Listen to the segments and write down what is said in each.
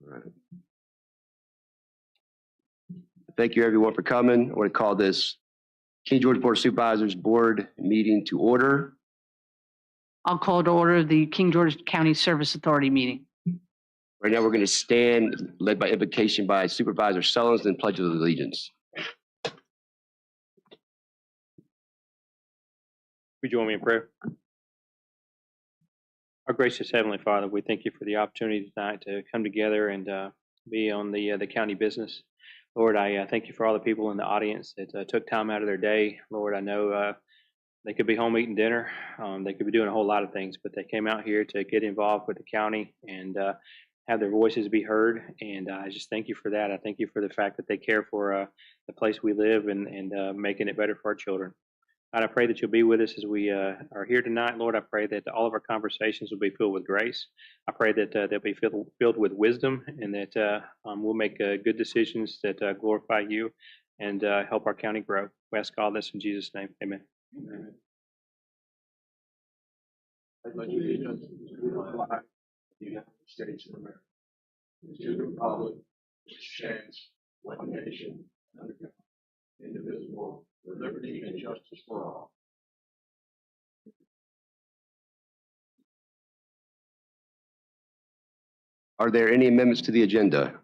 All right. Thank you, everyone, for coming. I want to call this King George Board of Supervisors Board meeting to order. I'll call to order the King George County Service Authority meeting. Right now, we're going to stand, led by invocation by Supervisor Sullins, and Pledge of Allegiance. Would you join me in prayer? Our gracious Heavenly Father, we thank you for the opportunity tonight to come together and be on the county business. Lord, I thank you for all the people in the audience that took time out of their day. Lord, I know they could be home eating dinner. They could be doing a whole lot of things, but they came out here to get involved with the county and have their voices be heard. And I just thank you for that. I thank you for the fact that they care for the place we live and making it better for our children. God, I pray that you'll be with us as we are here tonight. Lord, I pray that all of our conversations will be filled with grace. I pray that they'll be filled with wisdom, and that we'll make good decisions that glorify you and help our county grow. We ask all this in Jesus' name. Amen. Amen. I pledge allegiance to the flag of the United States of America, to the republic which stands one nation under God, indivisible, with liberty and justice for all. Are there any amendments to the agenda?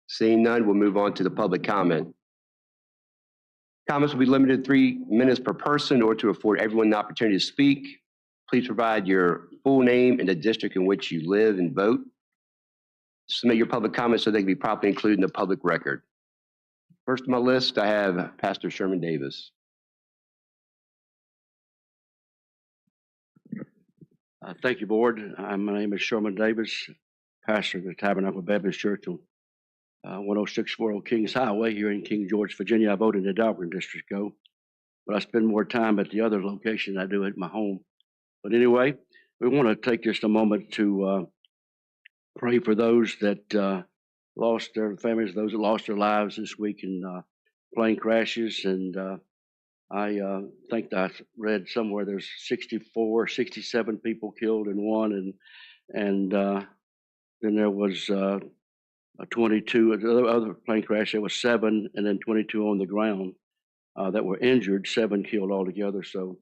Seeing none, we'll move on to the public comment. Comments will be limited to 3 minutes per person in order to afford everyone the opportunity to speak. Please provide your full name and the district in which you live and vote. Submit your public comments so they can be properly included in the public record. First on my list, I have Pastor Sherman Davis. Thank you, Board. My name is Sherman Davis, pastor of the Tabernacle Baptist Church on 10640 Kings Highway here in King George, Virginia. I vote in the Dahlgren District, but I spend more time at the other location than I do at my home. But anyway, we want to take just a moment to pray for those that lost their families, those that lost their lives this week in plane crashes. And I think I read somewhere there's 67 people killed in one, and then there was 22 the other plane crash. There was 7, and then 22 on the ground that were injured. 7 killed altogether. So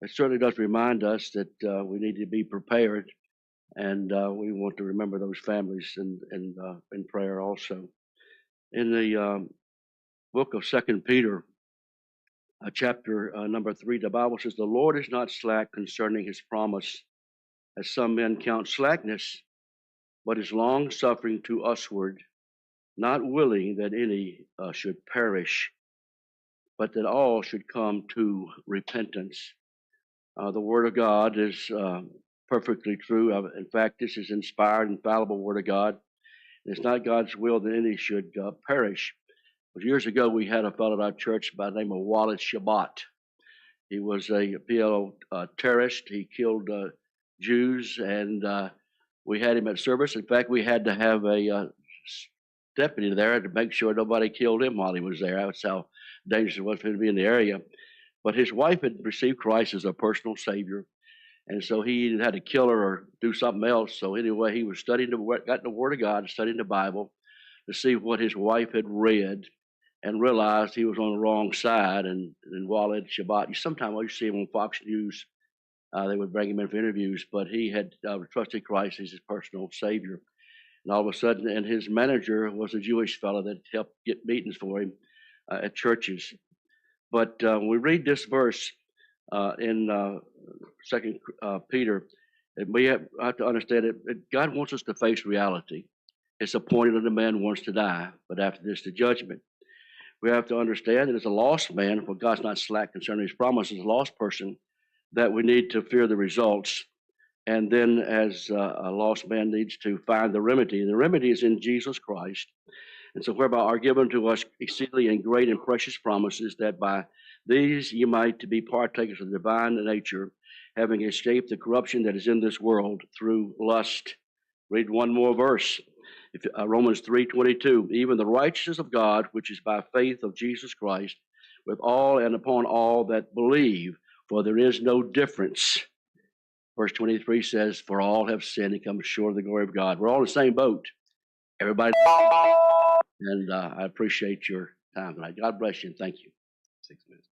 it certainly does remind us that we need to be prepared, and we want to remember those families in prayer also. In the book of 2 Peter, chapter number 3, the Bible says, "The Lord is not slack concerning his promise, as some men count slackness, but is long-suffering to usward, not willing that any should perish, but that all should come to repentance." The Word of God is perfectly true. In fact, this is inspired, infallible Word of God. It's not God's will that any should perish. But years ago, we had a fellow at our church by the name of Walid Shabbat. He was a PLO terrorist. He killed Jews, and we had him at service. In fact, we had to have a deputy there to make sure nobody killed him while he was there. That's how dangerous it was for him to be in the area. But his wife had received Christ as a personal Savior, and so he either had to kill her or do something else. So anyway, he was studying got the Word of God, studying the Bible to see what his wife had read, and realized he was on the wrong side. And Walid Shabbat, sometimes you see him on Fox News, they would bring him in for interviews, but he had trusted Christ as his personal Savior. And all of a sudden, and his manager was a Jewish fellow that helped get meetings for him at churches. But we read this verse in 2 Peter, and we have to understand it. God wants us to face reality. It's appointed unto man once to die, but after this, the judgment. We have to understand that as a lost man, for God's not slack concerning his promises, a lost person, that we need to fear the results. And then as a lost man needs to find the remedy. And the remedy is in Jesus Christ. And so whereby are given to us exceedingly and great and precious promises, that by these ye might be partakers of the divine nature, having escaped the corruption that is in this world through lust. Read one more verse. Romans 3:22, even the righteousness of God, which is by faith of Jesus Christ, with all and upon all that believe, for there is no difference. Verse 23 says, "For all have sinned and come short of the glory of God." We're all in the same boat. Everybody, and I appreciate your time tonight. God bless you and thank you. 6 minutes.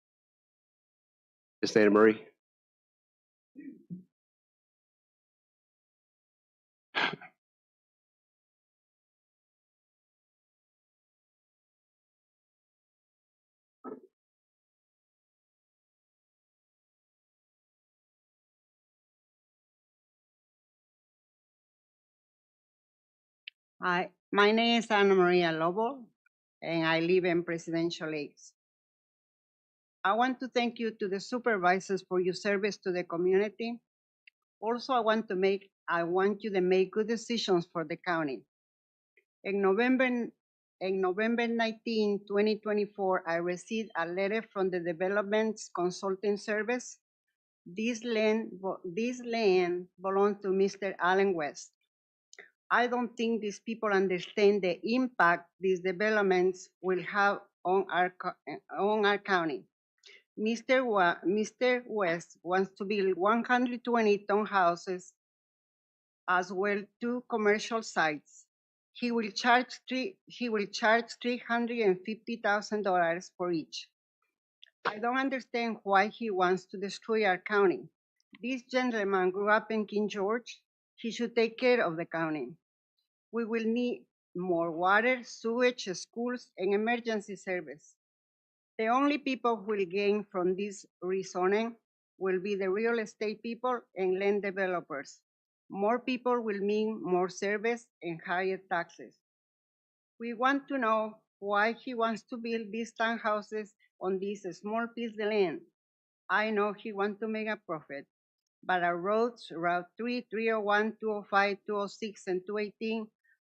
Ms. Anna Marie? Hi, my name is Ana Maria Lobo, and I live in Presidential Lakes. I want to thank you to the supervisors for your service to the community. Also, I want you to make good decisions for the county. In November 19, 2024, I received a letter from the Development Consulting Service. This land belongs to Mr. Allen West. I don't think these people understand the impact these developments will have on our county. Mr. West wants to build 120 townhouses as well 2 commercial sites. He will charge $350,000 for each. I don't understand why he wants to destroy our county. This gentleman grew up in King George. He should take care of the county. We will need more water, sewage, schools, and emergency service. The only people who will gain from this rezoning will be the real estate people and land developers. More people will mean more service and higher taxes. We want to know why he wants to build these townhouses on this small piece of land. I know he wants to make a profit, but our roads, Route 3, 301, 205, 206, and 218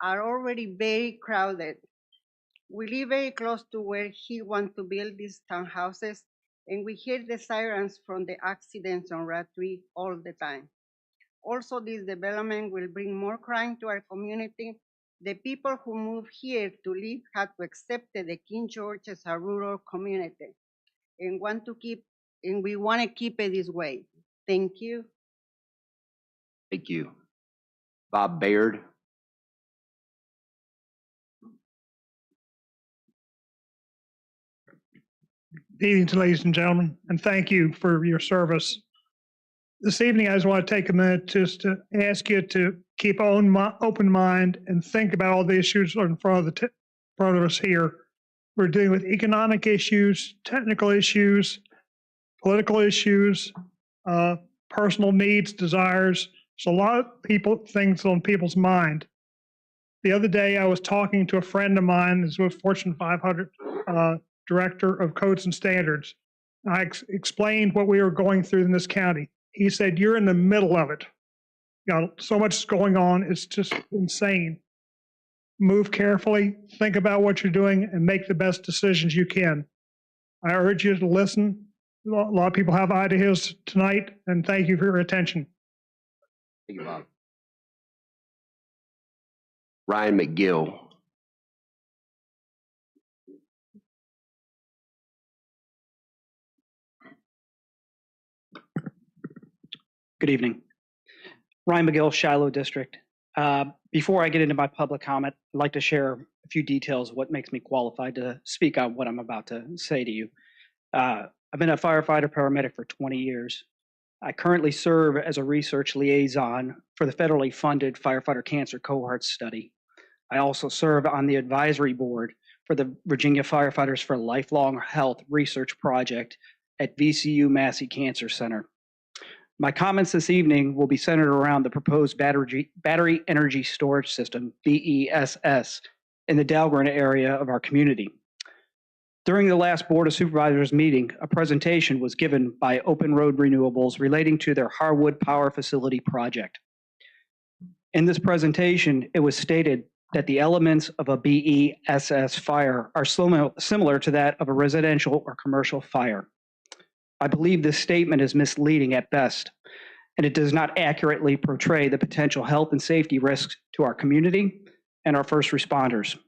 are already very crowded. We live very close to where he wants to build these townhouses, and we hear the sirens from the accidents on Route 3 all the time. Also, this development will bring more crime to our community. The people who move here to live have to accept the King George as a rural community, and we want to keep it this way. Thank you. Thank you. Bob Baird? Good evening, ladies and gentlemen, and thank you for your service. This evening, I just want to take a minute just to ask you to keep an open mind and think about all the issues in front of us here. We're dealing with economic issues, technical issues, political issues, personal needs, desires. There's a lot of things on people's mind. The other day, I was talking to a friend of mine who's with Fortune 500 Director of Codes and Standards. I explained what we were going through in this county. He said, "You're in the middle of it. You got so much going on, it's just insane. Move carefully, think about what you're doing, and make the best decisions you can." I urge you to listen. A lot of people have ideas tonight, and thank you for your attention. Thank you, Bob. Ryan McGill? Good evening. Ryan McGill, Shiloh District. Before I get into my public comment, I'd like to share a few details of what makes me qualified to speak on what I'm about to say to you. I've been a firefighter paramedic for 20 years. I currently serve as a research liaison for the federally funded Firefighter Cancer Cohort Study. I also serve on the advisory board for the Virginia Firefighters for Lifelong Health Research Project at VCU Massey Cancer Center. My comments this evening will be centered around the proposed battery energy storage system, BESS, in the Dahlgren area of our community. During the last Board of Supervisors meeting, a presentation was given by Open Road Renewables relating to their Harwood Power Facility project. In this presentation, it was stated that the elements of a BESS fire are similar to that of a residential or commercial fire. I believe this statement is misleading at best, and it does not accurately portray the potential health and safety risks to our community and our first responders.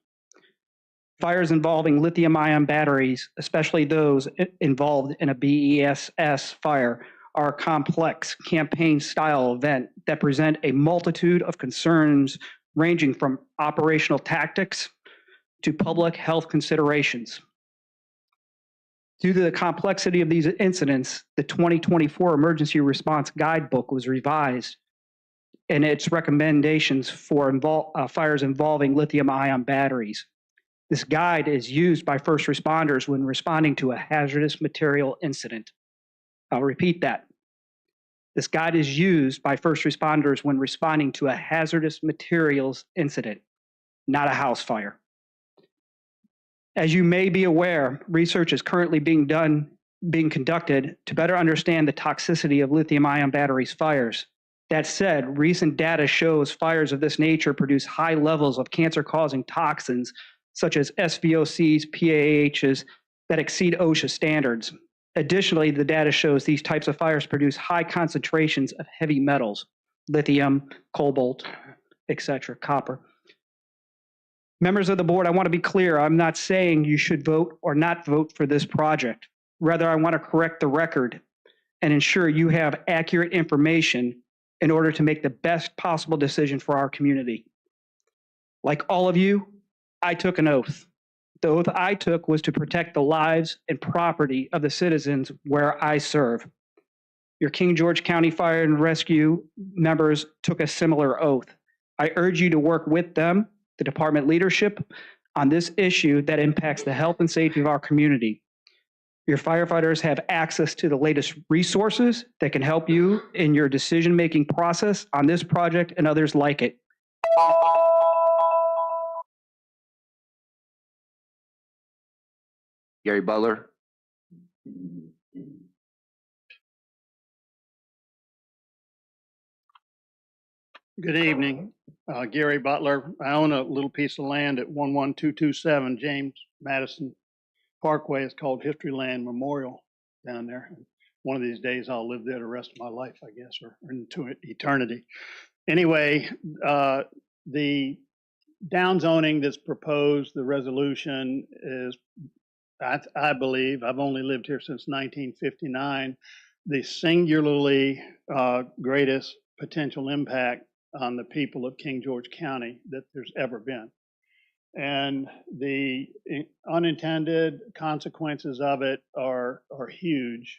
Fires involving lithium-ion batteries, especially those involved in a BESS fire, are a complex campaign-style event that present a multitude of concerns ranging from operational tactics to public health considerations. Due to the complexity of these incidents, the 2024 Emergency Response Guidebook was revised and its recommendations for fires involving lithium-ion batteries. This guide is used by first responders when responding to a hazardous material incident. I'll repeat that. This guide is used by first responders when responding to a hazardous materials incident, not a house fire. As you may be aware, research is currently being conducted to better understand the toxicity of lithium-ion batteries fires. That said, recent data shows fires of this nature produce high levels of cancer-causing toxins such as SVOCs, PAHs that exceed OSHA standards. Additionally, the data shows these types of fires produce high concentrations of heavy metals, lithium, cobalt, etc., copper. Members of the board, I want to be clear. I'm not saying you should vote or not vote for this project. Rather, I want to correct the record and ensure you have accurate information in order to make the best possible decision for our community. Like all of you, I took an oath. The oath I took was to protect the lives and property of the citizens where I serve. Your King George County Fire and Rescue members took a similar oath. I urge you to work with them, the department leadership, on this issue that impacts the health and safety of our community. Your firefighters have access to the latest resources that can help you in your decision-making process on this project and others like it. Gary Butler. Good evening. Gary Butler. I own a little piece of land at 11227 James Madison Parkway. It's called History Land Memorial down there. One of these days I'll live there the rest of my life, I guess, or into eternity. Anyway, the downzoning that's proposed, the resolution is, I believe, I've only lived here since 1959, the singularly greatest potential impact on the people of King George County that there's ever been. And the unintended consequences of it are huge.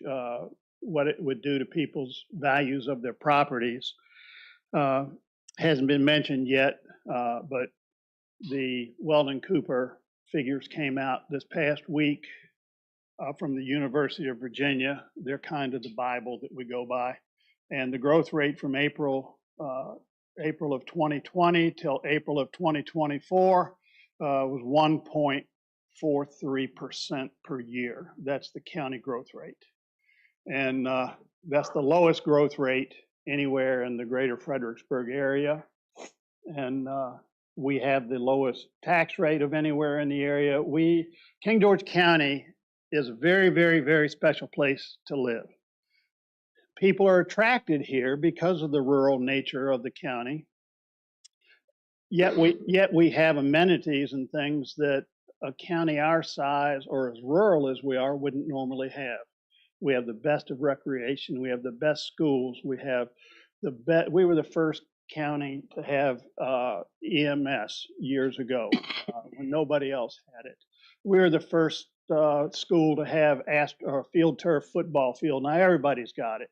What it would do to people's values of their properties hasn't been mentioned yet, but the Weldon Cooper figures came out this past week from the University of Virginia. They're kind of the Bible that we go by. And the growth rate from April of 2020 till April of 2024 was 1.43% per year. That's the county growth rate. And that's the lowest growth rate anywhere in the greater Fredericksburg area. And we have the lowest tax rate of anywhere in the area. King George County is a very, very, very special place to live. People are attracted here because of the rural nature of the county. Yet we have amenities and things that a county our size or as rural as we are wouldn't normally have. We have the best of recreation. We have the best schools. We have we were the first county to have EMS years ago when nobody else had it. We were the first school to have field turf football field. Now everybody's got it.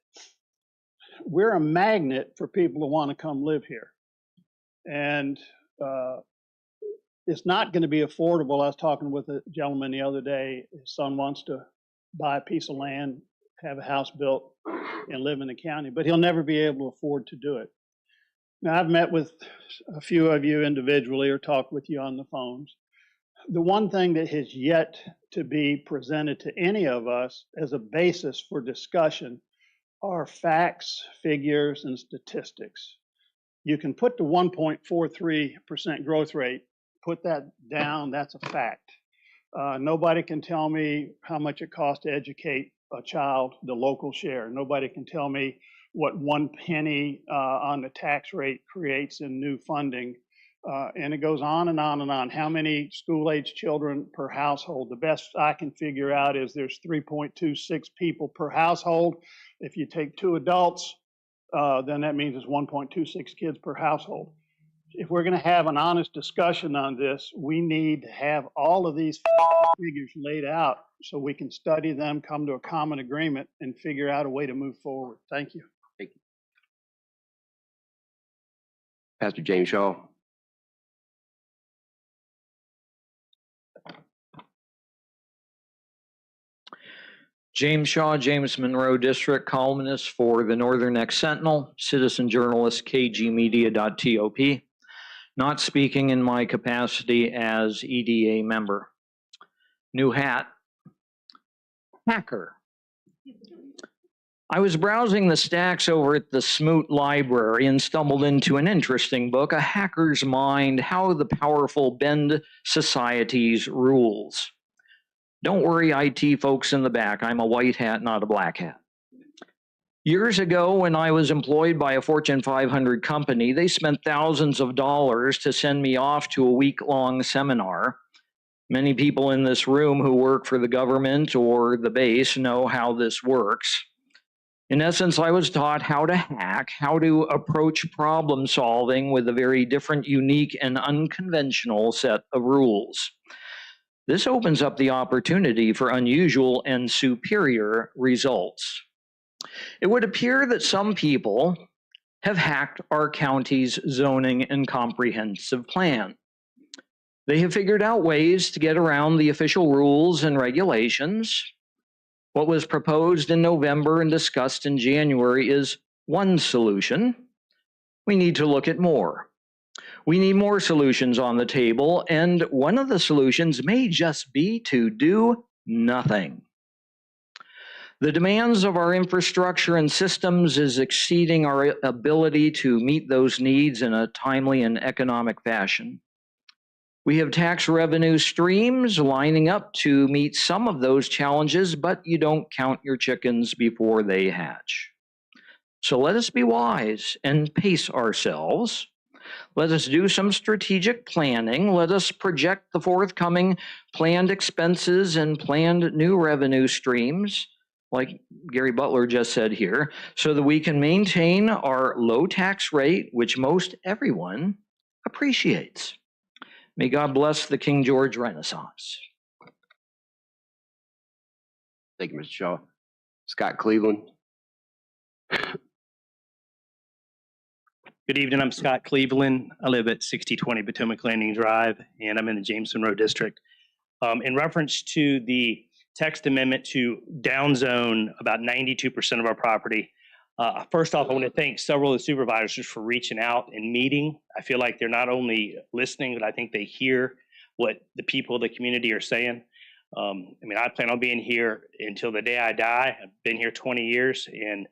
We're a magnet for people who want to come live here. And it's not going to be affordable. I was talking with a gentleman the other day. His son wants to buy a piece of land, have a house built, and live in the county, but he'll never be able to afford to do it. Now, I've met with a few of you individually or talked with you on the phones. The one thing that has yet to be presented to any of us as a basis for discussion are facts, figures, and statistics. You can put the 1.43% growth rate, put that down, that's a fact. Nobody can tell me how much it costs to educate a child, the local share. Nobody can tell me what 1 penny on the tax rate creates in new funding And it goes on and on and on. How many school-age children per household? The best I can figure out is there's 3.26 people per household. If you take 2 adults, then that means it's 1.26 kids per household. If we're going to have an honest discussion on this, we need to have all of these figures laid out so we can study them, come to a common agreement, and figure out a way to move forward. Thank you. Thank you. Pastor James Shaw. James Shaw, James Monroe District, columnist for the Northern Next Sentinel, citizen journalist, kgmedia.top. Not speaking in my capacity as EDA member. New hat, hacker. I was browsing the stacks over at the Smoot Library and stumbled into an interesting book, A Hacker's Mind, How the Powerful Bend Society's Rules. Don't worry, IT folks in the back, I'm a white hat, not a black hat. Years ago, when I was employed by a Fortune 500 company, they spent thousands of dollars to send me off to a week-long seminar. Many people in this room who work for the government or the base know how this works. In essence, I was taught how to hack, how to approach problem solving with a very different, unique, and unconventional set of rules. This opens up the opportunity for unusual and superior results. It would appear that some people have hacked our county's zoning and comprehensive plan. They have figured out ways to get around the official rules and regulations. What was proposed in November and discussed in January is one solution. We need to look at more. We need more solutions on the table, and one of the solutions may just be to do nothing. The demands of our infrastructure and systems is exceeding our ability to meet those needs in a timely and economic fashion. We have tax revenue streams lining up to meet some of those challenges, but you don't count your chickens before they hatch. So let us be wise and pace ourselves. Let us do some strategic planning. Let us project the forthcoming planned expenses and planned new revenue streams, like Gary Butler just said here, so that we can maintain our low tax rate, which most everyone appreciates. May God bless the King George Renaissance. Thank you, Mr. Shaw. Scott Cleveland. Good evening, I'm Scott Cleveland. I live at 6020 Potomac Landing Drive, and I'm in the James Monroe District. In reference to the text amendment to downzone about 92% of our property, first off, I want to thank several of the supervisors for reaching out and meeting. I feel like they're not only listening, but I think they hear what the people of the community are saying. I mean, I plan on being here until the day I die. I've been here 20 years, and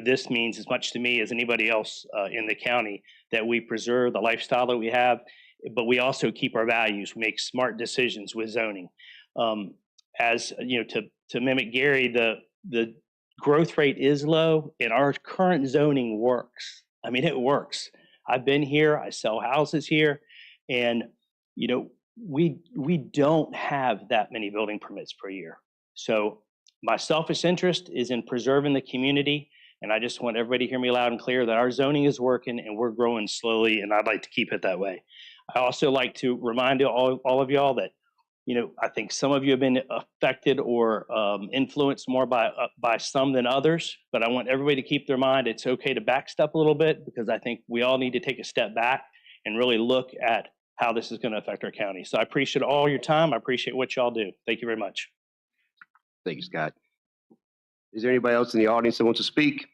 this means as much to me as anybody else in the county that we preserve the lifestyle that we have, but we also keep our values. We make smart decisions with zoning. As you know, to mimic Gary, the growth rate is low, and our current zoning works. I mean, it works. I've been here. I sell houses here, and we don't have that many building permits per year. So my selfish interest is in preserving the community. And I just want everybody to hear me loud and clear that our zoning is working and we're growing slowly, and I'd like to keep it that way. I also like to remind all of y'all that, I think some of you have been affected or influenced more by some than others, but I want everybody to keep their mind. It's okay to backstep a little bit, because I think we all need to take a step back and really look at how this is going to affect our county. So I appreciate all your time. I appreciate what y'all do. Thank you very much. Thank you, Scott. Is there anybody else in the audience that wants to speak?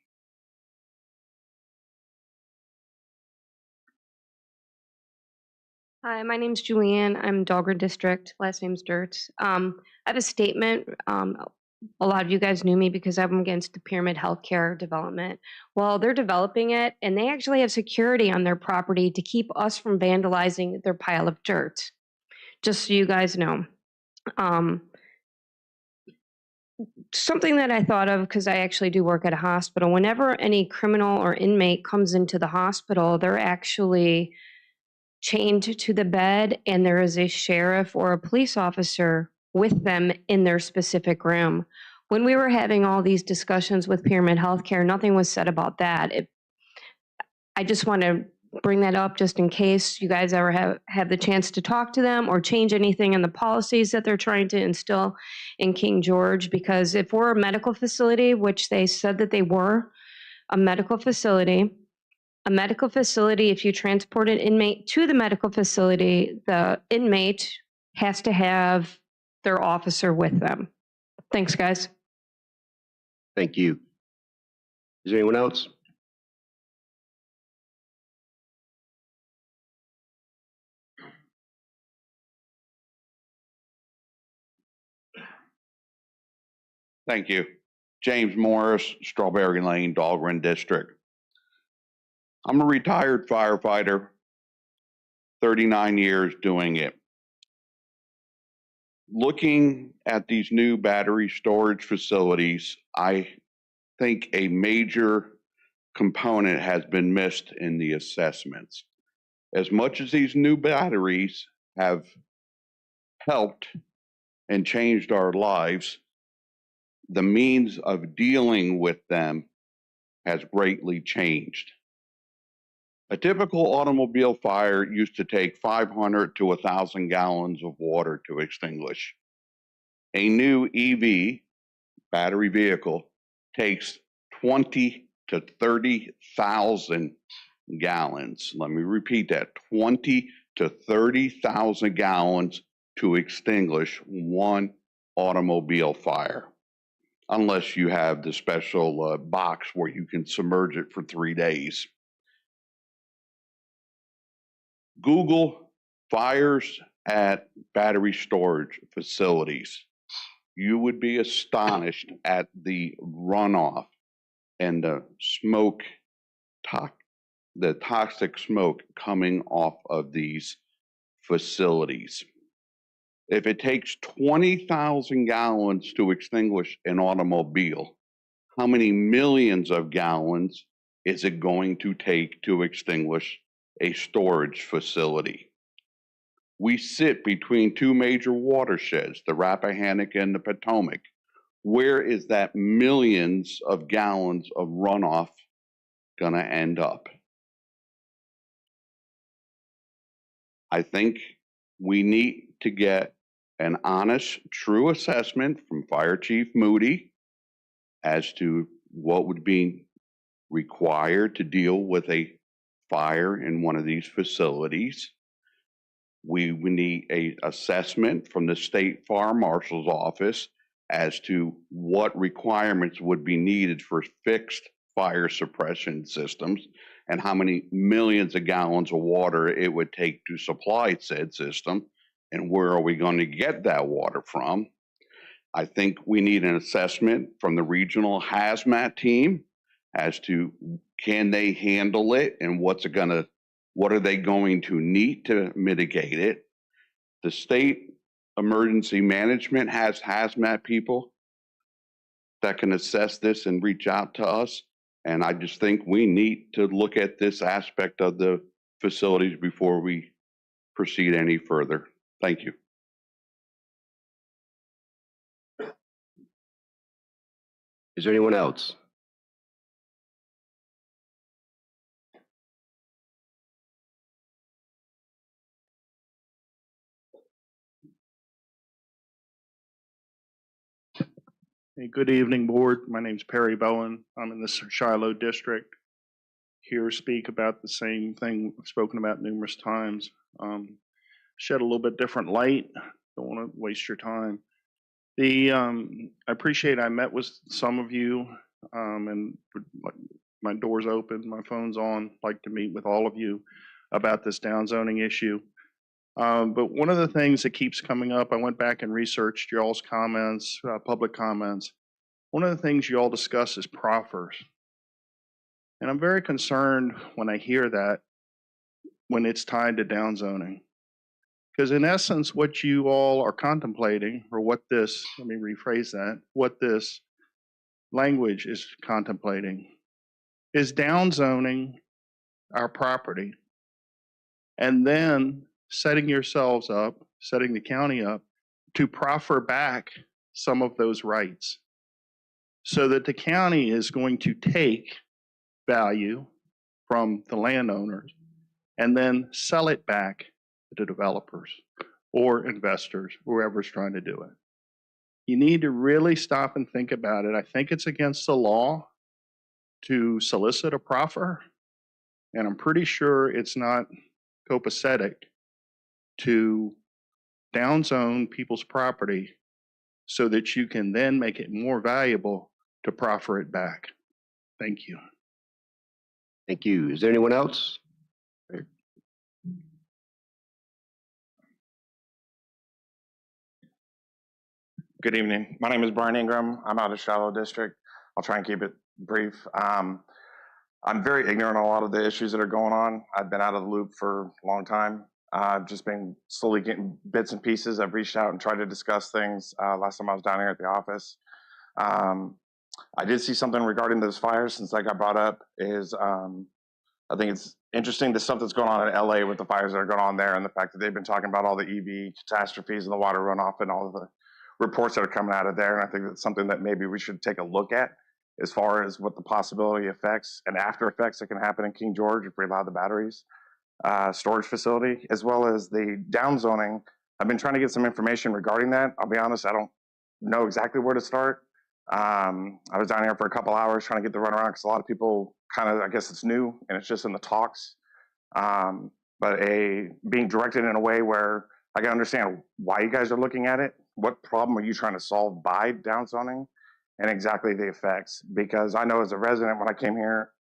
Hi, my name's Julianne. I'm Dahlgren District. Last name's Dirts. I have a statement. A lot of you guys knew me because I'm against the pyramid healthcare development. Well, they're developing it, and they actually have security on their property to keep us from vandalizing their pile of dirt. Just so you guys know. Something that I thought of, because I actually do work at a hospital, whenever any criminal or inmate comes into the hospital, they're actually chained to the bed and there is a sheriff or a police officer with them in their specific room. When we were having all these discussions with Pyramid Healthcare, nothing was said about that. I just want to bring that up just in case you guys ever have the chance to talk to them or change anything in the policies that they're trying to instill in King George. Because if we're a medical facility, which they said that they were a medical facility, if you transport an inmate to the medical facility, the inmate has to have their officer with them. Thanks, guys. Thank you. Is there anyone else? Thank you. James Morris, Strawberry Lane, Dahlgren District. I'm a retired firefighter, 39 years doing it. Looking at these new battery storage facilities, I think a major component has been missed in the assessments. As much as these new batteries have helped and changed our lives, the means of dealing with them has greatly changed. A typical automobile fire used to take 500 to 1,000 gallons of water to extinguish. A new EV, battery vehicle, takes 20 to 30,000 gallons. Let me repeat that, 20 to 30,000 gallons to extinguish one automobile fire. Unless you have the special box where you can submerge it for 3 days. Google fires at battery storage facilities. You would be astonished at the runoff and the smoke, the toxic smoke coming off of these facilities. If it takes 20,000 gallons to extinguish an automobile, how many millions of gallons is it going to take to extinguish a storage facility? We sit between two major watersheds, the Rappahannock and the Potomac. Where is that millions of gallons of runoff gonna end up? I think we need to get an honest, true assessment from Fire Chief Moody as to what would be required to deal with a fire in one of these facilities. We need an assessment from the State Fire Marshal's office as to what requirements would be needed for fixed fire suppression systems and how many millions of gallons of water it would take to supply said system, and where are we going to get that water from. I think we need an assessment from the regional hazmat team as to can they handle it and what are they going to need to mitigate it. The state emergency management has hazmat people that can assess this and reach out to us. And I just think we need to look at this aspect of the facilities before we proceed any further. Thank you. Is there anyone else? Hey, good evening, board. My name's Perry Bowen. I'm in the Shiloh district. Here to speak about the same thing I've spoken about numerous times. Shed a little bit different light. Don't want to waste your time. I appreciate I met with some of you and my door's open, my phone's on, like to meet with all of you about this downzoning issue. But one of the things that keeps coming up, I went back and researched y'all's comments, public comments. One of the things y'all discuss is proffers. And I'm very concerned when I hear that when it's tied to downzoning. Because in essence, what you all are contemplating, or what this, let me rephrase that, what this language is contemplating is downzoning our property and then setting yourselves up, setting the county up to proffer back some of those rights so that the county is going to take value from the landowners and then sell it back to developers or investors, whoever's trying to do it. You need to really stop and think about it. I think it's against the law to solicit a proffer, and I'm pretty sure it's not copacetic to downzone people's property so that you can then make it more valuable to proffer it back. Thank you. Thank you. Is there anyone else? Good evening. My name is Brian Ingram. I'm out of Shiloh District. I'll try and keep it brief. I'm very ignorant on a lot of the issues that are going on. I've been out of the loop for a long time. I've just been slowly getting bits and pieces. I've reached out and tried to discuss things. Last time I was down here at the office. I did see something regarding those fires since that got brought up is I think it's interesting the stuff that's going on in LA with the fires that are going on there and the fact that they've been talking about all the EV catastrophes and the water runoff and all of the reports that are coming out of there. And I think that's something that maybe we should take a look at as far as what the possibility effects and after effects that can happen in King George if we allow the batteries storage facility, as well as the downzoning. I've been trying to get some information regarding that. I'll be honest, I don't know exactly where to start. I was down here for a couple hours trying to get the runaround because a lot of people kind of, I guess it's new and it's just in the talks. But being directed in a way where I can understand why you guys are looking at it. What problem are you trying to solve by downzoning and exactly the effects? Because I know as a resident, when I came here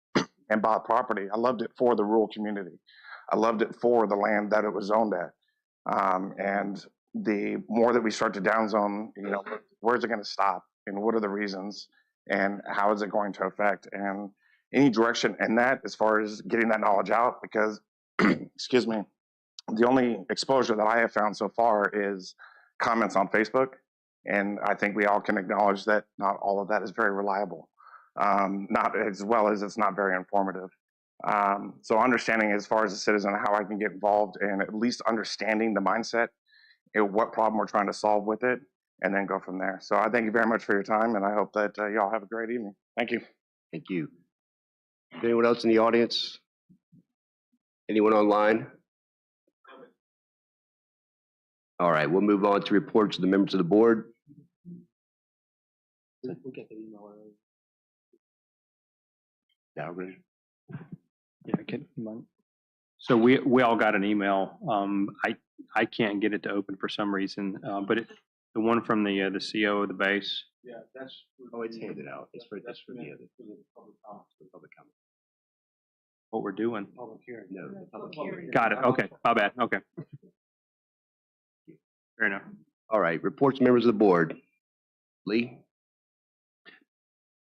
and bought property, I loved it for the rural community. I loved it for the land that it was zoned at. And the more that we start to downzone, you know, where's it going to stop? And what are the reasons? And how is it going to affect? And any direction in that as far as getting that knowledge out, because, excuse me, the only exposure that I have found so far is comments on Facebook. And I think we all can acknowledge that not all of that is very reliable, not as well as it's not very informative. So understanding as far as a citizen how I can get involved and at least understanding the mindset and what problem we're trying to solve with it, and then go from there. So I thank you very much for your time, and I hope that y'all have a great evening. Thank you. Thank you. Anyone else in the audience? Anyone online? All right, we'll move on to reports of the members of the board. We'll get the email early. Yeah, ready. Yeah, can you mind? So we all got an email. I can't get it to open for some reason, but the one from the CO of the base. Yeah, that's. Oh, it's handed out. It's for the public comment. What we're doing. Public hearing. No, the public hearing. Got it. Okay, my bad. Okay. Fair enough. All right, reports, members of the board. Lee?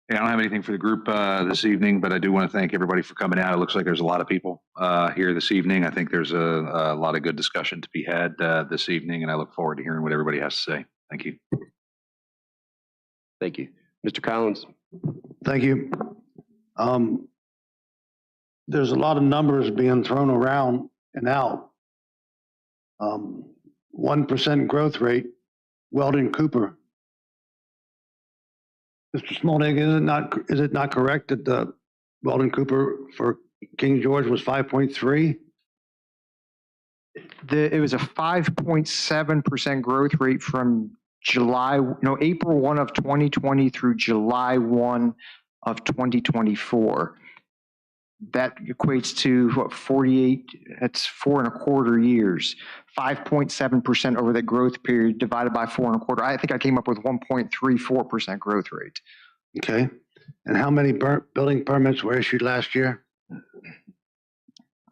Yeah, I don't have anything for the group this evening, but I do want to thank everybody for coming out. It looks like there's a lot of people here this evening. I think there's a lot of good discussion to be had this evening, and I look forward to hearing what everybody has to say. Thank you. Thank you. Mr. Collins? Thank you. There's a lot of numbers being thrown around and out. 1% growth rate, Weldon Cooper. Mr. Smoldig, is it not correct that the Weldon Cooper for King George was 5.3? It was a 5.7% growth rate from April 1 of 2020 through July 1 of 2024. That equates to what, 48, that's 4.25 years. 5.7% over the growth period divided by 4.25. I think I came up with 1.34% growth rate. Okay. And how many building permits were issued last year?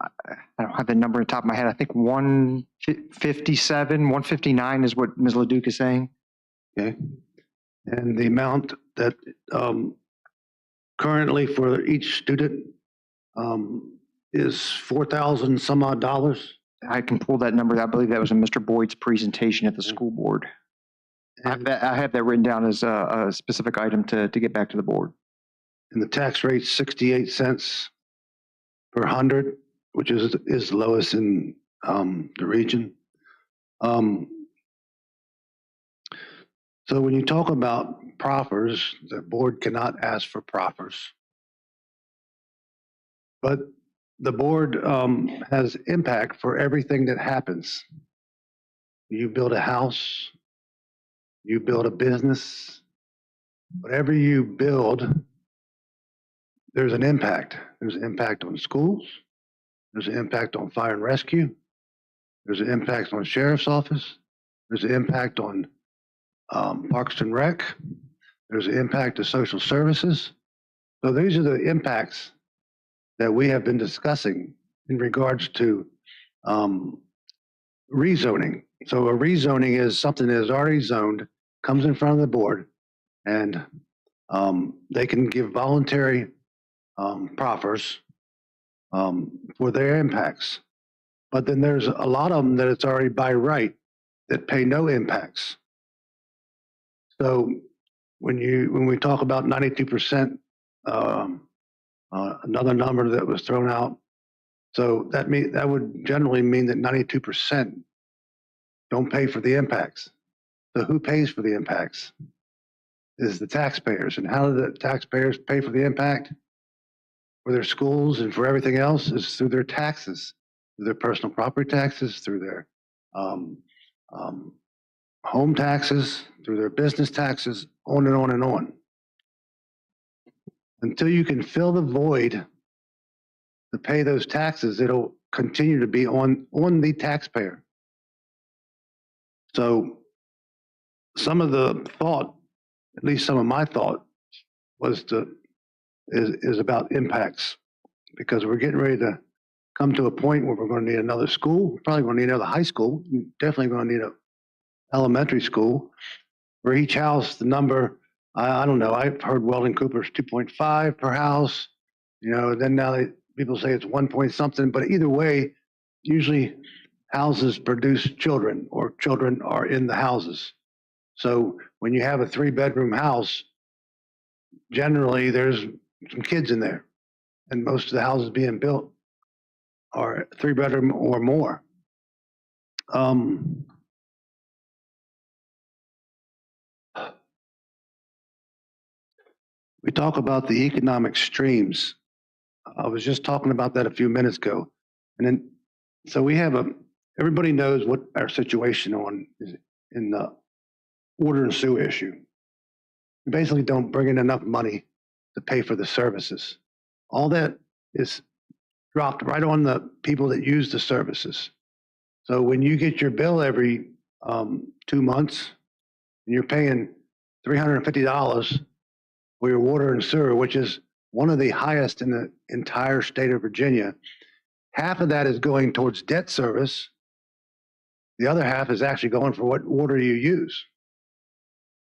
I don't have the number on the top of my head. I think 157, 159 is what Ms. Leduc is saying. Okay. And the amount that currently for each student is $4,000 some odd dollars. I can pull that number. I believe that was in Mr. Boyd's presentation at the school board. I have that written down as a specific item to get back to the board. And the tax rate 68 cents per 100, which is the lowest in the region. So when you talk about proffers, the board cannot ask for proffers. But the board has impact for everything that happens. You build a house, you build a business, whatever you build, there's an impact. There's an impact on schools, there's an impact on fire and rescue, there's an impact on sheriff's office, there's an impact on Parks and Rec, there's an impact to social services. So these are the impacts that we have been discussing in regards to rezoning. So a rezoning is something that is already zoned, comes in front of the board, and they can give voluntary proffers for their impacts. But then there's a lot of them that it's already by right that pay no impacts. So when we talk about 92%, another number that was thrown out, so that would generally mean that 92% don't pay for the impacts. So who pays for the impacts? Is the taxpayers. And how do the taxpayers pay for the impact? For their schools and for everything else is through their taxes, through their personal property taxes, through their home taxes, through their business taxes, on and on and on. Until you can fill the void to pay those taxes, it'll continue to be on the taxpayer. So some of the thought, at least some of my thought, was is about impacts, because we're getting ready to come to a point where we're going to need another school. We're probably going to need another high school. We're definitely going to need an elementary school where each house, the number, I don't know. I've heard Weldon Cooper's 2.5 per house. You know, then now people say it's 1 point something. But either way, usually houses produce children, or children are in the houses. So when you have a 3-bedroom house, generally there's some kids in there, and most of the houses being built are 3-bedroom or more. We talk about the economic streams. I was just talking about that a few minutes ago. And then, so we have everybody knows what our situation is in the water and sewer issue. We basically don't bring in enough money to pay for the services. All that is dropped right on the people that use the services. So when you get your bill every 2 months, and you're paying $350 for your water and sewer, which is one of the highest in the entire state of Virginia, half of that is going towards debt service. The other half is actually going for what water you use.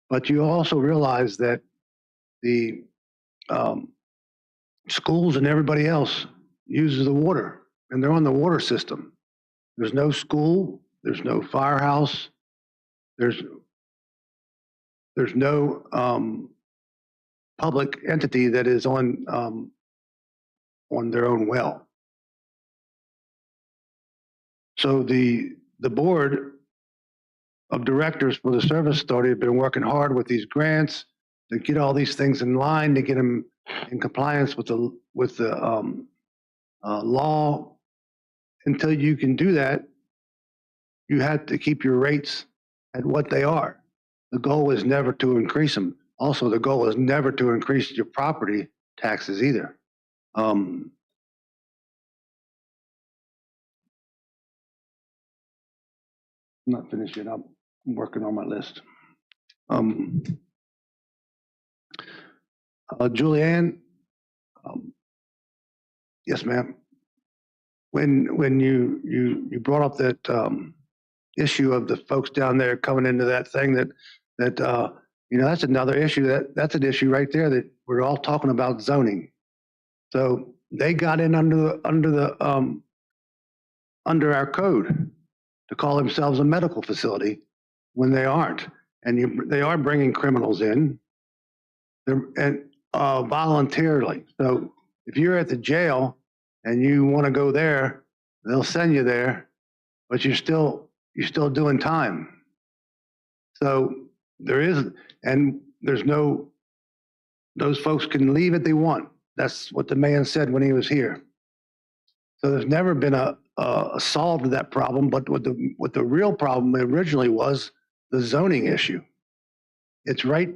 But you also realize that the schools and everybody else uses the water, and they're on the water system. There's no school, there's no firehouse, there's no public entity that is on their own well. So the board of directors for the Service Authority have been working hard with these grants to get all these things in line, to get them in compliance with the law. Until you can do that, you have to keep your rates at what they are. The goal is never to increase them. Also, the goal is never to increase your property taxes either. I'm not finished yet. I'm working on my list. Julianne, yes, ma'am. When you brought up that issue of the folks down there coming into that thing, that you know, that's another issue. That's an issue right there, that we're all talking about zoning. So they got in under our code to call themselves a medical facility when they aren't, and they are bringing criminals in, and voluntarily. So if you're at the jail and you want to go there, they'll send you there, but you're still doing time. So there's no, those folks can leave if they want. That's what the man said when he was here. So there's never been a solve to that problem, but what the real problem originally was the zoning issue. It's right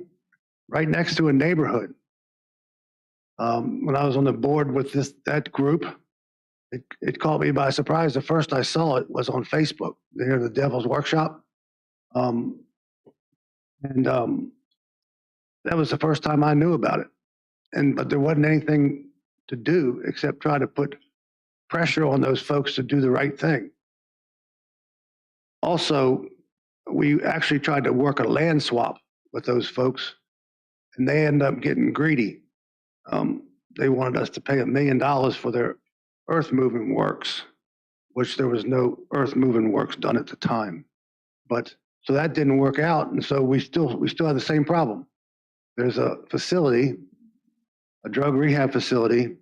next to a neighborhood. When I was on the board with that group, it caught me by surprise. The first I saw it was on Facebook, near the Devil's Workshop. That was the first time I knew about it. But there wasn't anything to do except try to put pressure on those folks to do the right thing. Also, we actually tried to work a land swap with those folks, and they ended up getting greedy. They wanted us to pay $1 million for their earth moving works, which there was no earth moving works done at the time. But so that didn't work out, and so we still have the same problem. There's a facility, a drug rehab facility,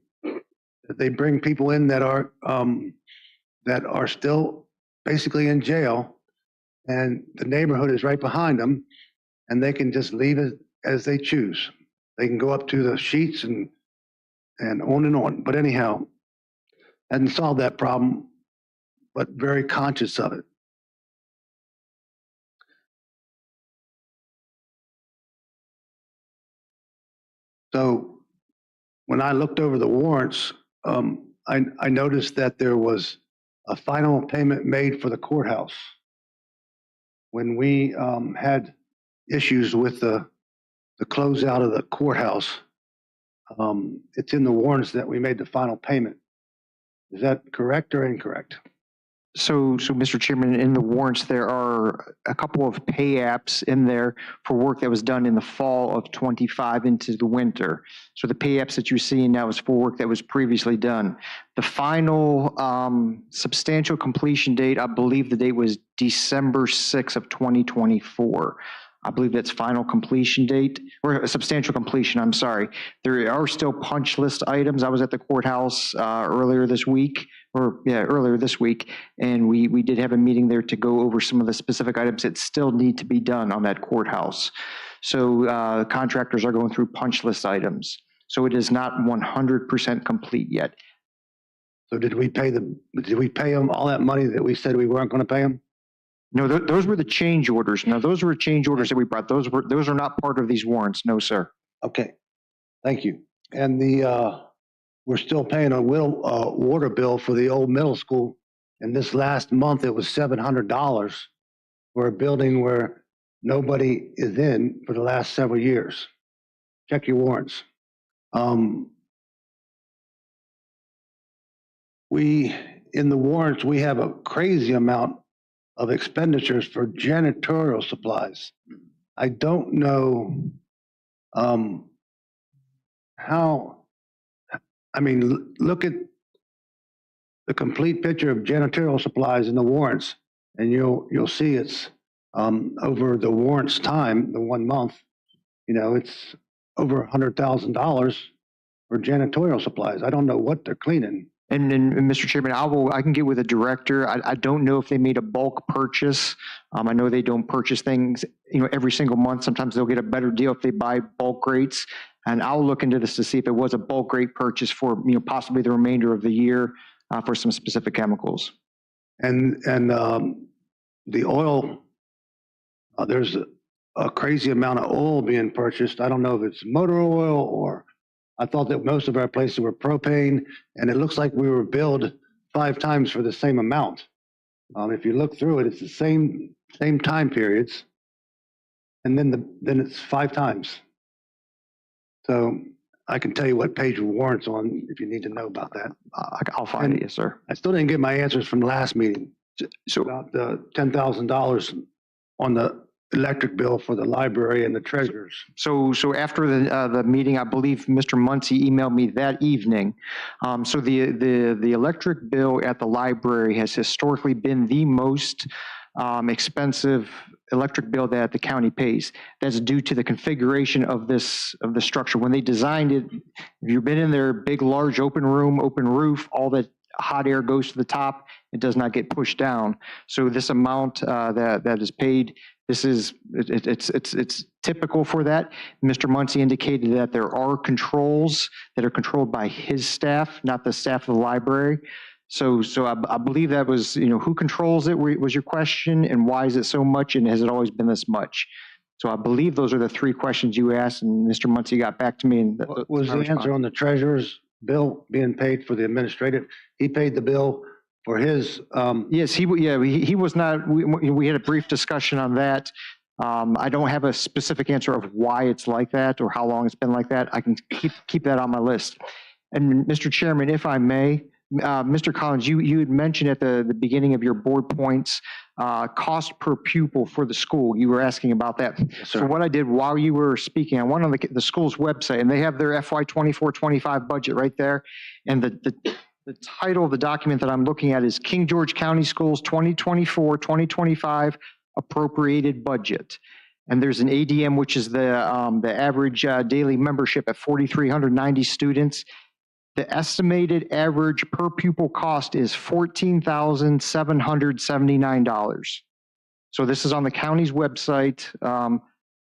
that they bring people in that are still basically in jail, and the neighborhood is right behind them, and they can just leave it as they choose. They can go up to the sheets and on and on. But anyhow, hadn't solved that problem, but very conscious of it. So when I looked over the warrants, I noticed that there was a final payment made for the courthouse. When we had issues with the closeout of the courthouse, it's in the warrants that we made the final payment. Is that correct or incorrect? So, Mr. Chairman, in the warrants, there are a couple of pay apps in there for work that was done in the fall of 25 into the winter. So the pay apps that you're seeing now is for work that was previously done. The final substantial completion date, I believe the date was December 6th of 2024. I believe that's final completion date, or a substantial completion, I'm sorry. There are still punch list items. I was at the courthouse earlier this week, and we did have a meeting there to go over some of the specific items that still need to be done on that courthouse. So contractors are going through punch list items. So it is not 100% complete yet. So did we pay them all that money that we said we weren't going to pay them? No, those were the change orders. No, those were change orders that we brought. Those are not part of these warrants. No, sir. Okay, thank you. And we're still paying a water bill for the old middle school. And this last month, it was $700 for a building where nobody is in for the last several years. Check your warrants. In the warrants, we have a crazy amount of expenditures for janitorial supplies. I don't know look at the complete picture of janitorial supplies in the warrants, and you'll see it's over the warrants time, the 1 month, it's over $100,000 for janitorial supplies. I don't know what they're cleaning. And Mr. Chairman, I can get with the director. I don't know if they made a bulk purchase. I know they don't purchase things, every single month. Sometimes they'll get a better deal if they buy bulk rates. And I'll look into this to see if it was a bulk rate purchase for, possibly the remainder of the year for some specific chemicals. And the oil, there's a crazy amount of oil being purchased. I don't know if it's motor oil or I thought that most of our places were propane, and it looks like we were billed 5 times for the same amount. If you look through it, it's the same time periods, and then it's 5 times. So I can tell you what page of warrants on if you need to know about that. I'll find it, yes, sir. I still didn't get my answers from the last meeting. So about the $10,000 on the electric bill for the library and the treasurers. So after the meeting, I believe Mr. Muncie emailed me that evening. So the electric bill at the library has historically been the most expensive electric bill that the county pays. That's due to the configuration of the structure. When they designed it, if you've been in their big, large open room, open roof, all that hot air goes to the top, it does not get pushed down. So this amount that is paid, it's typical for that. Mr. Muncie indicated that there are controls that are controlled by his staff, not the staff of the library. So I believe that was, who controls it was your question, and why is it so much, and has it always been this much? So I believe those are the three questions you asked, and Mr. Muncie got back to me. And What was the answer on the treasurer's bill being paid for the administrative? He paid the bill for his. Yes, he was not. We had a brief discussion on that. I don't have a specific answer of why it's like that or how long it's been like that. I can keep that on my list. And Mr. Chairman, if I may, Mr. Collins, you had mentioned at the beginning of your board points, cost per pupil for the school. You were asking about that. Yes, so what I did while you were speaking, I went on the school's website, and they have their FY24-25 budget right there. And the title of the document that I'm looking at is King George County Schools 2024-2025 Appropriated Budget. And there's an ADM, which is the average daily membership at 4,390 students. The estimated average per pupil cost is $14,779. So this is on the county's website.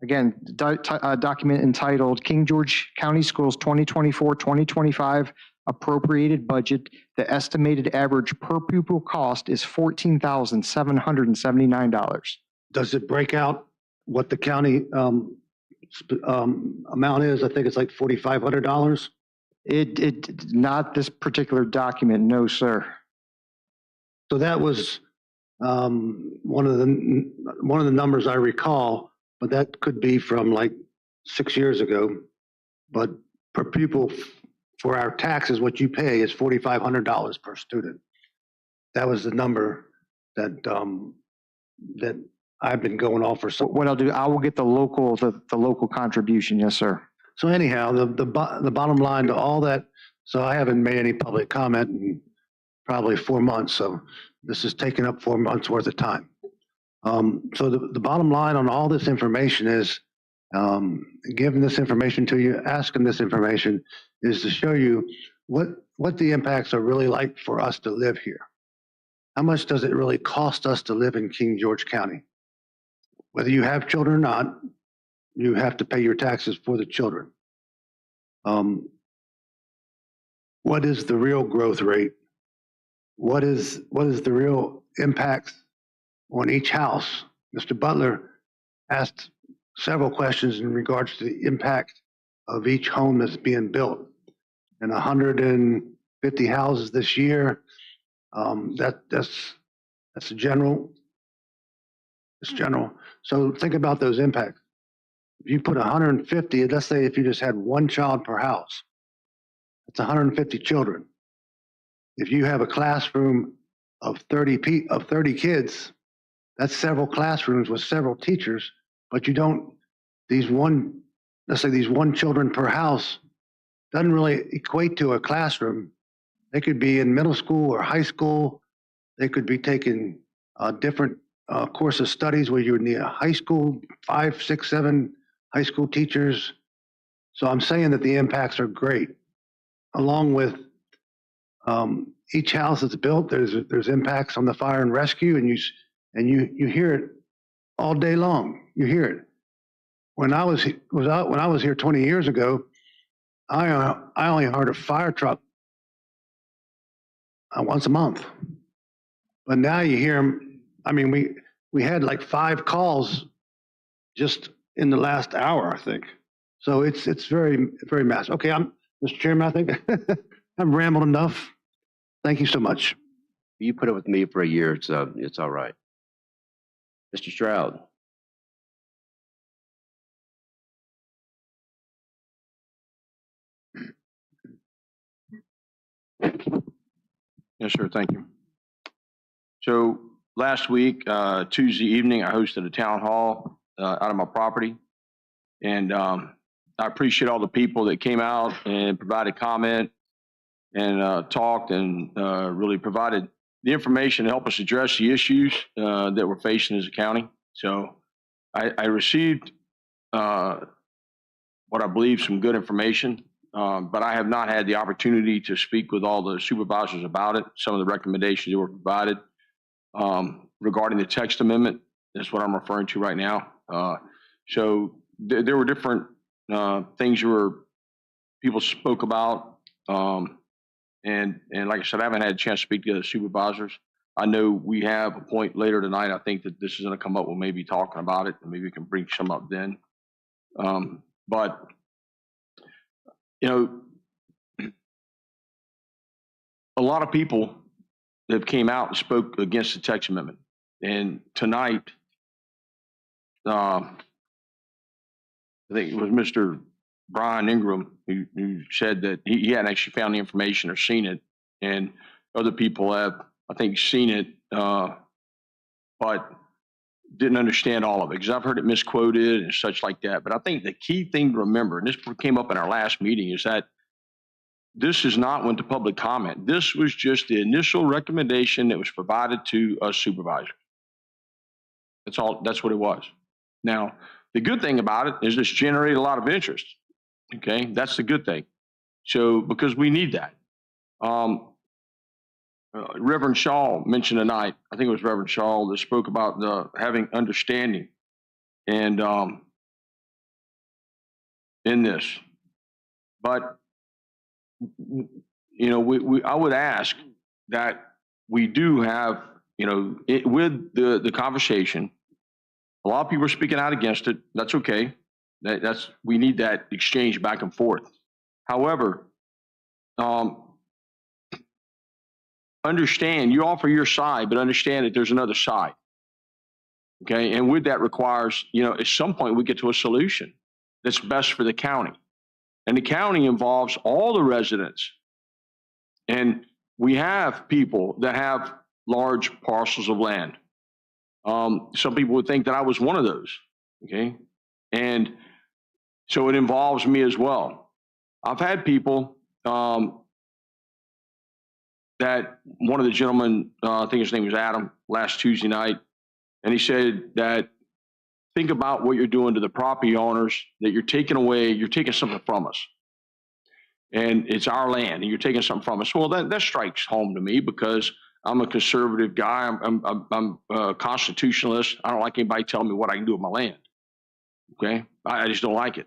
Again, document entitled King George County Schools 2024-2025 Appropriated Budget. The estimated average per pupil cost is $14,779. Does it break out what the county amount is? I think it's like $4,500. It not this particular document, no, sir. So that was one of the numbers I recall, but that could be from like 6 years ago. But per pupil for our taxes, what you pay is $4,500 per student. That was the number that that I've been going off for. So what I'll do, I will get the local contribution. Yes, sir. So anyhow, the bottom line to all that, so I haven't made any public comment in probably 4 months. So this has taken up 4 months worth of time. So the bottom line on all this information is giving this information to you, asking this information is to show you what the impacts are really like for us to live here. How much does it really cost us to live in King George County? Whether you have children or not, you have to pay your taxes for the children. What is the real growth rate? What is the real impacts on each house? Mr. Butler asked several questions in regards to the impact of each home that's being built. And 150 houses this year, that's general. It's general. So think about those impacts. If you put 150, let's say if you just had one child per house, it's 150 children. If you have a classroom of 30 kids, that's several classrooms with several teachers, but you don't, let's say these one children per house doesn't really equate to a classroom. They could be in middle school or high school. They could be taking different course of studies where you would need a high school, 5, 6, 7 high school teachers. So I'm saying that the impacts are great. Along with each house that's built, there's impacts on the fire and rescue, and you hear it all day long. You hear it. When I was here 20 years ago, I only heard a fire truck once a month. But now you hear them. I mean, we had like 5 calls just in the last hour, I think. So it's very, very massive. Okay, Mr. Chairman, I think I've rambled enough. Thank you so much. You put it with me for a year, it's all right. Mr. Stroud. Yes, sir. Thank you. So last week, Tuesday evening, I hosted a town hall out of my property. And I appreciate all the people that came out and provided comment and talked and really provided the information to help us address the issues that we're facing as a county. So I received what I believe some good information but I have not had the opportunity to speak with all the supervisors about it. Some of the recommendations that were provided regarding the text amendment, that's what I'm referring to right now. So there were different things people spoke about. And like I said, I haven't had a chance to speak to the other supervisors. I know we have a point later tonight. I think that this is going to come up. We'll maybe talking about it, and maybe we can bring some up then. But you know, a lot of people that came out and spoke against the text amendment, and tonight, I think it was Mr. Brian Ingram who said that he hadn't actually found the information or seen it, and other people have, I think, seen it, but didn't understand all of it because I've heard it misquoted and such like that. But I think the key thing to remember, and this came up in our last meeting, is that this is not went to public comment. This was just the initial recommendation that was provided to us supervisors. That's all. That's what it was. Now, the good thing about it is this generated a lot of interest. Okay, that's the good thing. So because we need that. Reverend Shaw mentioned tonight, I think it was Reverend Shaw that spoke about having understanding and in this. But you know, I would ask that we do have, you know, with the conversation. A lot of people are speaking out against it. That's okay. We need that exchange back and forth. However, understand, you offer your side, but understand that there's another side. Okay, and with that requires, you know, at some point we get to a solution that's best for the county. And the county involves all the residents. And we have people that have large parcels of land. Some people would think that I was one of those, okay? And so it involves me as well. I've had people that one of the gentlemen, I think his name was Adam, last Tuesday night, and he said that think about what you're doing to the property owners, that you're taking something from us. And it's our land, and you're taking something from us. Well, that strikes home to me because I'm a conservative guy. I'm a constitutionalist. I don't like anybody telling me what I can do with my land. Okay, I just don't like it.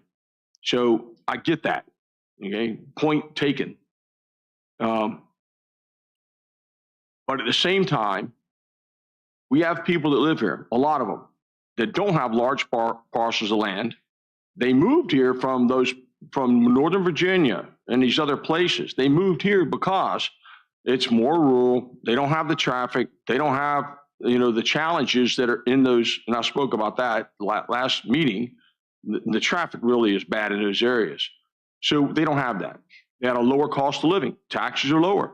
So I get that. Okay, point taken. But at the same time, we have people that live here, a lot of them, that don't have large parcels of land. They moved here from Northern Virginia and these other places. They moved here because it's more rural. They don't have the traffic. They don't have, you know, the challenges that are in those. And I spoke about that last meeting. The traffic really is bad in those areas. So they don't have that. They had a lower cost of living. Taxes are lower.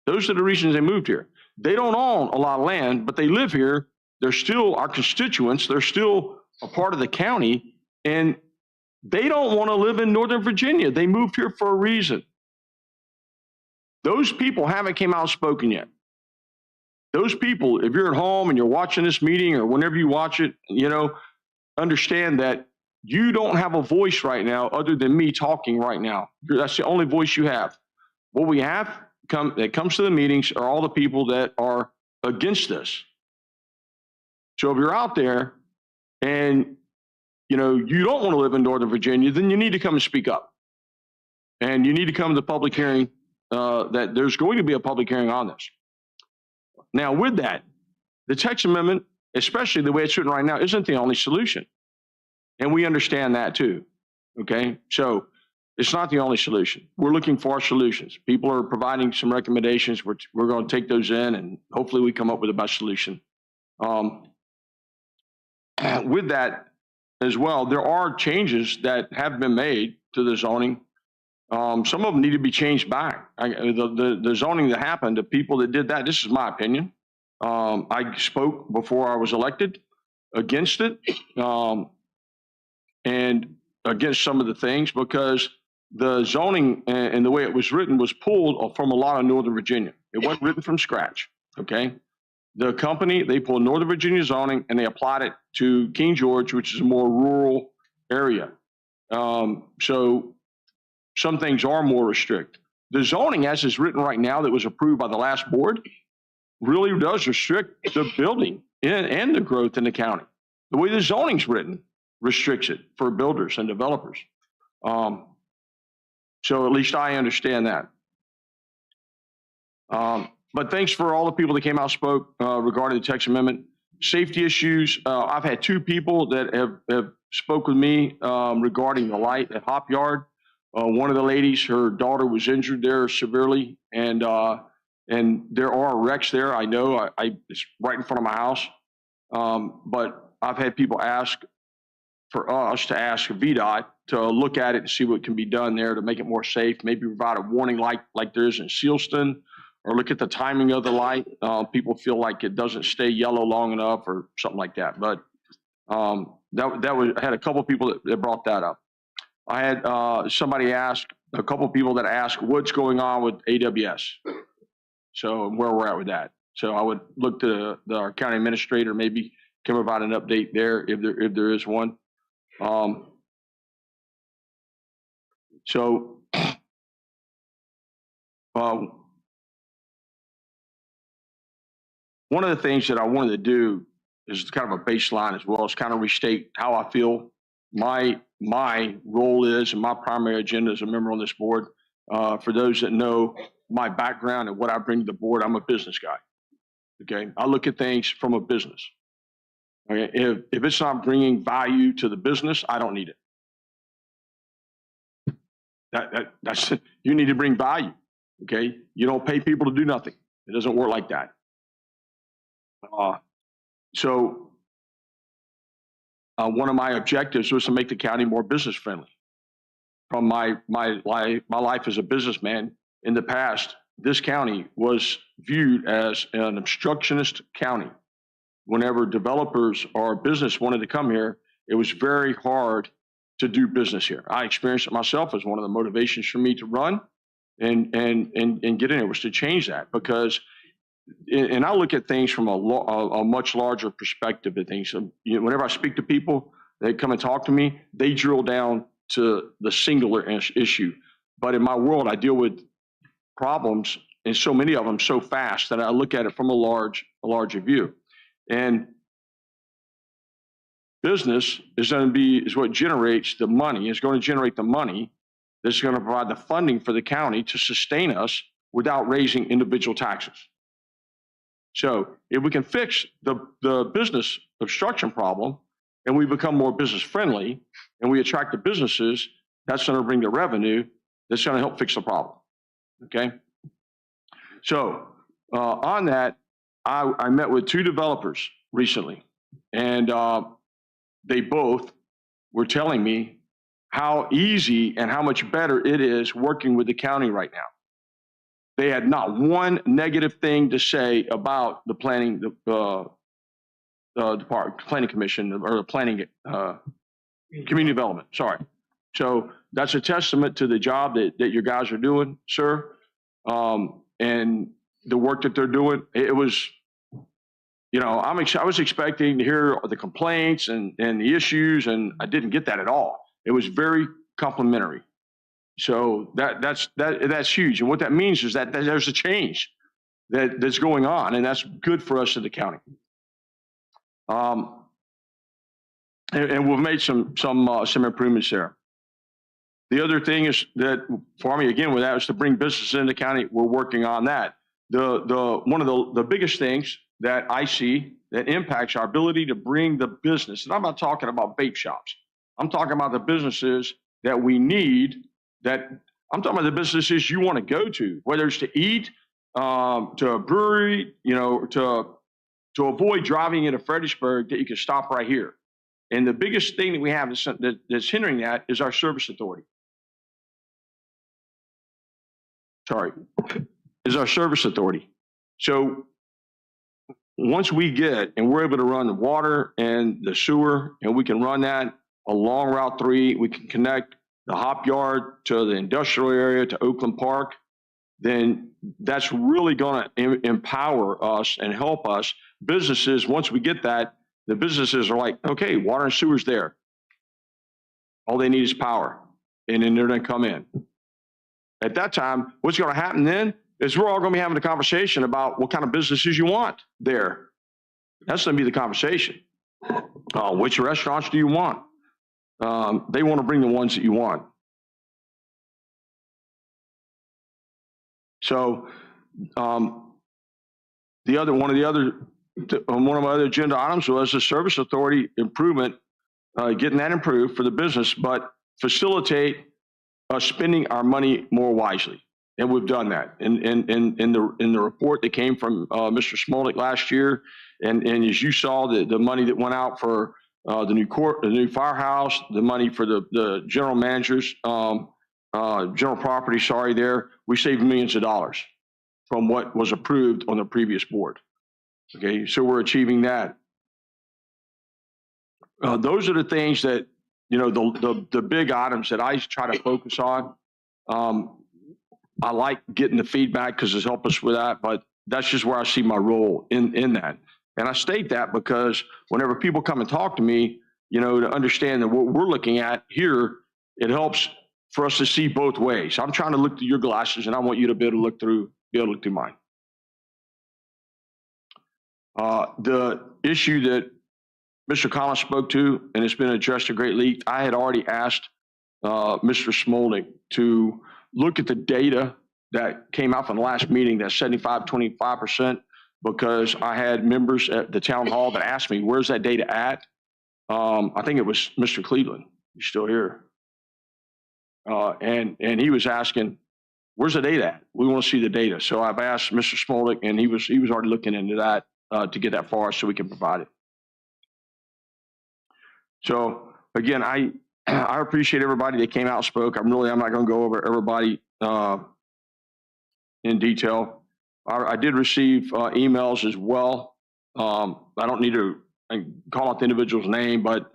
Those are the reasons they moved here. They don't own a lot of land, but they live here. They're still our constituents. They're still a part of the county. And they don't want to live in Northern Virginia. They moved here for a reason. Those people haven't came out and spoken yet. Those people, if you're at home and you're watching this meeting or whenever you watch it, you know, understand that you don't have a voice right now other than me talking right now. That's the only voice you have. What we have that comes to the meetings are all the people that are against this. So if you're out there and you know you don't want to live in Northern Virginia, then you need to come and speak up. And you need to come to the public hearing, that there's going to be a public hearing on this. Now with that, the text amendment, especially the way it's written right now, isn't the only solution. And we understand that too, okay? So it's not the only solution. We're looking for solutions. People are providing some recommendations. We're going to take those in and hopefully we come up with the best solution. With that as well, there are changes that have been made to the zoning. Some of them need to be changed back. The zoning that happened, the people that did that, this is my opinion. I spoke before I was elected against it and against some of the things because the zoning and the way it was written was pulled from a lot of Northern Virginia. It wasn't written from scratch, okay? The company, they pulled Northern Virginia zoning and they applied it to King George, which is a more rural area. So some things are more restrict. The zoning as is written right now that was approved by the last board really does restrict the building and the growth in the county. The way the zoning's written restricts it for builders and developers. So at least I understand that. But thanks for all the people that came out and spoke regarding the text amendment. Safety issues, I've had 2 people that have spoke with me regarding the light at Hop Yard. One of the ladies, her daughter was injured there severely, and there are wrecks there. I know, it's right in front of my house. But I've had people ask for us to ask VDOT to look at it and see what can be done there to make it more safe. Maybe provide a warning light like there is in Sealston, or look at the timing of the light. People feel like it doesn't stay yellow long enough or something like that. But I had a couple people that brought that up. I had a couple people that asked what's going on with AWS. So where we're at with that. So I would look to our county administrator, maybe can provide an update there if there is one. One of the things that I wanted to do is kind of a baseline as well as kind of restate how I feel my role is and my primary agenda as a member on this board. For those that know my background and what I bring to the board, I'm a business guy. Okay, I look at things from a business. Okay, if it's not bringing value to the business, I don't need it. That's you need to bring value. Okay, you don't pay people to do nothing. It doesn't work like that. One of my objectives was to make the county more business friendly. From my life as a businessman in the past, this county was viewed as an obstructionist county. Whenever developers or business wanted to come here, it was very hard to do business here. I experienced it myself as one of the motivations for me to run and get in there was to change that, because and I look at things from a much larger perspective of things. So, whenever I speak to people, they come and talk to me, they drill down to the singular issue. But in my world, I deal with problems, and so many of them so fast that I look at it from a larger view. And business is what generates the money, is going to generate the money that's going to provide the funding for the county to sustain us without raising individual taxes. So if we can fix the business obstruction problem and we become more business friendly and we attract the businesses, that's going to bring the revenue that's going to help fix the problem. Okay. So on that, I met with 2 developers recently, and they both were telling me how easy and how much better it is working with the county right now. They had not one negative thing to say about the planning planning commission or the planning community development. Sorry. So that's a testament to the job that your guys are doing, sir, and the work that they're doing. It was, I was expecting to hear the complaints and the issues, and I didn't get that at all. It was very complimentary. So that's huge. And what that means is that there's a change that's going on, and that's good for us in the county. And we've made some improvements there. The other thing is that for me, again, with that, is to bring business into the county. We're working on that. One of the biggest things that I see that impacts our ability to bring the business, and I'm not talking about vape shops. I'm talking about the businesses that we need. I'm talking about the businesses you want to go to, whether it's to eat, to a brewery, to avoid driving into Fredericksburg, that you can stop right here. And the biggest thing that we have that's hindering that is our service authority. Is our service authority. So once we get and we're able to run the water and the sewer, and we can run that along Route 3, we can connect the Hop Yard to the industrial area to Oakland Park, then that's really going to empower us and help us. Businesses, once we get that, the businesses are like, okay, water and sewer's there. All they need is power, and then they're going to come in. At that time, what's going to happen then is we're all going to be having a conversation about what kind of businesses you want there. That's going to be the conversation. Which restaurants do you want? They want to bring the ones that you want. So one of my other agenda items was the service authority improvement, getting that improved for the business, but facilitate spending our money more wisely. And we've done that in the report that came from Mr. Smolek last year. And as you saw, the money that went out for the new firehouse, the money for the general managers, general property, there, we saved millions of dollars from what was approved on the previous board. Okay, so we're achieving that. Those are the things that, the big items that I try to focus on. I like getting the feedback because it's helped us with that, but that's just where I see my role in that. And I state that because whenever people come and talk to me, to understand that what we're looking at here, it helps for us to see both ways. I'm trying to look through your glasses, and I want you to be able to look through mine. The issue that Mr. Collins spoke to, and it's been addressed a great leak, I had already asked Mr. Smolek to look at the data that came out from the last meeting, that 75-25%, because I had members at the town hall that asked me, where's that data at? I think it was Mr. Cleveland. He's still here. And he was asking, where's the data at? We want to see the data. So I've asked Mr. Smolek, and he was already looking into that to get that for us so we can provide it. So again, I appreciate everybody that came out and spoke. I'm not going to go over everybody in detail. I did receive emails as well. I don't need to call out the individual's name, but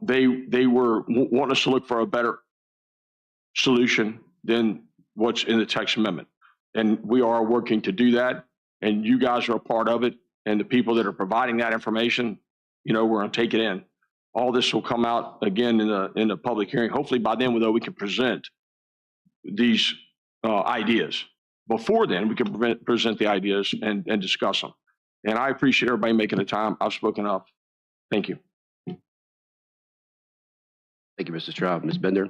they were wanting us to look for a better solution than what's in the text amendment. And we are working to do that. And you guys are a part of it. And the people that are providing that information, we're going to take it in. All this will come out again in the public hearing. Hopefully by then, though, we can present these ideas. Before then, we can present the ideas and discuss them. And I appreciate everybody making the time. I've spoken up. Thank you. Thank you, Mr. Straub. Ms. Bender?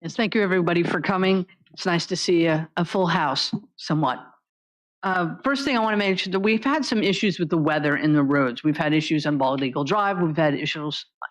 Yes, thank you, everybody, for coming. It's nice to see a full house, somewhat. First thing I want to mention, that we've had some issues with the weather in the roads. We've had issues on Bald Eagle Drive. We've had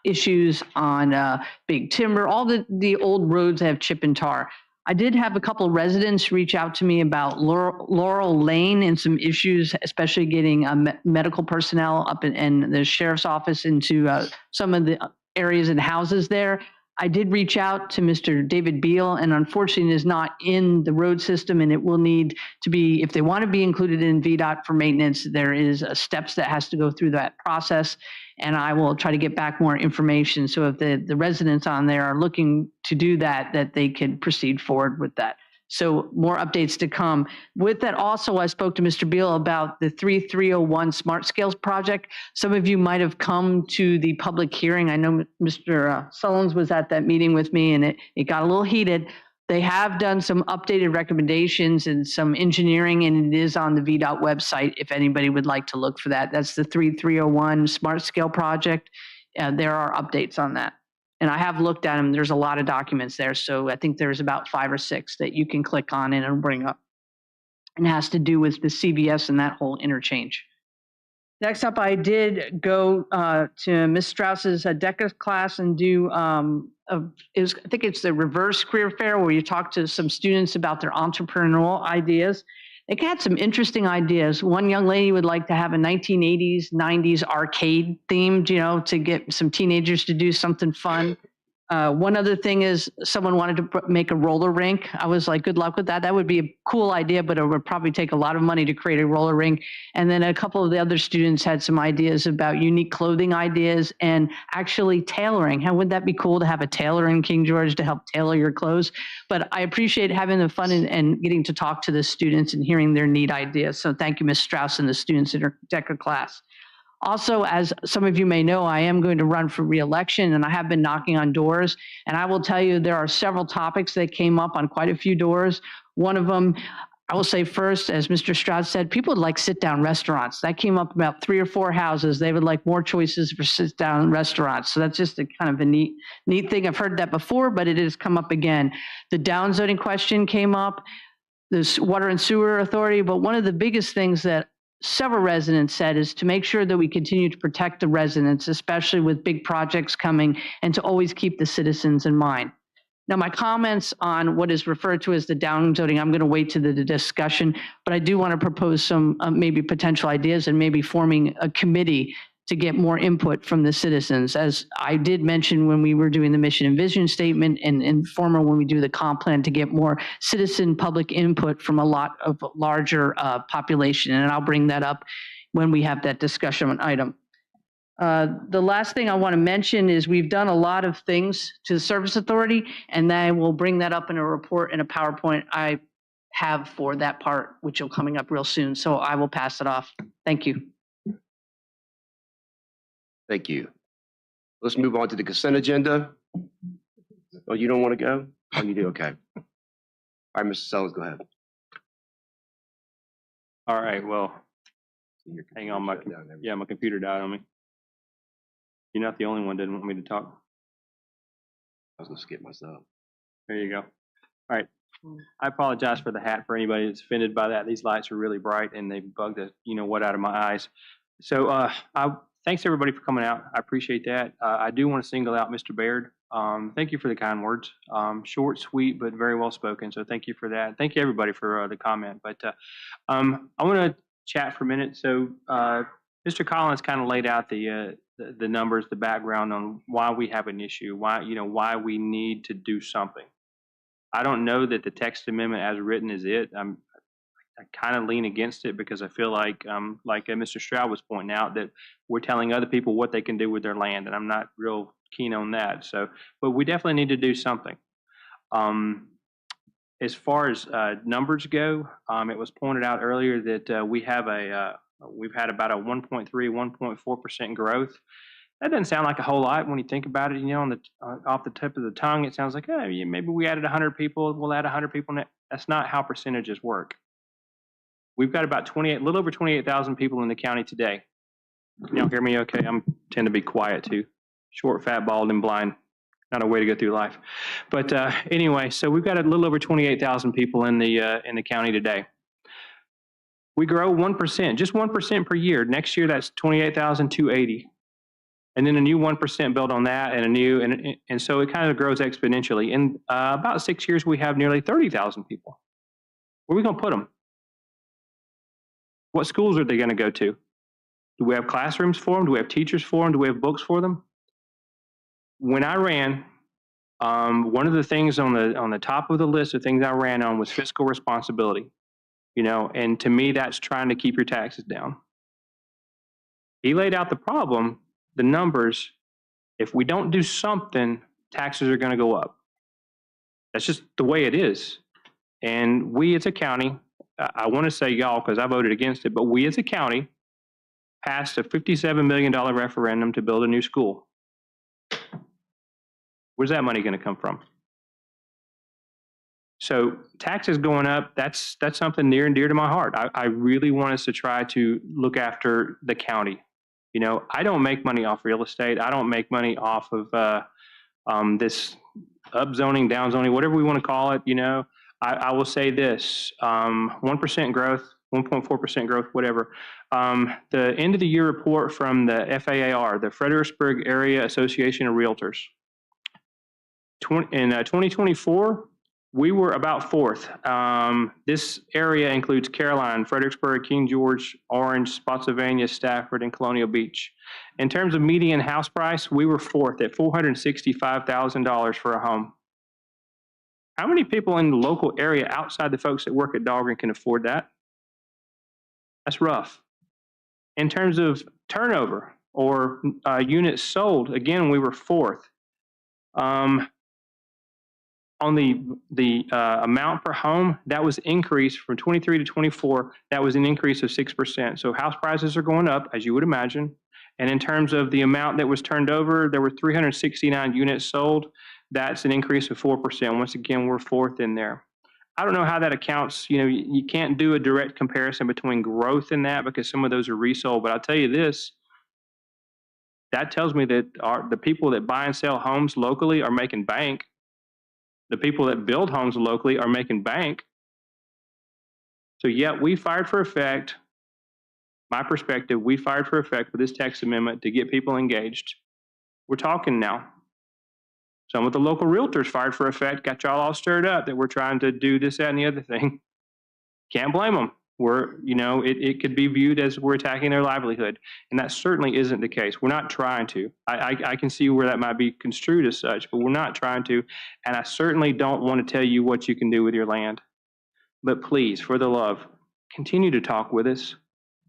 issues on Big Timber. All the old roads have chip and tar. I did have a couple of residents reach out to me about Laurel Lane and some issues, especially getting medical personnel up in the sheriff's office into some of the areas and houses there. I did reach out to Mr. David Beal, and unfortunately is not in the road system, and it will need to be, if they want to be included in VDOT for maintenance, there is steps that has to go through that process, and I will try to get back more information. So if the residents on there are looking to do that, that they can proceed forward with that. So more updates to come. With that also, I spoke to Mr. Beal about the 3301 Smart Scales project. Some of you might have come to the public hearing. I know Mr. Sullins was at that meeting with me, and it got a little heated. They have done some updated recommendations and some engineering, and it is on the VDOT website if anybody would like to look for that. That's the 3301 Smart Scale project. There are updates on that. And I have looked at them. There's a lot of documents there. So I think there's about 5 or 6 that you can click on and it'll bring up. And it has to do with the CVS and that whole interchange. Next up, I did go to Ms. Strauss's DECA class and do, I think it's the reverse career fair where you talk to some students about their entrepreneurial ideas. They had some interesting ideas. One young lady would like to have a 1980s, 90s arcade themed, to get some teenagers to do something fun. One other thing is someone wanted to make a roller rink. I was like, good luck with that. That would be a cool idea, but it would probably take a lot of money to create a roller rink. And then a couple of the other students had some ideas about unique clothing ideas and actually tailoring. How would that be cool to have a tailor in King George to help tailor your clothes? But I appreciate having the fun and getting to talk to the students and hearing their neat ideas. So thank you, Ms. Strauss and the students in her DECA class. Also, as some of you may know, I am going to run for reelection, and I have been knocking on doors. And I will tell you, there are several topics that came up on quite a few doors. One of them, I will say first, as Mr. Stroud said, people would like sit-down restaurants. That came up about 3 or 4 houses. They would like more choices for sit-down restaurants. So that's just a kind of a neat thing. I've heard that before, but it has come up again. The downzoning question came up, the Water and Sewer Authority, but one of the biggest things that several residents said is to make sure that we continue to protect the residents, especially with big projects coming, and to always keep the citizens in mind. Now, my comments on what is referred to as the downzoning, I'm going to wait to the discussion, but I do want to propose some maybe potential ideas and maybe forming a committee to get more input from the citizens. As I did mention when we were doing the mission and vision statement and former when we do the comp plan, to get more citizen public input from a lot of larger population. And I'll bring that up when we have that discussion item. The last thing I want to mention is we've done a lot of things to the Service Authority, and I will bring that up in a report and a PowerPoint I have for that part, which will coming up real soon. So I will pass it off. Thank you. Thank you. Let's move on to the consent agenda. Oh, you don't want to go? Oh, you do? Okay. All right, Mr. Sellers, go ahead. All right, well, hang on, my computer died on me. You're not the only one that didn't want me to talk. I was gonna skip myself. There you go. All right. I apologize for the hat for anybody that's offended by that. These lights are really bright and they bugged the what out of my eyes. So thanks everybody for coming out. I appreciate that. I do want to single out Mr. Baird. Thank you for the kind words. Short, sweet, but very well spoken. So thank you for that. Thank you everybody for the comment. But I want to chat for a minute. So Mr. Collins kind of laid out the numbers, the background on why we have an issue, why we need to do something. I don't know that the text amendment as written is it. I kind of lean against it because I feel like Mr. Stroud was pointing out, that we're telling other people what they can do with their land, and I'm not real keen on that. So, but we definitely need to do something. As far as numbers go, it was pointed out earlier that we've had about a 1.3, 1.4% growth. That doesn't sound like a whole lot when you think about it. Off the tip of the tongue, it sounds like, oh, maybe we added 100 people. We'll add 100 people. That's not how percentages work. We've got about a little over 28,000 people in the county today. Can y'all hear me okay? I tend to be quiet too. Short, fat, bald, and blind. Not a way to go through life. But anyway, so we've got a little over 28,000 people in the county today. We grow 1%, just 1% per year. Next year, that's 28,280. And then a new 1% built on that, and so it kind of grows exponentially. In about 6 years, we have nearly 30,000 people. Where are we going to put them? What schools are they going to go to? Do we have classrooms for them? Do we have teachers for them? Do we have books for them? When I ran, one of the things on the top of the list of things I ran on was fiscal responsibility. And to me, that's trying to keep your taxes down. He laid out the problem, the numbers. If we don't do something, taxes are going to go up. That's just the way it is. And we as a county, I want to say y'all because I voted against it, but we as a county passed a $57 million referendum to build a new school. Where's that money going to come from? So taxes going up, that's something near and dear to my heart. I really want us to try to look after the county. I don't make money off real estate. I don't make money off of this upzoning, downzoning, whatever we want to call it. I will say this, 1% growth, 1.4% growth, whatever. The end of the year report from the FAAR, the Fredericksburg Area Association of Realtors. In 2024, we were about fourth. This area includes Caroline, Fredericksburg, King George, Orange, Spotsylvania, Stafford, and Colonial Beach. In terms of median house price, we were fourth at $465,000 for a home. How many people in the local area outside the folks that work at Dahlgren can afford that? That's rough. In terms of turnover or units sold, again, we were fourth. On the amount per home, that was increased from 23 to 24. That was an increase of 6%. So house prices are going up, as you would imagine. And in terms of the amount that was turned over, there were 369 units sold. That's an increase of 4%. Once again, we're fourth in there. I don't know how that accounts. You know, you can't do a direct comparison between growth and that because some of those are resold. But I'll tell you this, that tells me that the people that buy and sell homes locally are making bank. The people that build homes locally are making bank. So yeah, we fired for effect. My perspective, we fired for effect with this text amendment to get people engaged. We're talking now. Some of the local realtors fired for effect, got y'all all stirred up that we're trying to do this, that, and the other thing. Can't blame them. It could be viewed as we're attacking their livelihood, and that certainly isn't the case. We're not trying to. I can see where that might be construed as such, but we're not trying to, and I certainly don't want to tell you what you can do with your land. But please, for the love, continue to talk with us.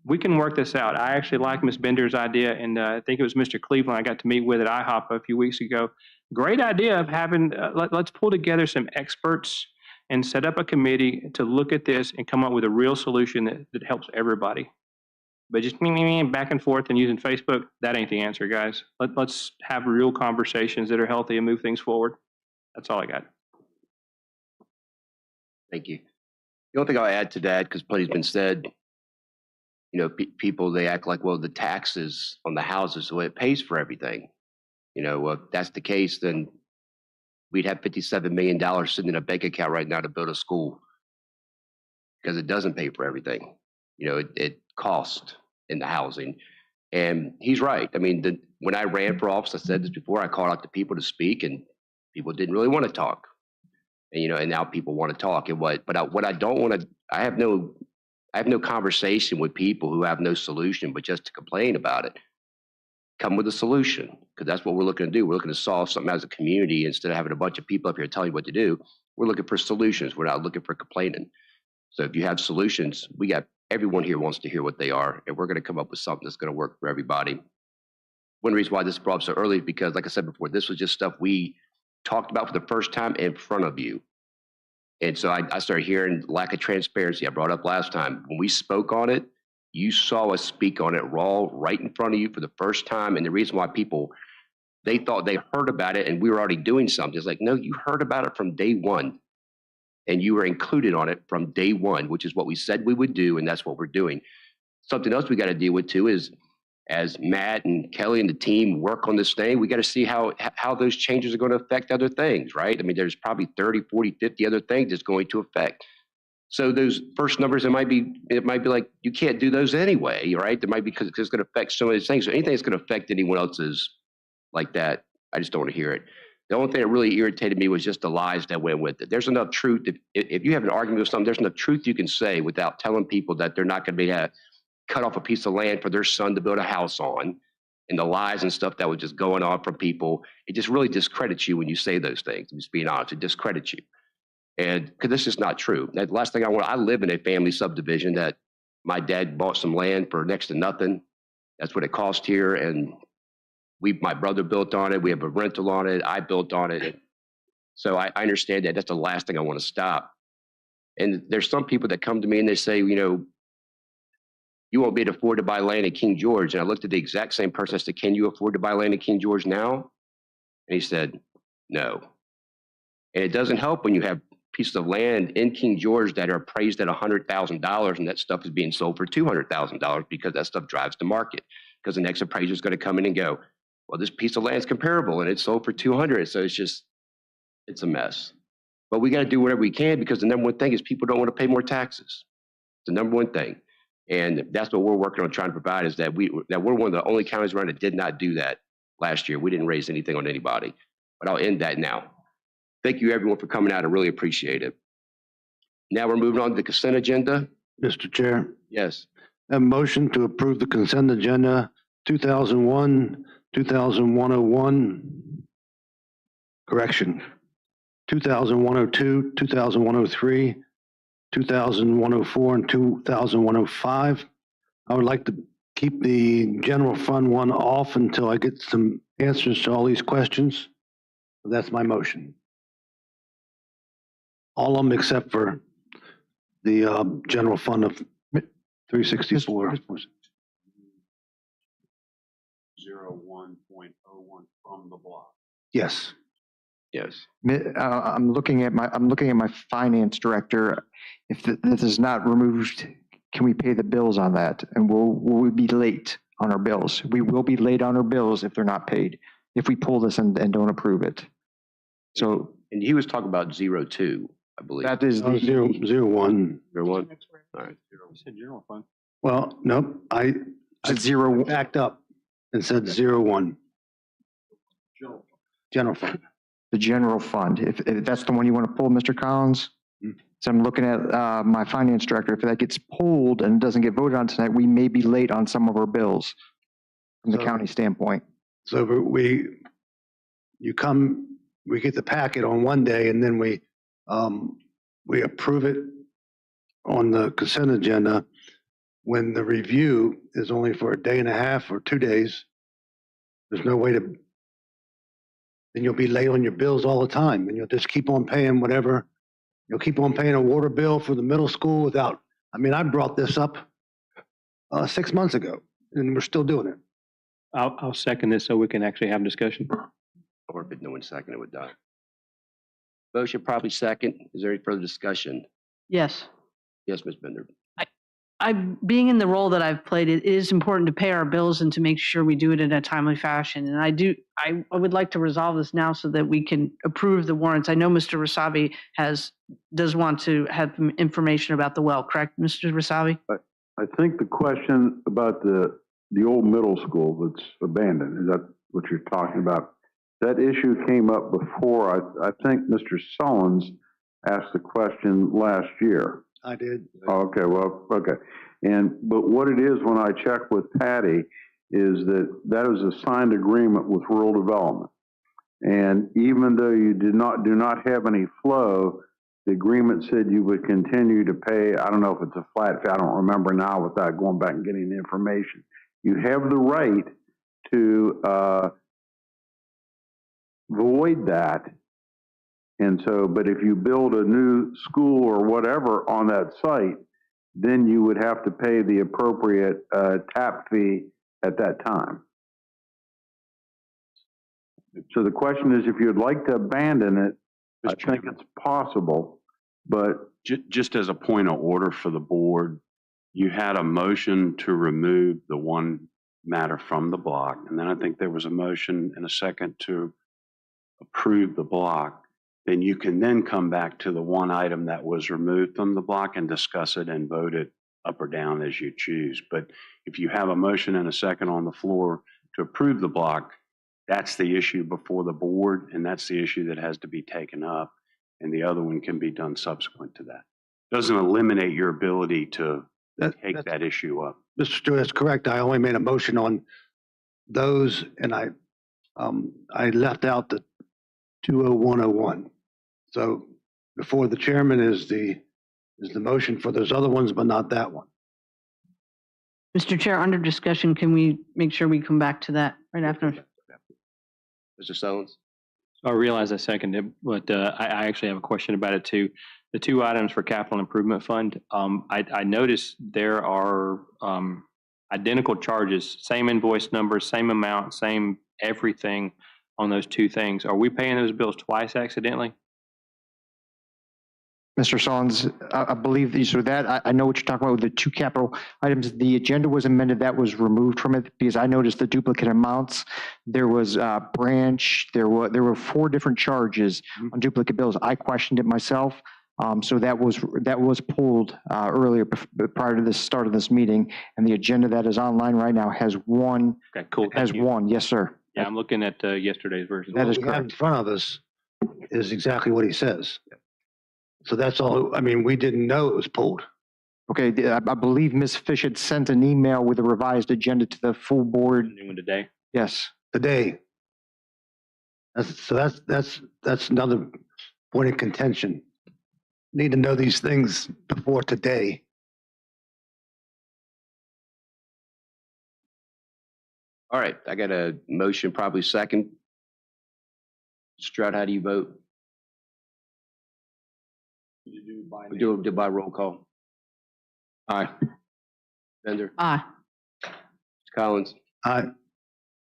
We can work this out. I actually like Ms. Bender's idea, and I think it was Mr. Cleveland I got to meet with at IHOP a few weeks ago. Great idea of having, let's pull together some experts and set up a committee to look at this and come up with a real solution that helps everybody. But just back and forth and using Facebook, that ain't the answer, guys. Let's have real conversations that are healthy and move things forward. That's all I got. Thank you. The only thing I'll add to that, because plenty's been said, you know, people, they act like, well, the taxes on the houses, so it pays for everything. You know, if that's the case, then we'd have $57 million sitting in a bank account right now to build a school because it doesn't pay for everything. You know, it costs in the housing. And he's right. I mean, when I ran for office, I said this before, I called out to people to speak and people didn't really want to talk. And, you know, and now people want to talk. And what I don't want to, I have no conversation with people who have no solution, but just to complain about it. Come with a solution, because that's what we're looking to do. We're looking to solve something as a community instead of having a bunch of people up here telling you what to do. We're looking for solutions. We're not looking for complaining. So if you have solutions, everyone here wants to hear what they are, and we're going to come up with something that's going to work for everybody. One reason why this is brought up so early is because, like I said before, this was just stuff we talked about for the first time in front of you. And so I started hearing lack of transparency. I brought up last time. When we spoke on it, you saw us speak on it raw right in front of you for the first time. And the reason why people, they thought they heard about it and we were already doing something. It's like, no, you heard about it from day one. And you were included on it from day one, which is what we said we would do. And that's what we're doing. Something else we got to deal with too is, as Matt and Kelly and the team work on this thing, we got to see how those changes are going to affect other things, right? I mean, there's probably 30, 40, 50 other things it's going to affect. So those first numbers, it might be like, you can't do those anyway, right? There might be, because it's going to affect some of these things. So anything that's going to affect anyone else's like that, I just don't want to hear it. The only thing that really irritated me was just the lies that went with it. There's enough truth. If you have an argument with something, there's enough truth you can say without telling people that they're not going to be able to cut off a piece of land for their son to build a house on, and the lies and stuff that was just going on from people. It just really discredits you when you say those things. I'm just being honest, it discredits you. And because this is not true. The last thing I live in a family subdivision that my dad bought some land for next to nothing. That's what it cost here. And my brother built on it. We have a rental on it. I built on it. So I understand that. That's the last thing I want to stop. And there's some people that come to me and they say, you know, you won't be able to afford to buy land in King George. And I looked at the exact same person. I said, can you afford to buy land in King George now? And he said, no. And it doesn't help when you have pieces of land in King George that are appraised at $100,000 and that stuff is being sold for $200,000 because that stuff drives the market. Because the next appraiser is going to come in and go, well, this piece of land is comparable and it's sold for 200. So it's a mess. But we got to do whatever we can, because the number one thing is people don't want to pay more taxes. It's the number one thing. And that's what we're working on trying to provide, is that we're one of the only counties around that did not do that last year. We didn't raise anything on anybody. But I'll end that now. Thank you, everyone, for coming out. I really appreciate it. Now we're moving on to the consent agenda. Mr. Chair, Yes. a motion to approve the consent agenda 2001, 2101, correction, 2102, 2103, 2104, and 2105. I would like to keep the general fund one off until I get some answers to all these questions. That's my motion. All of them except for the general fund of 364. 101.01 from the block. Yes. Yes. I'm looking at my finance director. If this is not removed, can we pay the bills on that? And will we be late on our bills? We will be late on our bills if they're not paid, if we pull this and don't approve it. So. And he was talking about 02, I believe. That is the. 01. 01? All right. You said general fund. Well, nope, I It's 0. backed up and said 01. General fund. The general fund, if that's the one you want to pull, Mr. Collins. So I'm looking at my finance director. If that gets pulled and doesn't get voted on tonight, we may be late on some of our bills from the county standpoint. So we get the packet on one day and then we approve it on the consent agenda when the review is only for a day and a half or 2 days. There's no way to, then you'll be late on your bills all the time and you'll just keep on paying whatever. You'll keep on paying a water bill for the middle school without, I mean, I brought this up 6 months ago and we're still doing it. I'll second this so we can actually have discussion. Or if no one seconded, it would die. Motion probably second. Is there any further discussion? Yes. Yes, Ms. Bender. Being in the role that I've played, it is important to pay our bills and to make sure we do it in a timely fashion. And I would like to resolve this now so that we can approve the warrants. I know Mr. Rasavi does want to have information about the well, correct, Mr. Rasavi? I think the question about the old middle school that's abandoned, is that what you're talking about? That issue came up before. I think Mr. Sullins asked the question last year. I did. Oh, okay, well, okay. But what it is, when I checked with Patty, is that is a signed agreement with rural development. And even though you do not have any flow, the agreement said you would continue to pay, I don't know if it's a flat fee, I don't remember now without going back and getting the information. You have the right to void that. And so, but if you build a new school or whatever on that site, then you would have to pay the appropriate tap fee at that time. So the question is, if you'd like to abandon it, I think it's possible, but. Just as a point of order for the board, you had a motion to remove the one matter from the block. And then I think there was a motion and a second to approve the block. Then you can then come back to the one item that was removed from the block and discuss it and vote it up or down as you choose. But if you have a motion and a second on the floor to approve the block, that's the issue before the board, and that's the issue that has to be taken up, and the other one can be done subsequent to that. Doesn't eliminate your ability to take that issue up. Mr. Stewart, that's correct. I only made a motion on those and I left out the 20101. So before the chairman is the motion for those other ones, but not that one. Mr. Chair, under discussion, can we make sure we come back to that right after? Mr. Sullins? I realize I seconded, but I actually have a question about it too. The two items for capital improvement fund, I noticed there are identical charges, same invoice number, same amount, same everything on those two things. Are we paying those bills twice accidentally? Mr. Sullins, I believe these are that. I know what you're talking about with the two capital items. The agenda was amended. That was removed from it because I noticed the duplicate amounts. There was branch. There were 4 different charges on duplicate bills. I questioned it myself. So that was pulled earlier prior to the start of this meeting, and the agenda that is online right now has one. Okay, cool. Has one, yes, sir. Yeah, I'm looking at yesterday's version. What we have in front of us is exactly what he says. So that's all. I mean, we didn't know it was pulled. Okay, I believe Ms. Fish had sent an email with a revised agenda to the full board. New one today. Yes. Today. That's another point of contention. Need to know these things before today. All right, I got a motion, probably second. Stroud, how do you vote? We do it by roll call. Aye. Bender? Aye. Collins? Aye.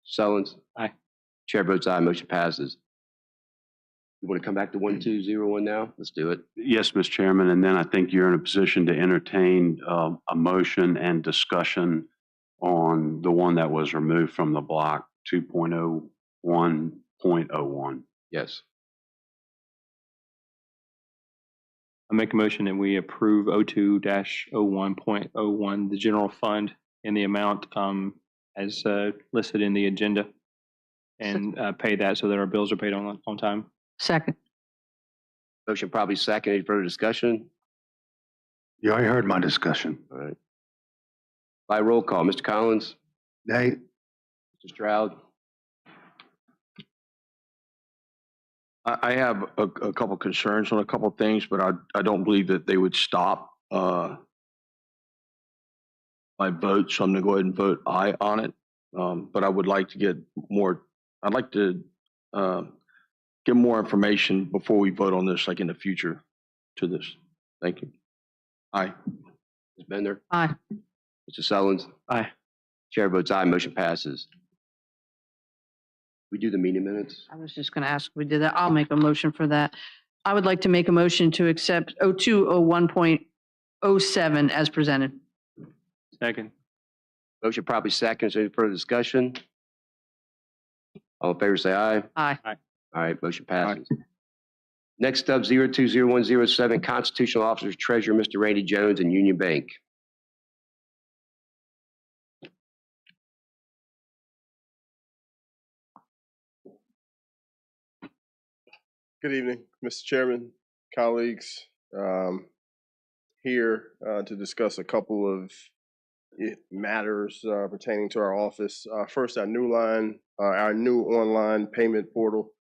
Sullins? Aye. Chair votes aye, motion passes. You want to come back to 1201 now? Let's do it. Yes, Mr. Chairman, and then I think you're in a position to entertain a motion and discussion on the one that was removed from the block, 2.01.01. Yes. I make a motion that we approve 02-01.01, the general fund, in the amount as listed in the agenda, and pay that so that our bills are paid on time. Second. Motion probably second. Any further discussion? You already heard my discussion. All right. By roll call, Mr. Collins? Nay. Mr. Stroud? I have a couple concerns on a couple things, but I don't believe that they would stop my vote, so I'm going to go ahead and vote aye on it. But I would like to get more, I'd like to get more information before we vote on this, like in the future to this. Thank you. Aye. Ms. Bender? Aye. Mr. Sullins? Aye. Chair votes aye, motion passes. We do the meeting minutes? I was just going to ask if we did that. I'll make a motion for that. I would like to make a motion to accept 0201.07 as presented. Second. Motion probably second. Is there any further discussion? All in favor, say aye. Aye. Aye. All right, motion passes. Next up, 020107, Constitutional Officers Treasurer, Mr. Randy Jones and Union Bank. Good evening, Mr. Chairman, colleagues. Here to discuss a couple of matters pertaining to our office. First, our new online payment portal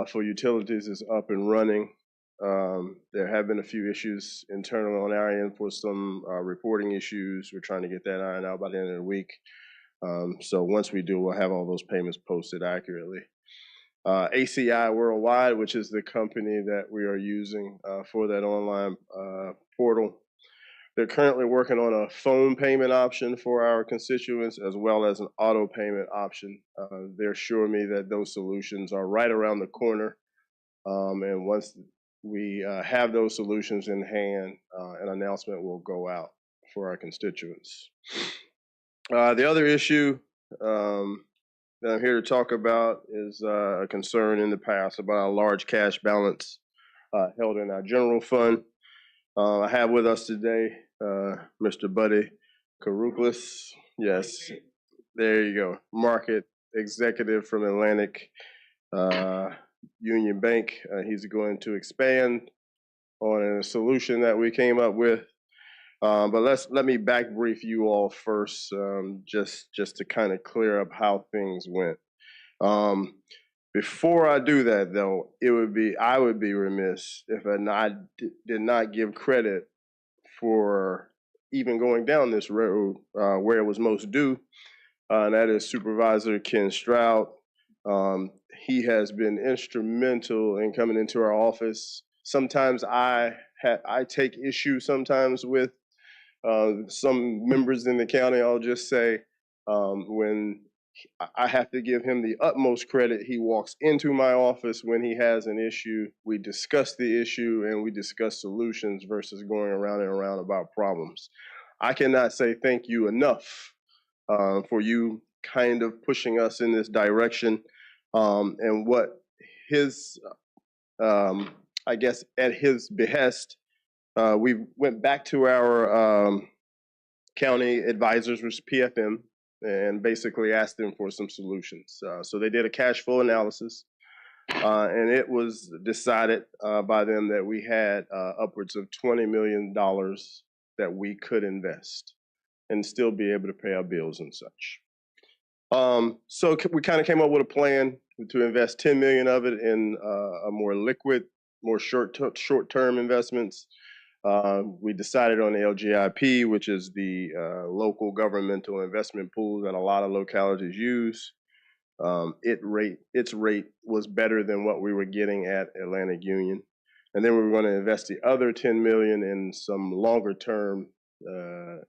for utilities is up and running. There have been a few issues internally on our end for some reporting issues. We're trying to get that ironed out by the end of the week. So once we do, we'll have all those payments posted accurately. ACI Worldwide, which is the company that we are using for that online portal. They're currently working on a phone payment option for our constituents as well as an auto payment option. They're assuring me that those solutions are right around the corner. And once we have those solutions in hand, an announcement will go out for our constituents. The other issue that I'm here to talk about is a concern in the past about a large cash balance held in our general fund. I have with us today Mr. Buddy Karouklis. Yes, there you go. Market executive from Atlantic Union Bank. He's going to expand on a solution that we came up with. But let me back brief you all first, just to kind of clear up how things went. Before I do that, though, I would be remiss if I did not give credit for even going down this road where it was most due, and that is Supervisor Ken Stroud. He has been instrumental in coming into our office. Sometimes I take issue sometimes with some members in the county. I'll just say when I have to give him the utmost credit. He walks into my office when he has an issue. We discuss the issue and we discuss solutions versus going around and around about problems. I cannot say thank you enough for you kind of pushing us in this direction, and what his, I guess at his behest, we went back to our county advisors, which is PFM, and basically asked them for some solutions. So they did a cash flow analysis, and it was decided by them that we had upwards of $20 million that we could invest and still be able to pay our bills and such. So we kind of came up with a plan to invest $10 million of it in a more liquid, more short-term investments. We decided on the LGIP, which is the local governmental investment pool that a lot of localities use. Its rate was better than what we were getting at Atlantic Union. And then we were going to invest the other $10 million in some longer term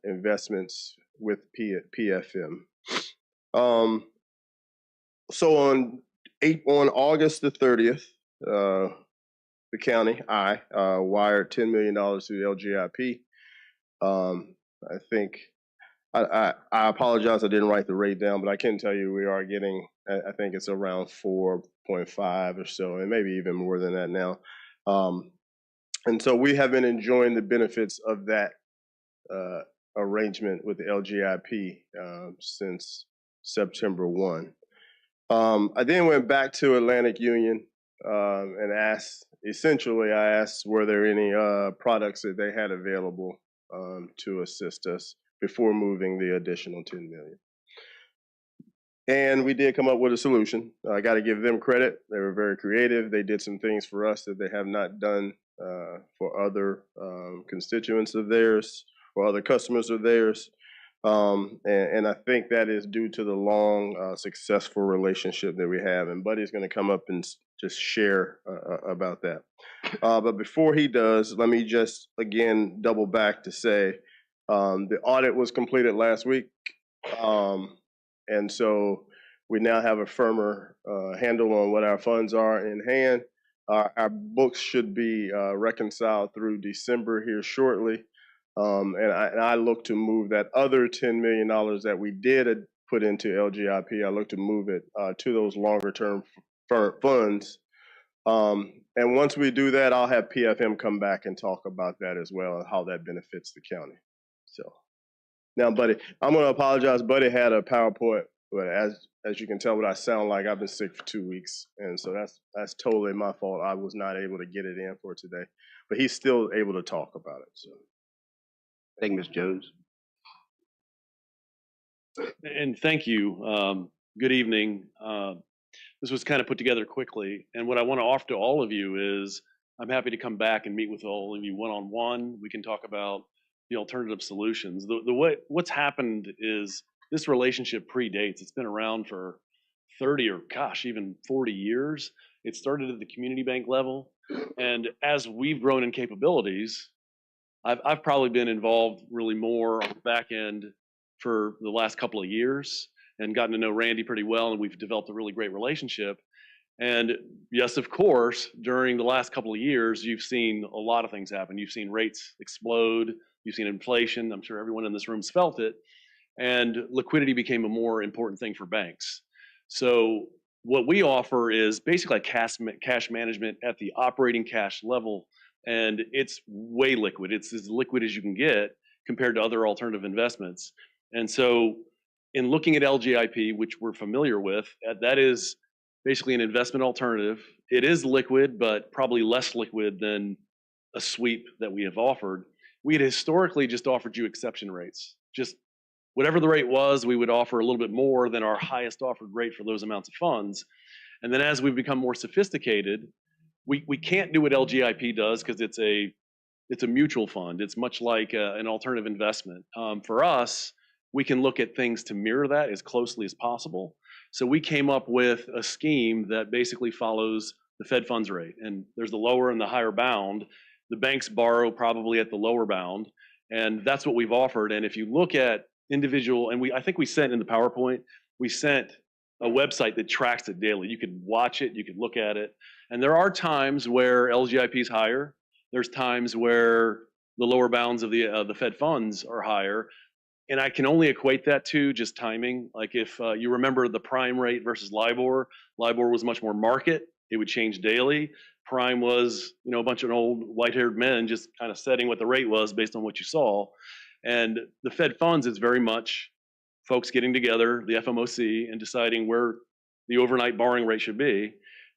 investments with PFM. So on August the 30th, the county, wired $10 million to the LGIP. I think, I apologize, I didn't write the rate down, but I can tell you we are getting, I think it's around 4.5 or so, and maybe even more than that now. And so we have been enjoying the benefits of that arrangement with the LGIP since September 1. I then went back to Atlantic Union and asked, essentially I asked were there any products that they had available to assist us before moving the additional $10 million. And we did come up with a solution. I got to give them credit. They were very creative. They did some things for us that they have not done for other constituents of theirs or other customers of theirs. And I think that is due to the long, successful relationship that we have. And Buddy's going to come up and just share about that. But before he does, let me just, again, double back to say the audit was completed last week. And so we now have a firmer handle on what our funds are in hand. Our books should be reconciled through December here shortly. And I look to move that other $10 million that we did put into LGIP, I look to move it to those longer term funds. And once we do that, I'll have PFM come back and talk about that as well and how that benefits the county. So now, Buddy, I'm going to apologize. Buddy had a PowerPoint, but as you can tell what I sound like, I've been sick for 2 weeks. And so that's totally my fault. I was not able to get it in for today, but he's still able to talk about it. So. Thank you, Ms. Jones. And thank you. Good evening. This was kind of put together quickly. And what I want to offer to all of you is I'm happy to come back and meet with all of you one-on-one. We can talk about the alternative solutions. The way what's happened is this relationship predates. It's been around for 30 or gosh, even 40 years. It started at the community bank level. And as we've grown in capabilities, I've probably been involved really more on the back end for the last couple of years and gotten to know Randy pretty well, and we've developed a really great relationship. And yes, of course, during the last couple of years, you've seen a lot of things happen. You've seen rates explode, you've seen inflation. I'm sure everyone in this room's felt it. And liquidity became a more important thing for banks. So what we offer is basically cash management at the operating cash level. And it's way liquid. It's as liquid as you can get compared to other alternative investments. And so in looking at LGIP, which we're familiar with, that is basically an investment alternative. It is liquid, but probably less liquid than a sweep that we have offered. We had historically just offered you exception rates. Just whatever the rate was, we would offer a little bit more than our highest offered rate for those amounts of funds. And then as we've become more sophisticated, we can't do what LGIP does because it's a mutual fund. It's much like an alternative investment. For us, we can look at things to mirror that as closely as possible. So we came up with a scheme that basically follows the Fed funds rate. And there's the lower and the higher bound. The banks borrow probably at the lower bound. And that's what we've offered. And if you look at individual, and I think we sent in the PowerPoint, we sent a website that tracks it daily. You could watch it, you could look at it. And there are times where LGIP is higher. There's times where the lower bounds of the Fed funds are higher. And I can only equate that to just timing. Like if you remember the prime rate versus LIBOR was much more market. It would change daily. Prime was, a bunch of old white-haired men just kind of setting what the rate was based on what you saw. And the Fed funds is very much folks getting together, the FOMC, and deciding where the overnight borrowing rate should be.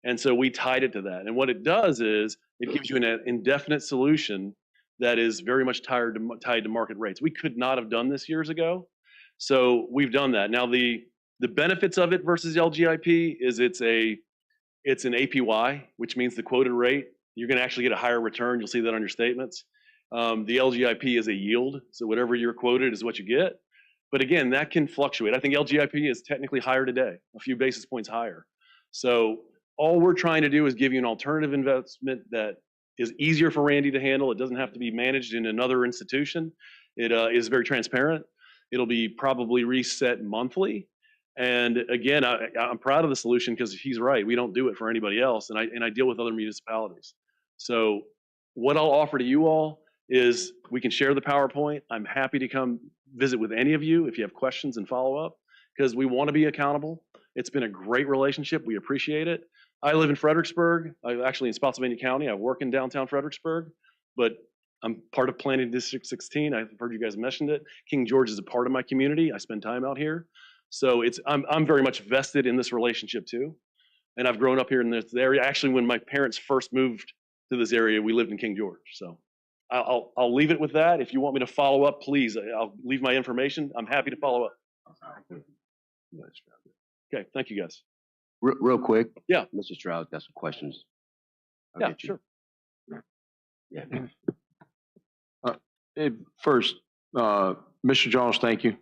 And so we tied it to that. And what it does is it gives you an indefinite solution that is very much tied to market rates. We could not have done this years ago. So we've done that. Now the benefits of it versus LGIP is it's an APY, which means the quoted rate. You're going to actually get a higher return. You'll see that on your statements. The LGIP is a yield. So whatever you're quoted is what you get. But again, that can fluctuate. I think LGIP is technically higher today, a few basis points higher. So all we're trying to do is give you an alternative investment that is easier for Randy to handle. It doesn't have to be managed in another institution. It is very transparent. It'll be probably reset monthly. And again, I'm proud of the solution because he's right. We don't do it for anybody else, and I deal with other municipalities. So what I'll offer to you all is we can share the PowerPoint. I'm happy to come visit with any of you if you have questions and follow up, because we want to be accountable. It's been a great relationship. We appreciate it. I live in Fredericksburg. I'm actually in Spotsylvania County. I work in downtown Fredericksburg, but I'm part of Planning District 16. I've heard you guys mentioned it. King George is a part of my community. I spend time out here. So I'm very much vested in this relationship too. And I've grown up here in this area. Actually, when my parents first moved to this area, we lived in King George. So I'll leave it with that. If you want me to follow up, please, I'll leave my information. I'm happy to follow up. Okay, thank you guys. Real quick. Yeah. Mr. Stroud got some questions. Yeah, sure. Yeah. First, Mr. Jones, thank you.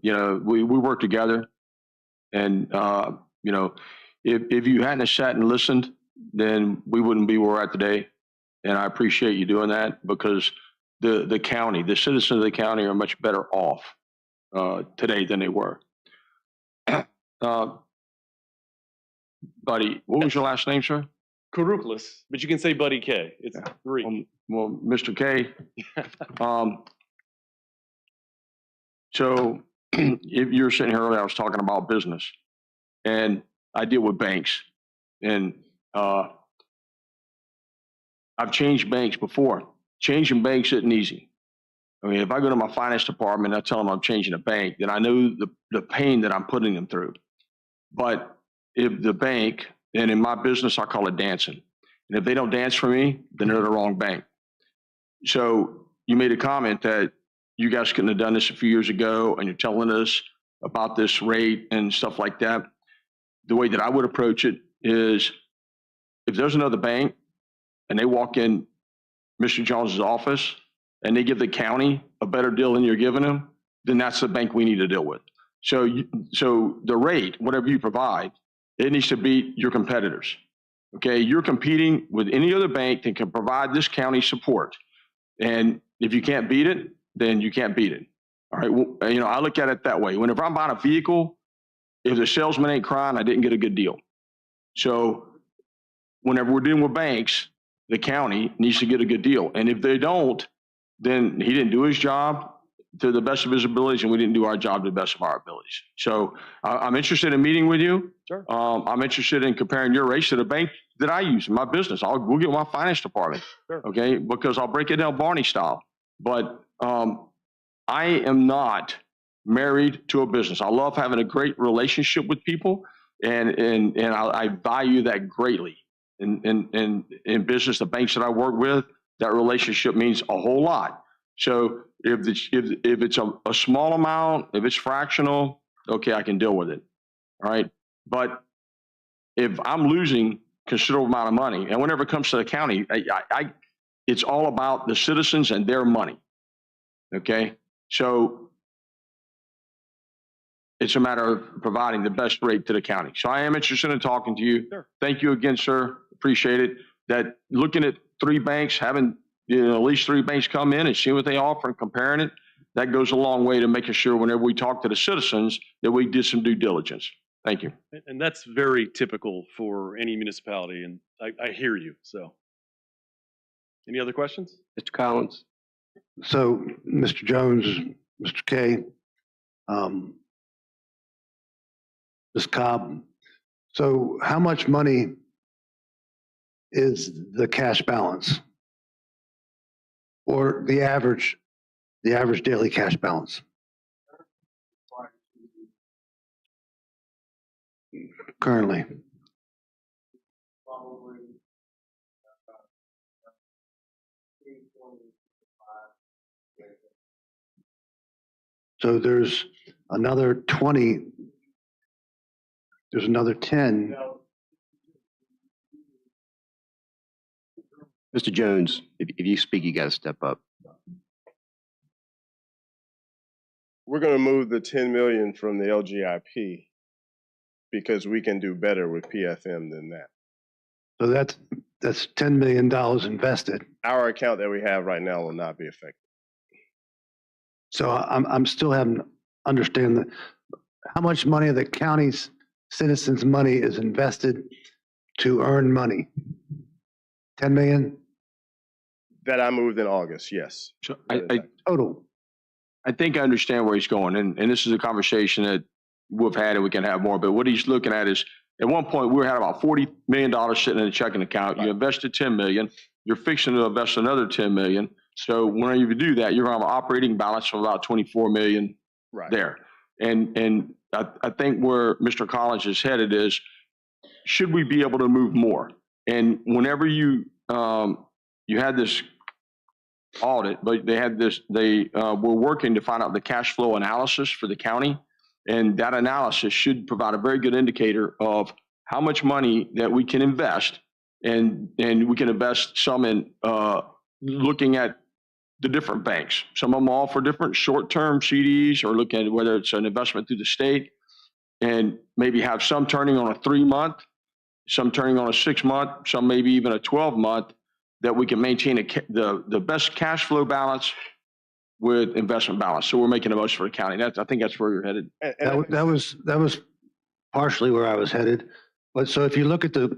You know, we work together, and you know, if you hadn't sat and listened, then we wouldn't be where we're at today. And I appreciate you doing that, because the county, the citizens of the county are much better off today than they were. Buddy, what was your last name, sir? Karuklis, but you can say Buddy K. It's Greek. Well, Mr. K. So if you're sitting here earlier, I was talking about business, and I deal with banks, and I've changed banks before. Changing banks isn't easy. I mean, if I go to my finance department and I tell them I'm changing a bank, then I know the pain that I'm putting them through. But if the bank, and in my business, I call it dancing. And if they don't dance for me, then they're the wrong bank. So you made a comment that you guys couldn't have done this a few years ago, and you're telling us about this rate and stuff like that. The way that I would approach it is, if there's another bank and they walk in Mr. Jones's office and they give the county a better deal than you're giving them, then that's the bank we need to deal with. So the rate, whatever you provide, it needs to beat your competitors. Okay, you're competing with any other bank that can provide this county support. And if you can't beat it, then you can't beat it. All right, well, you know, I look at it that way. Whenever I'm buying a vehicle, if the salesman ain't crying, I didn't get a good deal. So whenever we're dealing with banks, the county needs to get a good deal. And if they don't, then he didn't do his job to the best of his abilities, and we didn't do our job to the best of our abilities. So I'm interested in meeting with you. Sure. I'm interested in comparing your rates to the bank that I use in my business. We'll get my finance department, Sure. Okay? Because I'll break it down Barney style. But I am not married to a business. I love having a great relationship with people, and I value that greatly. In business, the banks that I work with, that relationship means a whole lot. So if it's a small amount, if it's fractional, okay, I can deal with it. All right. But if I'm losing considerable amount of money, and whenever it comes to the county, it's all about the citizens and their money. Okay. So it's a matter of providing the best rate to the county. So I am interested in talking to you. Sure. Thank you again, sir. Appreciate it. That looking at 3 banks, having at least 3 banks come in and see what they offer and comparing it, that goes a long way to making sure whenever we talk to the citizens that we did some due diligence. Thank you. And that's very typical for any municipality, and I hear you. So any other questions? Mr. Collins? So, Mr. Jones, Mr. K, Ms. Cobb, so how much money is the cash balance, or the average daily cash balance currently? So there's another 20, there's another 10. Mr. Jones, if you speak, you got to step up. We're going to move the 10 million from the LGIP because we can do better with PFM than that. So that's $10 million invested. Our account that we have right now will not be affected. So I'm still having to understand how much money of the county's citizens' money is invested to earn money? 10 million That I moved in August, yes. So total. I think I understand where he's going, and this is a conversation that we've had and we can have more, but what he's looking at is, at one point, we had about $40 million sitting in a checking account. You invested 10 million. You're fixing to invest another 10 million. So when you do that, you're going to have an operating balance of about 24 million there. And I think where Mr. Collins is headed is, should we be able to move more? And whenever you had this audit, but they were working to find out the cash flow analysis for the county. And that analysis should provide a very good indicator of how much money that we can invest. And we can invest some in looking at the different banks. Some of them all for different short-term CDs, or looking at whether it's an investment through the state, and maybe have some turning on a 3-month, some turning on a 6-month, some maybe even a 12-month, that we can maintain the best cash flow balance with investment balance. So we're making the most for the county. I think that's where you're headed. That was partially where I was headed. But so if you look at the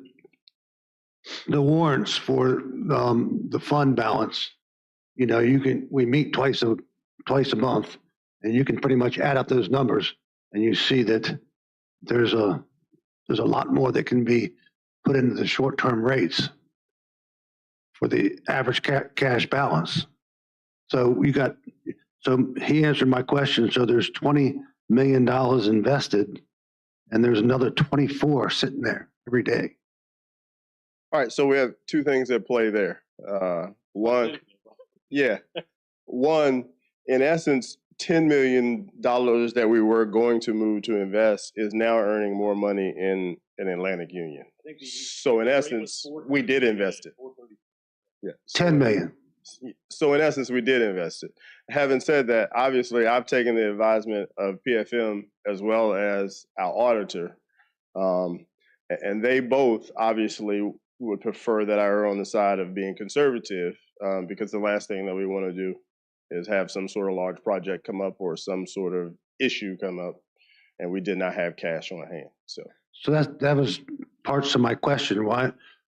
warrants for the fund balance, we meet twice a month, and you can pretty much add up those numbers, and you see that there's a lot more that can be put into the short-term rates for the average cash balance. So he answered my question. So there's $20 million invested, and there's another 24 sitting there every day. All right, so we have two things at play there. One, in essence, $10 million that we were going to move to invest is now earning more money in Atlantic Union. So in essence, we did invest it. Yeah. 10 million. So in essence, we did invest it. Having said that, obviously, I've taken the advisement of PFM as well as our auditor, and they both obviously would prefer that I err on the side of being conservative, because the last thing that we want to do is have some sort of large project come up or some sort of issue come up, and we did not have cash on hand. So that was parts of my question.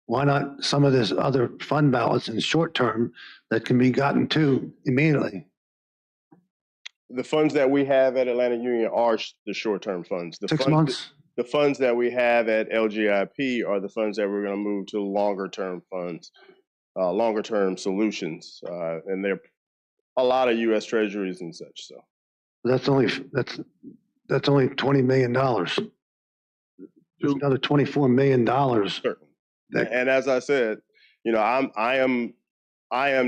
Why not some of this other fund balance in short term that can be gotten to immediately? The funds that we have at Atlantic Union are the short-term funds. 6 months? The funds that we have at LGIP are the funds that we're going to move to longer-term funds, longer-term solutions, and they're a lot of U.S. Treasuries and such. So that's only $20 million. There's another $24 million. And as I said, I am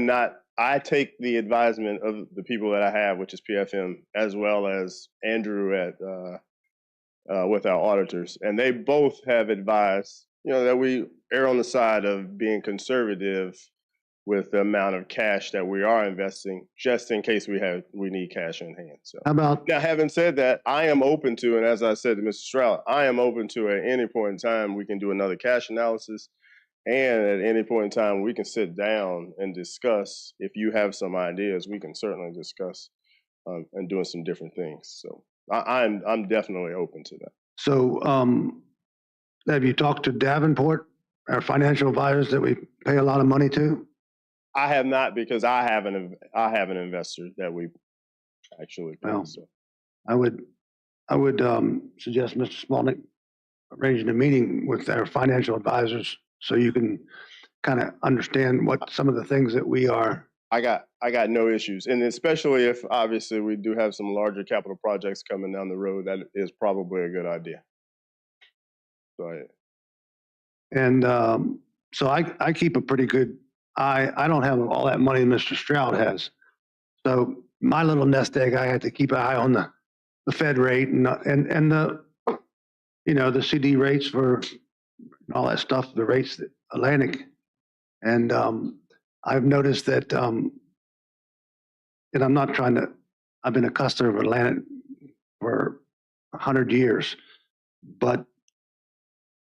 not. I take the advisement of the people that I have, which is PFM, as well as Andrew with our auditors, and they both have advised, that we err on the side of being conservative with the amount of cash that we are investing, just in case we need cash in hand. So how about now? Having said that, I am open to, and as I said to Mr. Stroud, I am open to at any point in time we can do another cash analysis. And at any point in time, we can sit down and discuss. If you have some ideas, we can certainly discuss and doing some different things. So I'm definitely open to that. So have you talked to Davenport, our financial advisors that we pay a lot of money to? I have not, because I have an investor that we actually pay. Well, so I would suggest Mr. Smolnick arranging a meeting with our financial advisors, so you can kind of understand what some of the things that we are. I got no issues, and especially if obviously we do have some larger capital projects coming down the road, that is probably a good idea. So so I keep a pretty good eye. I don't have all that money Mr. Stroud has, so my little nest egg, I had to keep an eye on the Fed rate and the the CD rates for all that stuff, the rates that Atlantic, and I've noticed that, and I'm not trying to, I've been a customer of Atlantic for 100 years, but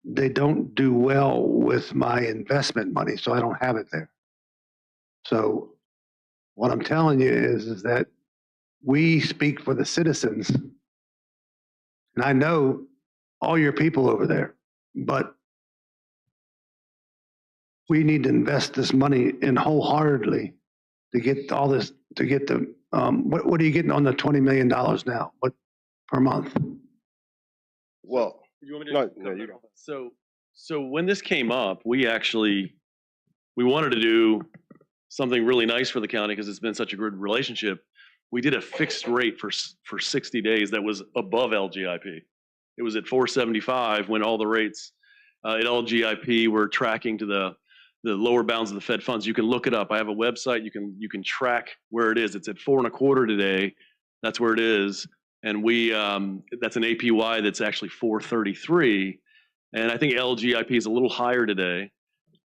they don't do well with my investment money, so I don't have it there. So what I'm telling you is that we speak for the citizens, And I know all your people over there, but we need to invest this money in wholeheartedly to get all this, to get the, what are you getting on the $20 million now? What per month? Well, You want me no, to? no, you don't. So when this came up, we wanted to do something really nice for the county because it's been such a good relationship. We did a fixed rate for 60 days that was above LGIP. It was at 475 when all the rates at LGIP were tracking to the lower bounds of the Fed funds. You can look it up. I have a website. You can track where it is. It's at 4.25 today. That's where it is. And that's an APY that's actually 433. And I think LGIP is a little higher today,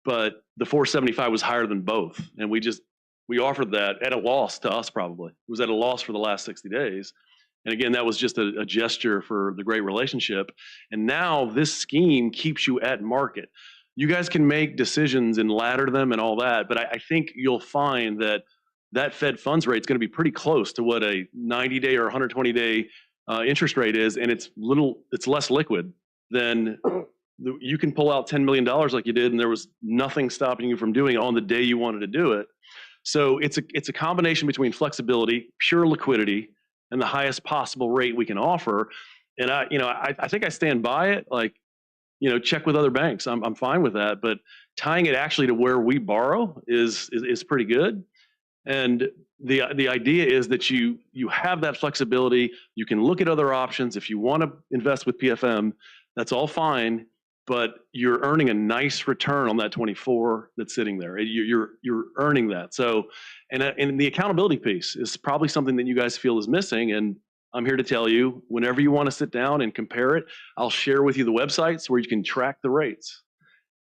but the 475 was higher than both. And we offered that at a loss to us probably. It was at a loss for the last 60 days. And again, that was just a gesture for the great relationship. And now this scheme keeps you at market. You guys can make decisions and ladder them and all that, but I think you'll find that Fed funds rate is going to be pretty close to what a 90-day or 120-day interest rate is, and it's less liquid than you can pull out $10 million like you did, and there was nothing stopping you from doing it on the day you wanted to do it. So it's a combination between flexibility, pure liquidity, and the highest possible rate we can offer. And I think I stand by it. Like, check with other banks. I'm fine with that, but tying it actually to where we borrow is pretty good. And the idea is that you have that flexibility. You can look at other options. If you want to invest with PFM, that's all fine, but you're earning a nice return on that 24 that's sitting there. You're earning that. So, and the accountability piece is probably something that you guys feel is missing. And I'm here to tell you, whenever you want to sit down and compare it, I'll share with you the websites where you can track the rates.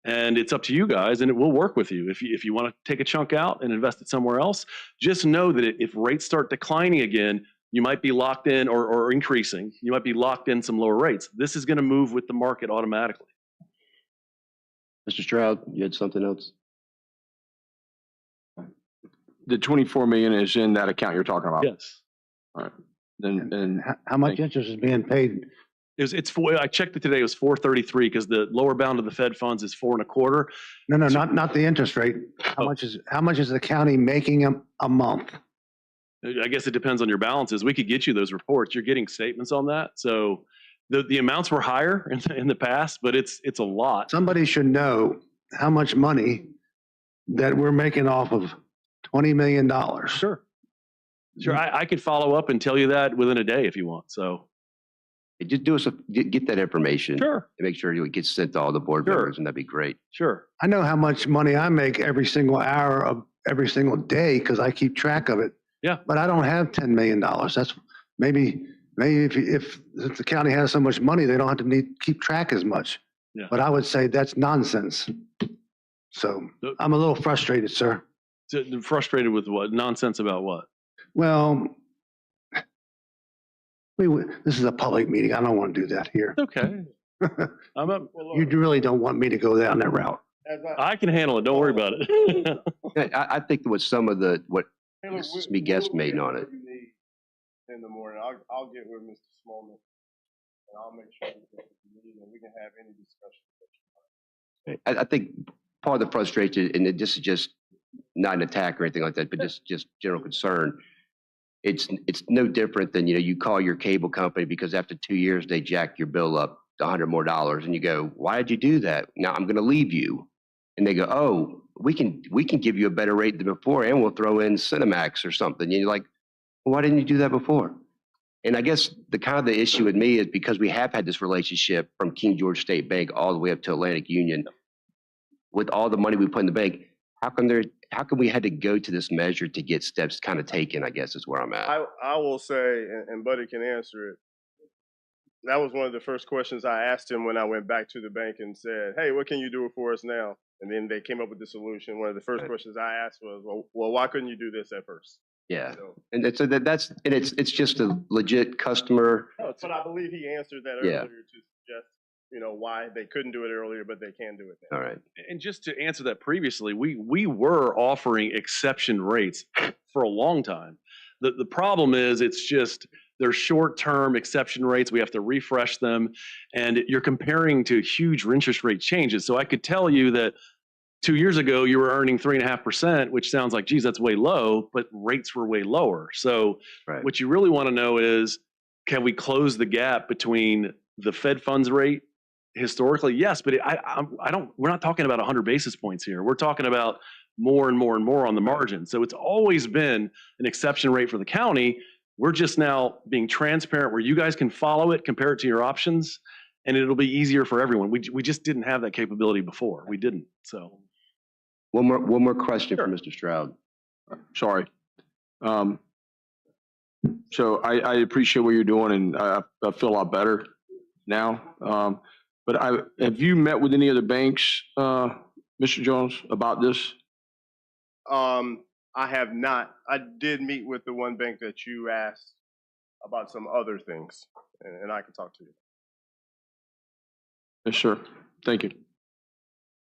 And it's up to you guys, and it will work with you. If you want to take a chunk out and invest it somewhere else, just know that if rates start declining again, you might be locked in or increasing. You might be locked in some lower rates. This is going to move with the market automatically. Mr. Stroud, you had something else? The 24 million is in that account you're talking about? Yes. All right. Then How much interest is being paid? I checked it today. It was 433 because the lower bound of the Fed funds is 4.25. No, not the interest rate. How much is the county making a month? I guess it depends on your balances. We could get you those reports. You're getting statements on that. So the amounts were higher in the past, but it's a lot. Somebody should know how much money that we're making off of $20 million. Sure. I could follow up and tell you that within a day if you want. So just get that information. Sure. And make sure it gets sent to all the board members, and that'd be great. Sure. I know how much money I make every single hour of every single day because I keep track of it. Yeah. But I don't have $10 million. That's maybe if the county has so much money, they don't have to keep track as much. Yeah. But I would say that's nonsense. So I'm a little frustrated, sir. Frustrated with what? Nonsense about what? Well, this is a public meeting. I don't want to do that here. Okay. You really don't want me to go down that route. I can handle it. Don't worry about it. I think with some of what me guesstimating on it. In the morning, I'll get with Mr. Smallman, and I'll make sure we can have any discussion. I think part of the frustration, and this is just not an attack or anything like that, but just general concern. It's no different than, you call your cable company because after 2 years they jack your bill up to $100 more, and you go, why did you do that? Now I'm going to leave you, and they go, oh, we can give you a better rate than before, and we'll throw in Cinemax or something. And you're like, well, why didn't you do that before? And I guess the issue with me is because we have had this relationship from King George State Bank all the way up to Atlantic Union. With all the money we put in the bank, how come we had to go to this measure to get steps kind of taken, I guess is where I'm at. I will say, and Buddy can answer it, that was one of the first questions I asked him when I went back to the bank and said, hey, what can you do for us now? And then they came up with the solution. One of the first questions I asked was, well, why couldn't you do this at first? Yeah, and so it's just a legit customer. But I believe he answered that earlier to suggest, why they couldn't do it earlier, but they can do it now. All right. And just to answer that previously, we were offering exception rates for a long time. The problem is it's just they're short-term exception rates. We have to refresh them. And you're comparing to huge interest rate changes. So I could tell you that 2 years ago, you were earning 3.5%, which sounds like, geez, that's way low, but rates were way lower. So what you really want to know is, can we close the gap between the Fed funds rate historically? Yes, but we're not talking about 100 basis points here. We're talking about more and more and more on the margin. So it's always been an exception rate for the county. We're just now being transparent where you guys can follow it, compare it to your options, and it'll be easier for everyone. We just didn't have that capability before. We didn't. So one more question for Mr. Stroud. Sorry. So I appreciate what you're doing, and I feel a lot better now. But have you met with any other banks, Mr. Jones, about this? I have not. I did meet with the one bank that you asked about some other things, and I can talk to you. Yes, sir. Thank you.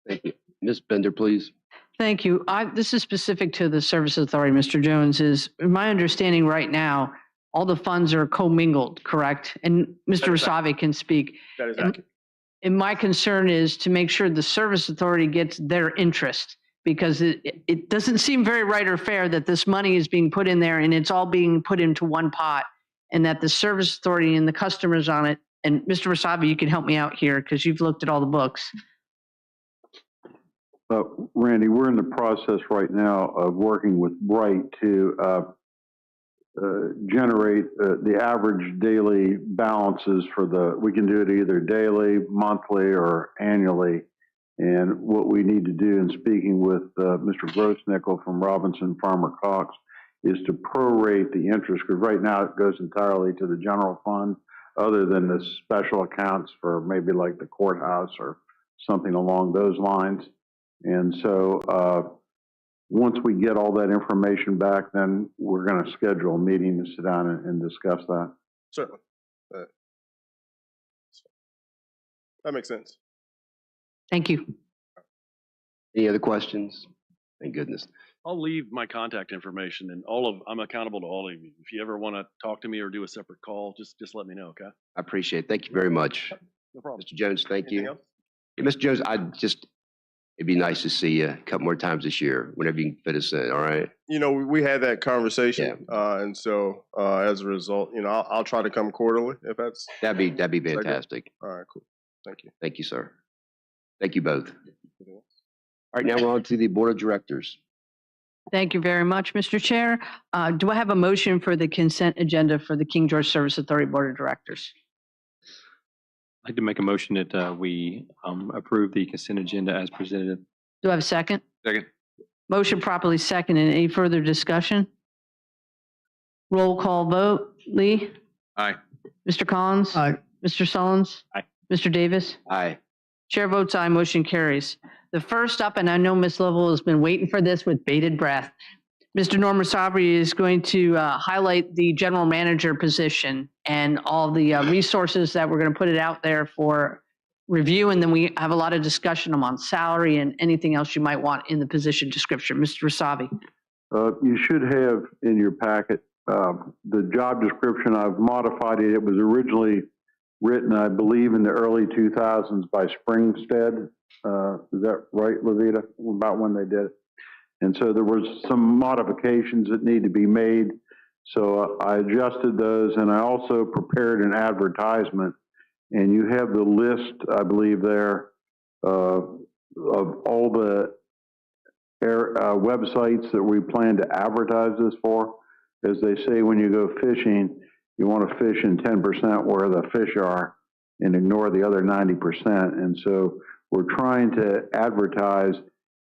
Thank you. Ms. Bender, please. Thank you. This is specific to the Service Authority, Mr. Jones. Is my understanding right now, all the funds are commingled, correct? And Mr. Rasavi can speak. That is accurate. And my concern is to make sure the Service Authority gets their interest, because it doesn't seem very right or fair that this money is being put in there and it's all being put into one pot, and that the Service Authority and the customers on it. And Mr. Rasavi, you can help me out here because you've looked at all the books. Randy, we're in the process right now of working with Bright to generate the average daily balances for we can do it either daily, monthly, or annually. And what we need to do in speaking with Mr. Grossnickel from Robinson Farmer Cox is to prorate the interest, because right now it goes entirely to the general fund, other than the special accounts for maybe like the courthouse or something along those lines. And so once we get all that information back, then we're going to schedule a meeting to sit down and discuss that. Certainly. That makes sense. Thank you. Any other questions? Thank goodness. I'll leave my contact information, and I'm accountable to all of you. If you ever want to talk to me or do a separate call, just let me know, okay? I appreciate it. Thank you very much. No problem. Mr. Jones, thank Anything you. else? Yeah, Mr. Jones, it'd be nice to see you a couple more times this year, whenever you can fit us in, all right? You know, we had that conversation, and so as a result, you know, I'll try to come quarterly if that's. That'd be fantastic. All right, cool. Thank you. Thank you, sir. Thank you both. All right, now we're on to the Board of Directors. Thank you very much, Mr. Chair. Do I have a motion for the consent agenda for the King George Service Authority Board of Directors? I'd like to make a motion that we approve the consent agenda as presented. Do I have a second? Second. Motion properly seconded. Any further discussion? Roll call vote. Lee? Aye. Mr. Collins? Aye. Mr. Sullins? Aye. Mr. Davis? Aye. Chair votes aye, motion carries. The first up, and I know Ms. Lovell has been waiting for this with bated breath, Mr. Norm Sabri is going to highlight the general manager position and all the resources that we're going to put it out there for review. And then we have a lot of discussion on salary and anything else you might want in the position description. Mr. Rasavi. You should have in your packet the job description. I've modified it. It was originally written, I believe, in the early 2000s by Springstead. Is that right, Levita? About when they did it. And so there was some modifications that need to be made. So I adjusted those, and I also prepared an advertisement. And you have the list, I believe, there of all the websites that we plan to advertise this for. As they say, when you go fishing, you want to fish in 10% where the fish are and ignore the other 90%. And so we're trying to advertise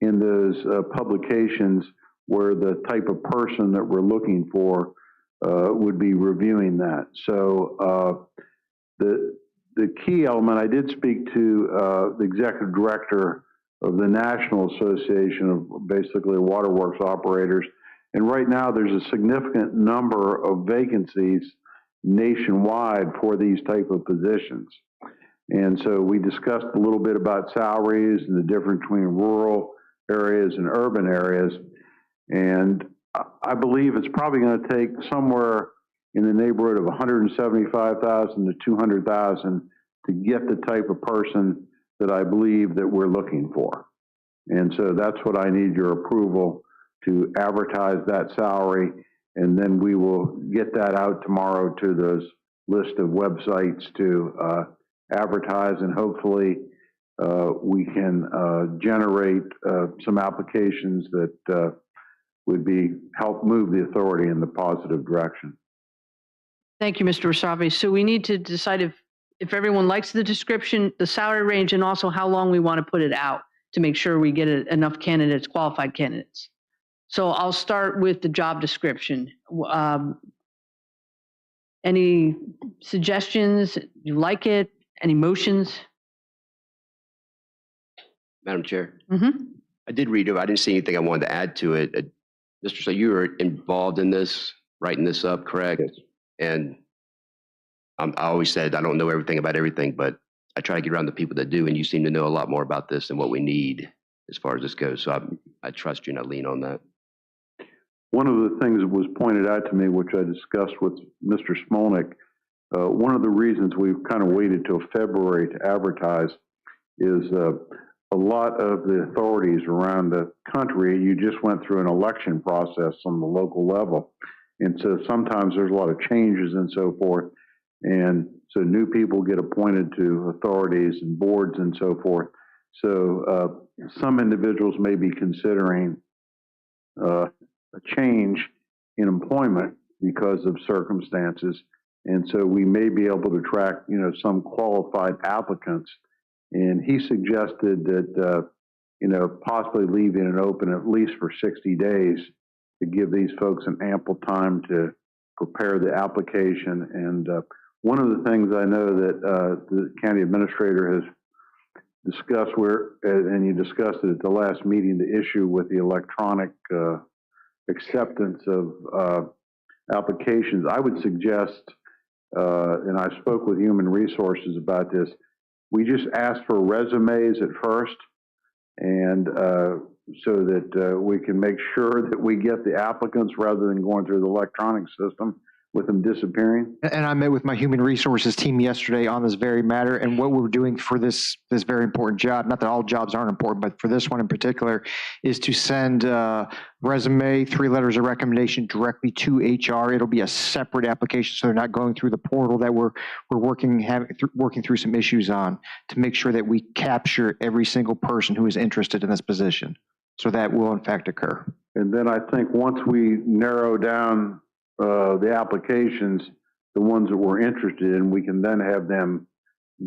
in those publications where the type of person that we're looking for would be reviewing that. So the key element, I did speak to the executive director of the National Association of basically waterworks operators. And right now there's a significant number of vacancies nationwide for these type of positions. And so we discussed a little bit about salaries and the difference between rural areas and urban areas. And I believe it's probably going to take somewhere in the neighborhood of 175,000 to 200,000 to get the type of person that I believe that we're looking for. And so that's what I need your approval to advertise that salary. And then we will get that out tomorrow to those list of websites to advertise, and hopefully we can generate some applications that would help move the authority in the positive direction. Thank you, Mr. Wasabi. So we need to decide if everyone likes the description, the salary range, and also how long we want to put it out to make sure we get enough candidates, qualified candidates. So I'll start with the job description. Any suggestions? You like it? Any motions? Madam Chair, Mm-hmm. I did read it. I didn't see anything I wanted to add to it. Mr. So you were involved in this, writing this up, correct? Yes. And I always said I don't know everything about everything, but I try to get around the people that do, and you seem to know a lot more about this than what we need as far as this goes. So I trust you and I lean on that. One of the things that was pointed out to me, which I discussed with Mr. Smolnik, one of the reasons we've kind of waited till February to advertise is a lot of the authorities around the country, you just went through an election process on the local level. And so sometimes there's a lot of changes and so forth. And so new people get appointed to authorities and boards and so forth. So some individuals may be considering a change in employment because of circumstances. And so we may be able to track, some qualified applicants. And he suggested that, possibly leaving it open at least for 60 days to give these folks an ample time to prepare the application. And one of the things I know that the county administrator has discussed and you discussed it at the last meeting, the issue with the electronic acceptance of applications. I would suggest, and I spoke with Human Resources about this, we just ask for resumes at first, and so that we can make sure that we get the applicants rather than going through the electronic system with them disappearing. And I met with my human resources team yesterday on this very matter, and what we're doing for this very important job, not that all jobs aren't important, but for this one in particular, is to send resume, 3 letters of recommendation directly to HR. It'll be a separate application, so they're not going through the portal that we're working through some issues on to make sure that we capture every single person who is interested in this position. So that will in fact occur. And then I think once we narrow down the applications, the ones that we're interested in, we can then have them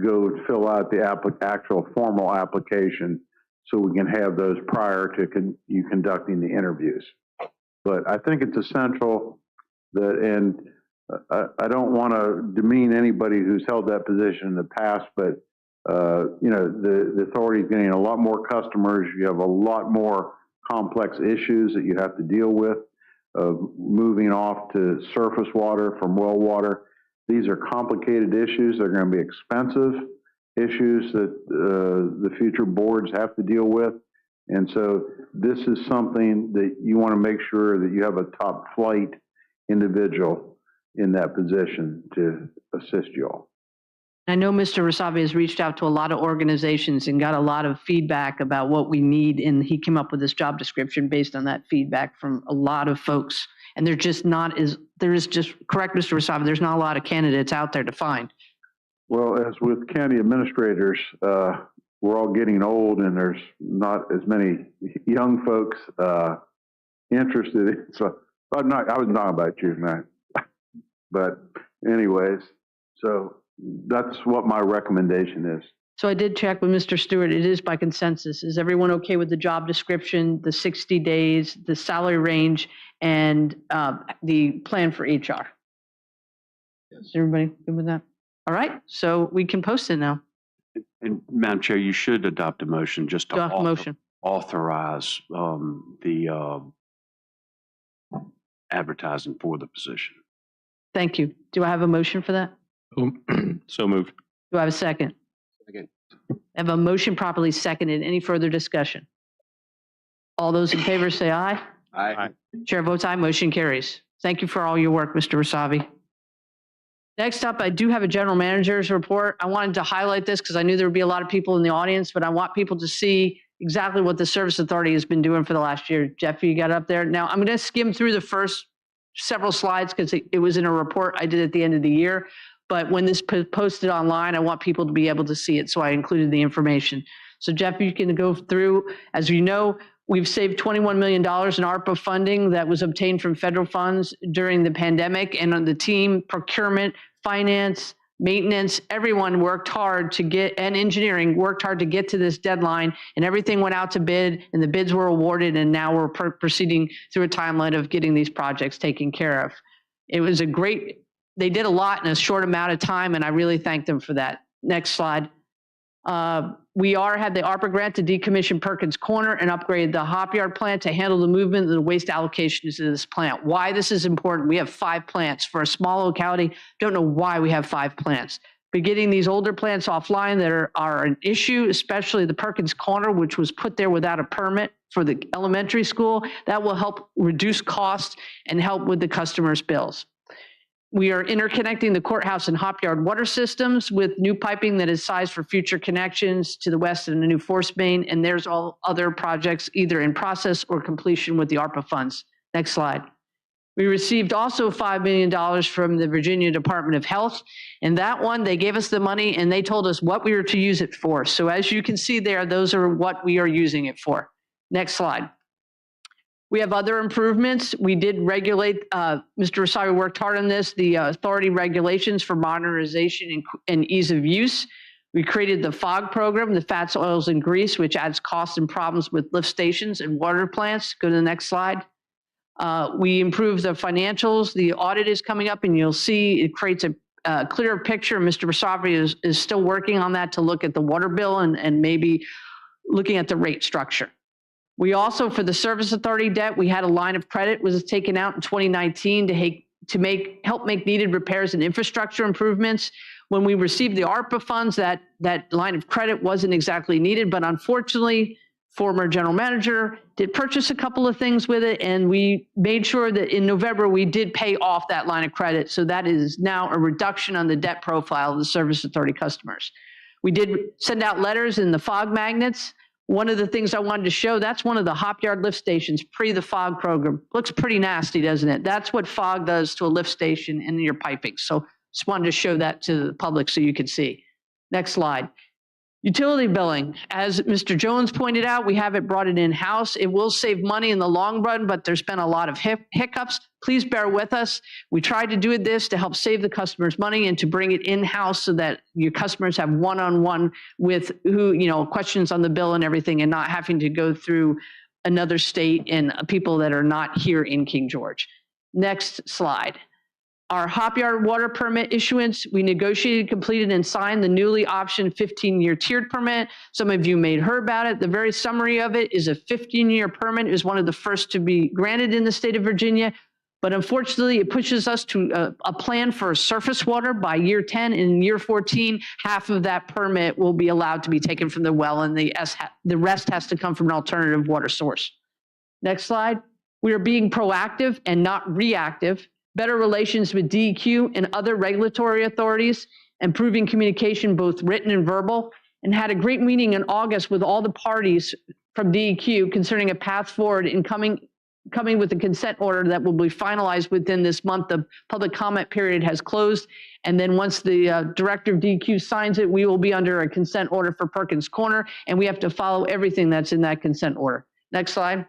go fill out the actual formal application so we can have those prior to you conducting the interviews. But I think it's essential that, and I don't want to demean anybody who's held that position in the past, but the authority is getting a lot more customers. You have a lot more complex issues that you have to deal with. Moving off to surface water from well water. These are complicated issues. They're going to be expensive issues that the future boards have to deal with. And so this is something that you want to make sure that you have a top flight individual in that position to assist you all. I know Mr. Wasabi has reached out to a lot of organizations and got a lot of feedback about what we need, and he came up with this job description based on that feedback from a lot of folks. And there is just, correct, Mr. Wasabi, there's not a lot of candidates out there to find. Well, as with county administrators, we're all getting old and there's not as many young folks interested. So I was talking about you, man. But anyways, so that's what my recommendation is. So I did check with Mr. Stewart. It is by consensus. Is everyone okay with the job description, the 60 days, the salary range, and the plan for HR? Yes. Is everybody good with that? All right. So we can post it now. And Madam Chair, you should adopt a motion just to authorize the advertising for the position. Thank you. Do I have a motion for that? So moved. Do I have a second? Second. I have a motion properly seconded. Any further discussion? All those in favor say aye. Aye. Chair votes aye. Motion carries. Thank you for all your work, Mr. Wasabi. Next up, I do have a general manager's report. I wanted to highlight this because I knew there would be a lot of people in the audience, but I want people to see exactly what the Service Authority has been doing for the last year. Jeff, you got it up there. Now, I'm going to skim through the first several slides because it was in a report I did at the end of the year. But when this posted online, I want people to be able to see it, so I included the information. So Jeff, you can go through. As you know, we've saved $21 million in ARPA funding that was obtained from federal funds during the pandemic, and on the team, procurement, finance, maintenance, everyone worked hard to get, and engineering worked hard to get to this deadline, and everything went out to bid, and the bids were awarded, and now we're proceeding through a timeline of getting these projects taken care of. It was a great, they did a lot in a short amount of time, and I really thank them for that. Next slide. We had the ARPA grant to decommission Perkins Corner and upgrade the hop yard plant to handle the movement of the waste allocations to this plant. Why this is important, we have 5 plants. For a small locality, don't know why we have 5 plants. But getting these older plants offline that are an issue, especially the Perkins Corner, which was put there without a permit for the elementary school, that will help reduce costs and help with the customers' bills. We are interconnecting the courthouse and hop yard water systems with new piping that is sized for future connections to the west and a new force main. And there's all other projects either in process or completion with the ARPA funds. Next slide. We received also $5 million from the Virginia Department of Health. And that one, they gave us the money and they told us what we were to use it for. So as you can see there, those are what we are using it for. Next slide. We have other improvements. We did regulate, Mr. Rasavi worked hard on this, the authority regulations for modernization and ease of use. We created the FOG program, the fats, oils, and grease, which adds costs and problems with lift stations and water plants. Go to the next slide. We improved the financials. The audit is coming up, and you'll see it creates a clearer picture. Mr. Rasavi is still working on that to look at the water bill and maybe looking at the rate structure. We also, for the Service Authority debt, we had a line of credit was taken out in 2019 to help make needed repairs and infrastructure improvements. When we received the ARPA funds, that line of credit wasn't exactly needed, but unfortunately, former general manager did purchase a couple of things with it, and we made sure that in November we did pay off that line of credit. So that is now a reduction on the debt profile of the Service Authority customers. We did send out letters in the FOG magnets. One of the things I wanted to show, that's one of the hop yard lift stations pre the FOG program. Looks pretty nasty, doesn't it? That's what FOG does to a lift station in your piping. So just wanted to show that to the public so you could see. Next slide. Utility billing. As Mr. Jones pointed out, we haven't brought it in-house. It will save money in the long run, but there's been a lot of hiccups. Please bear with us. We tried to do this to help save the customers money and to bring it in-house so that your customers have one-on-one with questions on the bill and everything, and not having to go through another state and people that are not here in King George. Next slide. Our hop yard water permit issuance, we negotiated, completed, and signed the newly optioned 15-year tiered permit. Some of you may have heard about it. The very summary of it is a 15-year permit. It was one of the first to be granted in the state of Virginia. But unfortunately, it pushes us to a plan for surface water by year 10. And in year 14, half of that permit will be allowed to be taken from the well, and the rest has to come from an alternative water source. Next slide. We are being proactive and not reactive. Better relations with DEQ and other regulatory authorities, improving communication, both written and verbal, and had a great meeting in August with all the parties from DEQ concerning a path forward in coming with a consent order that will be finalized within this month. The public comment period has closed, and then once the director of DEQ signs it, we will be under a consent order for Perkins Corner, and we have to follow everything that's in that consent order. Next slide.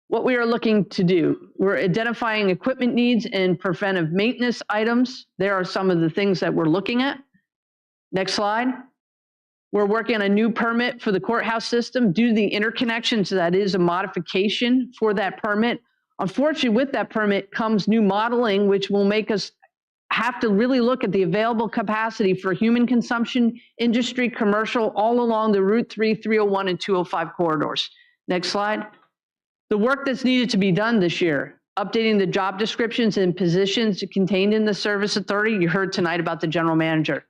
What we are looking to do, we're identifying equipment needs and preventive maintenance items. There are some of the things that we're looking at. Next slide. We're working on a new permit for the courthouse system due to the interconnections. That is a modification for that permit. Unfortunately, with that permit comes new modeling, which will make us have to really look at the available capacity for human consumption, industry, commercial, all along the Route 3, 301, and 205 corridors. Next slide. The work that's needed to be done this year, updating the job descriptions and positions contained in the Service Authority. You heard tonight about the general manager.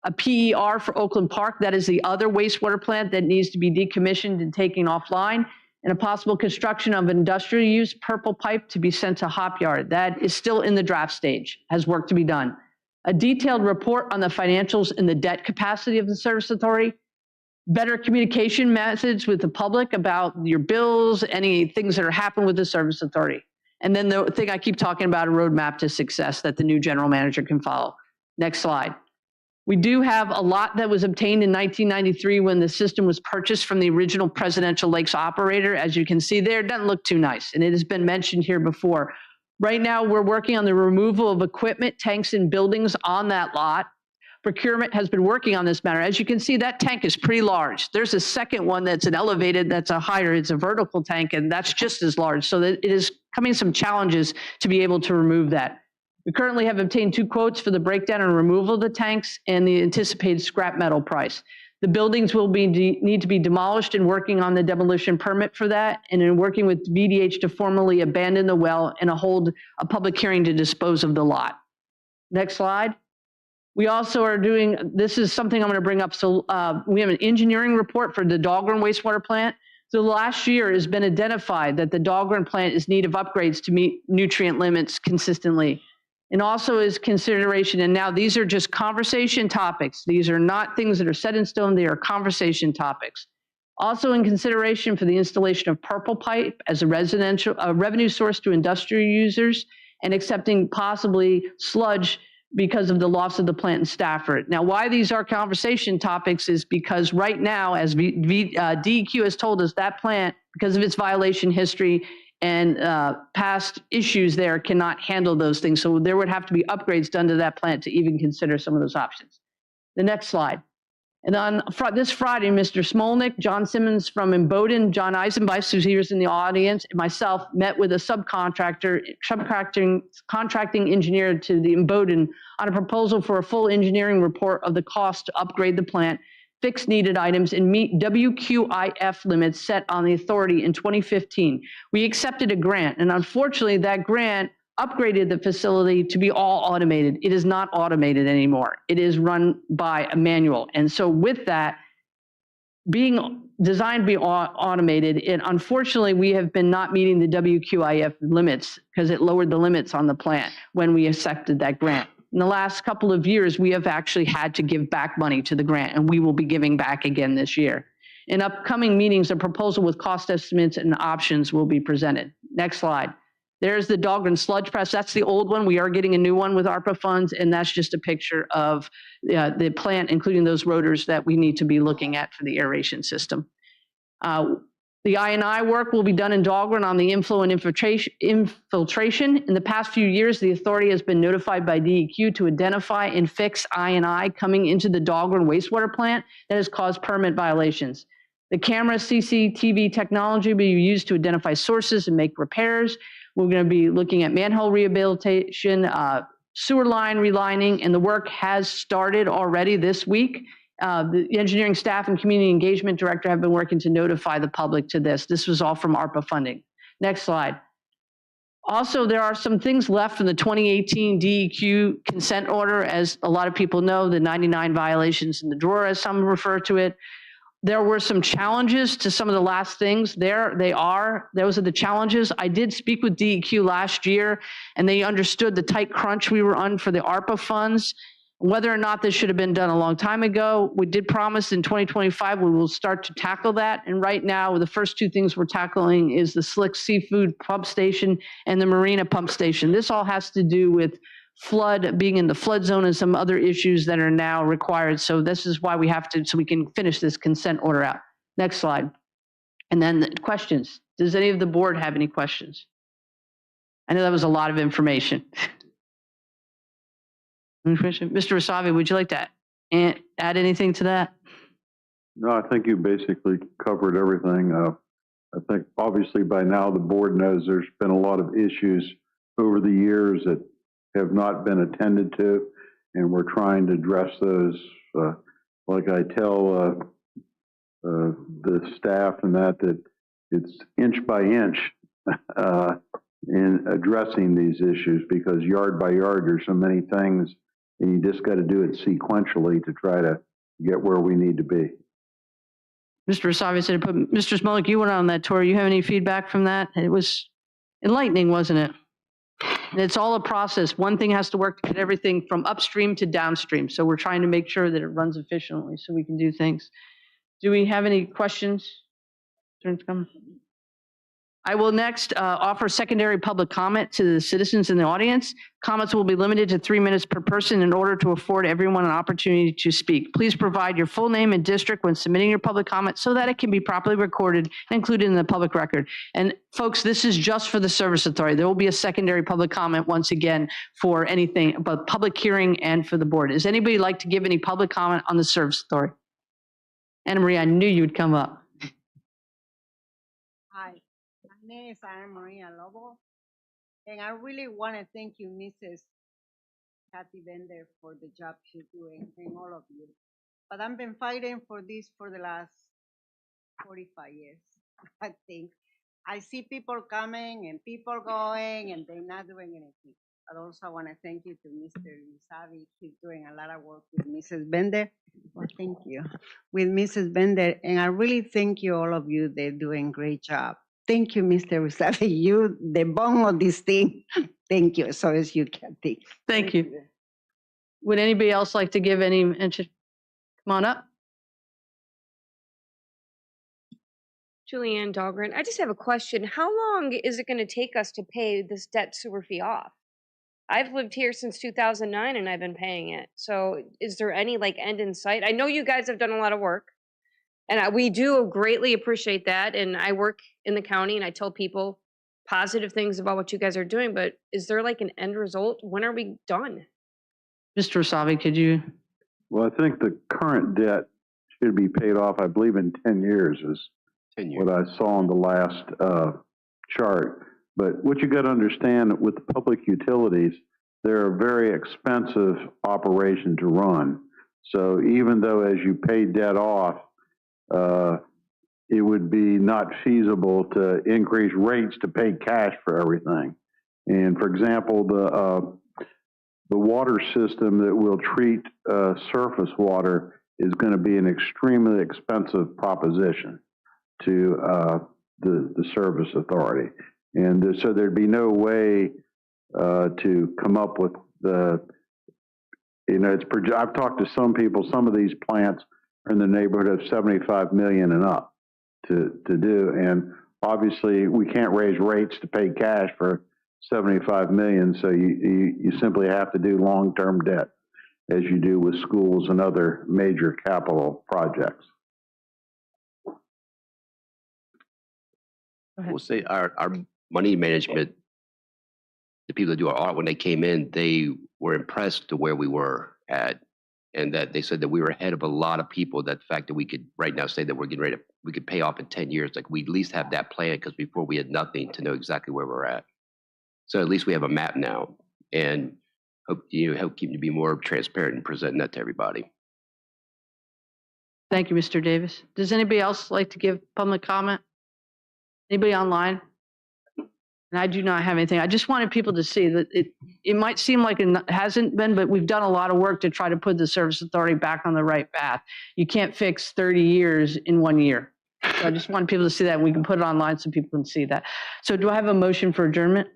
A PER for Oakland Park, that is the other wastewater plant that needs to be decommissioned and taken offline, and a possible construction of industrial use purple pipe to be sent to Hop Yard. That is still in the draft stage, has work to be done. a detailed report on the financials and the debt capacity of the service authority, better communication methods with the public about your bills, any things that are happening with the service authority. And then the thing I keep talking about, a roadmap to success that the new general manager can follow. Next slide. We do have a lot that was obtained in 1993 when the system was purchased from the original Presidential Lakes operator. As you can see there, it doesn't look too nice, and it has been mentioned here before. Right now, we're working on the removal of equipment, tanks, and buildings on that lot. Procurement has been working on this matter. As you can see, that tank is pretty large. There's a second one that's an elevated, that's a higher, it's a vertical tank, and that's just as large. So that it is coming some challenges to be able to remove that. We currently have obtained 2 quotes for the breakdown and removal of the tanks and the anticipated scrap metal price. The buildings will need to be demolished and working on the demolition permit for that, and in working with VDH to formally abandon the well and hold a public hearing to dispose of the lot. Next slide. We also are doing, this is something I'm going to bring up. So we have an engineering report for the Dahlgren wastewater plant. So last year has been identified that the Dahlgren plant is in need of upgrades to meet nutrient limits consistently. And also is consideration, and now these are just conversation topics. These are not things that are set in stone, they are conversation topics. Also in consideration for the installation of purple pipe as a revenue source to industrial users, and accepting possibly sludge because of the loss of the plant in Stafford. Now, why these are conversation topics is because right now, as DEQ has told us, that plant, because of its violation history and past issues there, cannot handle those things. So there would have to be upgrades done to that plant to even consider some of those options. The next slide. And on this Friday, Mr. Smolnik, John Simmons from Emboden, John Eisenbeis, who's here in the audience, and myself met with a contracting engineer to the Emboden on a proposal for a full engineering report of the cost to upgrade the plant, fix needed items, and meet WQIF limits set on the authority in 2015. We accepted a grant, and unfortunately, that grant upgraded the facility to be all automated. It is not automated anymore. It is run by a manual. And so with that, being designed to be automated, and unfortunately, we have been not meeting the WQIF limits because it lowered the limits on the plant when we accepted that grant. In the last couple of years, we have actually had to give back money to the grant, and we will be giving back again this year. In upcoming meetings, a proposal with cost estimates and options will be presented. Next slide. There's the Dahlgren sludge press. That's the old one. We are getting a new one with ARPA funds, and that's just a picture of the plant, including those rotors that we need to be looking at for the aeration system. The I&I work will be done in Dahlgren on the inflow and infiltration. In the past few years, the authority has been notified by DEQ to identify and fix I&I coming into the Dahlgren wastewater plant that has caused permit violations. The camera CCTV technology will be used to identify sources and make repairs. We're going to be looking at manhole rehabilitation, sewer line relining, and the work has started already this week. The engineering staff and community engagement director have been working to notify the public to this. This was all from ARPA funding. Next slide. Also, there are some things left from the 2018 DEQ consent order. As a lot of people know, the 99 violations in the drawer, as some refer to it. There were some challenges to some of the last things. Those are the challenges. I did speak with DEQ last year, and they understood the tight crunch we were on for the ARPA funds. Whether or not this should have been done a long time ago, we did promise in 2025 we will start to tackle that. And right now, the first 2 things we're tackling is the Slick Seafood pump station and the Marina pump station. This all has to do with being in the flood zone and some other issues that are now required. So this is why we have to, so we can finish this consent order out. Next slide. And then the questions. Does any of the board have any questions? I know that was a lot of information. Mr. Wasabi, would you like to add anything to that? No, I think you basically covered everything. I think obviously by now the board knows there's been a lot of issues over the years that have not been attended to, and we're trying to address those. Like I tell the staff and that it's inch by inch in addressing these issues, because yard by yard there's so many things, and you just got to do it sequentially to try to get where we need to be. Mr. Wasabi said, Mr. Smolik, you went on that tour. You have any feedback from that? It was enlightening, wasn't it? And it's all a process. One thing has to work to get everything from upstream to downstream. So we're trying to make sure that it runs efficiently so we can do things. Do we have any questions? I will next offer secondary public comment to the citizens in the audience. Comments will be limited to 3 minutes per person in order to afford everyone an opportunity to speak. Please provide your full name and district when submitting your public comment so that it can be properly recorded and included in the public record. And folks, this is just for the Service Authority. There will be a secondary public comment once again for anything about public hearing and for the board. Does anybody like to give any public comment on the Service Authority? Anna Marie, I knew you would come up. Hi, my name is Ana Maria Lobo, and I really want to thank you, Mrs. Kathy Bender, for the job she's doing, and all of you. But I've been fighting for this for the last 45 years, I think. I see people coming and people going, and they're not doing anything. But also I want to thank you to Mr. Misavi. He's doing a lot of work with Mrs. Bender. Well, thank you. With Mrs. Bender, and I really thank you, all of you. They're doing a great job. Thank you, Mr. Misavi. You, the bone of this thing. Thank you. So is you, Kathy. Thank you. Would anybody else like to give any mention? Come on up. Julianne Dahlgren, I just have a question. How long is it going to take us to pay this debt sewer fee off? I've lived here since 2009 and I've been paying it. So is there any like end in sight? I know you guys have done a lot of work and we do greatly appreciate that. And I work in the county and I tell people positive things about what you guys are doing, but is there like an end result? When are we done? Mr. Wasabi, could you? Well, I think the current debt should be paid off, I believe, in 10 years is 10 years. What I saw on the last chart. But what you got to understand with the public utilities, they're a very expensive operation to run. So even though as you pay debt off, it would be not feasible to increase rates to pay cash for everything. And for example, the water system that will treat surface water is going to be an extremely expensive proposition to the Service Authority. And so there'd be no way to come up with the, I've talked to some people, some of these plants are in the neighborhood of 75 million and up to do. And obviously we can't raise rates to pay cash for 75 million. So you simply have to do long-term debt as you do with schools and other major capital projects. We'll say our money management, the people that do our art, when they came in, they were impressed to where we were at, and that they said that we were ahead of a lot of people. That the fact that we could right now say that we're getting ready to, we could pay off in 10 years, like we at least have that plan, because before we had nothing to know exactly where we're at. So at least we have a map now, and hope keep to be more transparent and presenting that to everybody. Thank you, Mr. Davis. Does anybody else like to give public comment? Anybody online? And I do not have anything. I just wanted people to see that it might seem like it hasn't been, but we've done a lot of work to try to put the Service Authority back on the right path. You can't fix 30 years in 1 year. So I just want people to see that, and we can put it online so people can see that. So do I have a motion for adjournment?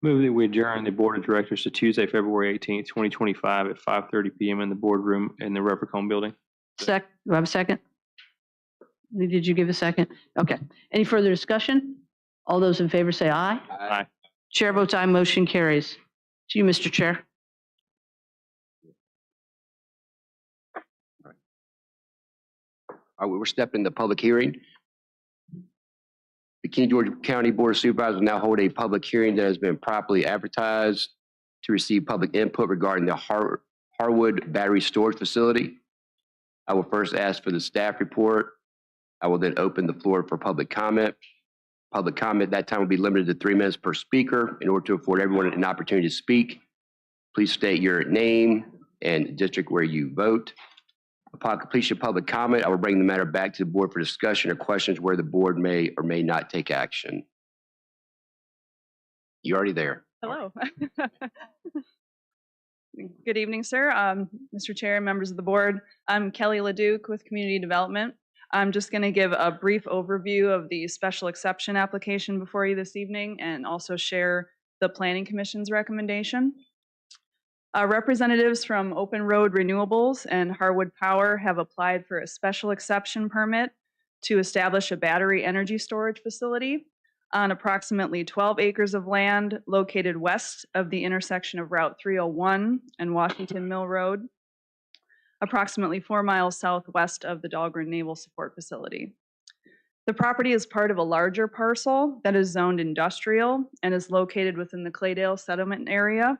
Move that we adjourn the Board of Directors to Tuesday, February 18th, 2025 at 5:30 p.m. in the boardroom in the Revercombe building. Do I have a second? Did you give a second? Okay. Any further discussion? All those in favor say aye. Aye. Chair votes aye, motion carries. To you, Mr. Chair. All right, we're stepping the public hearing. The King George County Board of Supervisors will now hold a public hearing that has been properly advertised to receive public input regarding the Harwood Battery Storage Facility. I will first ask for the staff report. I will then open the floor for public comment. Public comment that time will be limited to 3 minutes per speaker. In order to afford everyone an opportunity to speak, please state your name and district where you vote. Upon completion of public comment, I will bring the matter back to the board for discussion or questions where the board may or may not take action. You're already there. Hello. Good evening, sir. Mr. Chair, members of the board. I'm Kelly LeDuc with Community Development. I'm just going to give a brief overview of the special exception application before you this evening and also share the Planning Commission's recommendation. Representatives from Open Road Renewables and Harwood Power have applied for a special exception permit to establish a battery energy storage facility on approximately 12 acres of land located west of the intersection of Route 301 and Washington Mill Road, approximately 4 miles southwest of the Dahlgren Naval Support Facility. The property is part of a larger parcel that is zoned industrial and is located within the Claydale settlement area.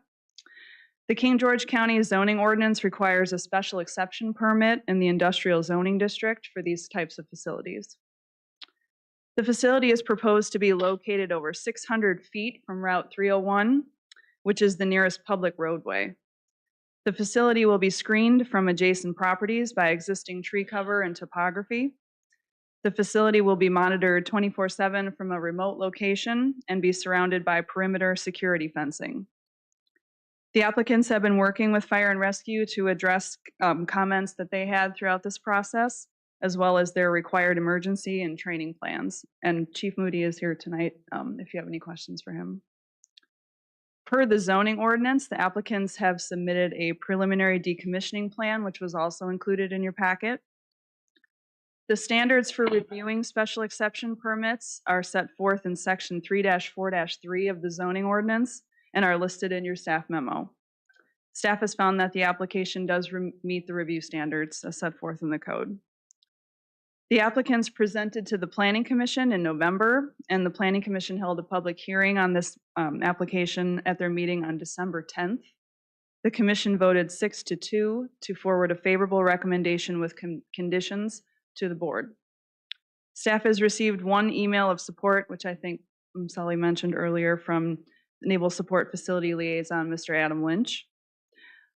The King George County zoning ordinance requires a special exception permit in the industrial zoning district for these types of facilities. The facility is proposed to be located over 600 feet from Route 301, which is the nearest public roadway. The facility will be screened from adjacent properties by existing tree cover and topography. The facility will be monitored 24/7 from a remote location and be surrounded by perimeter security fencing. The applicants have been working with Fire and Rescue to address comments that they had throughout this process, as well as their required emergency and training plans. And Chief Moody is here tonight if you have any questions for him. Per the zoning ordinance, the applicants have submitted a preliminary decommissioning plan, which was also included in your packet. The standards for reviewing special exception permits are set forth in section 3-4-3 of the zoning ordinance and are listed in your staff memo. Staff has found that the application does meet the review standards as set forth in the code. The applicants presented to the Planning Commission in November, and the Planning Commission held a public hearing on this application at their meeting on December 10th. The Commission voted 6-2 to forward a favorable recommendation with conditions to the board. Staff has received one email of support, which I think Sully mentioned earlier, from Naval Support Facility Liaison, Mr. Adam Lynch.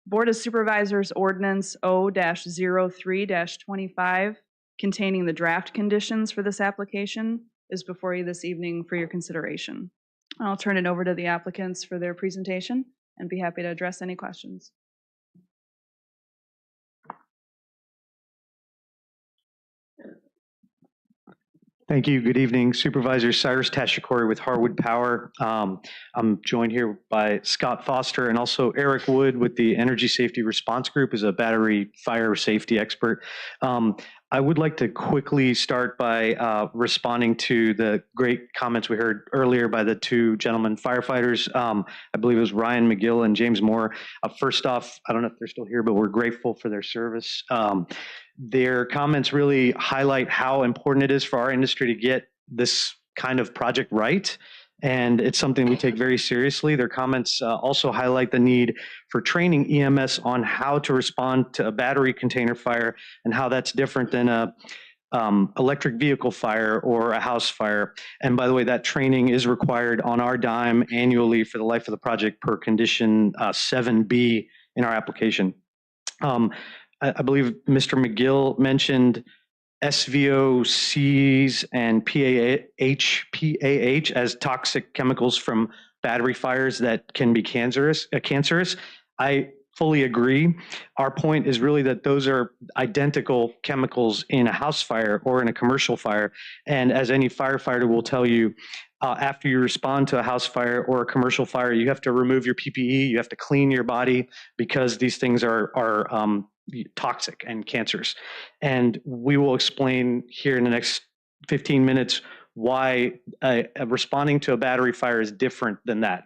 Board of Supervisors Ordinance O-03-25, containing the draft conditions for this application, is before you this evening for your consideration. I'll turn it over to the applicants for their presentation and be happy to address any questions. Thank you. Good evening. Supervisor Cyrus Tashikori with Harwood Power. I'm joined here by Scott Foster and also Eric Wood with the Energy Safety Response Group as a battery fire safety expert. I would like to quickly start by responding to the great comments we heard earlier by the two gentlemen firefighters. I believe it was Ryan McGill and James Moore. First off, I don't know if they're still here, but we're grateful for their service. Their comments really highlight how important it is for our industry to get this kind of project right. And it's something we take very seriously. Their comments also highlight the need for training EMS on how to respond to a battery container fire and how that's different than a electric vehicle fire or a house fire. And by the way, that training is required on our dime annually for the life of the project per condition 7B in our application. I believe Mr. McGill mentioned SVOCs and PAH as toxic chemicals from battery fires that can be cancerous. I fully agree. Our point is really that those are identical chemicals in a house fire or in a commercial fire. And as any firefighter will tell you, after you respond to a house fire or a commercial fire, you have to remove your PPE, you have to clean your body because these things are toxic and cancerous. And we will explain here in the next 15 minutes why responding to a battery fire is different than that.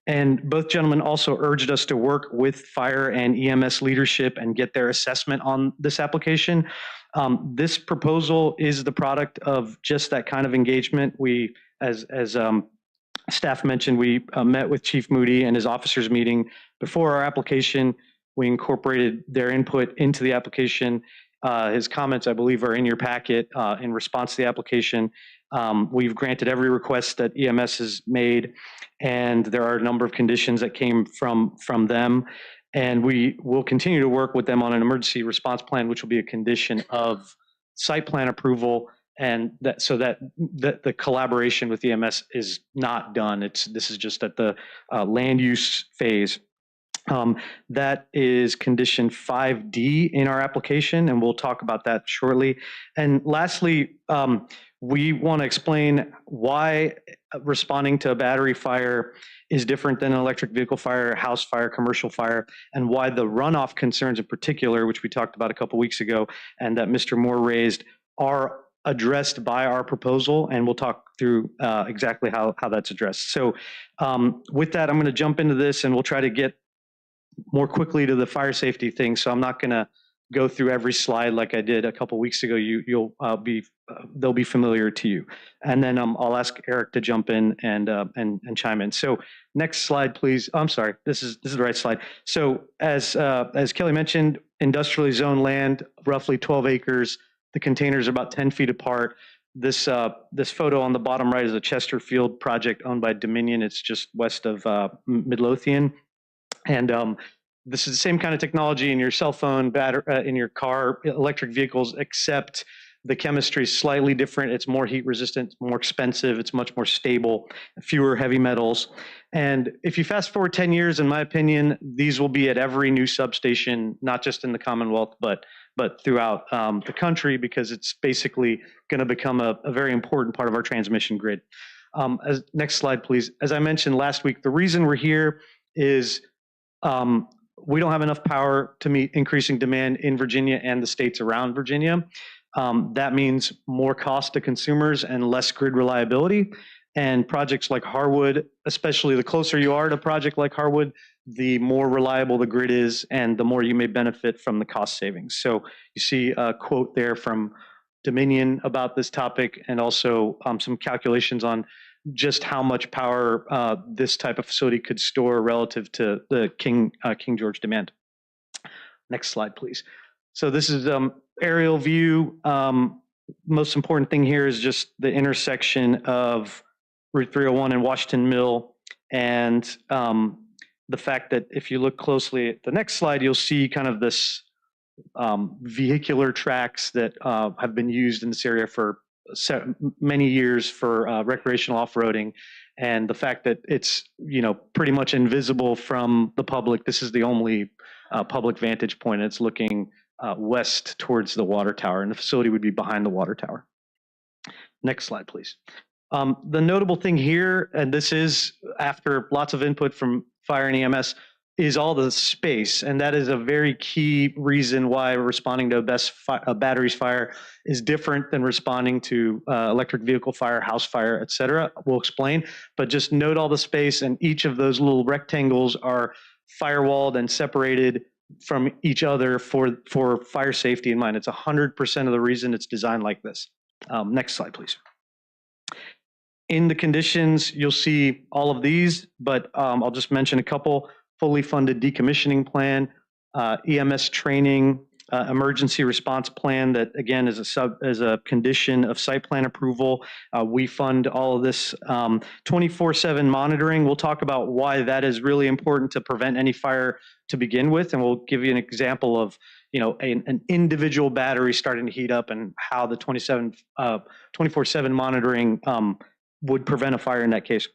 And both gentlemen also urged us to work with fire and EMS leadership and get their assessment on this application. This proposal is the product of just that kind of engagement. We, as staff mentioned, we met with Chief Moody and his officers meeting before our application. We incorporated their input into the application. His comments, I believe, are in your packet in response to the application. We've granted every request that EMS has made, and there are a number of conditions that came from them. And we will continue to work with them on an emergency response plan, which will be a condition of site plan approval, and that so that the collaboration with EMS is not done. This is just at the land use phase. That is condition 5D in our application, and we'll talk about that shortly. And lastly, we want to explain why responding to a battery fire is different than an electric vehicle fire, house fire, commercial fire, and why the runoff concerns in particular, which we talked about a couple weeks ago and that Mr. Moore raised, are addressed by our proposal, and we'll talk through exactly how that's addressed. So with that, I'm going to jump into this, and we'll try to get more quickly to the fire safety thing. So I'm not going to go through every slide like I did a couple weeks ago. They'll be familiar to you. And then I'll ask Eric to jump in and chime in. So next slide, please. I'm sorry, this is the right slide. So as Kelly mentioned, industrially zoned land, roughly 12 acres. The containers are about 10 feet apart. This photo on the bottom right is a Chesterfield project owned by Dominion. It's just west of Midlothian. And this is the same kind of technology in your cell phone, in your car, electric vehicles, except the chemistry is slightly different. It's more heat resistant, more expensive. It's much more stable, fewer heavy metals. And if you fast forward 10 years, in my opinion, these will be at every new substation, not just in the Commonwealth, but throughout the country, because it's basically going to become a very important part of our transmission grid. Next slide, please. As I mentioned last week, the reason we're here is we don't have enough power to meet increasing demand in Virginia and the states around Virginia. That means more cost to consumers and less grid reliability. And projects like Harwood, especially the closer you are to a project like Harwood, the more reliable the grid is and the more you may benefit from the cost savings. So you see a quote there from Dominion about this topic, and also some calculations on just how much power this type of facility could store relative to the King George demand. Next slide, please. So this is aerial view. Most important thing here is just the intersection of Route 301 and Washington Mill, and the fact that if you look closely at the next slide, you'll see kind of this vehicular tracks that have been used in this area for many years for recreational off-roading, and the fact that it's pretty much invisible from the public. This is the only public vantage point. It's looking west towards the water tower, and the facility would be behind the water tower. Next slide, please. The notable thing here, and this is after lots of input from fire and EMS, is all the space, and that is a very key reason why responding to a batteries fire is different than responding to electric vehicle fire, house fire, et cetera. We'll explain, but just note all the space, and each of those little rectangles are firewalled and separated from each other for fire safety in mind. It's 100% of the reason it's designed like this. Next slide, please. In the conditions, you'll see all of these, but I'll just mention a couple. Fully funded decommissioning plan, EMS training, emergency response plan that again is a condition of site plan approval. We fund all of this 24/7 monitoring. We'll talk about why that is really important to prevent any fire to begin with, and we'll give you an example of an individual battery starting to heat up and how the 24/7 monitoring would prevent a fire in that case.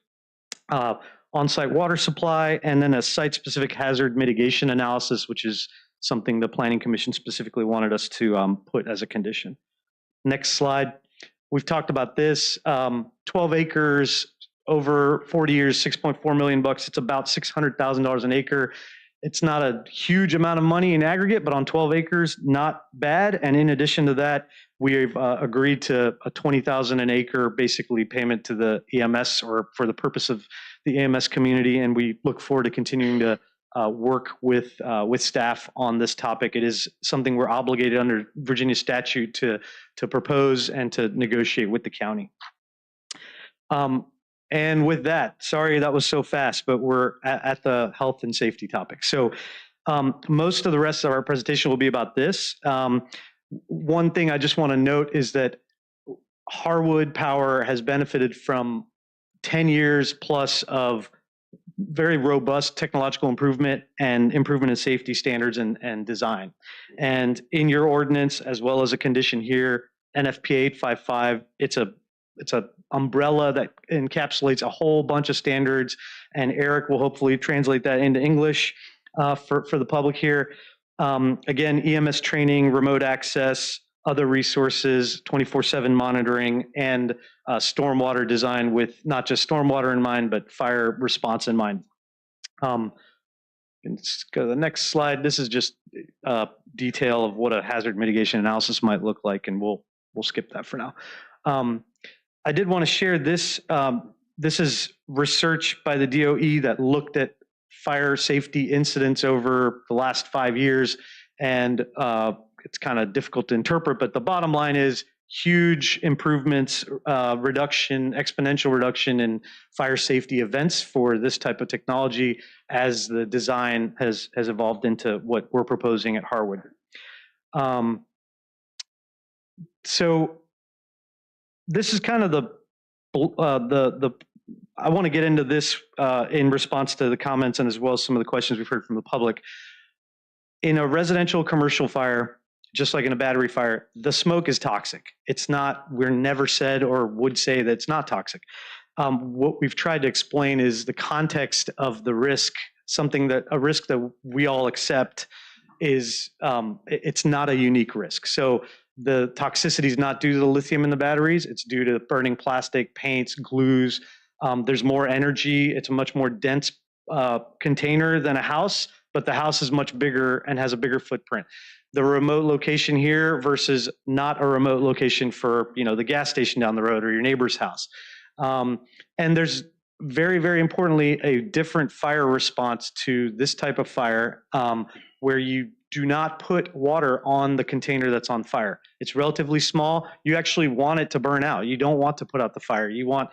On-site water supply, and then a site-specific hazard mitigation analysis, which is something the Planning Commission specifically wanted us to put as a condition. Next slide. We've talked about this. 12 acres, over 40 years, $6.4 million. It's about $600,000 an acre. It's not a huge amount of money in aggregate, but on 12 acres, not bad. And in addition to that, we've agreed to a $20,000 an acre, basically payment to the EMS, or for the purpose of the EMS community. And we look forward to continuing to work with staff on this topic. It is something we're obligated under Virginia statute to propose and to negotiate with the county. And with that, sorry that was so fast, but we're at the health and safety topic. So most of the rest of our presentation will be about this. One thing I just want to note is that Harwood Power has benefited from 10 years plus of very robust technological improvement and improvement in safety standards and design. And in your ordinance, as well as a condition here, NFPA 855, it's a umbrella that encapsulates a whole bunch of standards, and Eric will hopefully translate that into English. for the public here. Again, EMS training, remote access, other resources, 24/7 monitoring, and stormwater design with not just stormwater in mind, but fire response in mind. Let's go to the next slide. This is just detail of what a hazard mitigation analysis might look like, and we'll skip that for now. I did want to share this. This is research by the DOE that looked at fire safety incidents over the last 5 years, and it's kind of difficult to interpret, but the bottom line is huge improvements, exponential reduction in fire safety events for this type of technology as the design has evolved into what we're proposing at Harwood. So this is kind of I want to get into this in response to the comments and as well as some of the questions we've heard from the public. In a residential commercial fire, just like in a battery fire, the smoke is toxic. It's not, we're never said or would say that it's not toxic. What we've tried to explain is the context of the risk, a risk that we all accept is, it's not a unique risk. So the toxicity is not due to the lithium in the batteries, it's due to burning plastic, paints, glues. There's more energy, it's a much more dense container than a house, but the house is much bigger and has a bigger footprint. The remote location here versus not a remote location for, the gas station down the road or your neighbor's house. And there's very, very importantly, a different fire response to this type of fire where you do not put water on the container that's on fire. It's relatively small. You actually want it to burn out. You don't want to put out the fire. You want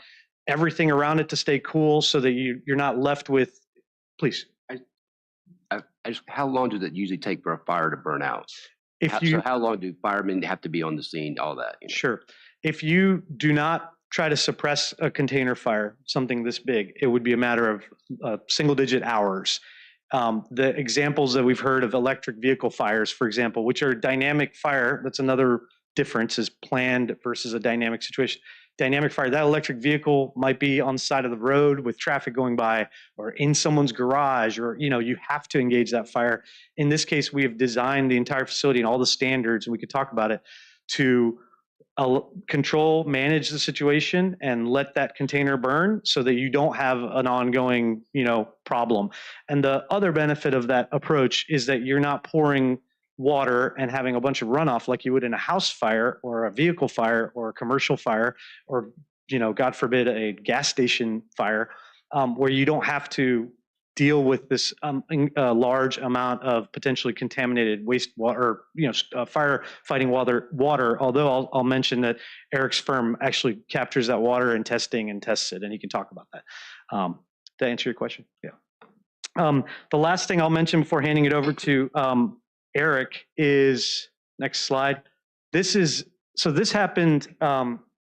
everything around it to stay cool so that you're not left with, please. How long does it usually take for a fire to burn out? So how long do firemen have to be on the scene, all that? Sure. If you do not try to suppress a container fire, something this big, it would be a matter of single-digit hours. The examples that we've heard of electric vehicle fires, for example, which are dynamic fire, that's another difference, is planned versus a dynamic situation. Dynamic fire, that electric vehicle might be on the side of the road with traffic going by or in someone's garage, or you have to engage that fire. In this case, we have designed the entire facility and all the standards, and we could talk about it, to control, manage the situation and let that container burn so that you don't have an ongoing, problem. And the other benefit of that approach is that you're not pouring water and having a bunch of runoff like you would in a house fire or a vehicle fire or a commercial fire or, God forbid, a gas station fire, where you don't have to deal with this large amount of potentially contaminated wastewater, firefighting water. Although I'll mention that Eric's firm actually captures that water in testing and tests it, and he can talk about that. To answer your question, yeah. The last thing I'll mention before handing it over to Eric is, next slide. This happened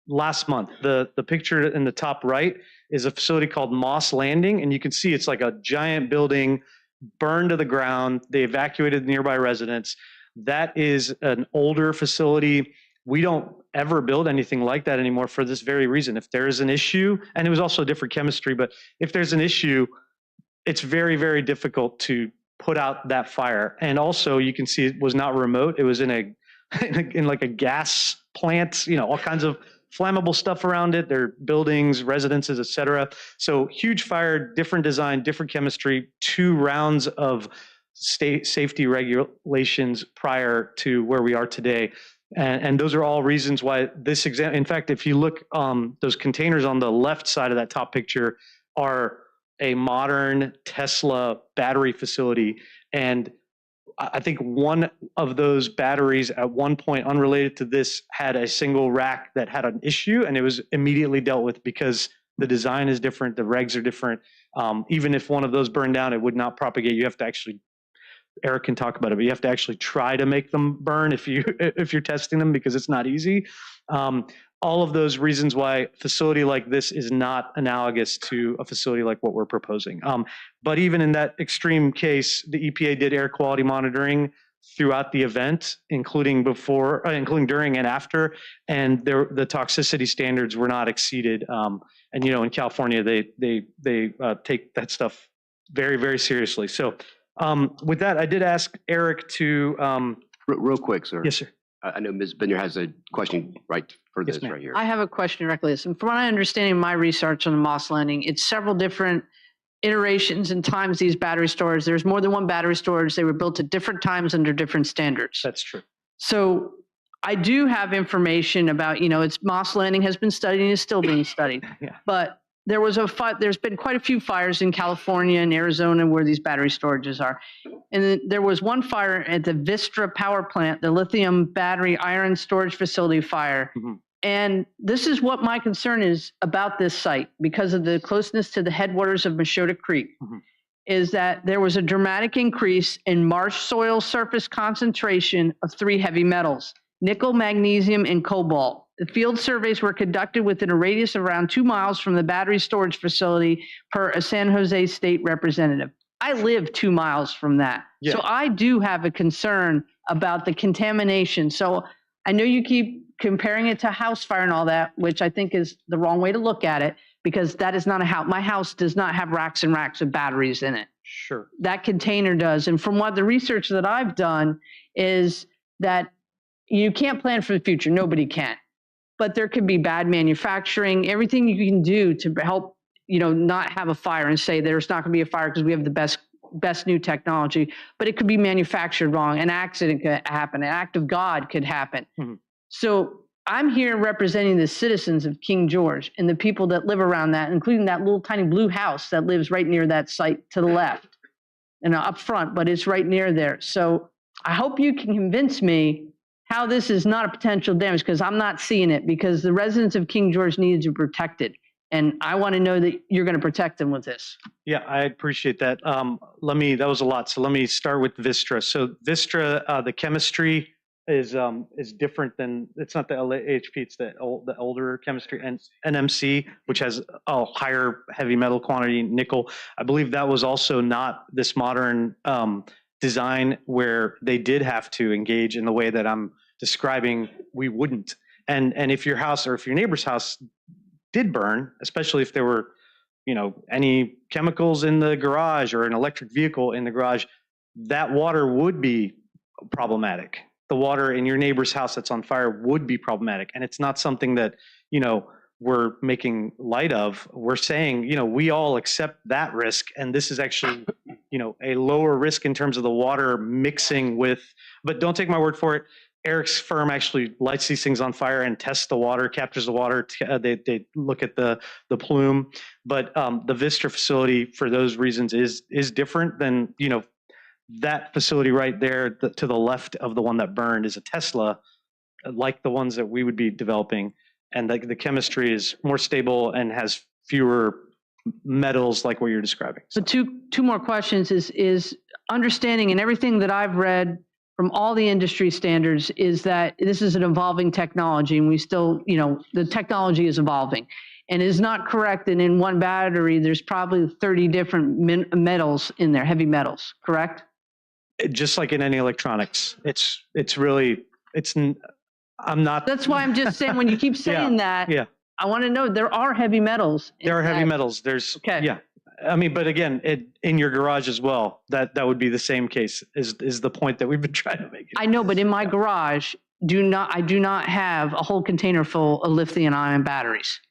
last month. The picture in the top right is a facility called Moss Landing, and you can see it's like a giant building burned to the ground. They evacuated nearby residents. That is an older facility. We don't ever build anything like that anymore for this very reason. If there is an issue, and it was also a different chemistry, but if there's an issue, it's very, very difficult to put out that fire. And also you can see it was not remote. It was in like a gas plant, all kinds of flammable stuff around it. There are buildings, residences, et cetera. So huge fire, different design, different chemistry, 2 rounds of state safety regulations prior to where we are today. And those are all reasons why this example, in fact, if you look, those containers on the left side of that top picture are a modern Tesla battery facility. And I think one of those batteries at one point, unrelated to this, had a single rack that had an issue, and it was immediately dealt with because the design is different, the regs are different. Even if one of those burned down, it would not propagate. You have to actually, Eric can talk about it, but you have to actually try to make them burn if you're testing them, because it's not easy. All of those reasons why a facility like this is not analogous to a facility like what we're proposing. But even in that extreme case, the EPA did air quality monitoring throughout the event, including during and after, and the toxicity standards were not exceeded. And in California, they take that stuff very, very seriously. So With that, I did ask Eric to. Real quick, sir. Yes, sir. I know Ms. Bender has a question right for Yes, this ma'am. right here. I have a question directly. And from what I understand in my research on the Moss Landing, it's several different iterations and times these battery storage. There's more than one battery storage. They were built at different times under different standards. That's true. So I do have information about, it's Moss Landing has been studied and is still being studied. Yeah. But there's been quite a few fires in California and Arizona where these battery storages are. And then there was one fire at the Vistra power plant, the lithium battery iron storage facility fire. Mm-hmm. And this is what my concern is about this site because of the closeness to the headwaters of Mashota Creek, is that there was a dramatic increase in marsh soil surface concentration of 3 heavy metals, nickel, magnesium, and cobalt. The field surveys were conducted within a radius of around 2 miles from the battery storage facility per a San Jose state representative. I live 2 miles from that. Yeah. So I do have a concern about the contamination. So I know you keep comparing it to a house fire and all that, which I think is the wrong way to look at it because that is not a house. My house does not have racks and racks of batteries in it. Sure. That container does. And from what the research that I've done is that you can't plan for the future. Nobody can. But there could be bad manufacturing, everything you can do to help, not have a fire and say there's not going to be a fire because we have the best new technology, but it could be manufactured wrong. An accident could happen. An act of God could happen. Mm-hmm. So I'm here representing the citizens of King George and the people that live around that, including that little tiny blue house that lives right near that site to the left and up front, but it's right near there. So I hope you can convince me how this is not a potential damage because I'm not seeing it because the residents of King George need to be protected. And I want to know that you're going to protect them with this. Yeah, I appreciate that. That was a lot. So let me start with Vistra. So Vistra, the chemistry is different than, it's not the LHP, it's the older chemistry, and NMC, which has a higher heavy metal quantity, nickel. I believe that was also not this modern design where they did have to engage in the way that I'm describing. We wouldn't. And if your house or if your neighbor's house did burn, especially if there were, any chemicals in the garage or an electric vehicle in the garage, that water would be problematic. The water in your neighbor's house that's on fire would be problematic. And it's not something that, we're making light of. We're saying, we all accept that risk. And this is actually, a lower risk in terms of the water mixing with, but don't take my word for it. Eric's firm actually lights these things on fire and tests the water, captures the water. They look at the plume, but the Vistra facility for those reasons is different than, that facility right there to the left of the one that burned is a Tesla, like the ones that we would be developing. And the chemistry is more stable and has fewer metals like what you're describing. So two more questions is understanding, and everything that I've read from all the industry standards is that this is an evolving technology and we still, the technology is evolving. And it is not correct that in one battery, there's probably 30 different metals in there, heavy metals, correct? Just like in any electronics, I'm not. That's why I'm just saying, when you keep saying that, I want to know there are heavy metals. There are heavy metals. There's, yeah. I mean, but again, in your garage as well, that would be the same case is the point that we've been trying to make. I know, but in my garage, I do not have a whole container full of lithium-ion batteries.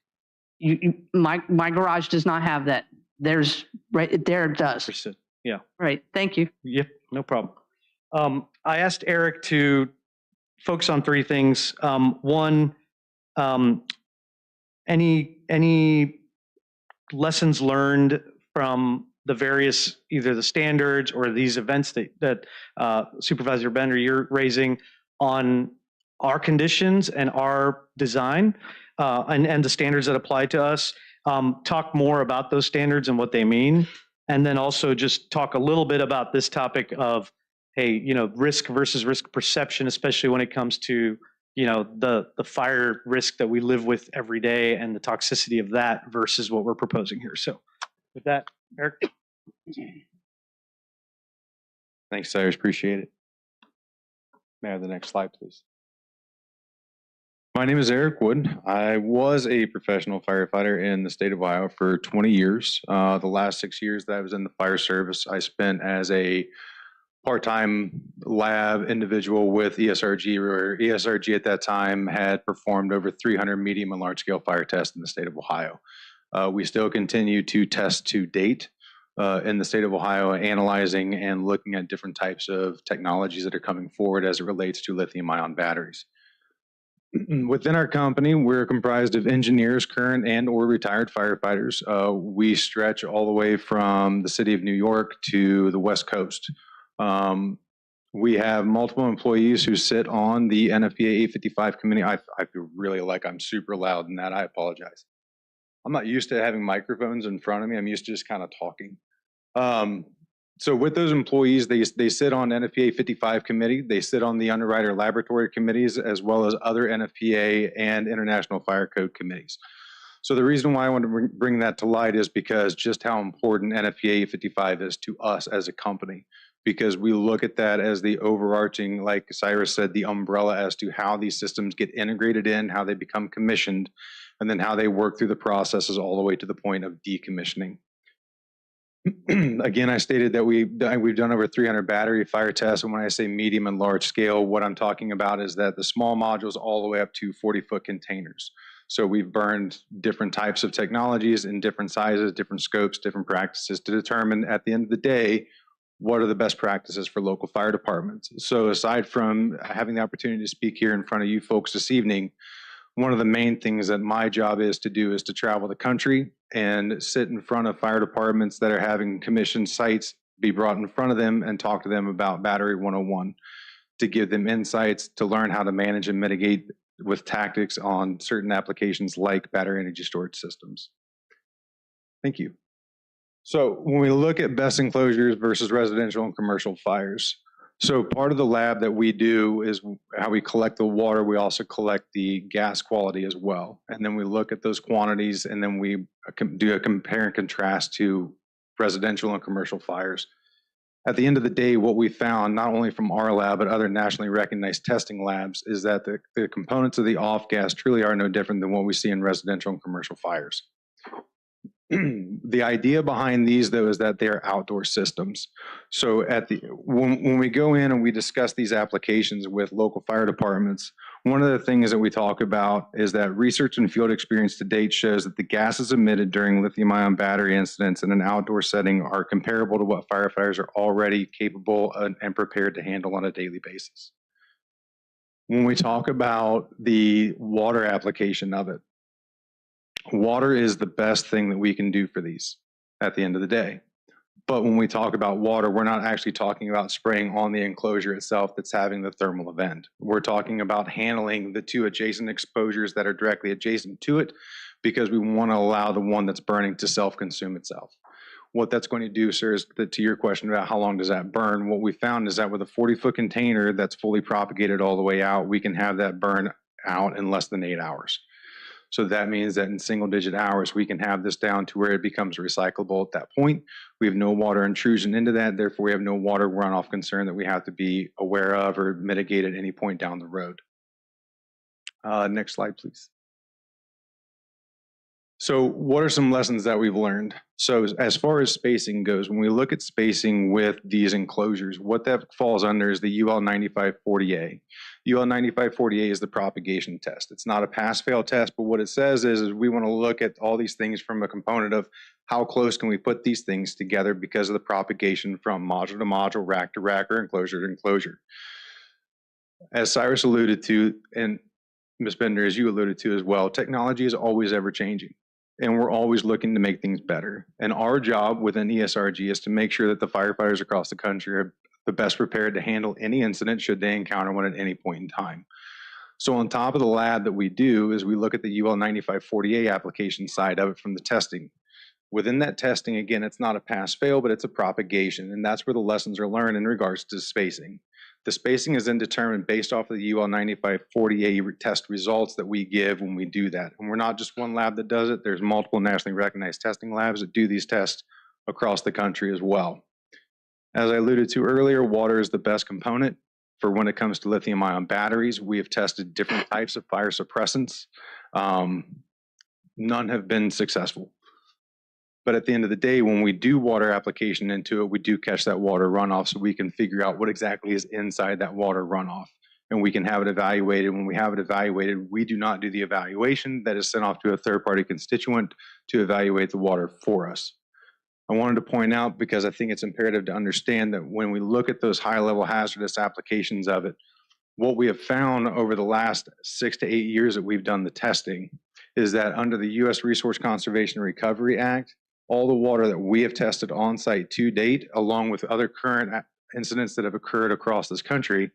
My garage does not have that. There's right there, it does. Yeah. Right. Thank you. Yep. No problem. I asked Eric to focus on 3 things. One, any lessons learned from the various, either the standards or these events that Supervisor Bender, you're raising on our conditions and our design and the standards that apply to us. Talk more about those standards and what they mean. And then also just talk a little bit about this topic of, hey, risk versus risk perception, especially when it comes to, the fire risk that we live with every day and the toxicity of that versus what we're proposing here. So with that, Eric. Thanks, Cyrus. Appreciate it. May I have the next slide, please? My name is Eric Wood. I was a professional firefighter in the state of Ohio for 20 years. The last 6 years that I was in the fire service, I spent as a part-time lab individual with ESRG, where ESRG at that time had performed over 300 medium and large-scale fire tests in the state of Ohio. We still continue to test to date in the state of Ohio, analyzing and looking at different types of technologies that are coming forward as it relates to lithium-ion batteries. Within our company, we're comprised of engineers, current and or retired firefighters. We stretch all the way from the city of New York to the West Coast. We have multiple employees who sit on the NFPA 855 committee. I feel really like I'm super loud in that. I apologize. I'm not used to having microphones in front of me. I'm used to just kind of talking. So with those employees, they sit on NFPA 55 committee, they sit on the underwriter laboratory committees, as well as other NFPA and International Fire Code committees. So the reason why I want to bring that to light is because just how important NFPA 55 is to us as a company, because we look at that as the overarching, like Cyrus said, the umbrella as to how these systems get integrated in, how they become commissioned, and then how they work through the processes all the way to the point of decommissioning. Again, I stated that we've done over 300 battery fire tests, and when I say medium and large scale, what I'm talking about is that the small modules all the way up to 40-foot containers. So we've burned different types of technologies in different sizes, different scopes, different practices to determine at the end of the day, what are the best practices for local fire departments. So aside from having the opportunity to speak here in front of you folks this evening, one of the main things that my job is to do is to travel the country and sit in front of fire departments that are having commissioned sites, be brought in front of them and talk to them about Battery 101, to give them insights, to learn how to manage and mitigate with tactics on certain applications like battery energy storage systems. Thank you. So when we look at best enclosures versus residential and commercial fires, so part of the lab that we do is how we collect the water. We also collect the gas quality as well. And then we look at those quantities, and then we do a compare and contrast to residential and commercial fires. At the end of the day, what we found, not only from our lab, but other nationally recognized testing labs, is that the components of the off gas truly are no different than what we see in residential and commercial fires. The idea behind these, though, is that they are outdoor systems. So when we go in and we discuss these applications with local fire departments, one of the things that we talk about is that research and field experience to date shows that the gases emitted during lithium-ion battery incidents in an outdoor setting are comparable to what firefighters are already capable and prepared to handle on a daily basis. When we talk about the water application of it, water is the best thing that we can do for these at the end of the day. But when we talk about water, we're not actually talking about spraying on the enclosure itself that's having the thermal event. We're talking about handling the two adjacent exposures that are directly adjacent to it, because we want to allow the one that's burning to self-consume itself. What that's going to do, sir, is that to your question about how long does that burn, what we found is that with a 40-foot container that's fully propagated all the way out, we can have that burn out in less than 8 hours. So that means that in single-digit hours, we can have this down to where it becomes recyclable at that point. We have no water intrusion into that. Therefore, we have no water runoff concern that we have to be aware of or mitigate at any point down the road. Next slide, please. So what are some lessons that we've learned? So as far as spacing goes, when we look at spacing with these enclosures, what that falls under is the UL 9540A. UL 9540A is the propagation test. It's not a pass-fail test, but what it says is we want to look at all these things from a component of how close can we put these things together because of the propagation from module to module, rack to rack, or enclosure to enclosure. As Cyrus alluded to, and Ms. Bender, as you alluded to as well, technology is always ever changing. And we're always looking to make things better. And our job within ESRG is to make sure that the firefighters across the country are the best prepared to handle any incident should they encounter one at any point in time. So on top of the lab that we do is we look at the UL 9540A application side of it from the testing. Within that testing, again, it's not a pass-fail, but it's a propagation. And that's where the lessons are learned in regards to spacing. The spacing is then determined based off of the UL 9540A test results that we give when we do that. And we're not just one lab that does it. There's multiple nationally recognized testing labs that do these tests across the country as well. As I alluded to earlier, water is the best component for when it comes to lithium ion batteries. We have tested different types of fire suppressants. None have been successful. But at the end of the day, when we do water application into it, we do catch that water runoff so we can figure out what exactly is inside that water runoff. And we can have it evaluated. When we have it evaluated, we do not do the evaluation. That is sent off to a third-party constituent to evaluate the water for us. I wanted to point out, because I think it's imperative to understand, that when we look at those high-level hazardous applications of it, what we have found over the last 6 to 8 years that we've done the testing is that under the U.S. Resource Conservation and Recovery Act, all the water that we have tested on site to date, along with other current incidents that have occurred across this country,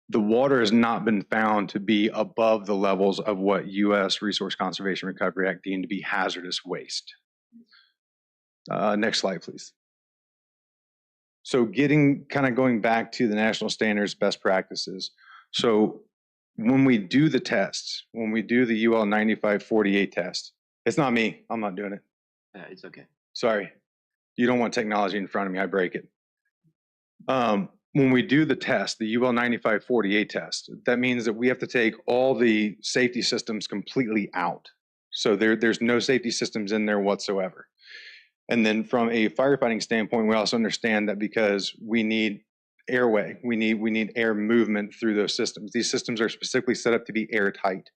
the water has not been found to be above the levels of what U.S. Resource Conservation and Recovery Act deemed to be hazardous waste. Next slide, please. So going back to the national standards, best practices. So when we do the tests, when we do the UL 9548 test, it's not me, I'm not doing it. It's okay. Sorry. You don't want technology in front of me, I break it. When we do the test, the UL 9548 test, that means that we have to take all the safety systems completely out. So there's no safety systems in there whatsoever. And then from a firefighting standpoint, we also understand that because we need airway, we need air movement through those systems. These systems are specifically set up to be airtight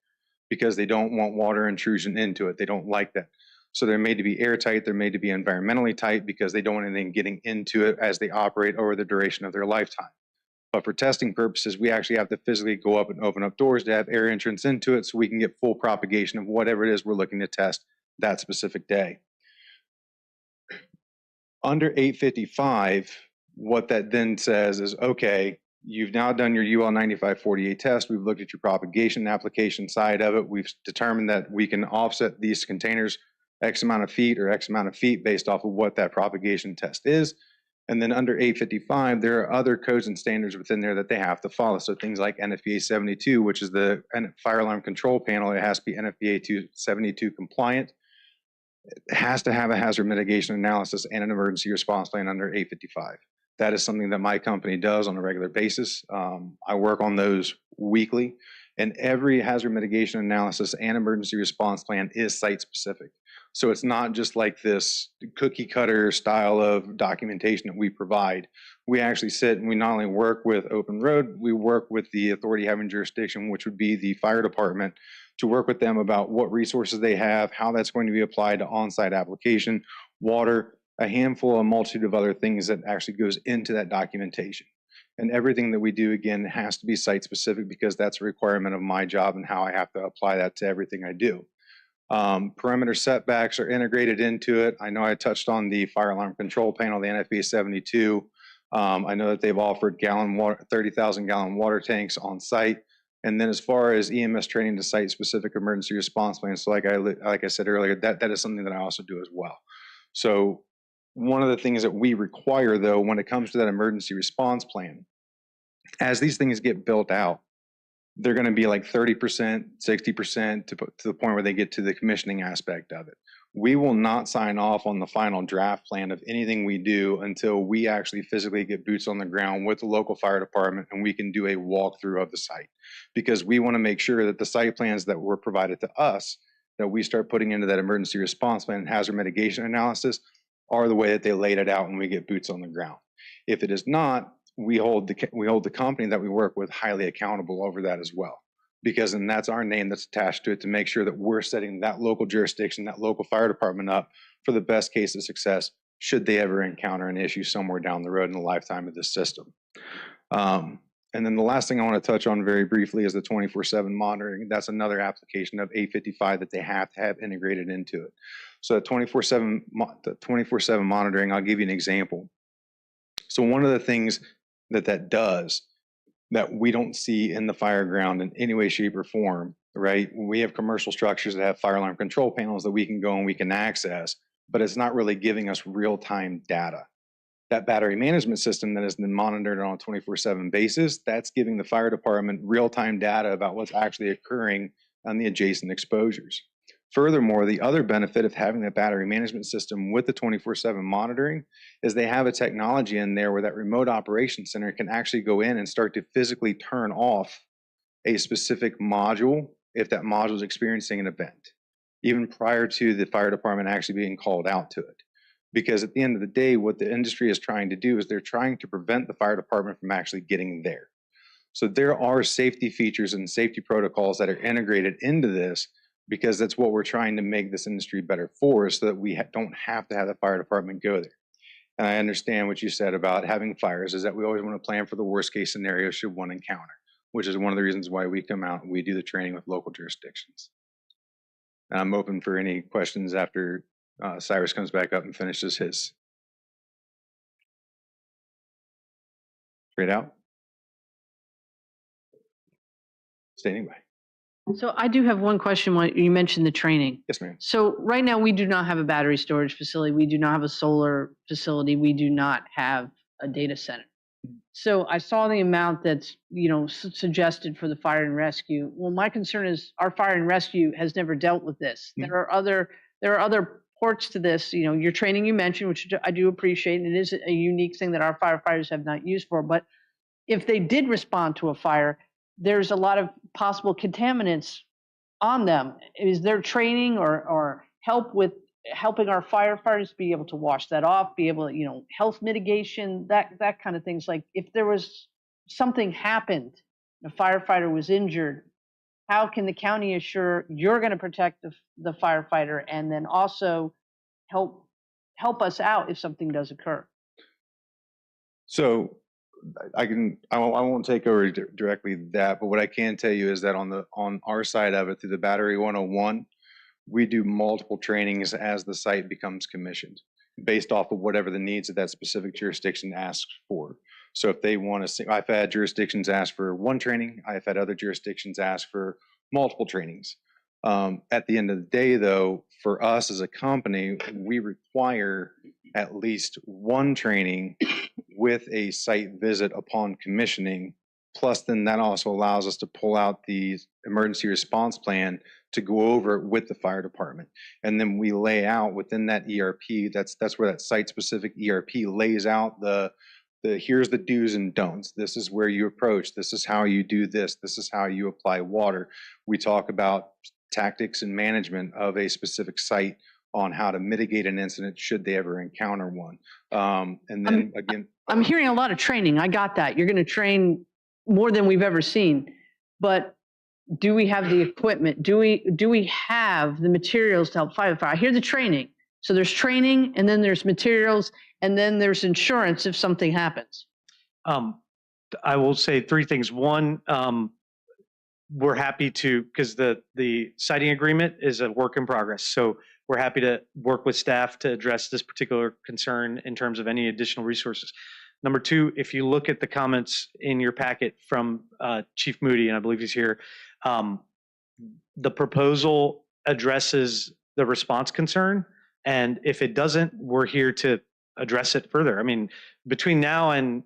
because they don't want water intrusion into it. They don't like that. So they're made to be airtight, they're made to be environmentally tight because they don't want anything getting into it as they operate over the duration of their lifetime. But for testing purposes, we actually have to physically go up and open up doors to have air entrance into it so we can get full propagation of whatever it is we're looking to test that specific day. Under 855, what that then says is, okay, you've now done your UL 9548 test. We've looked at your propagation application side of it. We've determined that we can offset these containers X amount of feet or X amount of feet based off of what that propagation test is. And then under 855, there are other codes and standards within there that they have to follow. So things like NFPA 72, which is the fire alarm control panel, it has to be NFPA 72 compliant. It has to have a hazard mitigation analysis and an emergency response plan under 855. That is something that my company does on a regular basis. I work on those weekly, and every hazard mitigation analysis and emergency response plan is site specific. So it's not just like this cookie cutter style of documentation that we provide. We actually sit and we not only work with Open Road, we work with the authority having jurisdiction, which would be the fire department, to work with them about what resources they have, how that's going to be applied to on-site application, water, a handful, a multitude of other things that actually goes into that documentation. And everything that we do, again, has to be site specific because that's a requirement of my job and how I have to apply that to everything I do. Perimeter setbacks are integrated into it. I know I touched on the fire alarm control panel, the NFPA 72. I know that they've offered 30,000 gallon water tanks on site. And then as far as EMS training to site-specific emergency response plans, so like I said earlier, that is something that I also do as well. So one of the things that we require, though, when it comes to that emergency response plan, as these things get built out, they're going to be like 30%, 60% to the point where they get to the commissioning aspect of it. We will not sign off on the final draft plan of anything we do until we actually physically get boots on the ground with the local fire department and we can do a walkthrough of the site. Because we want to make sure that the site plans that were provided to us, that we start putting into that emergency response plan and hazard mitigation analysis, are the way that they laid it out when we get boots on the ground. If it is not, we hold the company that we work with highly accountable over that as well. Because then that's our name that's attached to it to make sure that we're setting that local jurisdiction, that local fire department up for the best case of success should they ever encounter an issue somewhere down the road in the lifetime of this system. And then the last thing I want to touch on very briefly is the 24/7 monitoring. That's another application of 855 that they have to have integrated into it. So the 24/7 monitoring, I'll give you an example. So one of the things that does that we don't see in the fire ground in any way, shape, or form, right? We have commercial structures that have fire alarm control panels that we can go and we can access, but it's not really giving us real-time data. That battery management system that has been monitored on a 24/7 basis, that's giving the fire department real-time data about what's actually occurring on the adjacent exposures. Furthermore, the other benefit of having that battery management system with the 24/7 monitoring is they have a technology in there where that remote operation center can actually go in and start to physically turn off a specific module if that module is experiencing an event, even prior to the fire department actually being called out to it. Because at the end of the day, what the industry is trying to do is they're trying to prevent the fire department from actually getting there. So there are safety features and safety protocols that are integrated into this, because that's what we're trying to make this industry better for, so that we don't have to have the fire department go there. And I understand what you said about having fires, is that we always want to plan for the worst case scenario should one encounter, which is one of the reasons why we come out and we do the training with local jurisdictions. And I'm open for any questions after Cyrus comes back up and finishes his. Straight out. Standing by. So I do have one question when you mentioned the training. Yes, ma'am. So right now we do not have a battery storage facility. We do not have a solar facility. We do not have a data center. So I saw the amount that's, suggested for the fire and rescue. Well, my concern is our fire and rescue has never dealt with this. There are other ports to this. Your training you mentioned, which I do appreciate, and it is a unique thing that our firefighters have not used for. But if they did respond to a fire, there's a lot of possible contaminants on them. Is there training or help with helping our firefighters be able to wash that off, be able to, health mitigation, that kind of things? Like if there was something happened, a firefighter was injured, how can the county assure you're going to protect the firefighter and then also help us out if something does occur? So I won't take over directly that, but what I can tell you is that on our side of it, through the Battery 101, we do multiple trainings as the site becomes commissioned, based off of whatever the needs of that specific jurisdiction asks for. So if they want to, I've had jurisdictions ask for one training. I've had other jurisdictions ask for multiple trainings. At the end of the day, though, for us as a company, we require at least one training with a site visit upon commissioning. Plus, then that also allows us to pull out the emergency response plan to go over it with the fire department. And then we lay out within that ERP, that's where that site-specific ERP lays out here's the do's and don'ts. This is where you approach. This is how you do this. This is how you apply water. We talk about tactics and management of a specific site on how to mitigate an incident should they ever encounter one. And then again, I'm hearing a lot of training. I got that. You're going to train more than we've ever seen, but do we have the equipment? Do we have the materials to help fight a fire? I hear the training. So there's training, and then there's materials, and then there's insurance if something happens. I will say three things. One, we're happy to, because the siting agreement is a work in progress. So we're happy to work with staff to address this particular concern in terms of any additional resources. Number two, if you look at the comments in your packet from Chief Moody, and I believe he's here, the proposal addresses the response concern. And if it doesn't, we're here to address it further. I mean, between now and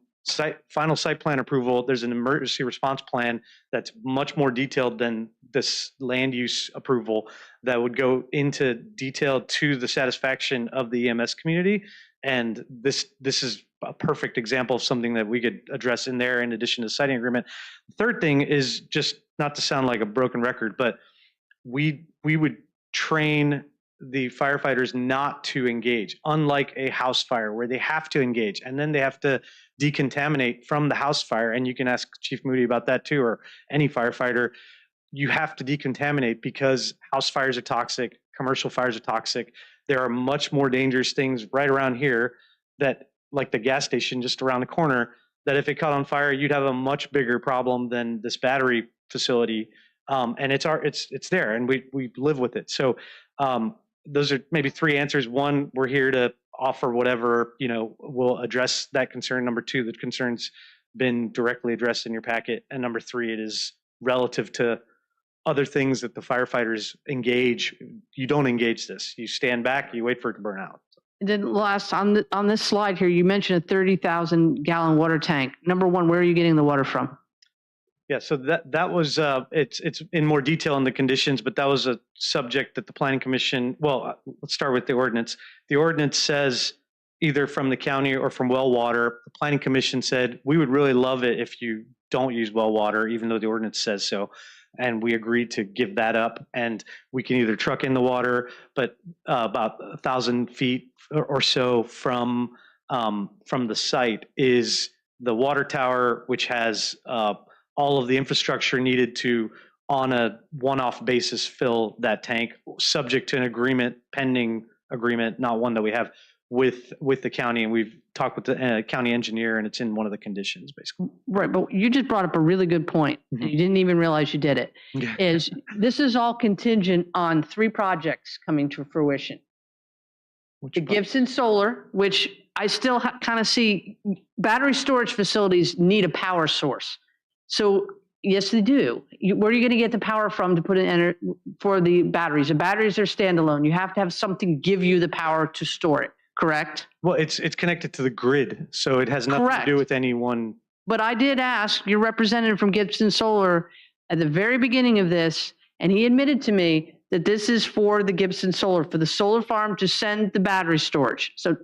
final site plan approval, there's an emergency response plan that's much more detailed than this land use approval that would go into detail to the satisfaction of the EMS community. And this is a perfect example of something that we could address in there in addition to the siting agreement. The third thing is, just not to sound like a broken record, but we would train the firefighters not to engage, unlike a house fire where they have to engage and then they have to decontaminate from the house fire. And you can ask Chief Moody about that too, or any firefighter. You have to decontaminate because house fires are toxic, commercial fires are toxic. There are much more dangerous things right around here that, like the gas station just around the corner, that if it caught on fire, you'd have a much bigger problem than this battery facility. And it's there, and we live with it. So those are maybe three answers. One, we're here to offer whatever, will address that concern. Number two, the concern's been directly addressed in your packet. And number three, it is relative to other things that the firefighters engage. You don't engage this. You stand back, you wait for it to burn out. And then last, on this slide here, you mentioned a 30,000 gallon water tank. Number one, where are you getting the water from? Yeah, so that was, it's in more detail in the conditions, but that was a subject that the planning commission, well, let's start with the ordinance. The ordinance says either from the county or from well water. The planning commission said, we would really love it if you don't use well water, even though the ordinance says so. And we agreed to give that up, and we can either truck in the water, but about 1,000 feet or so from the site is the water tower, which has all of the infrastructure needed to, on a one-off basis, fill that tank, subject to an agreement, pending agreement, not one that we have with the county. And we've talked with the county engineer, and it's in one of the conditions, basically. Right, but you just brought up a really good point. And you didn't even realize you did it. Is this is all contingent on 3 projects coming to fruition. The Gibson Solar, which I still kind of see battery storage facilities need a power source. So yes, they do. Where are you going to get the power from to put in for the batteries? The batteries are standalone. You have to have something give you the power to store it. Correct? Well, it's connected to the grid, so it has nothing to do with any one. But I did ask your representative from Gibson Solar at the very beginning of this, and he admitted to me that this is for the Gibson Solar, for the solar farm to send the battery storage. So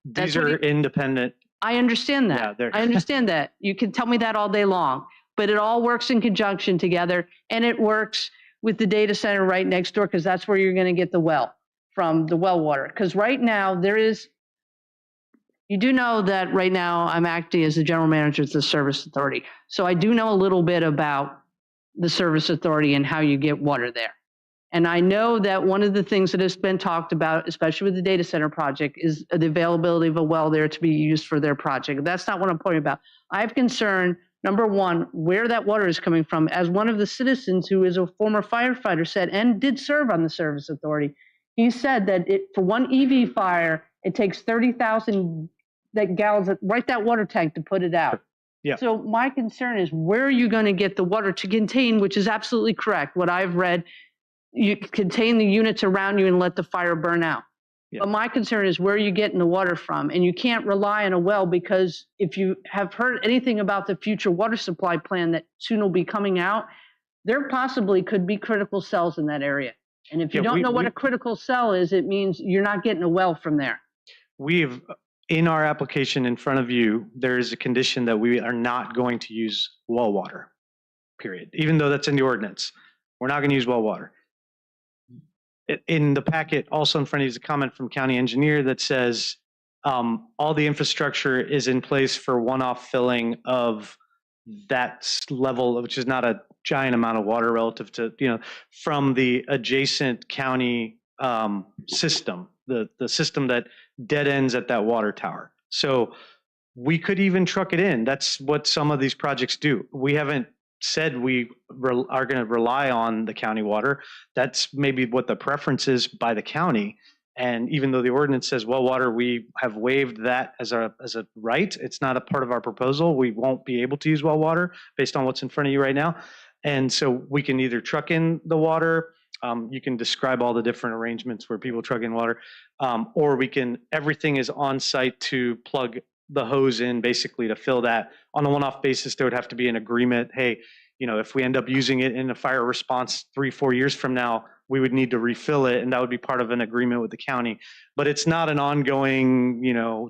these are independent. I understand that. Yeah, I understand that. You can tell me that all day long, but it all works in conjunction together, and it works with the data center right next door, because that's where you're going to get the well from, the well water. Because right now you do know that right now I'm acting as the general manager of the service authority. So I do know a little bit about the service authority and how you get water there. And I know that one of the things that has been talked about, especially with the data center project, is the availability of a well there to be used for their project. That's not what I'm pointing about. I have concern, number one, where that water is coming from. As one of the citizens who is a former firefighter said, and did serve on the service authority, he said that for one EV fire, it takes 30,000 gallons right that water tank to put it out. Yeah. So my concern is, where are you going to get the water to contain, which is absolutely correct, what I've read, you contain the units around you and let the fire burn out. Yeah. But my concern is where are you getting the water from? And you can't rely on a well, because if you have heard anything about the future water supply plan that soon will be coming out, there possibly could be critical cells in that area. And if you don't know what a critical cell is, it means you're not getting a well from there. We've, in our application in front of you, there is a condition that we are not going to use well water, period. Even though that's in the ordinance, we're not going to use well water. In the packet, also in front of you is a comment from county engineer that says all the infrastructure is in place for one-off filling of that level, which is not a giant amount of water relative to, from the adjacent county system, the system that dead ends at that water tower. So we could even truck it in. That's what some of these projects do. We haven't said we are going to rely on the county water. That's maybe what the preference is by the county. And even though the ordinance says well water, we have waived that as a right. It's not a part of our proposal. We won't be able to use well water based on what's in front of you right now. And so we can either truck in the water. You can describe all the different arrangements where people truck in water, or everything is on site to plug the hose in basically to fill that. On a one-off basis, there would have to be an agreement. Hey, if we end up using it in a fire response 3-4 years from now, we would need to refill it, and that would be part of an agreement with the county. But it's not an ongoing,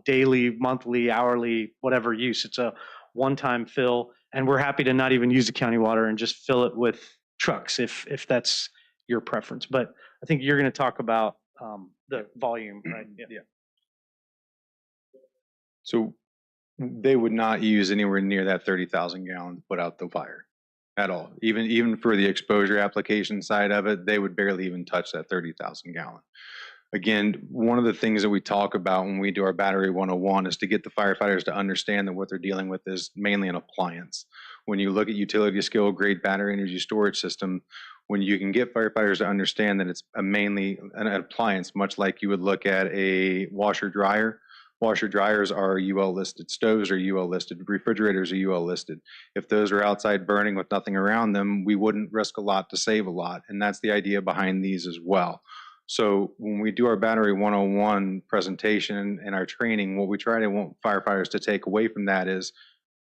daily, monthly, hourly, whatever use. It's a one-time fill, and we're happy to not even use the county water and just fill it with trucks if that's your preference. But I think you're going to talk about the volume, right? Yeah. So they would not use anywhere near that 30,000 gallons to put out the fire at all. Even for the exposure application side of it, they would barely even touch that 30,000 gallon. Again, one of the things that we talk about when we do our Battery 101 is to get the firefighters to understand that what they're dealing with is mainly an appliance. When you look at utility scale grade battery energy storage system, when you can get firefighters to understand that it's mainly an appliance, much like you would look at a washer dryer. Washer dryers are UL listed, stoves are UL listed, refrigerators are UL listed. If those are outside burning with nothing around them, we wouldn't risk a lot to save a lot. And that's the idea behind these as well. So when we do our Battery 101 presentation and our training, what we try to want firefighters to take away from that is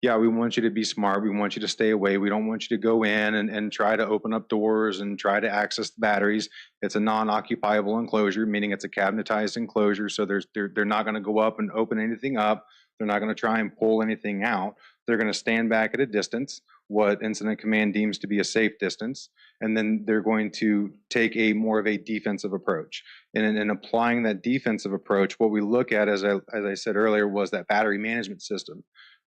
yeah, we want you to be smart. We want you to stay away. We don't want you to go in and try to open up doors and try to access the batteries. It's a non-occupiable enclosure, meaning it's a cabinetized enclosure. So they're not going to go up and open anything up. They're not going to try and pull anything out. They're going to stand back at a distance, what Incident Command deems to be a safe distance, and then they're going to take a more of a defensive approach. And in applying that defensive approach, what we look at, as I said earlier, was that battery management system.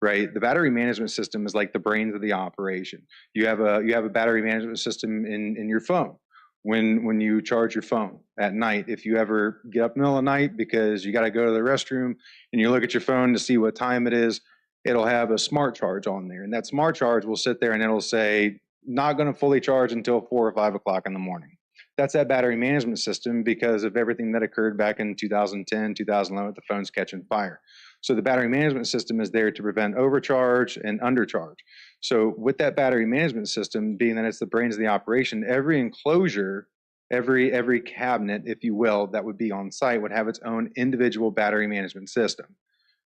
Right, the battery management system is like the brains of the operation. You have a battery management system in your phone. When you charge your phone at night, if you ever get up in the middle of the night because you got to go to the restroom and you look at your phone to see what time it is, it'll have a smart charge on there, and that smart charge will sit there and it'll say not going to fully charge until 4 or 5 o'clock in the morning. That's that battery management system because of everything that occurred back in 2010, 2011 with the phones catching fire. So the battery management system is there to prevent overcharge and undercharge. So with that battery management system, being that it's the brains of the operation, every enclosure, every cabinet, if you will, that would be on site would have its own individual battery management system.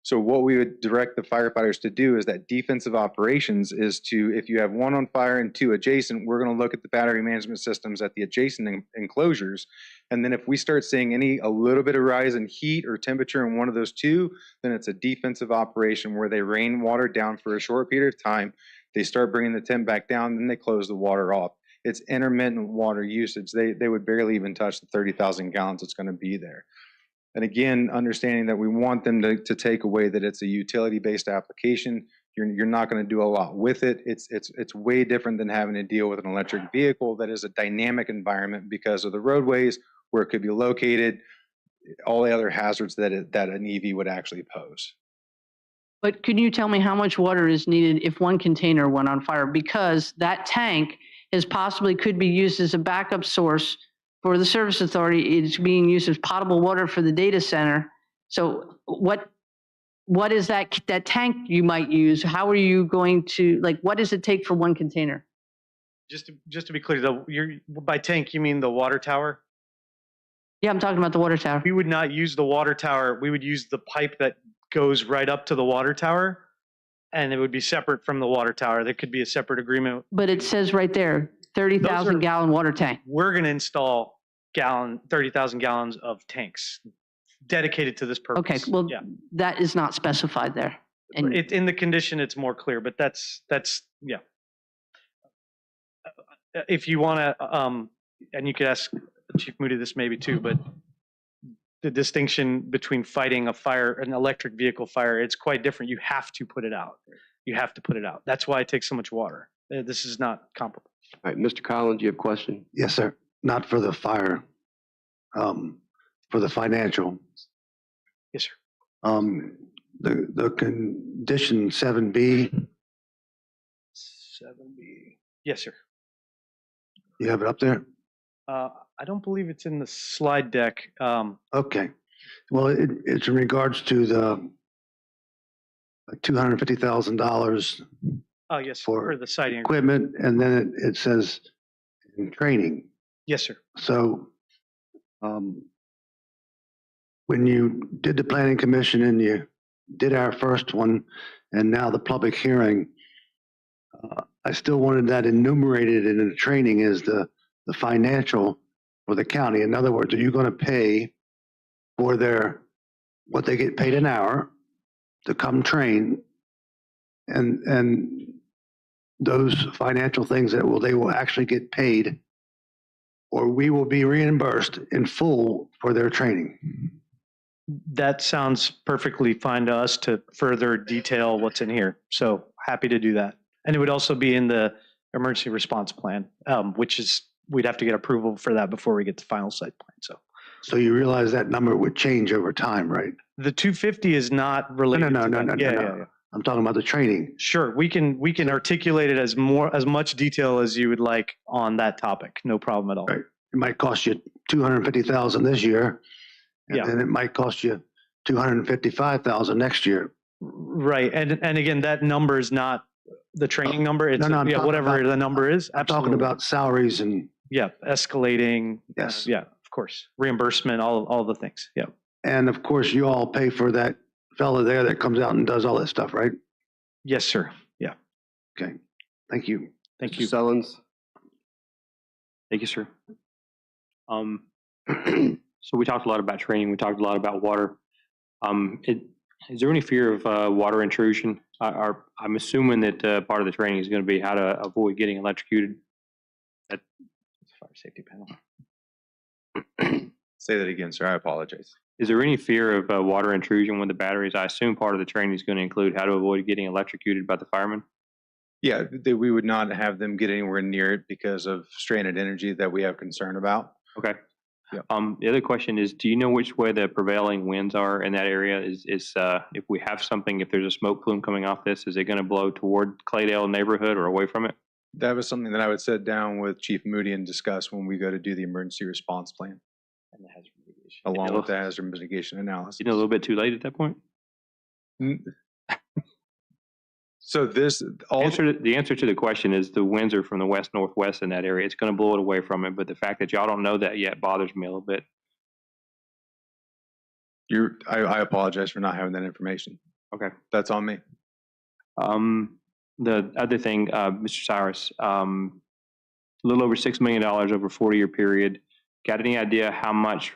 So what we would direct the firefighters to do is that defensive operations is to, if you have one on fire and 2 adjacent, we're going to look at the battery management systems at the adjacent enclosures. And then if we start seeing a little bit of rise in heat or temperature in one of those 2, then it's a defensive operation where they rain water down for a short period of time. They start bringing the temp back down, then they close the water off. It's intermittent water usage. They would barely even touch the 30,000 gallons that's going to be there. And again, understanding that we want them to take away that it's a utility-based application. You're not going to do a lot with it. It's way different than having to deal with an electric vehicle that is a dynamic environment because of the roadways, where it could be located, all the other hazards that an EV would actually pose. But can you tell me how much water is needed if one container went on fire? Because that tank is possibly could be used as a backup source for the service authority. It's being used as potable water for the data center. So what is that tank you might use? How are you going to, like, what does it take for one container? Just to be clear, though, by tank, you mean the water tower? Yeah, I'm talking about the water tower. We would not use the water tower. We would use the pipe that goes right up to the water tower, and it would be separate from the water tower. There could be a separate agreement. But it says right there, 30,000 gallon water tank. We're going to install 30,000 gallons of tanks dedicated to this purpose. Okay, well, yeah. That is not specified there. And in the condition, it's more clear, but that's yeah. If you want to, and you could ask Chief Moody this maybe too, but the distinction between fighting a fire, an electric vehicle fire, it's quite different. You have to put it out. You have to put it out. That's why it takes so much water. This is not comparable. All right, Mr. Collins, you have a question? Yes, sir. Not for the fire, for the financial. Yes, sir. The condition 7B. 7B. Yes, sir. You have it up there? I don't believe it's in the slide deck. Okay. Well, it's in regards to the $250,000. Oh, yes, for the siting equipment, and then it says in training. Yes, sir. So, when you did the planning commission and you did our first one, and now the public hearing, I still wanted that enumerated in the training as the financial for the county. In other words, are you going to pay for what they get paid an hour to come train, and those financial things they will actually get paid, or we will be reimbursed in full for their training? That sounds perfectly fine to us to further detail what's in here. So happy to do that. And it would also be in the emergency response plan, which is, we'd have to get approval for that before we get to final site plan. So you realize that number would change over time, right? The 250 is not related. No. Yeah. I'm talking about the training. Sure, we can articulate it as much detail as you would like on that topic. No problem at all. Right. It might cost you $250,000 this year, and then it might cost you $255,000 next year. Right, and again, that number is not the training number. It's whatever the number is. I'm talking about salaries and escalating. Yes, of course, reimbursement, all the things. Yeah, and of course you all pay for that fellow there that comes out and does all that stuff, right? Yes, sir. Yeah. Okay, thank you. Thank Mr. you. Sullins? Thank you, sir. So we talked a lot about training. We talked a lot about water. Is there any fear of water intrusion? I'm assuming that part of the training is going to be how to avoid getting electrocuted. That's fire safety panel. Say that again, sir. I apologize. Is there any fear of water intrusion with the batteries? I assume part of the training is going to include how to avoid getting electrocuted by the firemen. Yeah, we would not have them get anywhere near it because of stranded energy that we have concern about. Okay. Yep. The other question is, do you know which way the prevailing winds are in that area? Is if we have something, if there's a smoke plume coming off this, is it going to blow toward Claydale neighborhood or away from it? That was something that I would sit down with Chief Moody and discuss when we go to do the emergency response plan, And the hazard mitigation. along with the hazard mitigation analysis. You know, a little bit too late at that point. So this The answer to the question is the winds are from the west northwest in that area. It's going to blow it away from it, but the fact that y'all don't know that yet bothers me a little bit. I apologize for not having that information. Okay, that's on me. The other thing, Mr. Cyrus, a little over $6 million over a 40-year period. Got any idea how much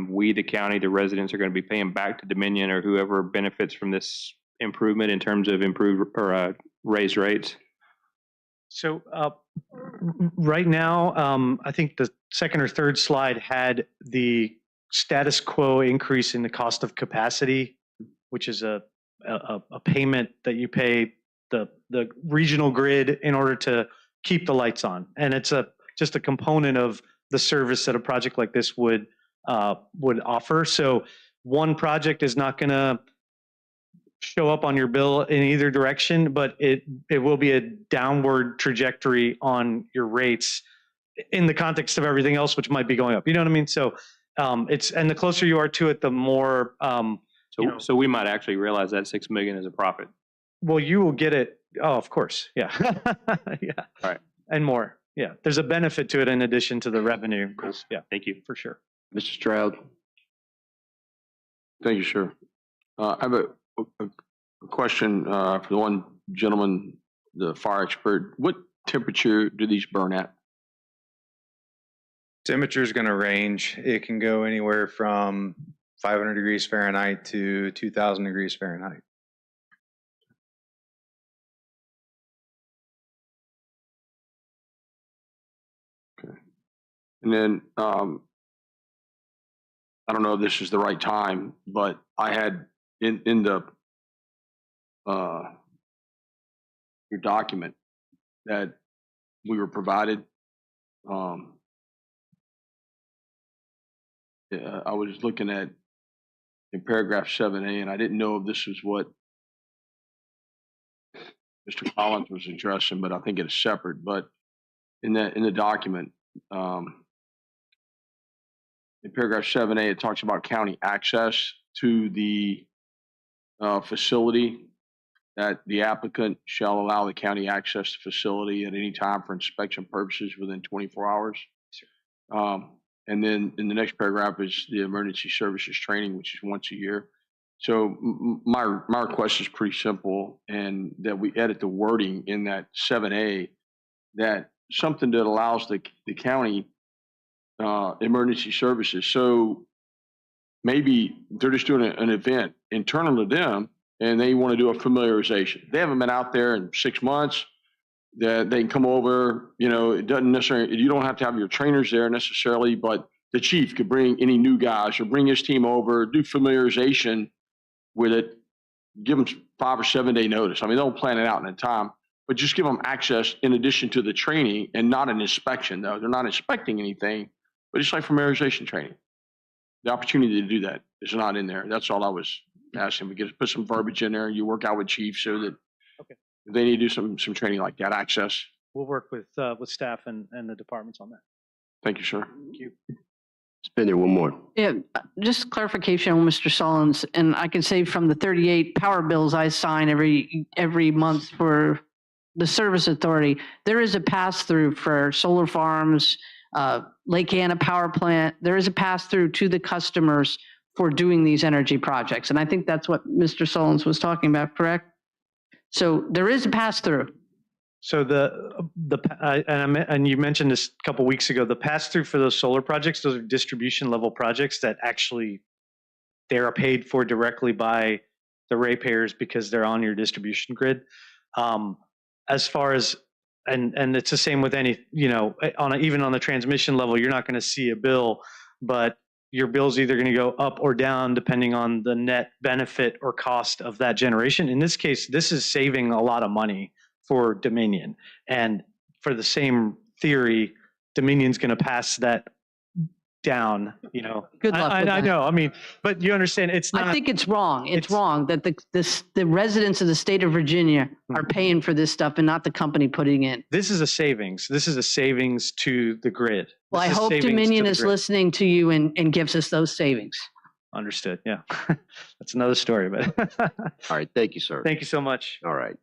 we, the county, the residents are going to be paying back to Dominion or whoever benefits from this improvement in terms of improved or raised rates? So right now, I think the second or third slide had the status quo increase in the cost of capacity, which is a payment that you pay the regional grid in order to keep the lights on. And it's just a component of the service that a project like this would offer. So one project is not going to show up on your bill in either direction, but it will be a downward trajectory on your rates in the context of everything else, which might be going up. You know what I mean? So and the closer you are to it, the more. So we might actually realize that $6 million is a profit. Well, you will get it. Oh, of course. Yeah. Yeah. All right. And more. Yeah. There's a benefit to it in addition to the revenue. Cool. Yeah. Thank you. For sure. Mr. Stroud? Thank you, sir. I have a question for the one gentleman, the fire expert. What temperature do these burn at? Temperature is going to range. It can go anywhere from 500 degrees Fahrenheit to 2,000 degrees Fahrenheit. Okay. And then I don't know if this is the right time, but I had in the your document that we were provided. I was looking at in paragraph 7A, and I didn't know if this was what Mr. Collins was addressing, but I think it is separate. But in the document, in paragraph 7A, it talks about county access to the facility, that the applicant shall allow the county access to facility at any time for inspection purposes within 24 hours. And then in the next paragraph is the emergency services training, which is once a year. So my request is pretty simple, and that we edit the wording in that 7A, that something that allows the county emergency services. So maybe they're just doing an event internal to them, and they want to do a familiarization. They haven't been out there in 6 months. That they can come over, it doesn't necessarily, you don't have to have your trainers there necessarily, but the chief could bring any new guys or bring his team over, do familiarization with it, give them 5 or 7 day notice. I mean, they'll plan it out in a time, but just give them access in addition to the training, and not an inspection though. They're not inspecting anything, but it's like familiarization training. The opportunity to do that is not in there. That's all I was asking. We could put some verbiage in there, and you work out with chief so that if they need to do some training like that, access. We'll work with staff and the departments on that. Thank you, sir. Thank you. Spin there one more. Yeah, just clarification on Mr. Sullins, and I can say from the 38 power bills I sign every month for the service authority, there is a pass-through for solar farms, Lake Anna power plant. There is a pass-through to the customers for doing these energy projects, and I think that's what Mr. Sullins was talking about, correct? So there is a pass-through. So and you mentioned this a couple weeks ago, the pass-through for those solar projects, those are distribution level projects that actually they are paid for directly by the ratepayers because they're on your distribution grid. As far as, and it's the same with any, even on the transmission level, you're not going to see a bill, but your bill's either going to go up or down depending on the net benefit or cost of that generation. In this case, this is saving a lot of money for Dominion. And for the same theory, Dominion's going to pass that down, Good luck with I that. know, but you understand, it's not. I think it's wrong. It's wrong that the residents of the state of Virginia are paying for this stuff and not the company putting in. This is a savings. This is a savings to the grid. Well, I This is hope savings to Dominion the is grid. listening to you and gives us those savings. Understood, yeah. That's another story, but All right, thank you, sir. thank you so much. All right.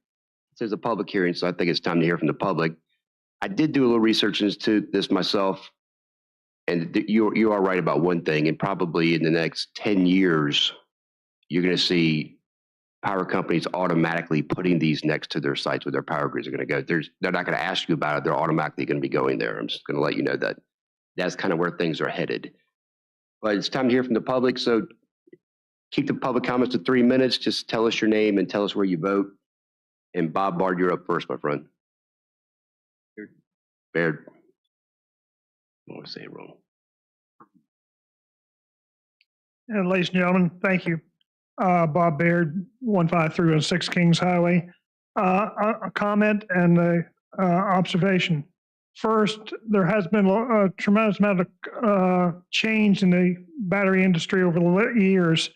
This is a public hearing, so I think it's time to hear from the public. I did do a little research into this myself, and you are right about one thing, and probably in the next 10 years, you're going to see power companies automatically putting these next to their sites where their power grids are going to go. They're not going to ask you about it. They're automatically going to be going there. I'm just going to let you know that that's kind of where things are headed. But it's time to hear from the public, so keep the public comments to 3 minutes. Just tell us your name and tell us where you vote. And Bob Bard, you're up first, my friend. Baird. I always say it wrong. Ladies and gentlemen, thank you. Bob Baird, 15306 Kings Highway. A comment and a observation. First, there has been a tremendous amount of change in the battery industry over the years.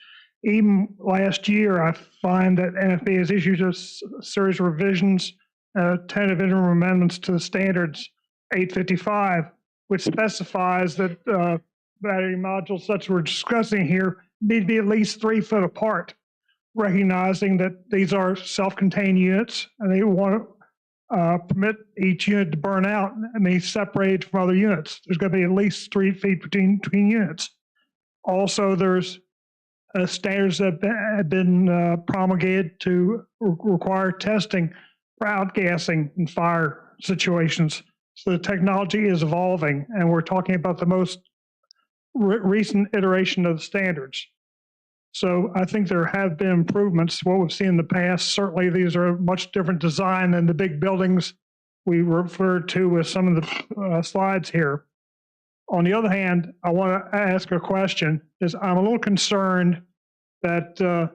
Even last year, I find that NFB has issued a series of revisions, tentative interim amendments to the standards 855, which specifies that battery modules such as we're discussing here need to be at least 3 foot apart, recognizing that these are self-contained units and they want to permit each unit to burn out and be separated from other units. There's going to be at least 3 feet between units. Also, there's standards that have been promulgated to require testing for outgassing in fire situations. So the technology is evolving, and we're talking about the most recent iteration of the standards. So I think there have been improvements. What we've seen in the past, certainly these are a much different design than the big buildings we referred to with some of the slides here. On the other hand, I want to ask a question. I'm a little concerned that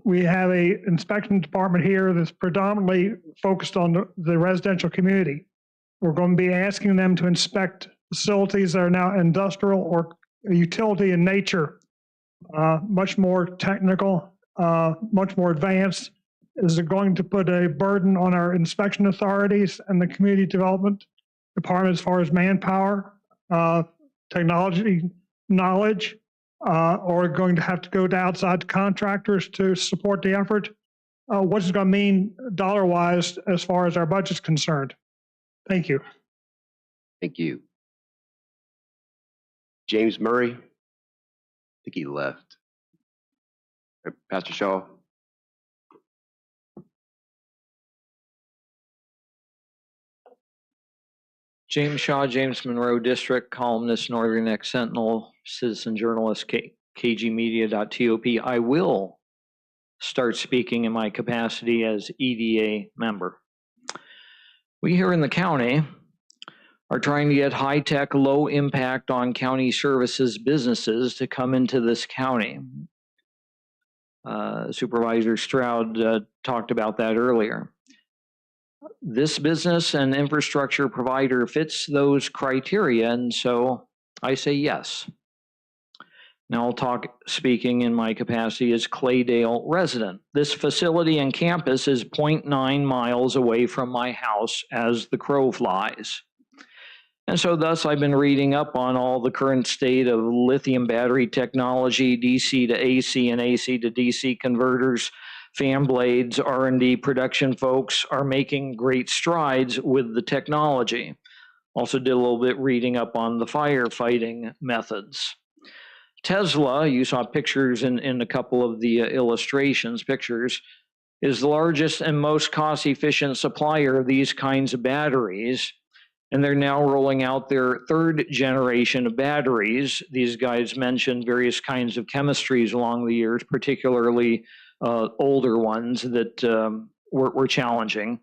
we have a inspection department here that's predominantly focused on the residential community. We're going to be asking them to inspect facilities that are now industrial or utility in nature, much more technical, much more advanced. Is it going to put a burden on our inspection authorities and the community development department as far as manpower, technology knowledge, or going to have to go to outside contractors to support the effort? What's it going to mean dollar-wise as far as our budget's concerned? Thank you. Thank you. James Murray? I think he left. Pastor Shaw? James Shaw, James Monroe District, columnist, Northern Neck Sentinel, citizen journalist, kgmedia.top. I will start speaking in my capacity as EDA member. We here in the county are trying to get high-tech, low-impact on county services businesses to come into this county. Supervisor Stroud talked about that earlier. This business and infrastructure provider fits those criteria, and so I say yes. Now I'll talk speaking in my capacity as Claydale resident. This facility and campus is 0.9 miles away from my house as the crow flies. And so thus I've been reading up on all the current state of lithium battery technology, DC to AC and AC to DC converters, fan blades, R&D production folks are making great strides with the technology. Also did a little bit reading up on the firefighting methods. Tesla, you saw pictures in a couple of the illustrations, pictures. is the largest and most cost-efficient supplier of these kinds of batteries. And they're now rolling out their third generation of batteries. These guys mentioned various kinds of chemistries along the years, particularly older ones that were challenging.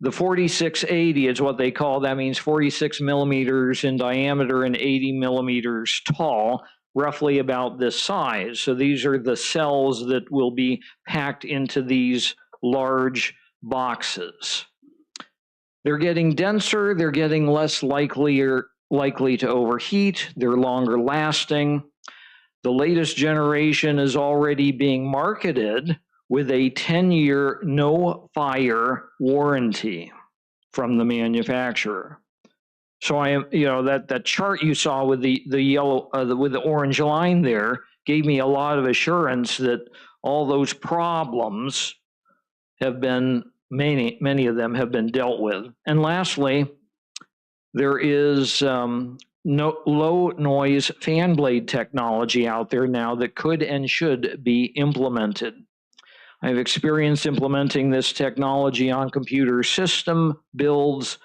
The 4680 is what they call, that means 46 millimeters in diameter and 80 millimeters tall, roughly about this size. So these are the cells that will be packed into these large boxes. They're getting denser, they're getting less likely to overheat, they're longer lasting. The latest generation is already being marketed with a 10-year no-fire warranty from the manufacturer. So I am, that chart you saw with the yellow, with the orange line there gave me a lot of assurance that all those problems have been, many of them have been dealt with. And lastly, there is low noise fan blade technology out there now that could and should be implemented. I've experienced implementing this technology on computer system builds.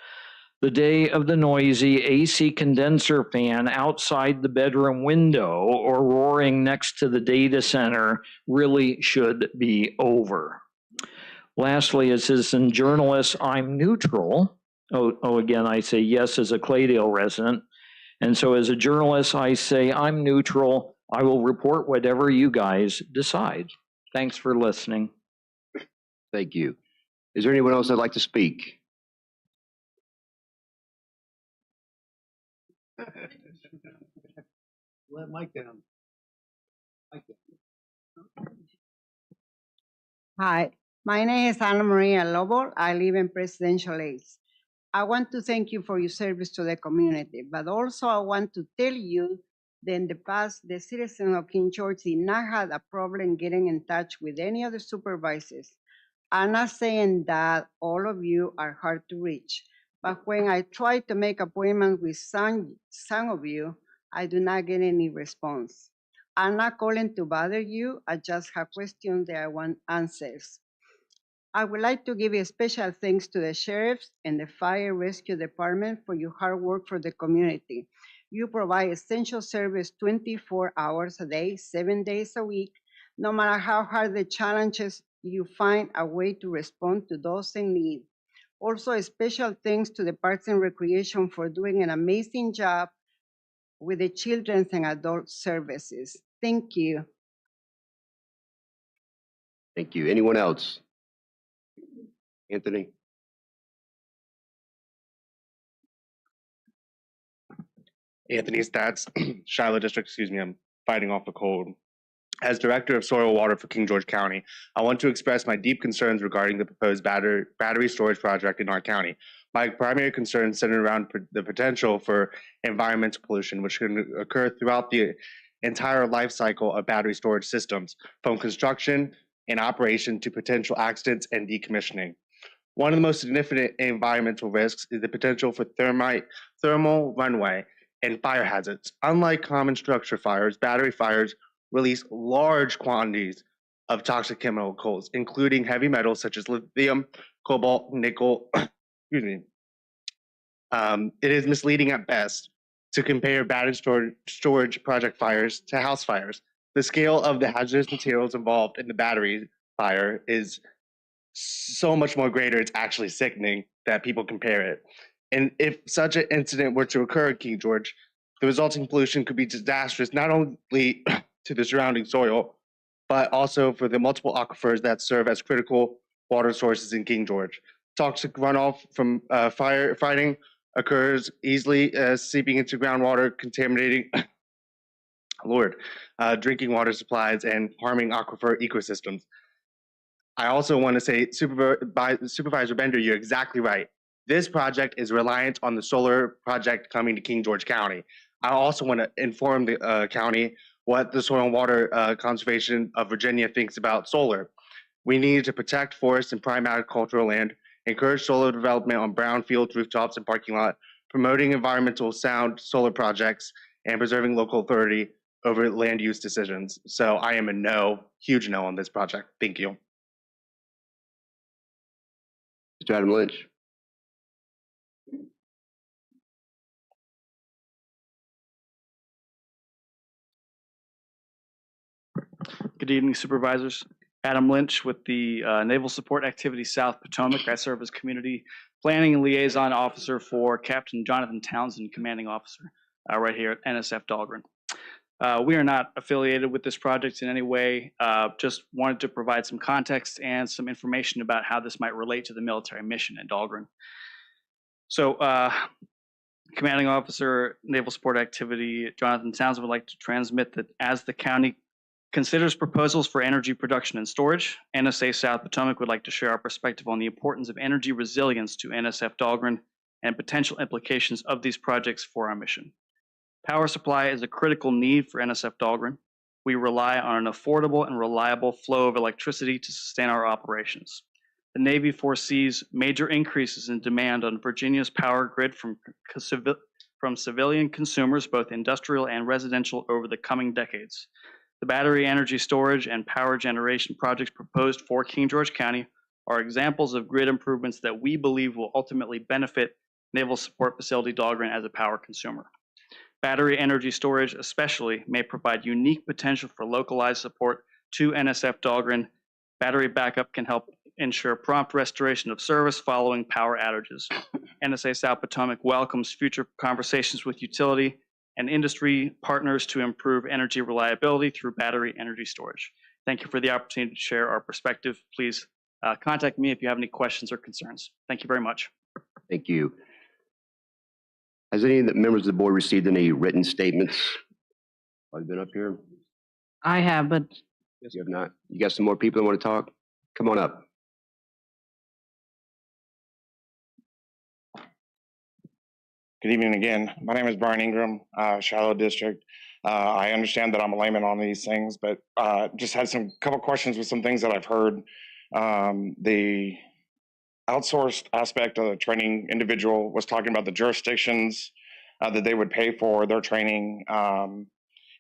The day of the noisy AC condenser fan outside the bedroom window or roaring next to the data center really should be over. Lastly, as citizen journalist, I'm neutral. Again, I say yes as a Claydale resident. And so as a journalist, I say I'm neutral. I will report whatever you guys decide. Thanks for listening. Thank you. Is there anyone else that'd like to speak? Let Mike down. Hi, my name is Ana Maria Lobo. I live in Presidential Heights. I want to thank you for your service to the community, but also I want to tell you that in the past, the citizens of King George did not have a problem getting in touch with any of the supervisors. I'm not saying that all of you are hard to reach, but when I try to make appointments with some of you, I do not get any response. I'm not calling to bother you. I just have questions that I want answers. I would like to give a special thanks to the sheriffs and the fire rescue department for your hard work for the community. You provide essential service 24 hours a day, 7 days a week. No matter how hard the challenges, you find a way to respond to those in need. Also, a special thanks to the Parks and Recreation for doing an amazing job with the children's and adult services. Thank you. Thank you. Anyone else? Anthony? Anthony Stats, Shiloh District, excuse me, I'm fighting off a cold. As Director of Soil Water for King George County, I want to express my deep concerns regarding the proposed battery storage project in our county. My primary concern centered around the potential for environmental pollution, which can occur throughout the entire life cycle of battery storage systems, from construction and operation to potential accidents and decommissioning. One of the most significant environmental risks is the potential for thermal runaway and fire hazards. Unlike common structure fires, battery fires release large quantities of toxic chemicals, including heavy metals such as lithium, cobalt, nickel. Excuse me. It is misleading at best to compare battery storage project fires to house fires. The scale of the hazardous materials involved in the battery fire is so much more greater, it's actually sickening that people compare it. And if such an incident were to occur in King George, the resulting pollution could be disastrous not only to the surrounding soil, but also for the multiple aquifers that serve as critical water sources in King George. Toxic runoff from firefighting occurs easily, seeping into groundwater, contaminating drinking water supplies and harming aquifer ecosystems. I also want to say, Supervisor Bender, you're exactly right. This project is reliant on the solar project coming to King George County. I also want to inform the county what the Soil and Water Conservation of Virginia thinks about solar. We need to protect forests and prime agricultural land, encourage solar development on brownfield rooftops and parking lot, promoting environmental sound solar projects, and preserving local authority over land use decisions. So I am a no, huge no on this project. Thank you. Mr. Adam Lynch. Good evening, supervisors. Adam Lynch with the Naval Support Activity South Potomac. I serve as Community Planning and Liaison Officer for Captain Jonathan Townsend, Commanding Officer, right here at NSF Dahlgren. We are not affiliated with this project in any way, just wanted to provide some context and some information about how this might relate to the military mission at Dahlgren. So, Commanding Officer, Naval Support Activity, Jonathan Townsend would like to transmit that as the county considers proposals for energy production and storage, NSA South Potomac would like to share our perspective on the importance of energy resilience to NSF Dahlgren and potential implications of these projects for our mission. Power supply is a critical need for NSF Dahlgren. We rely on an affordable and reliable flow of electricity to sustain our operations. The Navy foresees major increases in demand on Virginia's power grid from civilian consumers, both industrial and residential, over the coming decades. The battery energy storage and power generation projects proposed for King George County are examples of grid improvements that we believe will ultimately benefit Naval Support Facility Dahlgren as a power consumer. Battery energy storage especially may provide unique potential for localized support to NSF Dahlgren. Battery backup can help ensure prompt restoration of service following power outages. NSA South Potomac welcomes future conversations with utility and industry partners to improve energy reliability through battery energy storage. Thank you for the opportunity to share our perspective. Please contact me if you have any questions or concerns. Thank you very much. Thank you. Has any of the members of the board received any written statements while you've been up here? I have, but. Yes, you have not. You got some more people that want to talk? Come on up. Good evening again. My name is Brian Ingram, Shiloh District. I understand that I'm a layman on these things, but just had some couple questions with some things that I've heard. The outsourced aspect of the training individual was talking about the jurisdictions that they would pay for their training. And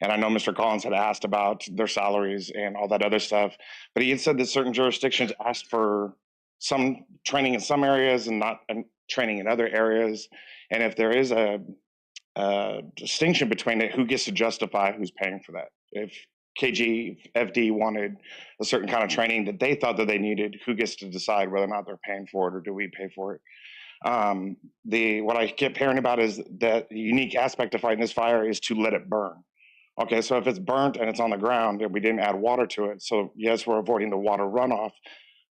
I know Mr. Collins had asked about their salaries and all that other stuff, but he had said that certain jurisdictions asked for some training in some areas and not training in other areas. And if there is a distinction between it, who gets to justify who's paying for that? If KGFD wanted a certain kind of training that they thought that they needed, who gets to decide whether or not they're paying for it, or do we pay for it? What I kept hearing about is that the unique aspect of fighting this fire is to let it burn. Okay, so if it's burnt and it's on the ground and we didn't add water to it, so yes, we're avoiding the water runoff,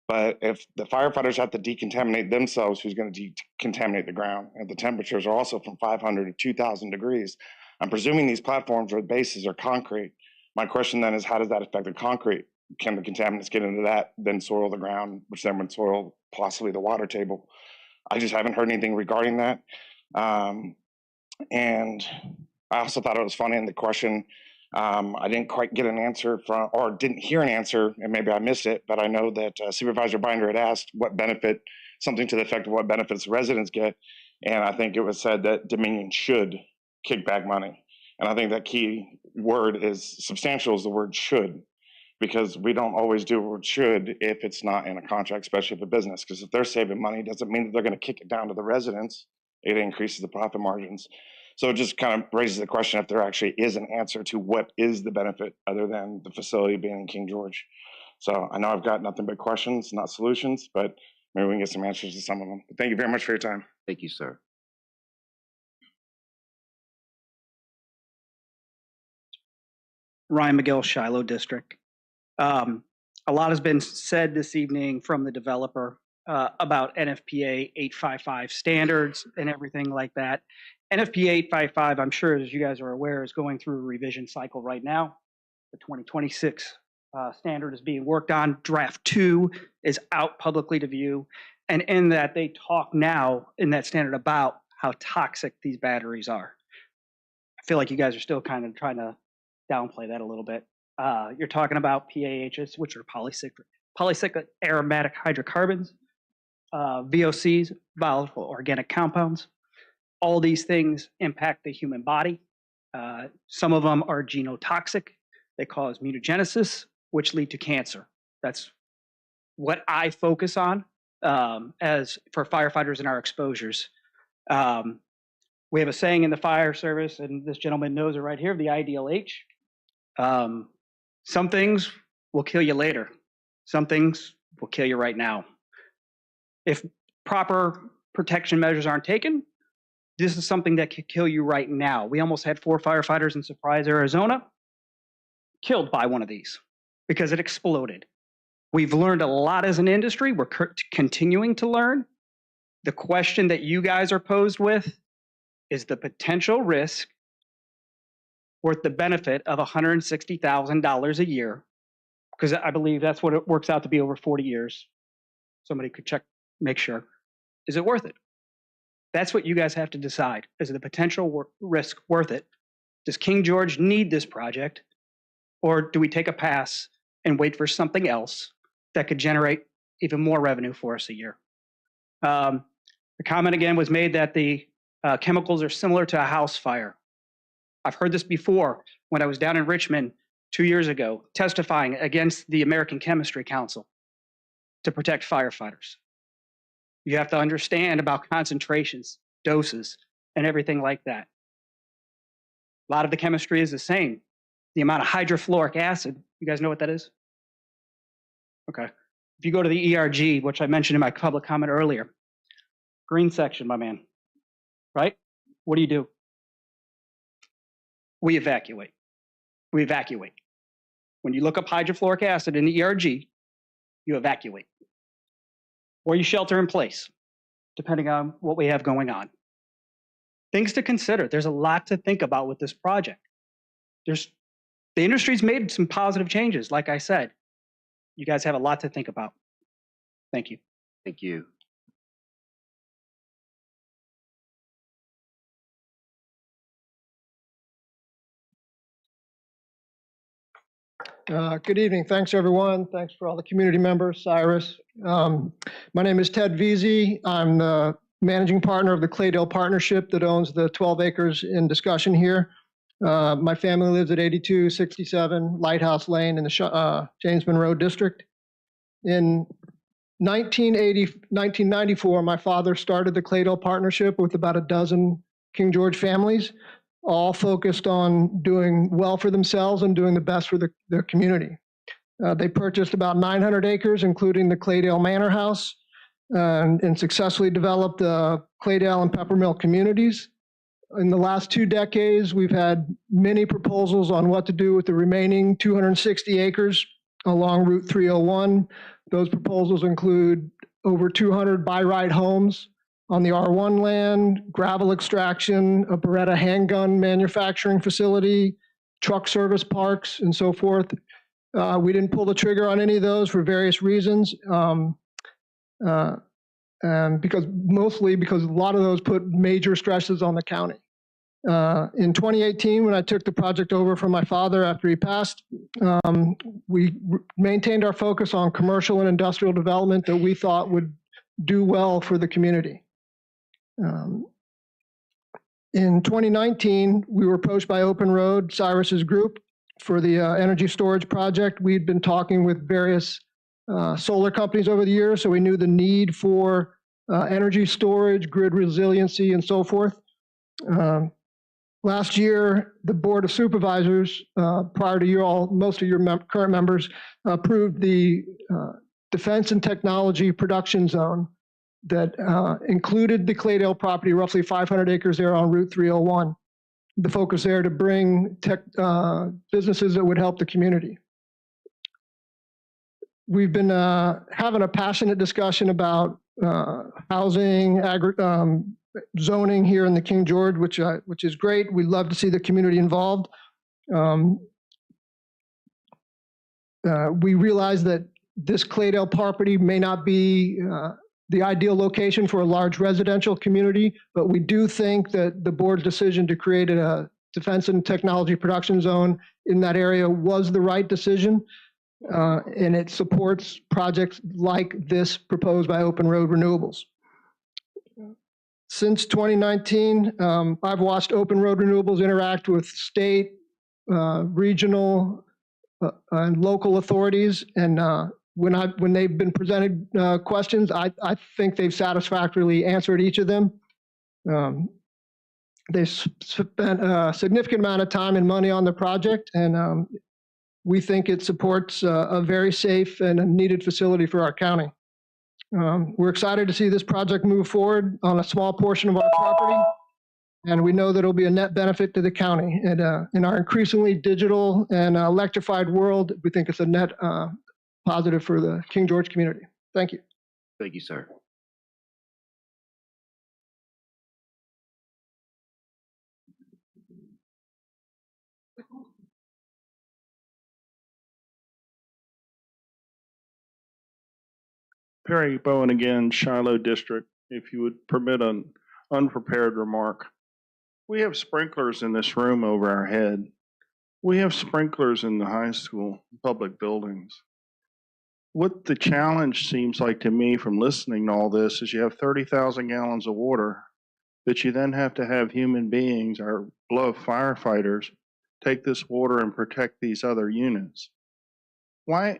but if the firefighters have to decontaminate themselves, who's going to decontaminate the ground? And the temperatures are also from 500 to 2,000 degrees. I'm presuming these platforms or bases are concrete. My question then is, how does that affect the concrete? Can the contaminants get into that, then soil the ground, which then would soil possibly the water table? I just haven't heard anything regarding that. And I also thought it was funny in the question, I didn't quite get an answer from, or didn't hear an answer, and maybe I missed it, but I know that Supervisor Binder had asked what benefit, something to the effect of what benefits residents get. And I think it was said that Dominion should kick back money. And I think that key word is substantial is the word should, because we don't always do what should if it's not in a contract, especially if a business, because if they're saving money, it doesn't mean that they're going to kick it down to the residents. It increases the profit margins. So it just kind of raises the question if there actually is an answer to what is the benefit other than the facility being in King George. So I know I've got nothing but questions, not solutions, but maybe we can get some answers to some of them. But thank you very much for your time. Thank you, sir. Ryan McGill, Shiloh District. A lot has been said this evening from the developer about NFPA 855 standards and everything like that. NFPA 855, I'm sure, as you guys are aware, is going through a revision cycle right now. The 2026 standard is being worked on. Draft 2 is out publicly to view. And in that, they talk now in that standard about how toxic these batteries are. I feel like you guys are still kind of trying to downplay that a little bit. You're talking about PAHs, which are polycyclic aromatic hydrocarbons, VOCs, volatile organic compounds. All these things impact the human body. Some of them are genotoxic. They cause mutagenesis, which lead to cancer. That's what I focus on as for firefighters and our exposures. We have a saying in the fire service, and this gentleman knows it right here, the IDLH. Some things will kill you later. Some things will kill you right now. If proper protection measures aren't taken, this is something that could kill you right now. We almost had 4 firefighters in Surprise, Arizona, killed by one of these because it exploded. We've learned a lot as an industry. We're continuing to learn. The question that you guys are posed with is the potential risk worth the benefit of $160,000 a year? Because I believe that's what it works out to be over 40 years. Somebody could check, make sure. Is it worth it? That's what you guys have to decide. Is the potential risk worth it? Does King George need this project? Or do we take a pass and wait for something else that could generate even more revenue for us a year? The comment again was made that the chemicals are similar to a house fire. I've heard this before when I was down in Richmond 2 years ago, testifying against the American Chemistry Council to protect firefighters. You have to understand about concentrations, doses, and everything like that. A lot of the chemistry is the same. The amount of hydrofluoric acid, you guys know what that is? Okay. If you go to the ERG, which I mentioned in my public comment earlier, green section, my man, right? What do? We evacuate. We evacuate. When you look up hydrofluoric acid in the ERG, you evacuate. Or you shelter in place, depending on what we have going on. Things to consider. There's a lot to think about with this project. The industry's made some positive changes, like I said. You guys have a lot to think about. Thank you. Thank you. Good evening. Thanks, everyone. Thanks for all the community members. Cyrus. My name is Ted Veazey. I'm the managing partner of the Claydale Partnership that owns the 12 acres in discussion here. My family lives at 8267 Lighthouse Lane in the James Monroe District. In 1994, my father started the Claydale Partnership with about a dozen King George families, all focused on doing well for themselves and doing the best for their community. They purchased about 900 acres, including the Claydale Manor House, and successfully developed the Claydale and Peppermill communities. In the last 2 decades, we've had many proposals on what to do with the remaining 260 acres along Route 301. Those proposals include over 200 by-right homes on the R1 land, gravel extraction, a Beretta handgun manufacturing facility, truck service parks, and so forth. We didn't pull the trigger on any of those for various reasons, mostly because a lot of those put major stresses on the county. In 2018, when I took the project over from my father after he passed, we maintained our focus on commercial and industrial development that we thought would do well for the community. In 2019, we were approached by Open Road, Cyrus's group, for the energy storage project. We'd been talking with various solar companies over the years, so we knew the need for energy storage, grid resiliency, and so forth. Last year, the Board of Supervisors, prior to you all, most of your current members, approved the Defense and Technology Production Zone that included the Claydale property, roughly 500 acres there on Route 301. The focus there to bring businesses that would help the community. We've been having a passionate discussion about housing, zoning here in the King George, which is great. We love to see the community involved. We realize that this Claydale property may not be the ideal location for a large residential community, but we do think that the board's decision to create a defense and technology production zone in that area was the right decision, and it supports projects like this proposed by Open Road Renewables. Since 2019, I've watched Open Road Renewables interact with state, regional, and local authorities, and when they've been presented questions, I think they've satisfactorily answered each of them. They spent a significant amount of time and money on the project, and we think it supports a very safe and a needed facility for our county. We're excited to see this project move forward on a small portion of our property, and we know that it'll be a net benefit to the county. And in our increasingly digital and electrified world, we think it's a net positive for the King George community. Thank you. Thank you, sir. Perry Bowen again, Shiloh District. If you would permit an unprepared remark. We have sprinklers in this room over our head. We have sprinklers in the high school public buildings. What the challenge seems like to me from listening to all this is you have 30,000 gallons of water that you then have to have human beings, our beloved firefighters, take this water and protect these other units. Why?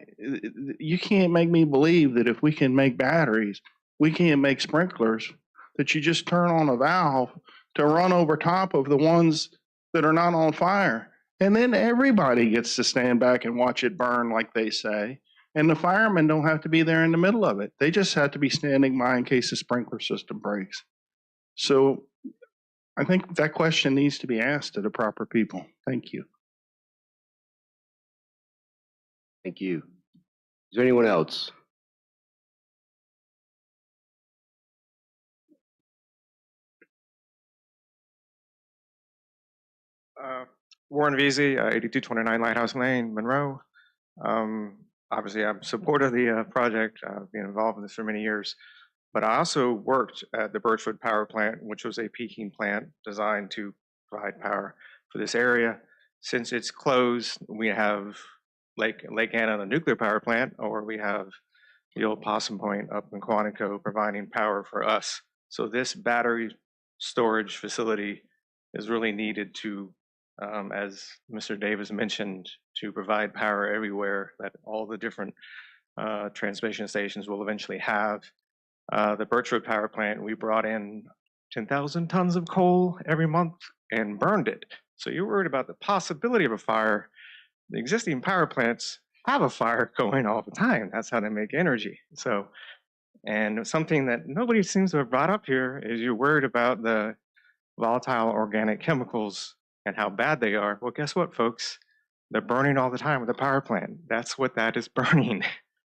You can't make me believe that if we can make batteries, we can't make sprinklers, that you just turn on a valve to run over top of the ones that are not on fire. And then everybody gets to stand back and watch it burn, like they say. And the firemen don't have to be there in the middle of it. They just have to be standing by in case the sprinkler system breaks. So I think that question needs to be asked to the proper people. Thank you. Thank you. Is there anyone else? Warren Veazey, 8229 Lighthouse Lane, Monroe. Obviously, I'm supportive of the project. I've been involved in this for many years. But I also worked at the Birchwood Power Plant, which was a peaking plant designed to provide power for this area. Since it's closed, we have Lake Anna, the nuclear power plant, or we have the old Possum Point up in Quantico providing power for us. So this battery storage facility is really needed to, as Mr. Davis mentioned, to provide power everywhere that all the different transmission stations will eventually have. The Birchwood Power Plant, we brought in 10,000 tons of coal every month and burned it. So you're worried about the possibility of a fire. The existing power plants have a fire going all the time. That's how they make energy. So, and something that nobody seems to have brought up here is you're worried about the volatile organic chemicals and how bad they are. Well, guess what, folks? They're burning all the time with the power plant. That's what that is burning.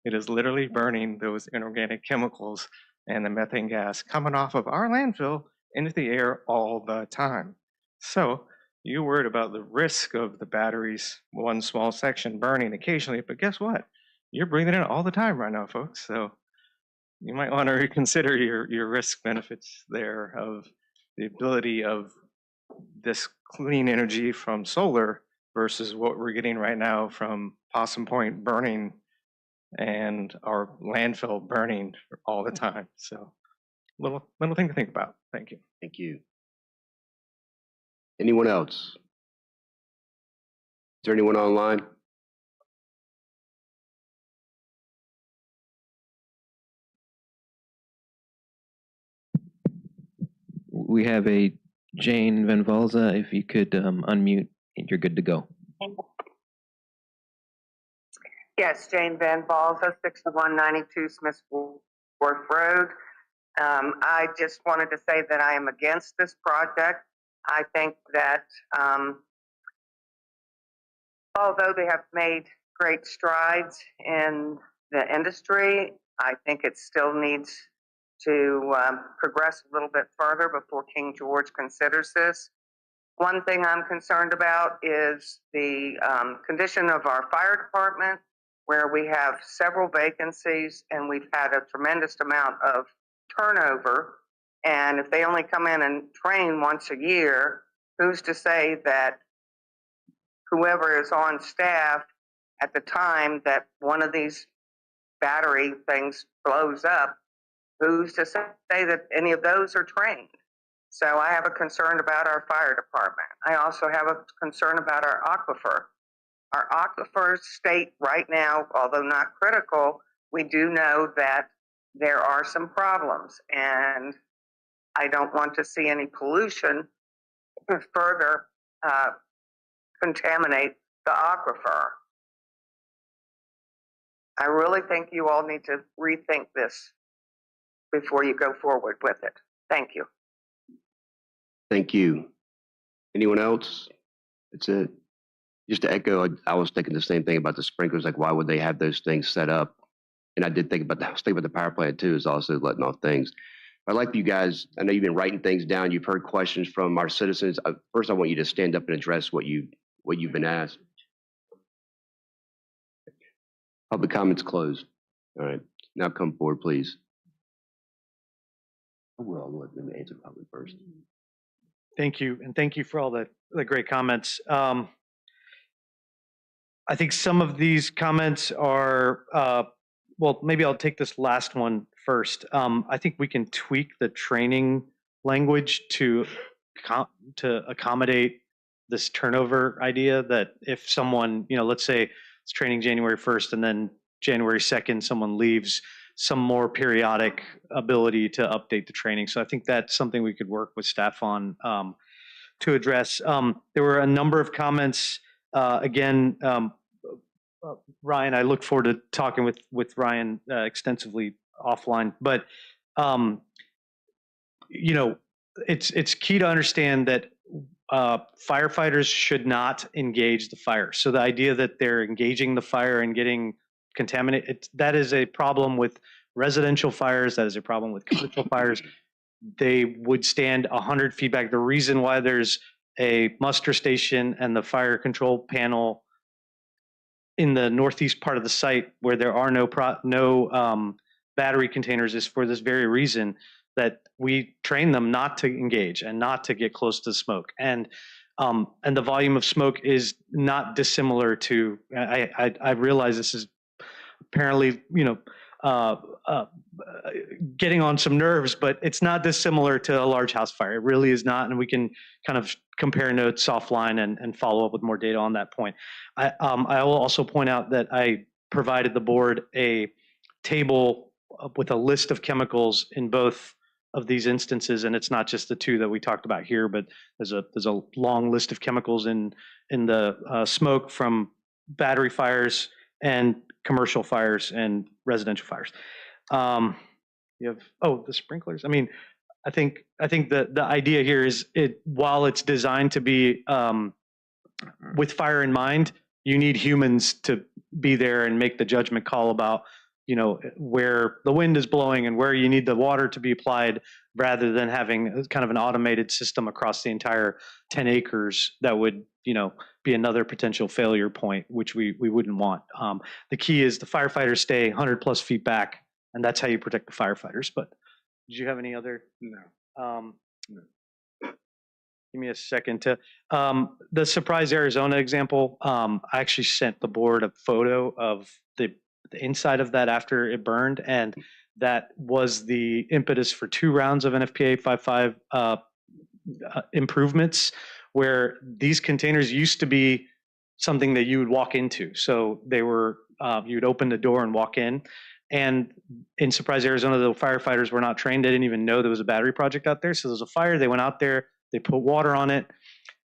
It is literally burning those inorganic chemicals and the methane gas coming off of our landfill into the air all the time. So you're worried about the risk of the batteries, one small section burning occasionally, but guess what? You're breathing it all the time right now, folks. So you might want to reconsider your risk benefits there of the ability of this clean energy from solar versus what we're getting right now from Possum Point burning and our landfill burning all the time. So little thing to think about. Thank you. Thank you. Anyone else? Is there anyone online? We have a Jane Van Valza. If you could unmute, you're good to go. Yes, Jane Van Valza, 6192 Smith Wharf Road. I just wanted to say that I am against this project. I think that although they have made great strides in the industry, I think it still needs to progress a little bit further before King George considers this. One thing I'm concerned about is the condition of our fire department, where we have several vacancies and we've had a tremendous amount of turnover. And if they only come in and train once a year, who's to say that whoever is on staff at the time that one of these battery things blows up, who's to say that any of those are trained? So I have a concern about our fire department. I also have a concern about our aquifer. Our aquifers state right now, although not critical, we do know that there are some problems, and I don't want to see any pollution further contaminate the aquifer. I really think you all need to rethink this before you go forward with it. Thank you. Thank you. Anyone else? That's it. Just to echo, I was thinking the same thing about the sprinklers. Like, why would they have those things set up? And I did think about that. I was thinking about the power plant too, is also letting off things. I'd like you guys, I know you've been writing things down. You've heard questions from our citizens. First, I want you to stand up and address what you've been asked. Public comments closed. All right, now come forward, please. Well, let them answer public first. Thank you, and thank you for all the great comments. I think some of these comments are, well, maybe I'll take this last one first. I think we can tweak the training language to accommodate this turnover idea, that if someone, let's say it's training January 1st and then January 2nd, someone leaves, some more periodic ability to update the training. So I think that's something we could work with staff on to address. There were a number of comments. Again, Ryan, I look forward to talking with Ryan extensively offline. But it's key to understand that firefighters should not engage the fire. So the idea that they're engaging the fire and getting contaminated, that is a problem with residential fires. That is a problem with commercial fires. They would stand 100 feet back. The reason why there's a muster station and the fire control panel in the northeast part of the site where there are no battery containers is for this very reason, that we train them not to engage and not to get close to smoke. And the volume of smoke is not dissimilar to, I realize this is apparently, getting on some nerves, but it's not dissimilar to a large house fire. It really is not. And we can kind of compare notes offline and follow up with more data on that point. I will also point out that I provided the board a table with a list of chemicals in both of these instances, and it's not just the two that we talked about here, but there's a long list of chemicals in the smoke from battery fires and commercial fires and residential fires. You have the sprinklers. I mean, I think the idea here is while it's designed to be with fire in mind, you need humans to be there and make the judgment call about where the wind is blowing and where you need the water to be applied, rather than having kind of an automated system across the entire 10 acres that would be another potential failure point, which we wouldn't want. The key is the firefighters stay 100 plus feet back, and that's how you protect the firefighters. But did you have any other? No. Give me a second to the Surprise, Arizona example. I actually sent the board a photo of the inside of that after it burned, and that was the impetus for 2 rounds of NFPA 5.5 improvements, where these containers used to be something that you would walk into. So they were, you'd open the door and walk in. And in Surprise, Arizona, the firefighters were not trained. They didn't even know there was a battery project out there. So there was a fire. They went out there, they put water on it.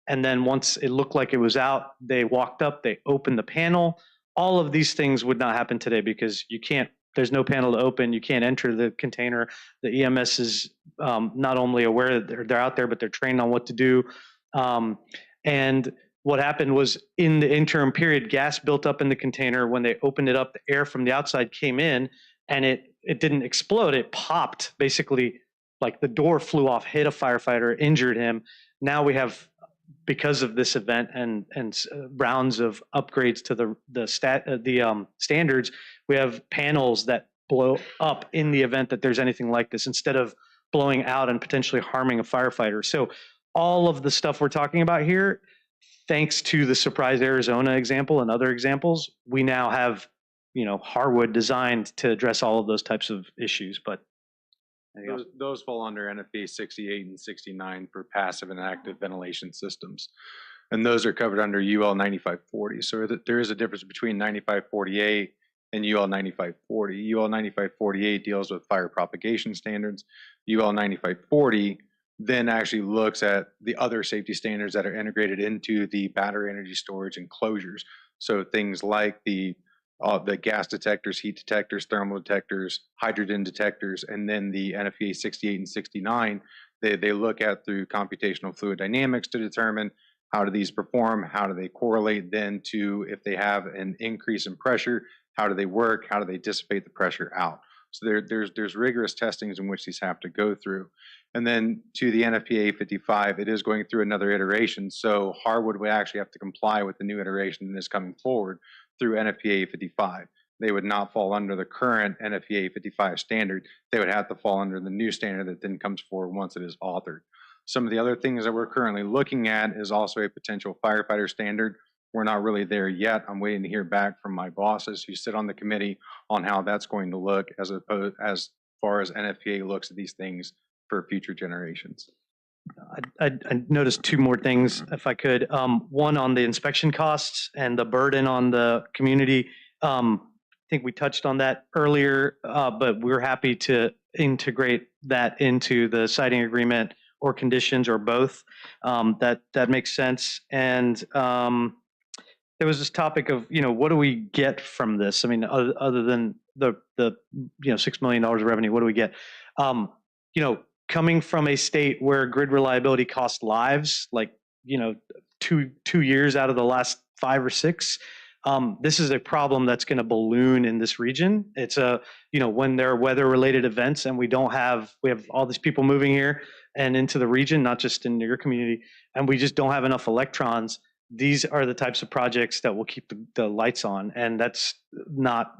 And then once it looked like it was out, they walked up, they opened the panel. All of these things would not happen today because you can't, there's no panel to open. You can't enter the container. The EMS is not only aware that they're out there, but they're trained on what to do. And what happened was, in the interim period, gas built up in the container. When they opened it up, the air from the outside came in, and it didn't explode. It popped, basically, like the door flew off, hit a firefighter, injured him. Now we have, because of this event and rounds of upgrades to the standards, we have panels that blow up in the event that there's anything like this, instead of blowing out and potentially harming a firefighter. So all of the stuff we're talking about here, thanks to the Surprise, Arizona example and other examples, we now have, Harwood designed to address all of those types of issues. But those fall under NFPA 68 and 69 for passive and active ventilation systems. And those are covered under UL 9540. So there is a difference between 9548 and UL 9540. UL 9548 deals with fire propagation standards. UL 9540 then actually looks at the other safety standards that are integrated into the battery energy storage enclosures. So things like the gas detectors, heat detectors, thermal detectors, hydrogen detectors, and then the NFPA 68 and 69, they look at through computational fluid dynamics to determine how do these perform, how do they correlate then to if they have an increase in pressure, how do they work, how do they dissipate the pressure out. So there's rigorous testings in which these have to go through. And then to the NFPA 55, it is going through another iteration. So Harwood would actually have to comply with the new iteration that is coming forward through NFPA 55. They would not fall under the current NFPA 55 standard. They would have to fall under the new standard that then comes forward once it is authored. Some of the other things that we're currently looking at is also a potential firefighter standard. We're not really there yet. I'm waiting to hear back from my bosses who sit on the committee on how that's going to look as far as NFPA looks at these things for future generations. I noticed two more things, if I could. One on the inspection costs and the burden on the community. I think we touched on that earlier, but we're happy to integrate that into the siting agreement or conditions or both. That makes sense. And there was this topic of, what do we get from this? I mean, other than the $6 million of revenue, what do we get? Coming from a state where grid reliability costs lives, like, 2 years out of the last 5 or 6, this is a problem that's going to balloon in this region. It's when there are weather related events and we have all these people moving here and into the region, not just in your community, and we just don't have enough electrons. These are the types of projects that will keep the lights on. And that's not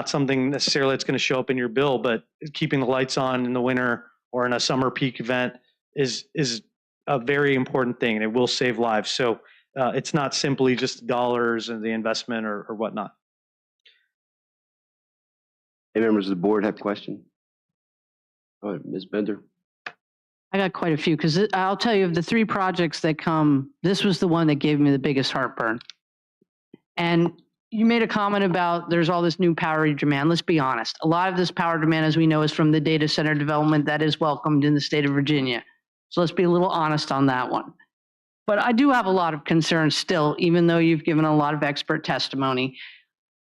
something necessarily that's going to show up in your bill, but keeping the lights on in the winter or in a summer peak event is a very important thing, and it will save lives. So it's not simply just dollars and the investment or whatnot. Any members of the board have questions? Go ahead, Ms. Bender. I got quite a few, because I'll tell you, of the 3 projects that come, this was the one that gave me the biggest heartburn. And you made a comment about there's all this new power demand. Let's be honest. A lot of this power demand, as we know, is from the data center development that is welcomed in the state of Virginia. So let's be a little honest on that one. But I do have a lot of concerns still, even though you've given a lot of expert testimony.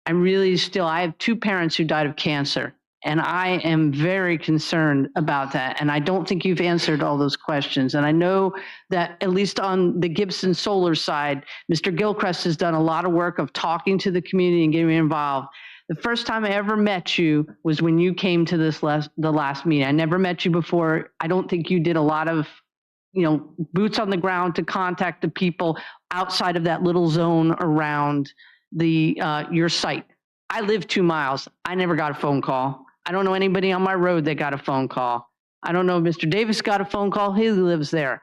I have 2 parents who died of cancer, and I am very concerned about that. And I don't think you've answered all those questions. And I know that at least on the Gibson Solar side, Mr. Gilchrist has done a lot of work of talking to the community and getting involved. The first time I ever met you was when you came to the last meeting. I never met you before. I don't think you did a lot of boots on the ground to contact the people outside of that little zone around your site. I live 2 miles. I never got a phone call. I don't know anybody on my road that got a phone call. I don't know if Mr. Davis got a phone call. He lives there.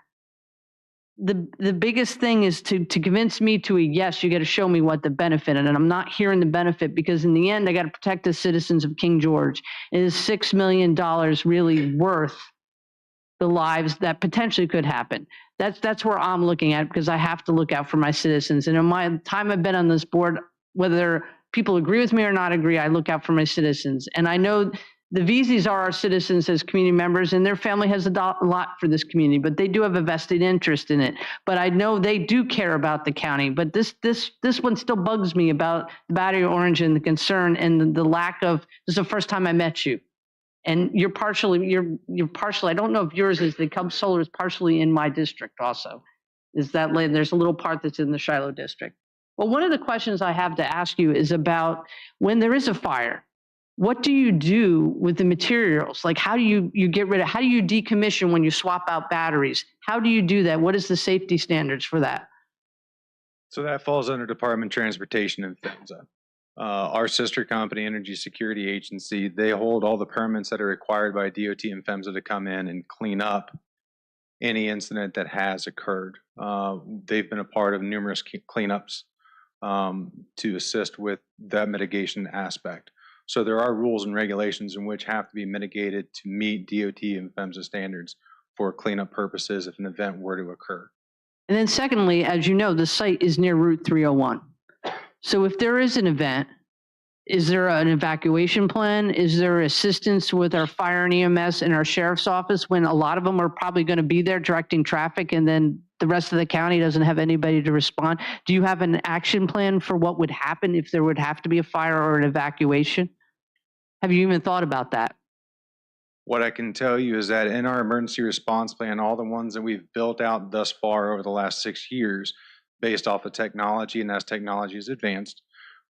The biggest thing is to convince me to a yes, you got to show me what the benefit, and I'm not hearing the benefit, because in the end, I got to protect the citizens of King George. Is $6 million really worth the lives that potentially could happen? That's where I'm looking at, because I have to look out for my citizens. And in my time I've been on this board, whether people agree with me or not agree, I look out for my citizens. And I know the VZs are our citizens as community members, and their family has a lot for this community, but they do have a vested interest in it. But I know they do care about the county. But this one still bugs me about the Battery Orange and the concern and the lack of, this is the first time I met you. And you're partially, I don't know if yours is, the Cub Solar is partially in my district also. Is that, there's a little part that's in the Shiloh district. Well, one of the questions I have to ask you is about when there is a fire, what do you do with the materials? Like, how do you get rid of, how do you decommission when you swap out batteries? How do you do that? What is the safety standards for that? So that falls under Department of Transportation and PHMSA. Our sister company, Energy Security Agency, they hold all the permits that are required by DOT and PHMSA to come in and clean up any incident that has occurred. They've been a part of numerous cleanups to assist with that mitigation aspect. So there are rules and regulations in which have to be mitigated to meet DOT and PHMSA standards for cleanup purposes if an event were to occur. And then secondly, as you know, the site is near Route 301. So if there is an event, Is there an evacuation plan? Is there assistance with our fire and EMS and our sheriff's office when a lot of them are probably going to be there directing traffic and then the rest of the county doesn't have anybody to respond? Do you have an action plan for what would happen if there would have to be a fire or an evacuation? Have you even thought about that? What I can tell you is that in our emergency response plan, all the ones that we've built out thus far over the last 6 years, based off of technology and as technology is advanced,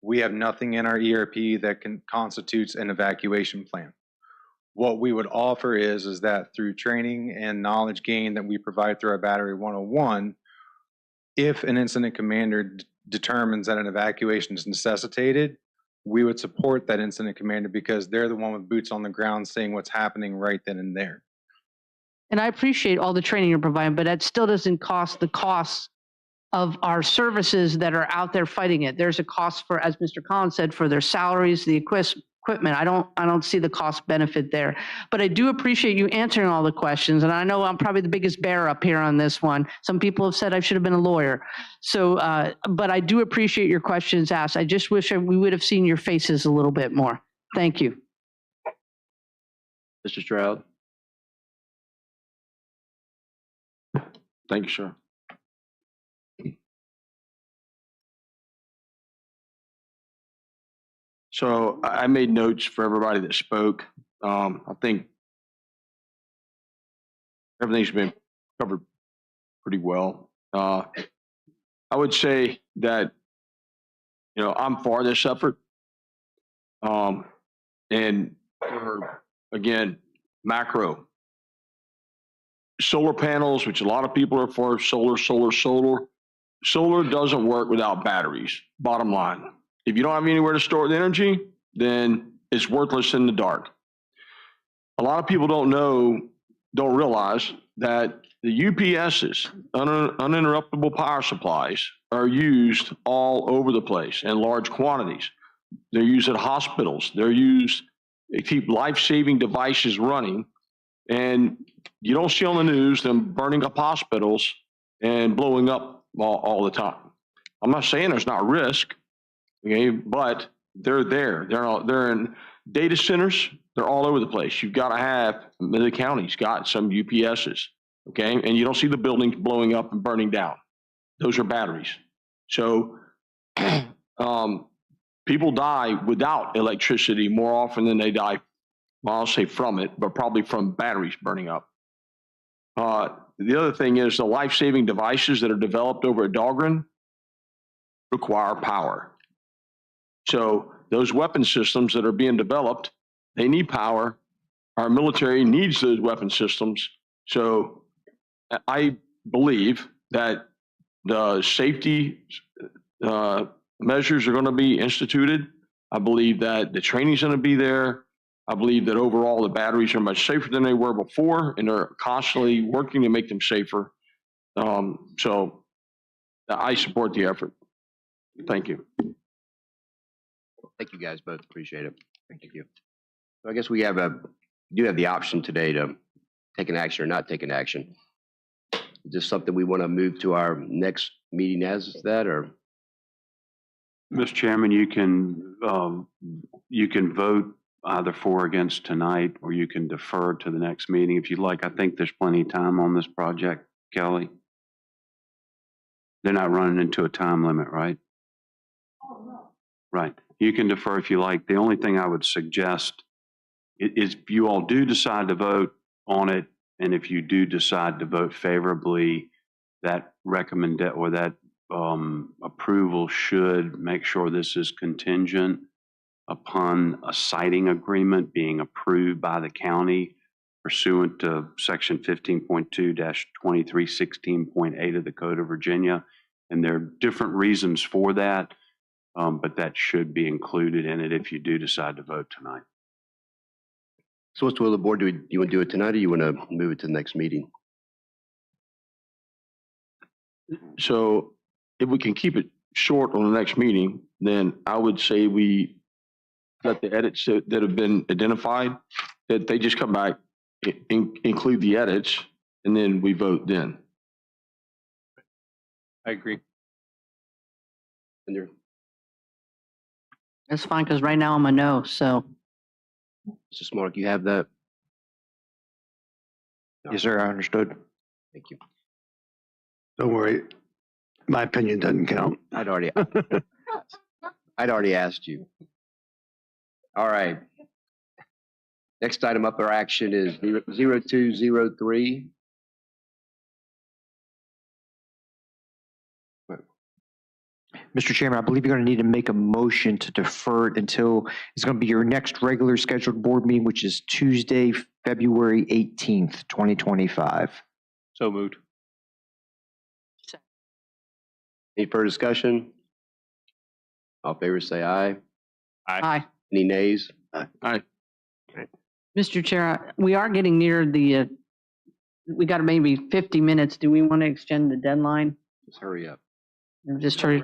we have nothing in our ERP that constitutes an evacuation plan. What we would offer is that through training and knowledge gain that we provide through our Battery 101, if an incident commander determines that an evacuation is necessitated, we would support that incident commander because they're the one with boots on the ground seeing what's happening right then and there. And I appreciate all the training you're providing, but that still doesn't cost the costs of our services that are out there fighting it. There's a cost for, as Mr. Collins said, for their salaries, the equipment. I don't see the cost benefit there. But I do appreciate you answering all the questions. And I know I'm probably the biggest bear up here on this one. Some people have said I should have been a lawyer. So, but I do appreciate your questions asked. I just wish we would have seen your faces a little bit more. Thank you. Mr. Stroud. Thank you, sir. So I made notes for everybody that spoke. I think everything's been covered pretty well. I would say that, I'm for this effort. And for, again, macro. Solar panels, which a lot of people are for, solar. Solar doesn't work without batteries, bottom line. If you don't have anywhere to store the energy, then it's worthless in the dark. A lot of people don't realize that the UPSs, uninterruptible power supplies, are used all over the place in large quantities. They're used at hospitals. They keep life-saving devices running, and you don't see on the news them burning up hospitals and blowing up all the time. I'm not saying there's not risk. Okay, but they're there. They're in data centers. They're all over the place. You've got to have, the county's got some UPSs, okay? And you don't see the buildings blowing up and burning down. Those are batteries. So people die without electricity more often than they die, well, I'll say from it, but probably from batteries burning up. The other thing is the life-saving devices that are developed over at Dahlgren require power. So those weapon systems that are being developed, they need power. Our military needs those weapon systems. So I believe that the safety measures are going to be instituted. I believe that the training is going to be there. I believe that overall the batteries are much safer than they were before, and they're constantly working to make them safer. So I support the effort. Thank you. Thank you guys both. Appreciate it. Thank you. So I guess we do have the option today to take an action or not take an action. Is this something we want to move to our next meeting as that, or? Mr. Chairman, you can vote either for or against tonight, or you can defer to the next meeting if you'd like. I think there's plenty of time on this project, Kelly. They're not running into a time limit, right? Oh, no. Right. You can defer if you like. The only thing I would suggest is if you all do decide to vote on it, and if you do decide to vote favorably, that approval should make sure this is contingent upon a siting agreement being approved by the county pursuant to section 15.2-2316.8 of the Code of Virginia. And there are different reasons for that. But that should be included in it if you do decide to vote tonight. So what's the will of the board? Do you want to do it tonight, or you want to move it to the next meeting? So if we can keep it short on the next meeting, then I would say we let the edits that have been identified, that they just come back, include the edits, and then we vote then. I agree. And That's fine, because right now I'm a no, so. Mr. Smart, you have that? Yes, sir, I understood. Thank you. Don't worry, my opinion doesn't count. I'd already asked you. All right. Next item up for action is 0203. Mr. Chairman, I believe you're going to need to make a motion to defer it until it's going to be your next regular scheduled board meeting, which is Tuesday, February 18th, 2025. So moved. Any further discussion? All in favor say aye. Aye. Any nays? Aye. Mr. Chair, we are getting near the, we got maybe 50 minutes. Do we want to extend the deadline? Just hurry up. Just hurry.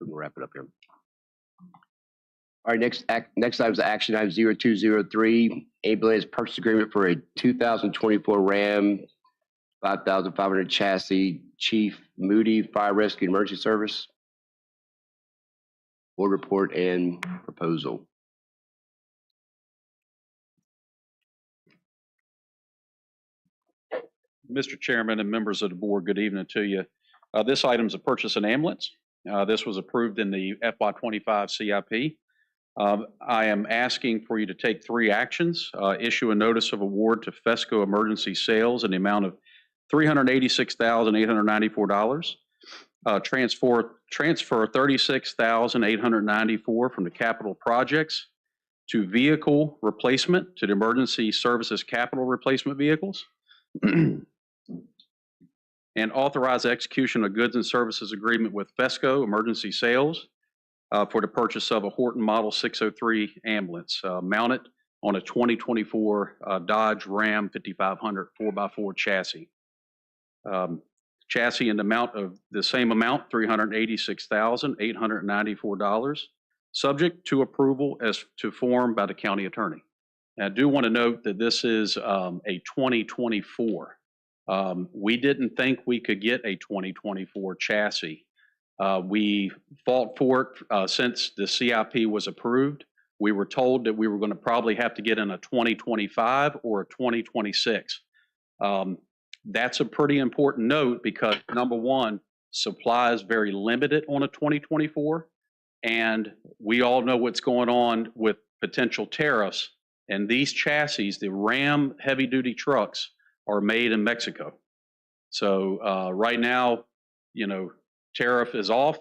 We'll wrap it up here. All right, next item is action item 0203, ambulance purchase agreement for a 2024 Ram 5,500 chassis, Chief Moody Fire Rescue and Emergency Service. Board report and proposal. Mr. Chairman and members of the board, good evening to you. This item is a purchase an ambulance. This was approved in the FY25 CIP. I am asking for you to take 3 actions. Issue a notice of award to Fesco Emergency Sales in the amount of $386,894. Transfer $36,894 from the capital projects to vehicle replacement to the emergency services capital replacement vehicles. And authorize execution of goods and services agreement with Fesco Emergency Sales for the purchase of a Horton Model 603 ambulance mounted on a 2024 Dodge Ram 5500 4x4 chassis. Chassis in the amount of the same amount, $386,894, subject to approval as to form by the county attorney. And I do want to note that this is a 2024. We didn't think we could get a 2024 chassis. We fought for it since the CIP was approved. We were told that we were going to probably have to get in a 2025 or a 2026. That's a pretty important note because, number one, supply is very limited on a 2024, and we all know what's going on with potential tariffs. And these chassis, the Ram heavy-duty trucks, are made in Mexico. So right now, you know, tariff is off,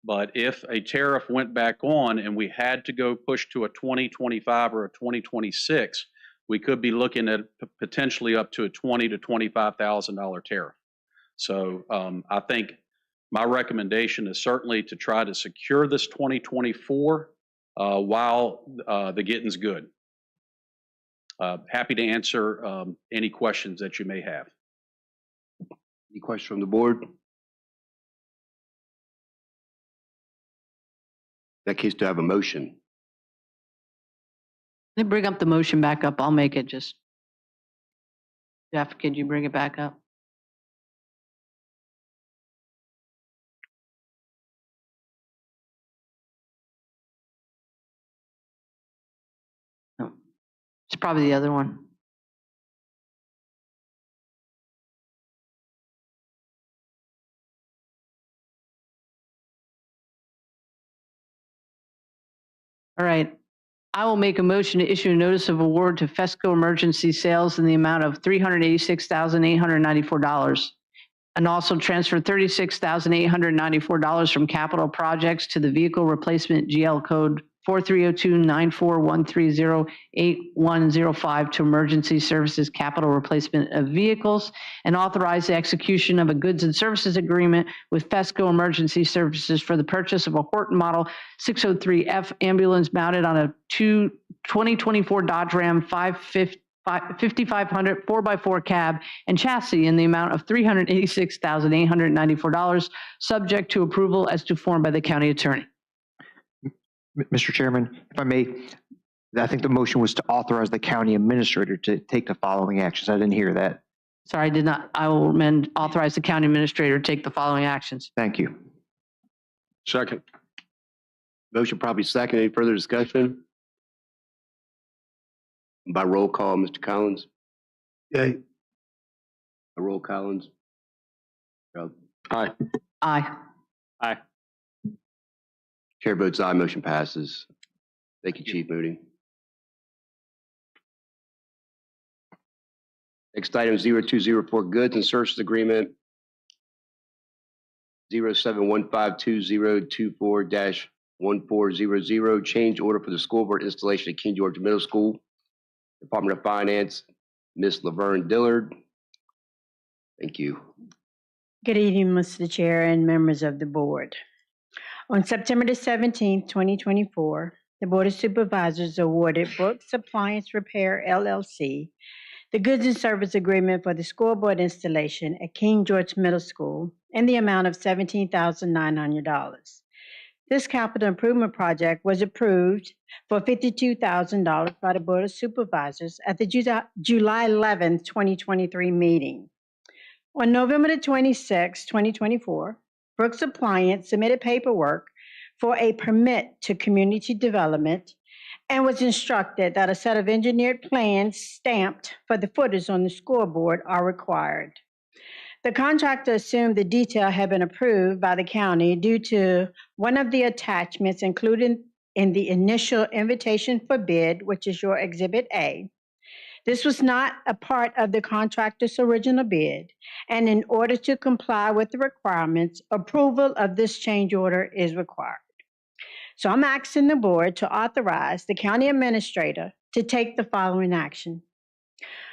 but if a tariff went back on and we had to go push to a 2025 or a 2026, we could be looking at potentially up to a $20,000 to $25,000 tariff. So I think my recommendation is certainly to try to secure this 2024 while the getting's good. Happy to answer any questions that you may have. Any questions from the board? In that case, do I have a motion? They bring up the motion back up. I'll make it just. Jeff, could you bring it back up? No, it's probably the other one. All right. I will make a motion to issue a notice of award to Fesco Emergency Sales in the amount of $386,894 and also transfer $36,894 from capital projects to the vehicle replacement GL code 4302-941308-105 to emergency services capital replacement of vehicles and authorize the execution of a goods and services agreement with Fesco Emergency Services for the purchase of a Horton Model 603F ambulance mounted on a 2024 Dodge Ram 5500 4x4 cab and chassis in the amount of $386,894, subject to approval as to form by the county attorney. Mr. Chairman, if I may, I think the motion was to authorize the county administrator to take the following actions. I didn't hear that. Sorry, I did not. I will amend, authorize the county administrator to take the following actions. Thank you. Second. Motion probably second. Any further discussion? By roll call, Mr. Collins. Yay. By roll, Collins. Aye. Aye. Aye. Chair votes aye. Motion passes. Thank you, Chief Moody. Next item, 0204 Goods and Services Agreement 07152024-1400, change order for the school board installation at King George Middle School. Department of Finance, Ms. Laverne Dillard. Thank you. Good evening, Mr. Chair and members of the board. On September the 17th, 2024, the Board of Supervisors awarded Brooks Appliance Repair, LLC, the goods and service agreement for the scoreboard installation at King George Middle School in the amount of $17,900. This capital improvement project was approved for $52,000 by the Board of Supervisors at the July 11, 2023 meeting. On November the 26, 2024, Brooks Appliance submitted paperwork for a permit to community development and was instructed that a set of engineered plans stamped for the footers on the scoreboard are required. The contractor assumed the detail had been approved by the county due to one of the attachments included in the initial invitation for bid, which is your Exhibit A. This was not a part of the contractor's original bid, and in order to comply with the requirements, approval of this change order is required. So I'm asking the board to authorize the county administrator to take the following action.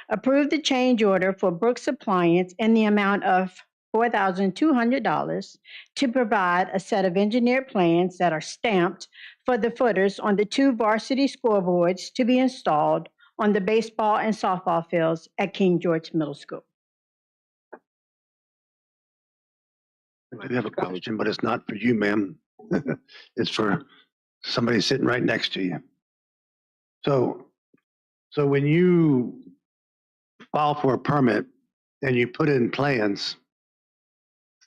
Approve the change order for Brooks Appliance in the amount of $4,200 to provide a set of engineered plans that are stamped for the footers on the 2 varsity scoreboards to be installed on the baseball and softball fields at King George Middle School. I do have a question, but it's not for you, ma'am. It's for somebody sitting right next to you. So when you file for a permit and you put in plans,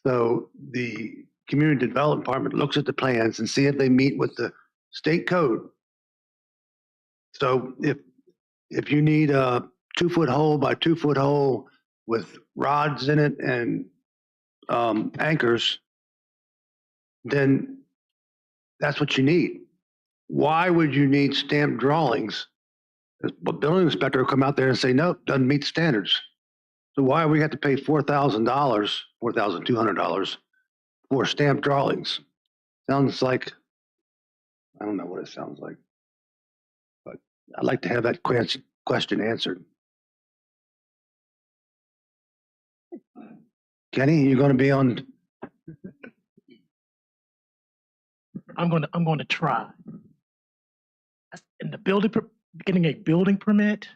so the community development department looks at the plans and see if they meet with the state code. So if you need a 2-foot hole by 2-foot hole with rods in it and anchors, then that's what you need. Why would you need stamped drawings? The building inspector will come out there and say, nope, doesn't meet standards. So why we have to pay $4,000, $4,200 for stamped drawings? Sounds like, I don't know what it sounds like, but I'd like to have that question answered. Kenny, you going to be on? I'm going to try. In the getting a building permit,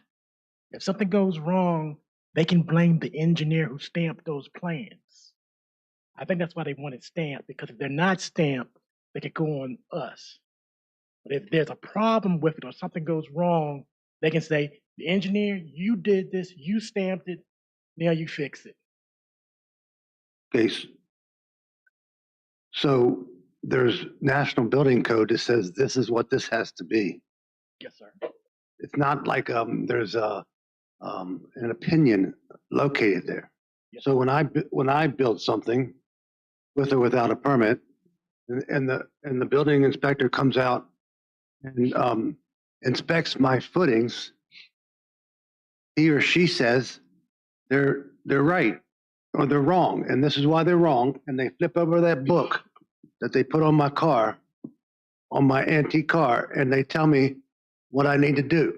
if something goes wrong, they can blame the engineer who stamped those plans. I think that's why they want it stamped, because if they're not stamped, they could go on us. But if there's a problem with it or something goes wrong, they can say, the engineer, you did this, you stamped it, now you fix it. Okay, so there's national building code that says this is what this has to be. Yes, sir. It's not like there's an opinion located there. Yes. So when I build something with or without a permit, and the building inspector comes out and inspects my footings, he or she says they're right or they're wrong, and this is why they're wrong, and they flip over that book that they put on my car, on my antique car, and they tell me what I need to do.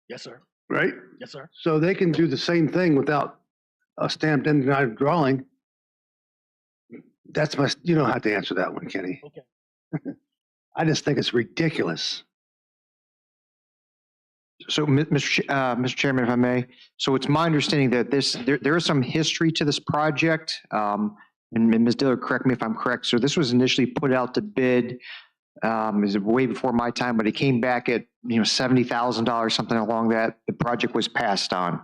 Yes, sir. Right? Yes, sir. So they can do the same thing without a stamped in drawing. That's my, you don't have to answer that one, Kenny. Okay. I just think it's ridiculous. So, Mr. Chairman, if I may, so it's my understanding that there is some history to this project. And Ms. Dillard, correct me if I'm correct. So this was initially put out to bid, it was way before my time, but it came back at $70,000, something along that. The project was passed on.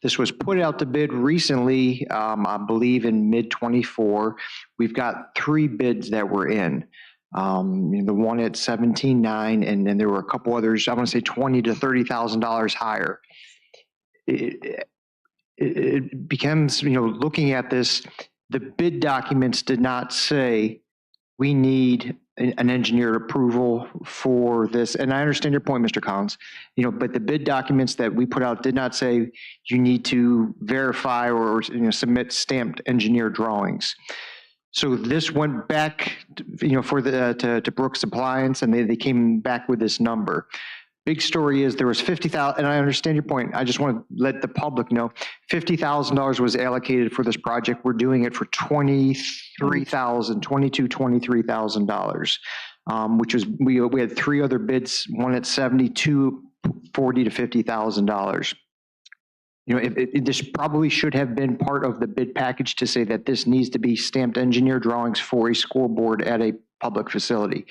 This was put out to bid recently, I believe in mid-24. We've got 3 bids that were in. The one at 17.9, and then there were a couple others, I want to say $20,000 to $30,000 higher. It becomes, looking at this, the bid documents did not say we need an engineer approval for this. And I understand your point, Mr. Collins, but the bid documents that we put out did not say you need to verify or submit stamped engineer drawings. So this went back, for to Brooks Appliance, and they came back with this number. Big story is there was 50,000, and I understand your point. I just want to let the public know, $50,000 was allocated for this project. We're doing it for $23,000, which was, we had three other bids, one at 72, 40 to $50,000. This probably should have been part of the bid package to say that this needs to be stamped engineer drawings for a scoreboard at a public facility.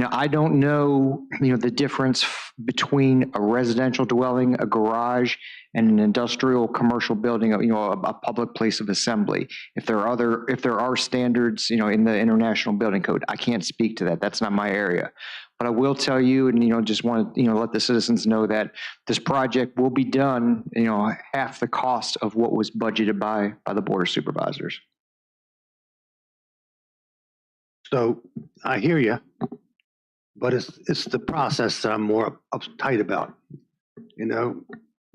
Now, I don't know, the difference between a residential dwelling, a garage, and an industrial commercial building, a public place of assembly. If there are standards, in the International Building Code, I can't speak to that. That's not my area. But I will tell you, and just want to let the citizens know that this project will be done, half the cost of what was budgeted by the Board of Supervisors. So I hear you, but it's the process that I'm more uptight about.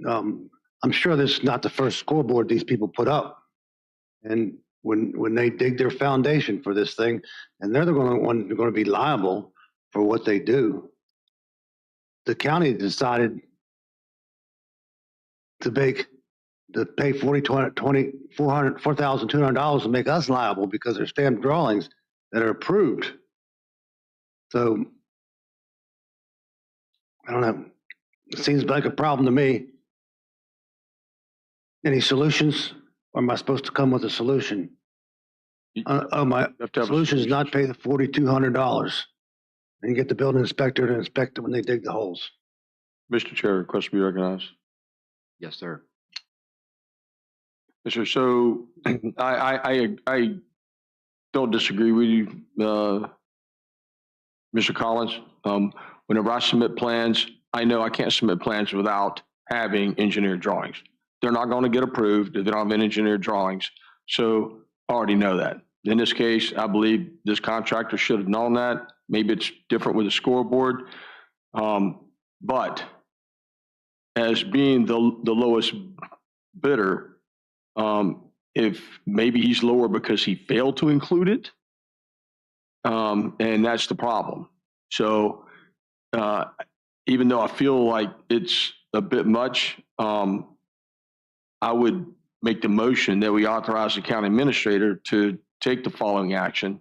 I'm sure this is not the first scoreboard these people put up, and when they dig their foundation for this thing, and they're going to be liable for what they do. The county decided to pay $4,200 to make us liable because they're stamped drawings that are approved. So I don't know. It seems like a problem to me. Any solutions? Or am I supposed to come with a solution? My solution is not pay the $4,200 and get the building inspector to inspect it when they dig the holes. Mr. Chair, request to be recognized. Yes, sir. Yes, sir. So I don't disagree with you, Mr. Collins. Whenever I submit plans, I know I can't submit plans without having engineered drawings. They're not going to get approved if they don't have engineered drawings. So I already know that. In this case, I believe this contractor should have known that. Maybe it's different with the scoreboard. But as being the lowest bidder, if maybe he's lower because he failed to include it, and that's the problem. So even though I feel like it's a bit much, I would make the motion that we authorize the county administrator to take the following action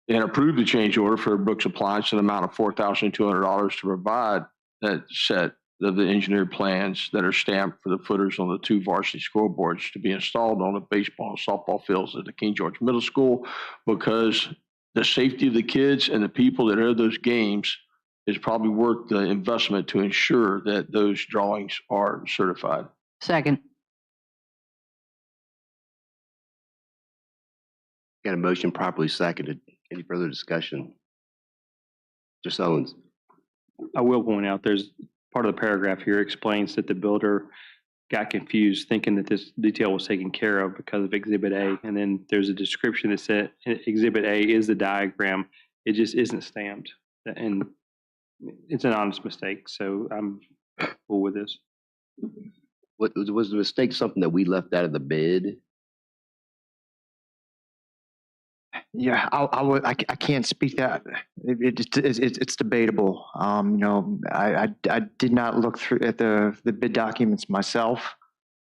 and approve the change order for Brooks Appliance in an amount of $4,200 to provide that set of the engineered plans that are stamped for the footers on the two varsity scoreboards to be installed on the baseball and softball fields at the King George Middle School, because the safety of the kids and the people that are at those games is probably worth the investment to ensure that those drawings are certified. Second. Got a motion properly seconded. Any further discussion? Mr. Sullins. I will point out there's part of the paragraph here explains that the builder got confused thinking that this detail was taken care of because of Exhibit A. And then there's a description that said Exhibit A is the diagram. It just isn't stamped. And it's an honest mistake. So I'm cool with this. What was the mistake? Something that we left out of the bid? Yeah, I can't speak that. It's debatable. I did not look through at the bid documents myself.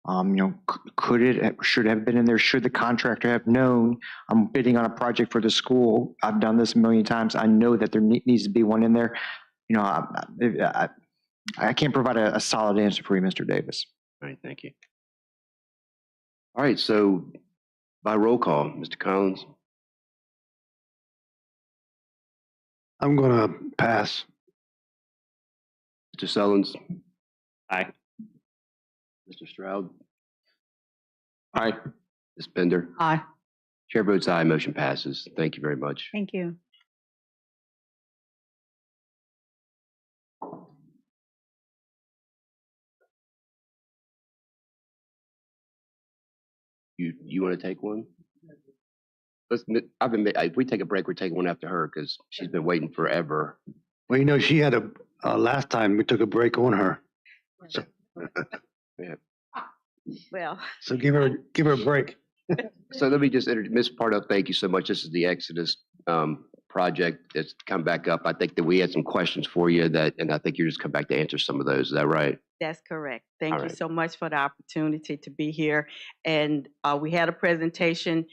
Could it, should have been in there? Should the contractor have known I'm bidding on a project for the school? I've done this a million times. I know that there needs to be one in there. I can't provide a solid answer for you, Mr. Davis. All right, thank you. All right, so by roll call, Mr. Collins. I'm going to pass. Mr. Sullins. Aye. Mr. Stroud. Aye. Ms. Bender. Aye. Chair votes aye. Motion passes. Thank you very much. Thank you. You want to take one? If we take a break, we're taking one after her because she's been waiting forever. Well, you know, she had last time we took a break on her. So, Yeah. Well, so give her a break. So let me just introduce Ms. Pardo. Thank you so much. This is the Exodus project that's come back up. I think that we had some questions for you and I think you're just come back to answer some of those. Is that right? That's correct. Thank All you right. so much for the opportunity to be here. And we had a presentation.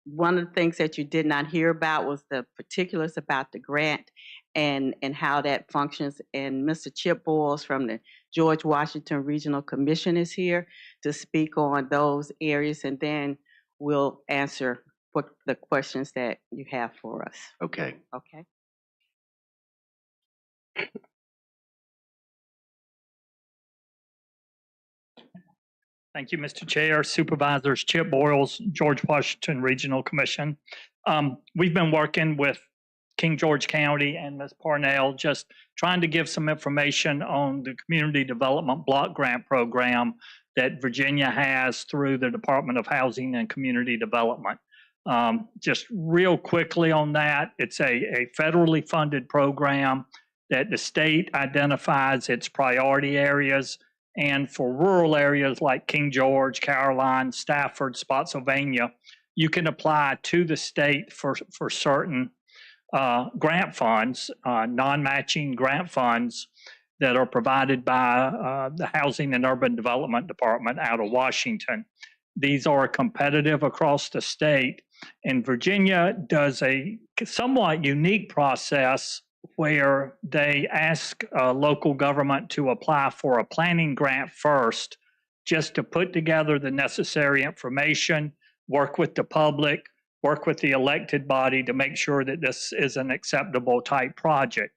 One of the things that you did not hear about was the particulars about the grant and how that functions. And Mr. Chip Boyles from the George Washington Regional Commission is here to speak on those areas, and then we'll answer what the questions that you have for us. Okay. Okay. Thank you, Mr. Chair, Supervisors, Chip Boyles, George Washington Regional Commission. We've been working with King George County and Ms. Parnell, just trying to give some information on the Community Development Block Grant Program that Virginia has through the Department of Housing and Community Development. Just real quickly on that, it's a federally funded program that the state identifies its priority areas. And for rural areas like King George, Caroline, Stafford, Spotsylvania, you can apply to the state for certain grant funds, non-matching grant funds that are provided by the Housing and Urban Development Department out of Washington. These are competitive across the state, and Virginia does a somewhat unique process where they ask local government to apply for a planning grant first, just to put together the necessary information, work with the public, work with the elected body to make sure that this is an acceptable type project.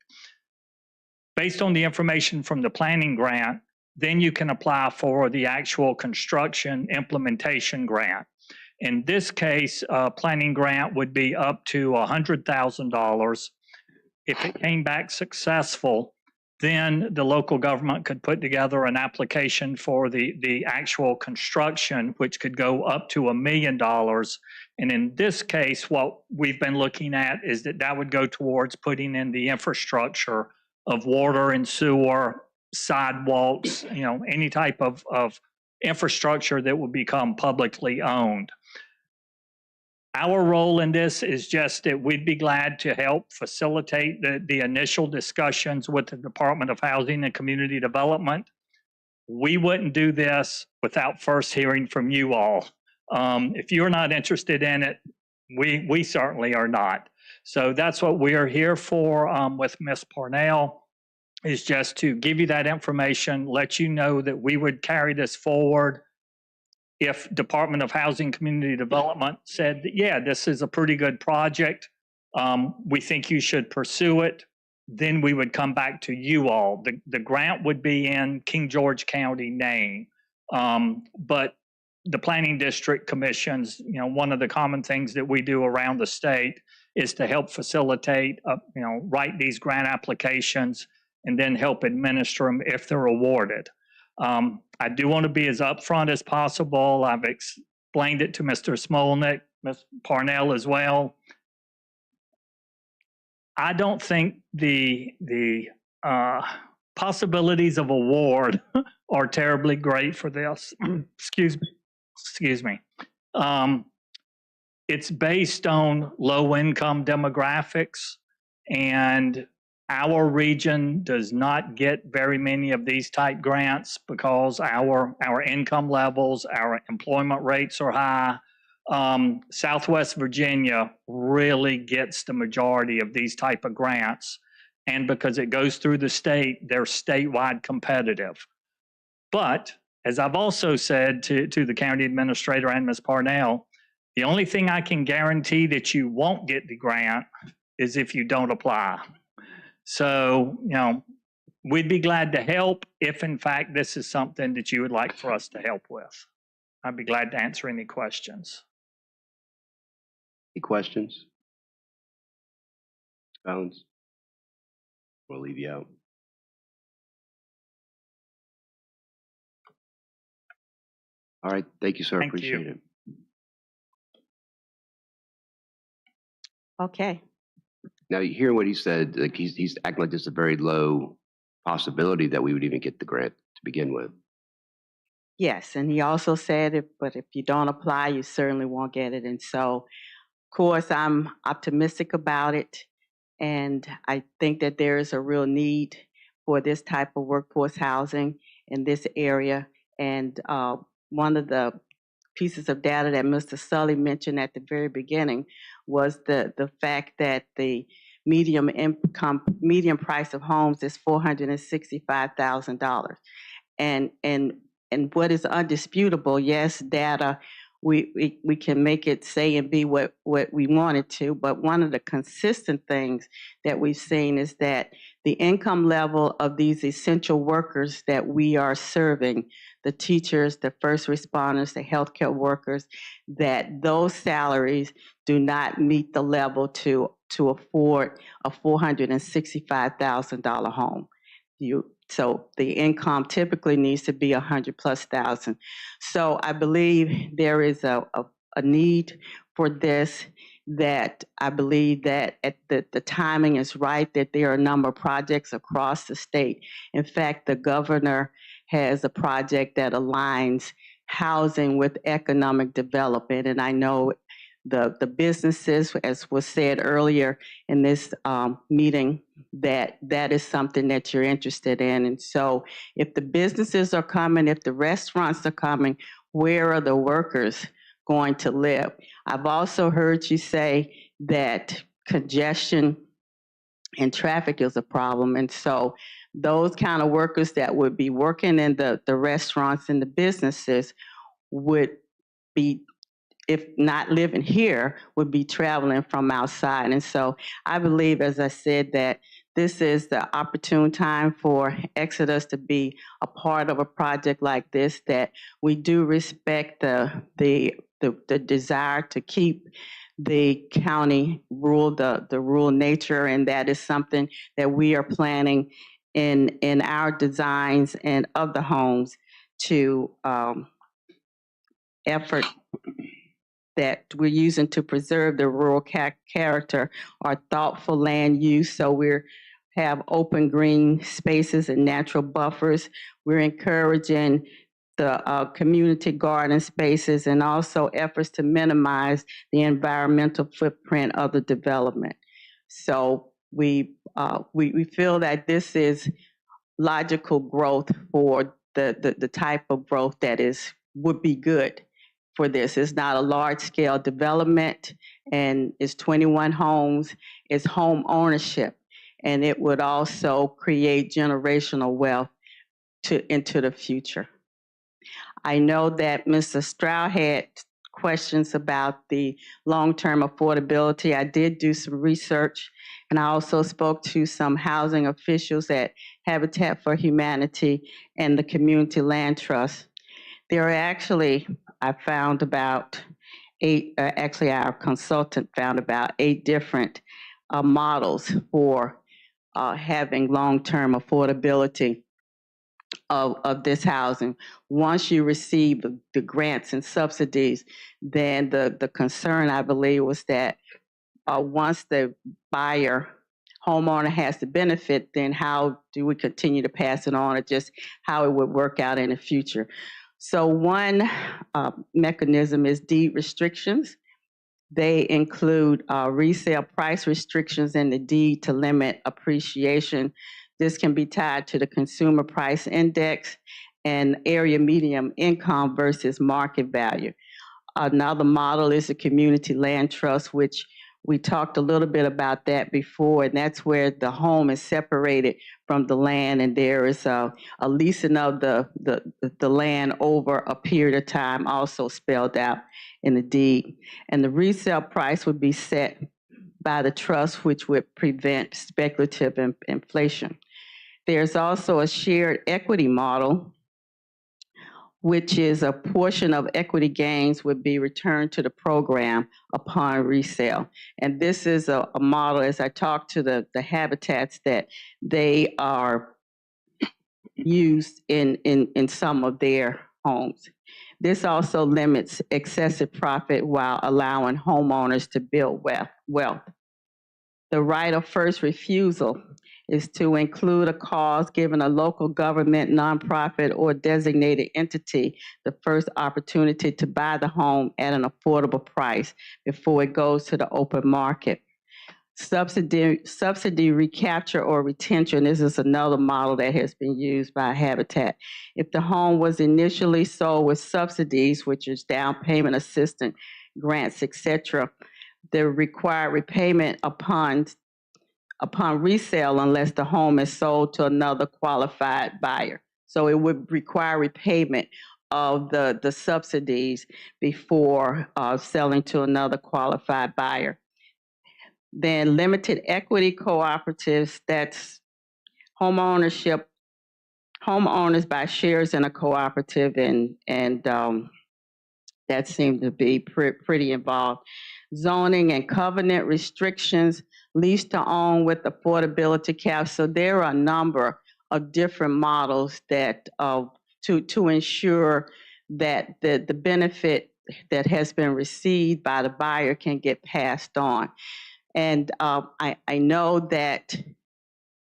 Based on the information from the planning grant, then you can apply for the actual construction implementation grant. In this case, a planning grant would be up to $100,000. If it came back successful, then the local government could put together an application for the actual construction, which could go up to $1 million. And in this case, what we've been looking at is that would go towards putting in the infrastructure of water and sewer, sidewalks, any type of infrastructure that would become publicly owned. Our role in this is just that we'd be glad to help facilitate the initial discussions with the Department of Housing and Community Development. We wouldn't do this without first hearing from you all. If you're not interested in it, we certainly are not. So that's what we are here for with Ms. Parnell, is just to give you that information, let you know that we would carry this forward. If Department of Housing Community Development said, yeah, this is a pretty good project, we think you should pursue it, then we would come back to you all. The grant would be in King George County name, but the planning district commissions, one of the common things that we do around the state is to help facilitate, write these grant applications and then help administer them if they're awarded. I do want to be as upfront as possible. I've explained it to Mr. Smolnick, Ms. Parnell as well. I don't think the possibilities of award are terribly great for this. Excuse me. It's based on low-income demographics, and our region does not get very many of these type grants because our income levels, our employment rates are high. Southwest Virginia really gets the majority of these type of grants. And because it goes through the state, they're statewide competitive. But as I've also said to the county administrator and Ms. Parnell, the only thing I can guarantee that you won't get the grant is if you don't apply. So, we'd be glad to help if, in fact, this is something that you would like for us to help with. I'd be glad to answer any questions. Any questions? Bones? We'll leave you out. All right. Thank you, sir. Thank Appreciate you. it. Okay. Now, you hear what he said, like he's acting like this is a very low possibility that we would even get the grant to begin with. Yes, and he also said, but if you don't apply, you certainly won't get it. And so, of course, I'm optimistic about it, and I think that there is a real need for this type of workforce housing in this area. And one of the pieces of data that Mr. Sully mentioned at the very beginning was the fact that the median price of homes is $465,000. And what is undisputable, yes, data, we can make it say and be what we want it to, but one of the consistent things that we've seen is that the income level of these essential workers that we are serving, the teachers, the first responders, the healthcare workers, that those salaries do not meet the level to afford a $465,000 home. So the income typically needs to be 100,000+. So I believe there is a need for this, that I believe that at the timing is right, that there are a number of projects across the state. In fact, the governor has a project that aligns housing with economic development. And I know the businesses, as was said earlier in this meeting, that is something that you're interested in. And so if the businesses are coming, if the restaurants are coming, where are the workers going to live? I've also heard you say that congestion and traffic is a problem. And so those kind of workers that would be working in the restaurants and the businesses would be, if not living here, would be traveling from outside. And so I believe, as I said, that this is the opportune time for Exodus to be a part of a project like this, that we do respect the desire to keep the county rural, the rural nature, and that is something that we are planning in our designs and of the homes to effort that we're using to preserve the rural character or thoughtful land use. So we're have open green spaces and natural buffers. We're encouraging the community garden spaces and also efforts to minimize the environmental footprint of the development. So we feel that this is logical growth for the type of growth that would be good for this. It's not a large scale development, and it's 21 homes, it's home ownership, and it would also create generational wealth into the future. I know that Mr. Stroud had questions about the long-term affordability. I did do some research, and I also spoke to some housing officials at Habitat for Humanity and the Community Land Trust. There are actually, I found about 8, actually our consultant found about 8 different models for having long-term affordability of this housing. Once you receive the grants and subsidies, then the concern, I believe, was that once the homeowner has the benefit, then how do we continue to pass it on, or just how it would work out in the future. So one mechanism is deed restrictions. They include resale price restrictions in the deed to limit appreciation. This can be tied to the consumer price index and area median income versus market value. Another model is a community land trust, which we talked a little bit about that before, and that's where the home is separated from the land, and there is a leasing of the land over a period of time, also spelled out in the deed. And the resale price would be set by the trust, which would prevent speculative inflation. There's also a shared equity model, which is a portion of equity gains would be returned to the program upon resale. And this is a model, as I talked to the habitats, that they are used in some of their homes. This also limits excessive profit while allowing homeowners to build wealth. The right of first refusal is to include a cause giving a local government, nonprofit, or designated entity the first opportunity to buy the home at an affordable price before it goes to the open market. Subsidy recapture or retention, this is another model that has been used by Habitat. If the home was initially sold with subsidies, which is down payment assistance, grants, etc., the required repayment upon resale unless the home is sold to another qualified buyer. So it would require repayment of the subsidies before selling to another qualified buyer. Then limited equity cooperatives, that's homeowners buy shares in a cooperative, and that seemed to be pretty involved. Zoning and covenant restrictions, lease to own with affordability caps. So there are a number of different models that to ensure that the benefit that has been received by the buyer can get passed on. And I know that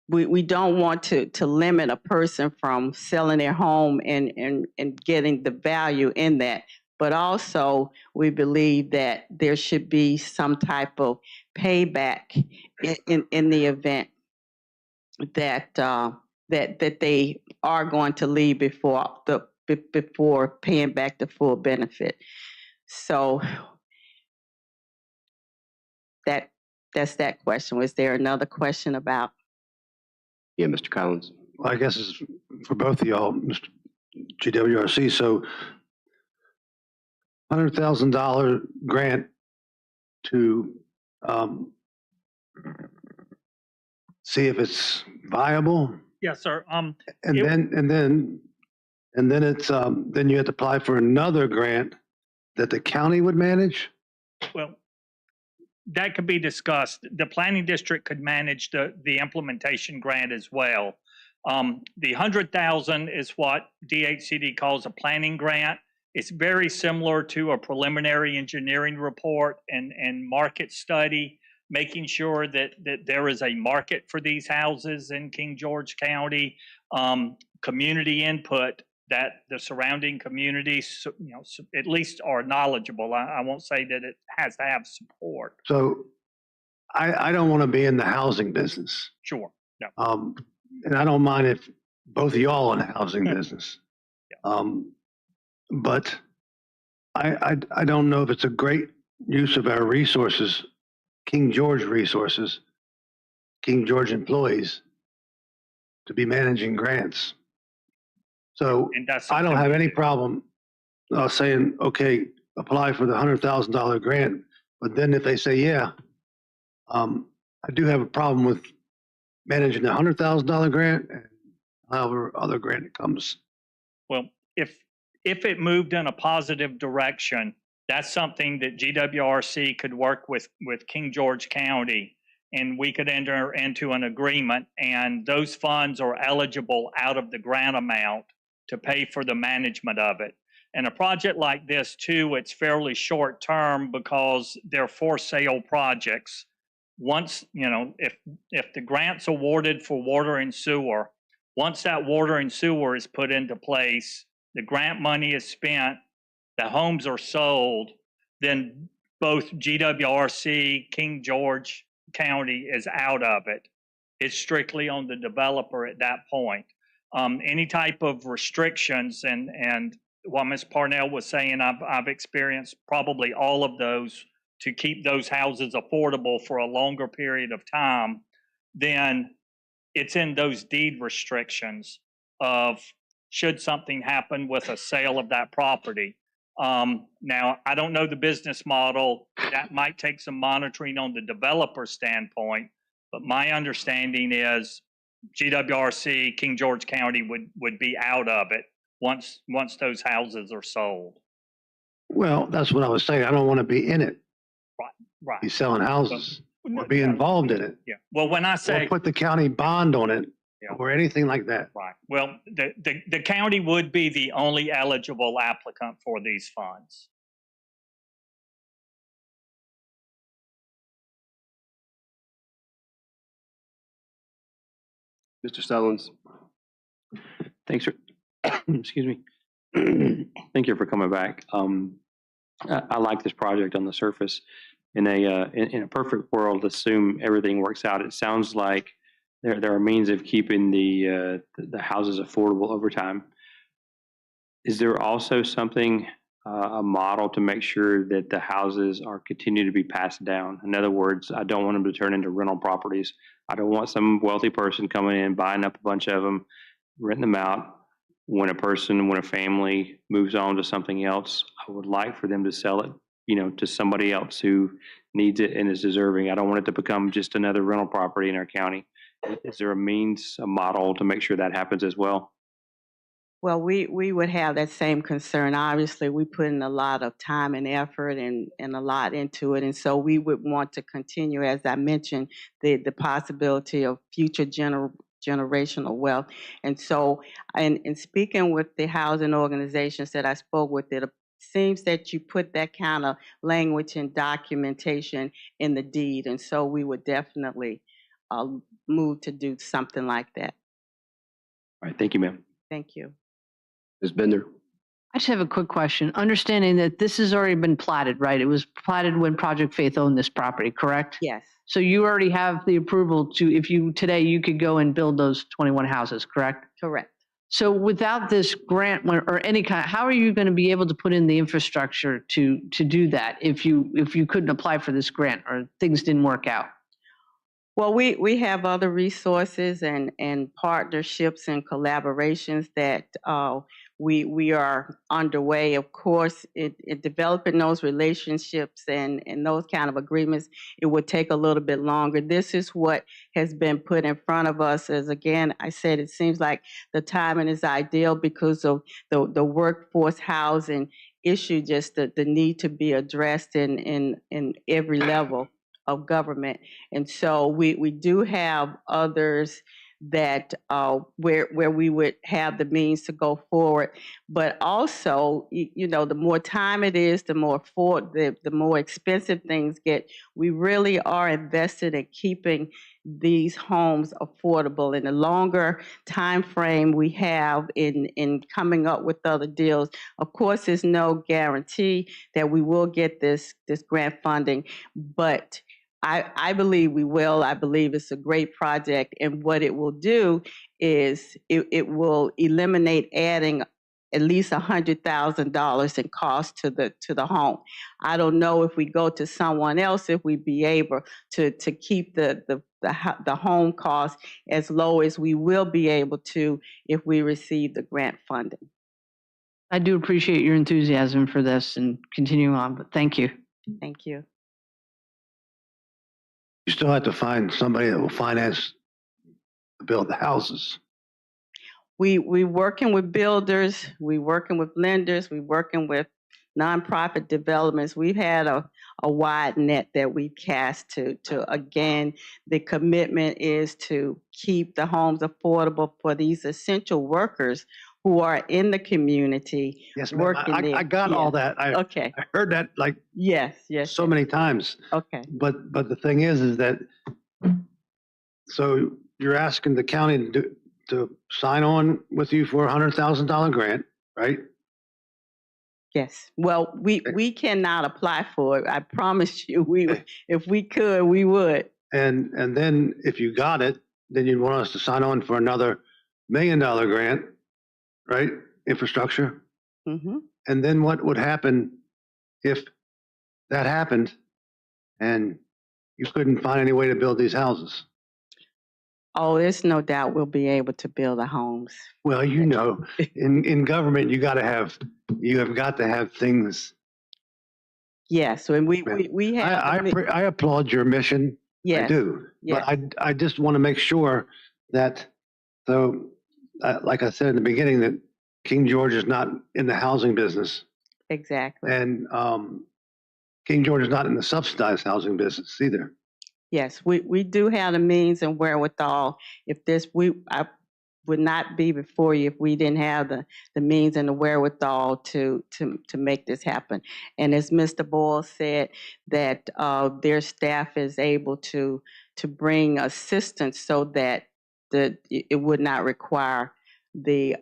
we don't want to limit a person from selling their home and getting the value in that. But also, we believe that there should be some type of payback in the event that that they are going to leave before paying back the full benefit. So that's that question. Was there another question about? Yeah, Mr. Collins. Well, I guess it's for both of y'all, Mr. GWRC. So $100,000 grant to see if it's viable. Yes, sir. And then it's then you have to apply for another grant that the county would manage. Well, that could be discussed. The planning district could manage the implementation grant as well. The 100,000 is what DHCD calls a planning grant. It's very similar to a preliminary engineering report and market study, making sure that there is a market for these houses in King George County, community input, that the surrounding communities, at least are knowledgeable. I won't say that it has to have support. So I don't want to be in the housing business. Sure. No. And I don't mind if both of y'all in the housing business. But I don't know if it's a great use of our resources, King George resources, King George employees, to be managing grants. So I don't have any problem saying, okay, apply for the $100,000 grant. But then if they say, yeah, I do have a problem with managing the $100,000 grant and however other grant it comes. Well, if it moved in a positive direction, that's something that GWRC could work with King George County, and we could enter into an agreement, and those funds are eligible out of the grant amount to pay for the management of it. And a project like this too, it's fairly short term because they're for sale projects. Once, if the grant's awarded for water and sewer, once that water and sewer is put into place, the grant money is spent, the homes are sold, then both GWRC, King George County is out of it. It's strictly on the developer at that point. Any type of restrictions and what Ms. Parnell was saying, I've experienced probably all of those to keep those houses affordable for a longer period of time, then it's in those deed restrictions of should something happen with a sale of that property. Now, I don't know the business model. That might take some monitoring on the developer standpoint, but my understanding is GWRC, King George County would be out of it once those houses are sold. Well, that's what I was saying. I don't want to be in it. Right. Be selling houses or be involved in it. Yeah. Well, when I say or put the county bond on it or anything like that. Right. Well, the county would be the only eligible applicant for these funds. Mr. Sullins. Thanks for, excuse me. Thank you for coming back. I like this project on the surface. In a perfect world, assume everything works out. It sounds like there are means of keeping the houses affordable over time. Is there also something, a model to make sure that the houses are continue to be passed down? In other words, I don't want them to turn into rental properties. I don't want some wealthy person coming in, buying up a bunch of them, renting them out. When a family moves on to something else, I would like for them to sell it, to somebody else who needs it and is deserving. I don't want it to become just another rental property in our county. Is there a means, a model to make sure that happens as well? Well, we would have that same concern. Obviously, we put in a lot of time and effort and a lot into it. And so we would want to continue, as I mentioned, the possibility of future generational wealth. And so, in speaking with the housing organizations that I spoke with, it seems that you put that kind of language and documentation in the deed. And so we would definitely move to do something like that. All right, thank you, ma'am. Thank you. Ms. Bender. I just have a quick question. Understanding that this has already been platted, right? It was platted when Project Faith owned this property, correct? Yes. So you already have the approval to, today you could go and build those 21 houses, correct? Correct. So without this grant or any kind, how are you going to be able to put in the infrastructure to do that if you couldn't apply for this grant or things didn't work out? Well, we have other resources and partnerships and collaborations that we are underway. Of course, it developing those relationships and those kind of agreements, it would take a little bit longer. This is what has been put in front of us. As again, I said, it seems like the timing is ideal because of the workforce housing issue, just the need to be addressed in every level of government. And so we do have others that where we would have the means to go forward. But also, the more time it is, the more expensive things get. We really are invested in keeping these homes affordable. And the longer time frame we have in coming up with other deals, of course, there's no guarantee that we will get this grant funding, but I believe we will. I believe it's a great project. And what it will do is it will eliminate adding at least $100,000 in cost to the home. I don't know if we go to someone else, if we'd be able to keep the home cost as low as we will be able to if we receive the grant funding. I do appreciate your enthusiasm for this and continuing on, but thank you. Thank you. You still have to find somebody that will finance to build the houses. We working with builders, we working with lenders, we working with nonprofit developments. We've had a wide net that we cast to again, the commitment is to keep the homes affordable for these essential workers who are in the community. Yes, ma'am. I got all that. I heard that like so many times. Okay. But the thing is that so you're asking the county to sign on with you for a $100,000 grant, right? Yes. Well, we cannot apply for it. I promise you, if we could, we would. And then if you got it, then you'd want us to sign on for another $1 million grant, right? Infrastructure. Mm-hmm. And then what would happen if that happened and you couldn't find any way to build these houses? Oh, there's no doubt we'll be able to build the homes. Well, in government, you have got to have things. Yes, and we have. I applaud your mission. Yes, I do. Yes. But I just want to make sure that, like I said in the beginning, that King George is not in the housing business. Exactly. And King George is not in the subsidized housing business either. Yes, we do have the means and wherewithal. If I would not be before you if we didn't have the means and the wherewithal to make this happen. And as Mr. BOS said, that their staff is able to bring assistance so that it would not require the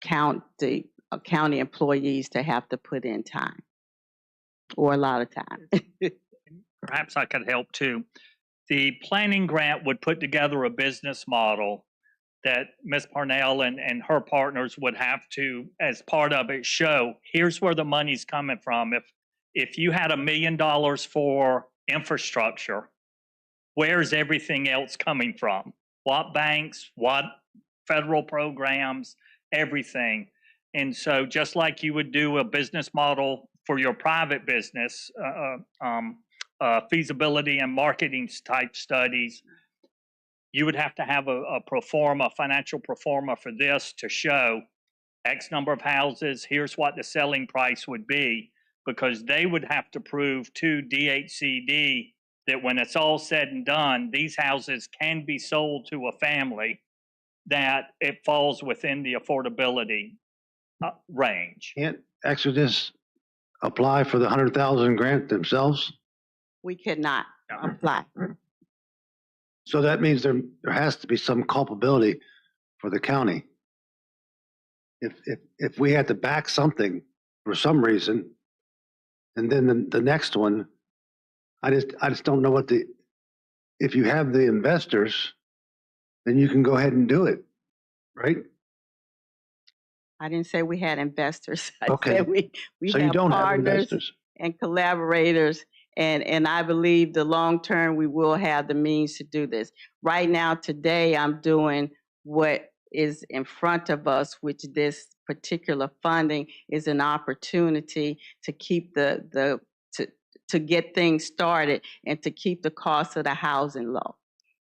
county employees to have to put in time or a lot of time. Perhaps I could help too. The planning grant would put together a business model that Ms. Parnell and her partners would have to, as part of it, show here's where the money's coming from. If you had $1 million for infrastructure, where's everything else coming from? What banks, what federal programs, everything. And so just like you would do a business model for your private business, feasibility and marketing type studies, you would have to have a pro forma, financial pro forma for this to show X number of houses, here's what the selling price would be, because they would have to prove to DHCD that when it's all said and done, these houses can be sold to a family, that it falls within the affordability range. Can't Exodus apply for the 100,000 grant themselves? We cannot apply. So that means there has to be some culpability for the county. If we had to back something for some reason, and then the next one, I just don't know what if you have the investors, then you can go ahead and do it, right? I didn't say we had investors. I Okay. said we So have you don't have partners investors. and collaborators, and I believe the long term we will have the means to do this. Right now, today, I'm doing what is in front of us, which this particular funding is an opportunity to keep to get things started and to keep the cost of the housing low.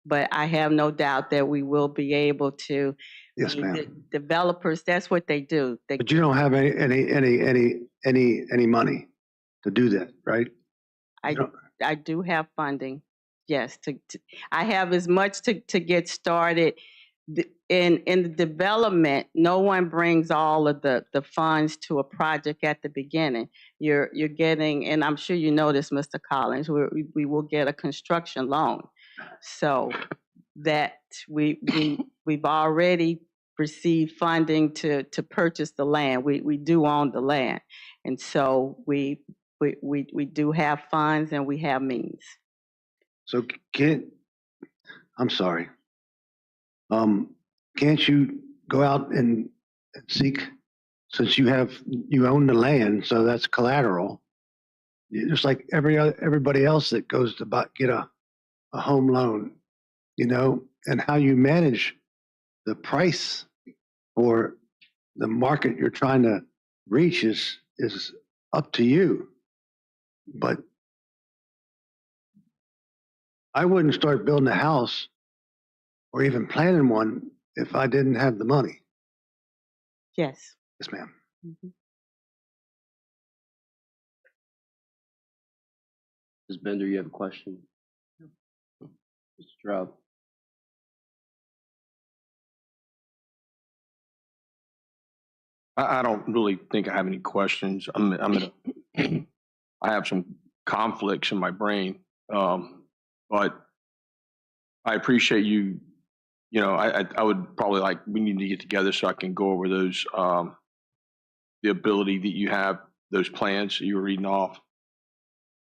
But I have no doubt that we will be able to. Yes, ma'am. The developers, that's what they do. But you don't have any money to do that, right? I do have funding, yes. I have as much to get started. In the development, no one brings all of the funds to a project at the beginning. You're getting, and I'm sure you know this, Mr. Collins, we will get a construction loan. So that we've already received funding to purchase the land. We do own the land, and so we do have funds and we have means. So I'm sorry. Can't you go out and seek, since you own the land, so that's collateral, just like everybody else that goes to get a home loan, and how you manage the price for the market you're trying to reach is up to you. But I wouldn't start building a house or even planning one if I didn't have the money. Yes. Yes, ma'am. Mm-hmm. Ms. Bender, you have a question? Mr. Traub? I don't really think I have any questions. I have some conflicts in my brain, but I appreciate you. I would probably we need to get together so I can go over those, the ability that you have, those plans that you were reading off,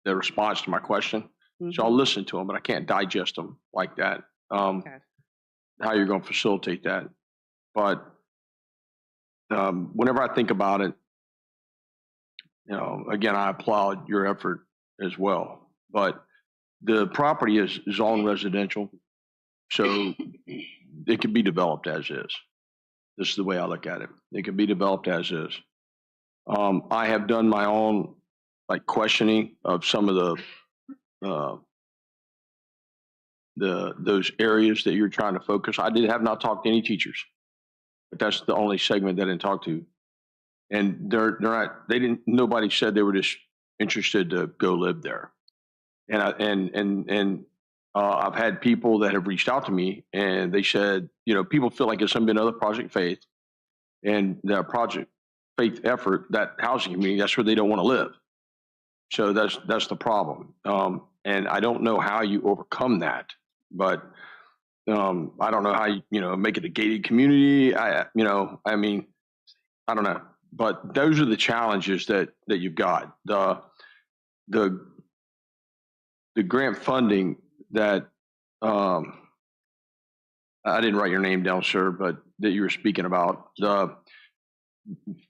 the response to my question. Mm-hmm. So I'll listen to them, but I can't digest them like that. Okay. How you're going to facilitate that. But whenever I think about it, again, I applaud your effort as well. But the property is zoned residential, so it can be developed as is. This is the way I look at it. It can be developed as is. I have done my own questioning of some of those areas that you're trying to focus. I have not talked to any teachers, but that's the only segment that I didn't talk to. And nobody said they were just interested to go live there. And I've had people that have reached out to me and they said, people feel like it's another Project Faith, and the Project Faith effort, that housing community, that's where they don't want to live. So that's the problem. And I don't know how you overcome that, but I don't know how you make it a gated community. I mean, I don't know, but those are the challenges that you've got. The grant funding that I didn't write your name down, sir, but that you were speaking about. The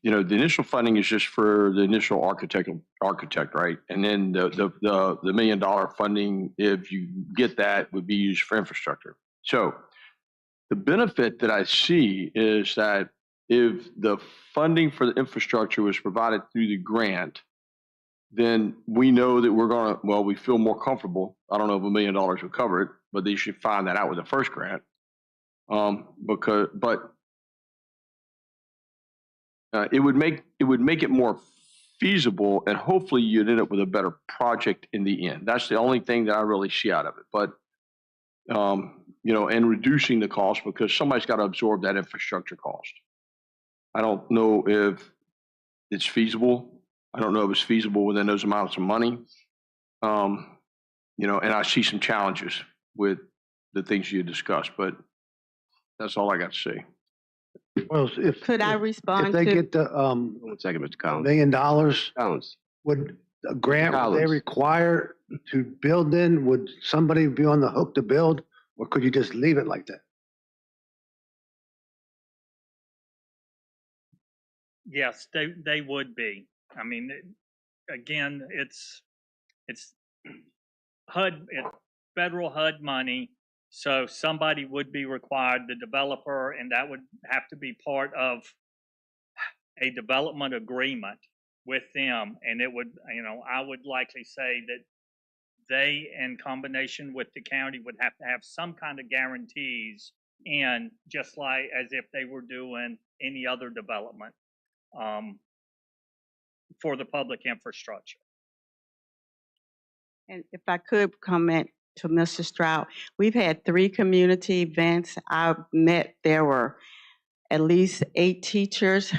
initial funding is just for the initial architect, right? And then the $1 million funding, if you get that, would be used for infrastructure. So the benefit that I see is that if the funding for the infrastructure was provided through the grant, then we know that we feel more comfortable. I don't know if $1 million will cover it, but they should find that out with the first grant. It would make it more feasible, and hopefully you'd end up with a better project in the end. That's the only thing that I really see out of it. But and reducing the cost, because somebody's got to absorb that infrastructure cost. I don't know if it's feasible. I don't know if it's feasible within those amounts of money. And I see some challenges with the things you discussed, but that's all I got to say. Well, Could I respond if they to? get the 1 second, Mr. $1 Collins. million, Collins. would a grant would they Collins. require to build in? Would somebody be on the hook to build, or could you just leave it like that? Yes, they would be. I mean, again, it's HUD, federal HUD money. So somebody would be required, the developer, and that would have to be part of a development agreement with them. And it would, I would likely say that they, in combination with the county, would have to have some kind of guarantees, and just like as if they were doing any other development for the public infrastructure. And if I could comment to Mr. Stroud, we've had 3 community events. There were at least 8 teachers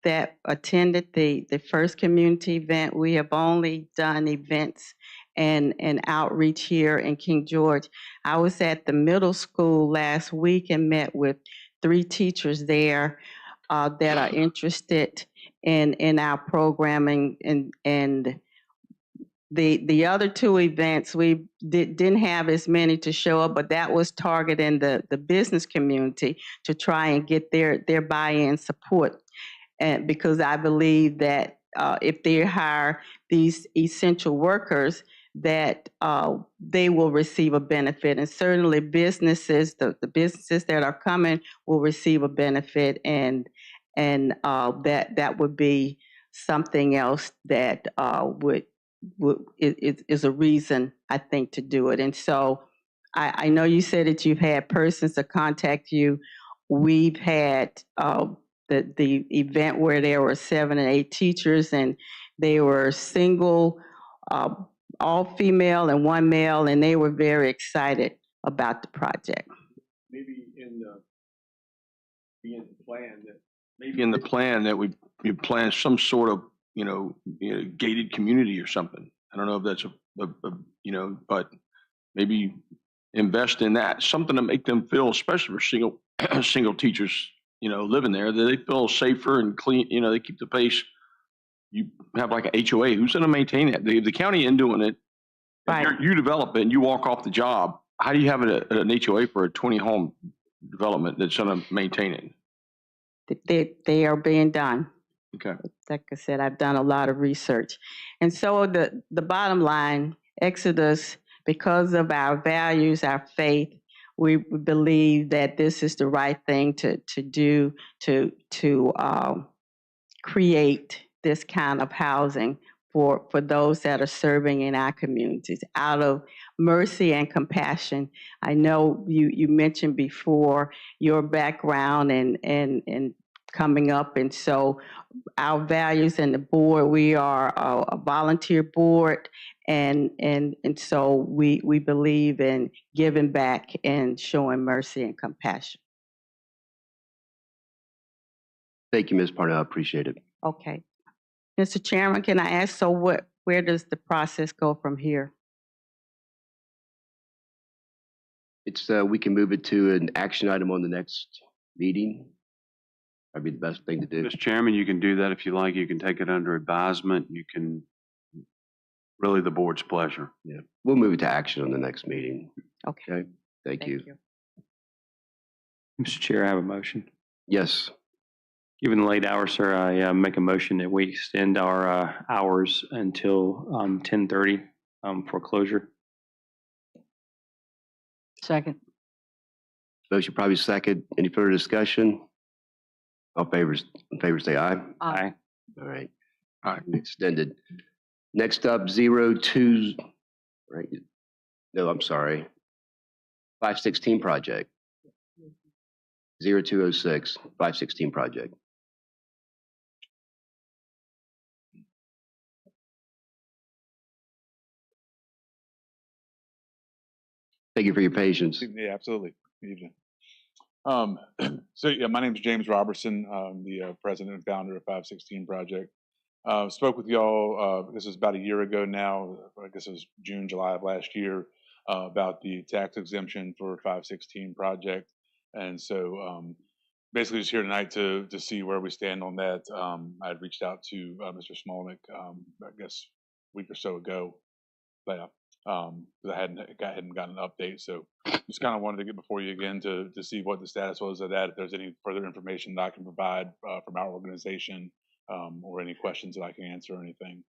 that attended the first community event. We have only done events and outreach here in King George. I was at the middle school last week and met with 3 teachers there that are interested in our programming, and the other 2 events, we didn't have as many to show up, but that was targeting the business community to try and get their buy-in support. And because I believe that if they hire these essential workers, that they will receive a benefit. And certainly businesses, the businesses that are coming will receive a benefit, and that would be something else that is a reason, I think, to do it. And so I know you said that you've had persons to contact you. We've had the event where there were 7 and 8 teachers, and they were single, all female and 1 male, and they were very excited about the project. Maybe in the plan that we plan some sort of gated community or something. I don't know if that's but maybe invest in that, something to make them feel, especially for single teachers, living there, that they feel safer and clean. They keep the pace. You have like an HOA. Who's going to maintain it? The county ain't doing it. Right. You develop it and you walk off the job. How do you have an HOA for a 20 home development that's going to maintain it? They are being done. Okay. Like I said, I've done a lot of research. And so the bottom line, Exodus, because of our values, our faith, we believe that this is the right thing to do to create this kind of housing for those that are serving in our communities out of mercy and compassion. I know you mentioned before your background and coming up, and so our values and the board, we are a volunteer board, and so we believe in giving back and showing mercy and compassion. Thank you, Ms. Parnell. I appreciate it. Okay. Mr. Chairman, can I ask, so where does the process go from here? It's, we can move it to an action item on the next meeting. That'd be the best thing to do. Mr. Chairman, you can do that if you like. You can take it under advisement. You can, really the board's pleasure. Yeah, we'll move it to action on the next meeting. Okay. Thank you. Mr. Chair, I have a motion. Yes. Given the late hour, sir, I make a motion that we extend our hours until 10:30 for closure. Second. Motion probably second. Any further discussion? All in favor say aye. Aye. All right. All right. Extended. Next up, 02, right? No, I'm sorry. 516 project. 0206, 516 project. Thank you for your patience. Yeah, absolutely. Good evening. So yeah, my name is James Robertson. I'm the president and founder of 516 Project. Spoke with y'all, this is about a year ago now, I guess it was June, July of last year, about the tax exemption for 516 Project. And so basically just here tonight to see where we stand on that. I had reached out to Mr. Smolnick, I guess a week or so ago, but because I hadn't gotten an update. So just kind of wanted to get before you again to see what the status was of that, if there's any further information that I can provide from our organization, or any questions that I can answer or anything.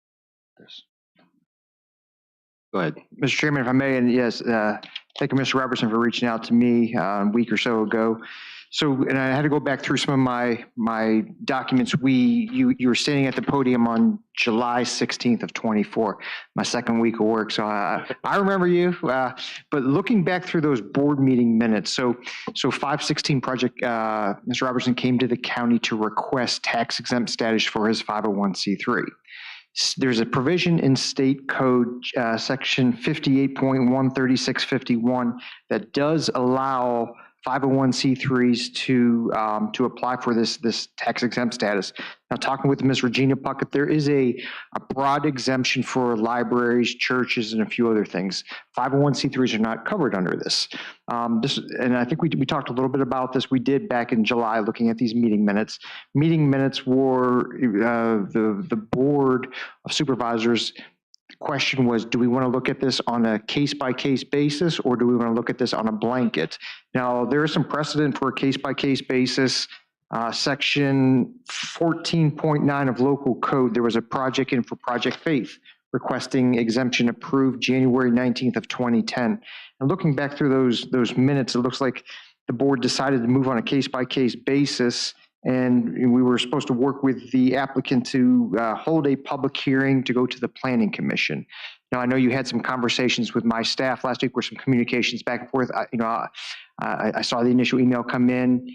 Yes. Go ahead. Mr. Chairman, if I may, and yes, thank you, Mr. Robertson, for reaching out to me a week or so ago. So, and I had to go back through some of my documents. You were standing at the podium on July 16th of 24, my second week of work. So I remember you, but looking back through those board meeting minutes. So 516 Project, Mr. Robertson came to the county to request tax exempt status for his 501c3. There's a provision in state code, section 58.13651, that does allow 501c3s to apply for this tax exempt status. Now, talking with Ms. Regina Puckett, there is a broad exemption for libraries, churches, and a few other things. 501c3s are not covered under this. And I think we talked a little bit about this. We did back in July, looking at these meeting minutes. Meeting minutes were the Board of Supervisors. The question was, do we want to look at this on a case-by-case basis, or do we want to look at this on a blanket? Now, there is some precedent for a case-by-case basis. Section 14.9 of local code, there was a project in for Project Faith requesting exemption approved January 19th of 2010. And looking back through those minutes, it looks like the board decided to move on a case-by-case basis, and we were supposed to work with the applicant to hold a public hearing to go to the Planning Commission. Now, I know you had some conversations with my staff last week, where some communications back and forth. I saw the initial email come in,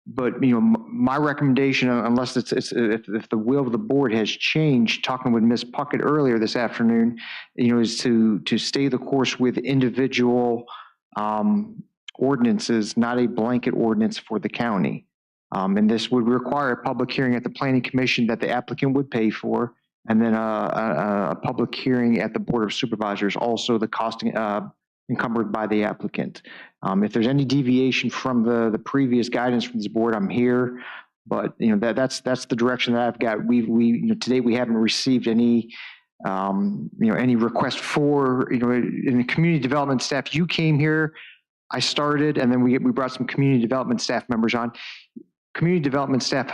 but my recommendation, unless if the will of the board has changed, talking with Ms. Puckett earlier this afternoon, is to stay the course with individual ordinances, not a blanket ordinance for the county. And this would require a public hearing at the Planning Commission that the applicant would pay for, and then a public hearing at the Board of Supervisors, also the costing encumbered by the applicant. If there's any deviation from the previous guidance from this board, I'm here. But that's the direction that I've got. Today we haven't received any any request for in the community development staff. You came here, I started, and then we brought some community development staff members on. Community development staff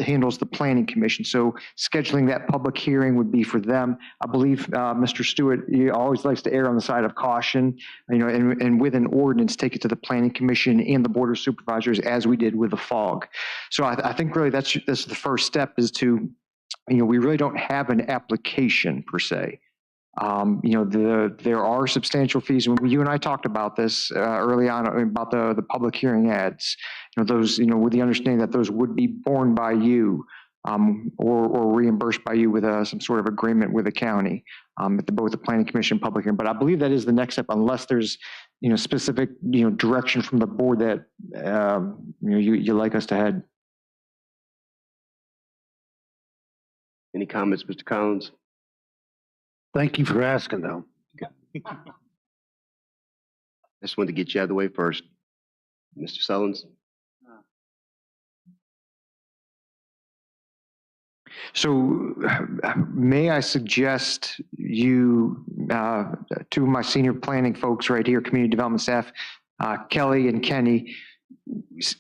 handles the Planning Commission, so scheduling that public hearing would be for them. I believe Mr. Stewart, he always likes to err on the side of caution, and with an ordinance, take it to the Planning Commission and the Board of Supervisors, as we did with the FOG. So I think really that's the first step, is to, we really don't have an application per se. There are substantial fees. When you and I talked about this early on about the public hearing ads, those, with the understanding that those would be borne by you, or reimbursed by you with some sort of agreement with the county, at both the Planning Commission and public hearing. But I believe that is the next step, unless there's specific direction from the board that you like us to head. Any comments, Mr. Collins? Thank you for asking, though. just wanted to get you out of the way first. Mr. Sullins? So may I suggest you, two of my senior planning folks right here, community development staff, Kelly and Kenny,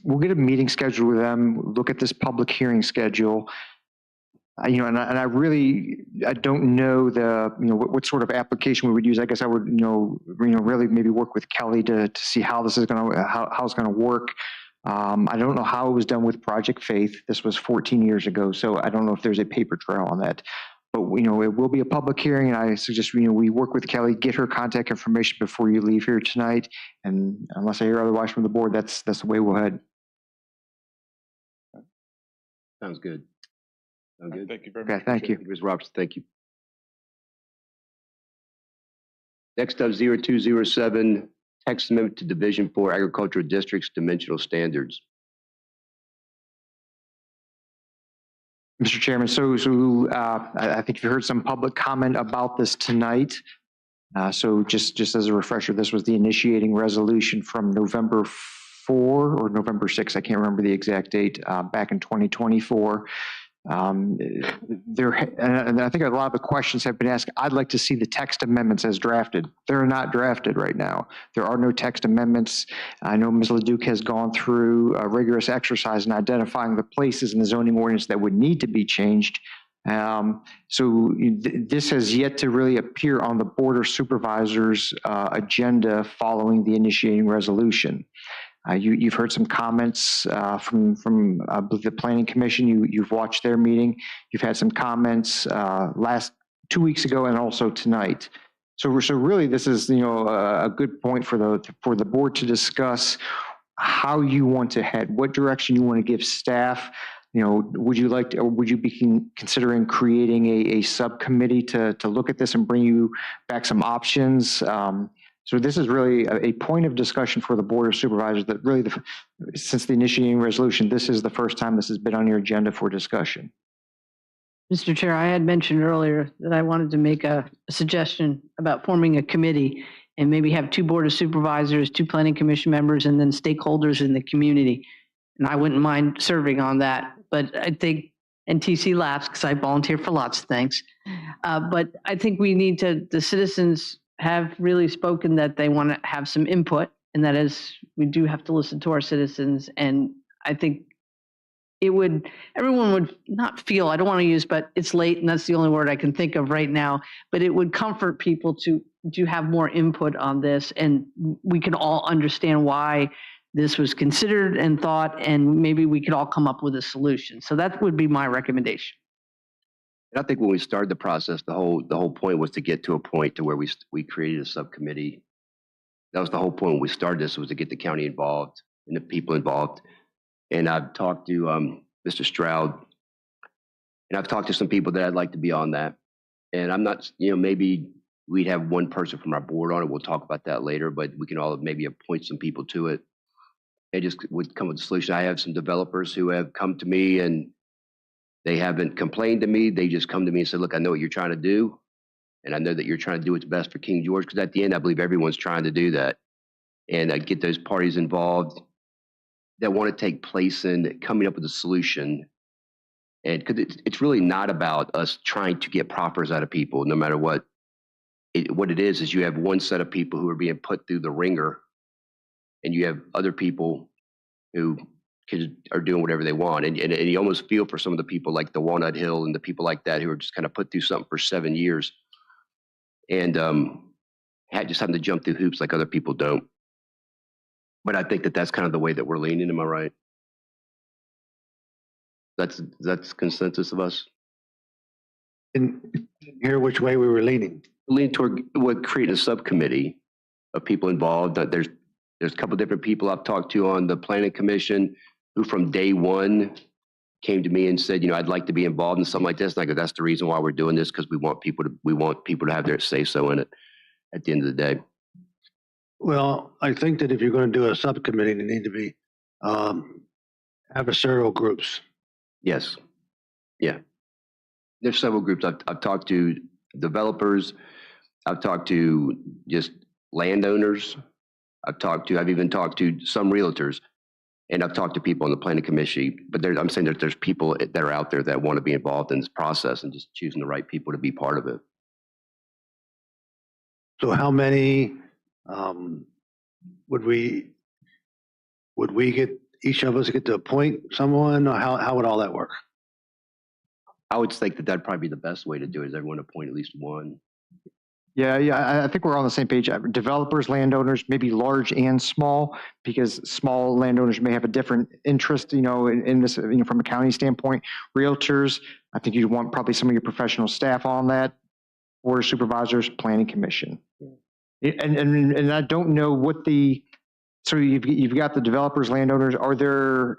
we'll get a meeting scheduled with them, look at this public hearing schedule. And I really, I don't know what sort of application we would use. I guess I would, really maybe work with Kelly to see how this is how it's going to work. I don't know how it was done with Project Faith. This was 14 years ago, so I don't know if there's a paper trail on that. But it will be a public hearing, and I suggest we work with Kelly, get her contact information before you leave here tonight. And unless I hear otherwise from the board, that's the way we'll head. Sounds good. Sounds good. Thank you very much. Okay, thank you. Ms. Robertson, thank you. Next up, 0207, text amendment to Division 4 Agricultural Districts Dimensional Standards. Mr. Chairman, so I think you've heard some public comment about this tonight. So just as a refresher, this was the initiating resolution from November 4 or November 6, I can't remember the exact date, back in 2024. And I think a lot of the questions have been asked. I'd like to see the text amendments as drafted. They're not drafted right now. There are no text amendments. I know Ms. LeDuc has gone through a rigorous exercise in identifying the places in the zoning ordinance that would need to be changed. So this has yet to really appear on the Board of Supervisors agenda following the initiating resolution. You've heard some comments from the Planning Commission. You've watched their meeting. You've had some comments 2 weeks ago and also tonight. So really, this is a good point for the board to discuss how you want to head, what direction you want to give staff. Would you like to, or would you be considering creating a subcommittee to look at this and bring you back some options? So this is really a point of discussion for the Board of Supervisors that really, since the initiating resolution, this is the first time this has been on your agenda for discussion. Mr. Chair, I had mentioned earlier that I wanted to make a suggestion about forming a committee and maybe have 2 Board of Supervisors, 2 Planning Commission members, and then stakeholders in the community. And I wouldn't mind serving on that, but I think, and TC laughs because I volunteer for lots of things. But I think we need the citizens have really spoken that they want to have some input, and that is, we do have to listen to our citizens. And I think everyone would not feel, I don't want to use, but it's late and that's the only word I can think of right now, but it would comfort people to have more input on this, and we can all understand why this was considered and thought, and maybe we could all come up with a solution. So that would be my recommendation. And I think when we started the process, the whole point was to get to a point to where we created a subcommittee. That was the whole point when we started this, was to get the county involved and the people involved. And I've talked to Mr. Stroud, and I've talked to some people that I'd like to be on that. And I'm not, maybe we'd have one person from our board on it. We'll talk about that later, but we can all maybe appoint some people to it. They just would come with a solution. I have some developers who have come to me and they haven't complained to me. They just come to me and said, look, I know what you're trying to do. And I know that you're trying to do what's best for King George, because at the end, I believe everyone's trying to do that. And get those parties involved that want to take place in coming up with a solution. And because it's really not about us trying to get proffers out of people, no matter what. What it is you have one set of people who are being put through the ringer, and you have other people who are doing whatever they want. And you almost feel for some of the people like the Walnut Hill and the people like that who are just kind of put through something for 7 years and just having to jump through hoops like other people don't. But I think that's kind of the way that we're leaning. Am I right? That's consensus of us. And hear which way we were leaning. Lean toward creating a subcommittee of people involved. There's a couple different people I've talked to on the Planning Commission who from day one came to me and said, I'd like to be involved in something like this. And I go, that's the reason why we're doing this, because we want people to have their say so in it at the end of the day. Well, I think that if you're going to do a subcommittee, they need to be adversarial groups. Yes. Yeah. There's several groups. I've talked to developers. I've talked to just landowners. I've even talked to some realtors, and I've talked to people on the planning commission, but I'm saying that there's people that are out there that want to be involved in this process and just choosing the right people to be part of it. So how many would we get, each of us get to appoint someone, or how would all that work? I would think that that'd probably be the best way to do it, is everyone appoint at least one. Yeah, I think we're on the same page. Developers, landowners, maybe large and small, because small landowners may have a different interest, in this, from a county standpoint. Realtors, I think you'd want probably some of your professional staff on that. Board of Supervisors, Planning Commission. And I don't know what so you've got the developers, landowners. Are there,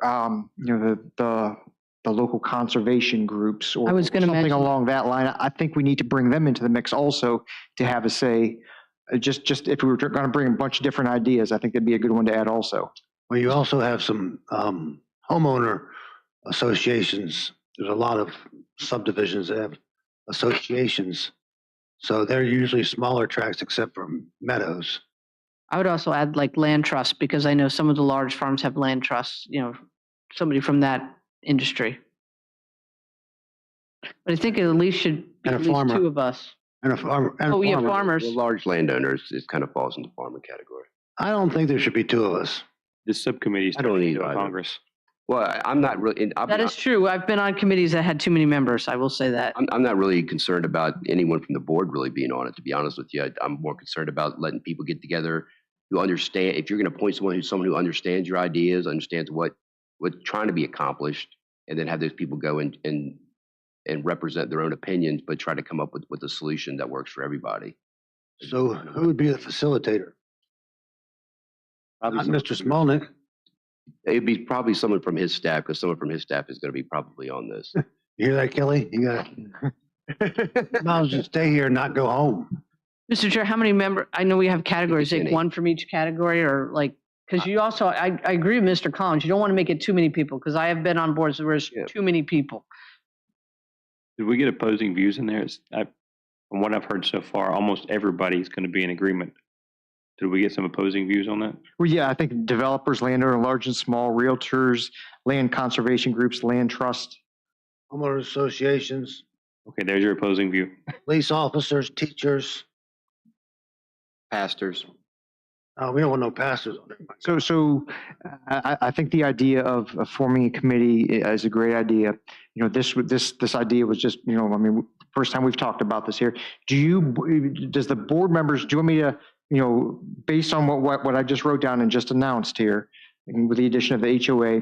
the local conservation groups or I was gonna something mention along that line? I think we need to bring them into the mix also to have a say. Just if we were going to bring a bunch of different ideas, I think that'd be a good one to add also. Well, you also have some homeowner associations. There's a lot of subdivisions that have associations. So they're usually smaller tracts except for meadows. I would also add like land trusts, because I know some of the large farms have land trusts, somebody from that industry. But I think it at least should be And a at least farmer. two of us. And a farmer. And a Oh, yeah, farmer. farmers. The large landowners, it kind of falls in the farmer category. I don't think there should be two of us. This subcommittee I don't need either. Congress. Well, I'm not really. That is true. I've been on committees that had too many members. I will say that. I'm not really concerned about anyone from the board really being on it, to be honest with you. I'm more concerned about letting people get together who understand. If you're going to appoint someone who understands your ideas, understands what's trying to be accomplished, and then have those people go and represent their own opinions, but try to come up with a solution that works for everybody. So who would be the facilitator? Not Mr. Smolnik. It'd be probably someone from his staff, because someone from his staff is going to be probably on this. You hear that, Kelly? You got it. Might as well just stay here and not go home. Mr. Chair, how many members? I know we have categories, like Any. one from each category, or like, because you also, I agree with Mr. Collins. You don't want to make it too many people, because I have been on boards where there's too many people. Did we get opposing views in there? From what I've heard so far, almost everybody's going to be in agreement. Did we get some opposing views on that? Well, yeah, I think developers, landowner, large and small, realtors, land conservation groups, land trust. Homeowner associations, Okay, there's your opposing view. police officers, teachers. Pastors. We don't want no pastors on there. So I think the idea of forming a committee is a great idea. This idea was just, first time we've talked about this here. Does the board members, do you want me to, based on what I just wrote down and just announced here, and with the addition of the HOA,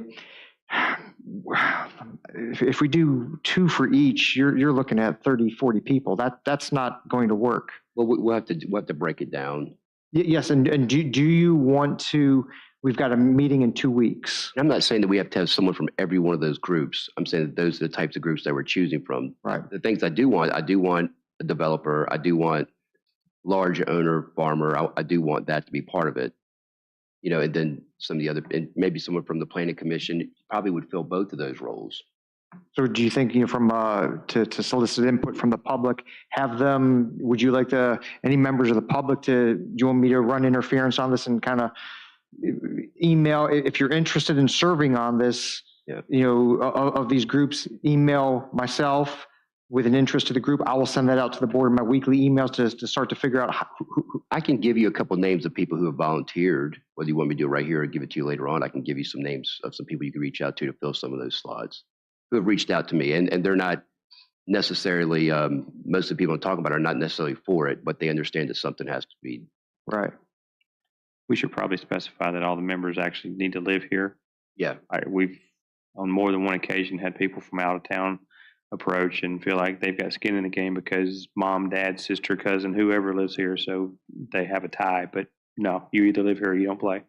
if we do two for each, you're looking at 30, 40 people. That's not going to work. Well, we'll have to break it down. Yes, and do you want to, we've got a meeting in 2 weeks. I'm not saying that we have to have someone from every one of those groups. I'm saying that those are the types of groups that we're choosing from. Right. The things I do want a developer. I do want large owner, farmer. I do want that to be part of it. And then some of the other, and maybe someone from the planning commission probably would fill both of those roles. So do you think, from to solicit input from the public, have them, would you like any members of the public do you want me to run interference on this and kind of email, if you're interested in serving on this, of these groups, email myself with an interest to the group. I will send that out to the board in my weekly emails to start to figure out who. I can give you a couple names of people who have volunteered. Whether you want me to do it right here or give it to you later on, I can give you some names of some people you can reach out to fill some of those slots, who have reached out to me, and they're not necessarily, most of the people I'm talking about are not necessarily for it, but they understand that something has to be. Right. We should probably specify that all the members actually need to live here. Yeah. We've, on more than one occasion, had people from out of town approach and feel like they've got skin in the game because mom, dad, sister, cousin, whoever lives here, so they have a tie. But no, you either live here or you don't play.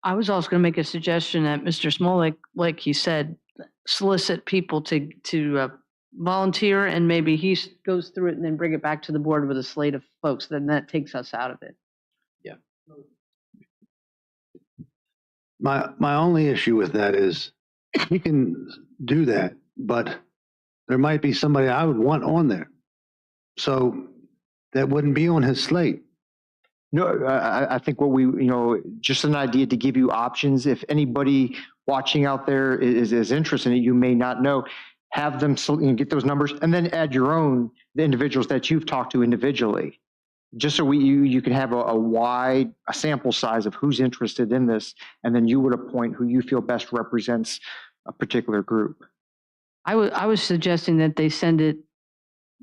I was also going to make a suggestion that Mr. Smolik, like he said, solicit people to volunteer, and maybe he goes through it and then bring it back to the board with a slate of folks. Then that takes us out of it. Yeah. My only issue with that is he can do that, but there might be somebody I would want on there. So that wouldn't be on his slate. No, I think what just an idea to give you options. If anybody watching out there is interested in it, you may not know, have them get those numbers and then add your own, the individuals that you've talked to individually. Just so you can have a wide sample size of who's interested in this, and then you would appoint who you feel best represents a particular group. I was suggesting that they send it,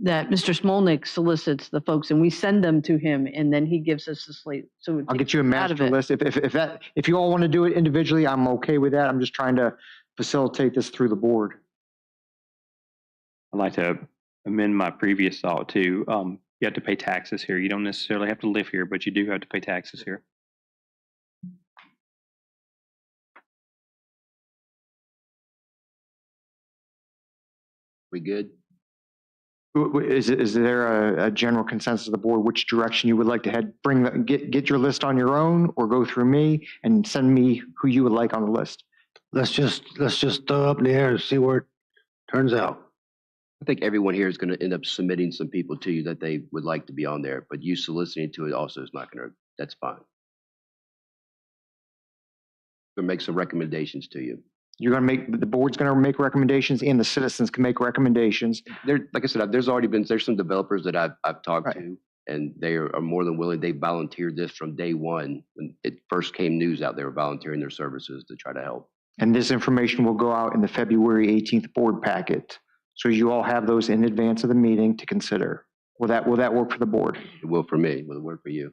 that Mr. Smolnik solicits the folks and we send them to him and then he gives us the slate. So I'll get you a master list. If you all want to do it individually, I'm okay with that. I'm just trying to facilitate this through the board. I'd like to amend my previous thought too. You have to pay taxes here. You don't necessarily have to live here, but you do have to pay taxes here. We good? Is there a general consensus of the board which direction you would like to head? Get your list on your own, or go through me and send me who you would like on the list? Let's just throw up in the air and see where it turns out. I think everyone here is going to end up submitting some people to you that they would like to be on there, but you soliciting to it also is not going to, that's fine. We'll make some recommendations to you. You're going to the board's going to make recommendations and the citizens can make recommendations. Like I said, there's some developers that I've talked to, and they are more than willing. They volunteered this from day one. When it first came news out, they were volunteering their services to try to help. And this information will go out in the February 18th board packet. So you all have those in advance of the meeting to consider. Will that work for the board? It will for me. Will it work for you?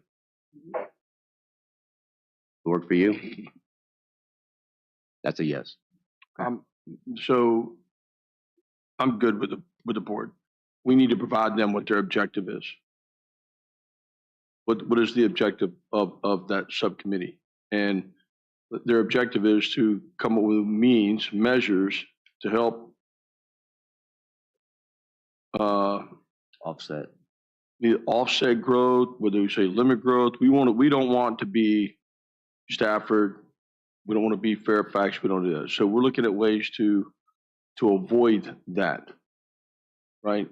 Will it work for you? That's a yes. So I'm good with the board. We need to provide them what their objective is. What is the objective of that subcommittee? And their objective is to come up with measures to help offset growth, whether we say limit growth. We don't want to be Stafford. We don't want to be Fairfax. We don't do that. So we're looking at ways to avoid that, right?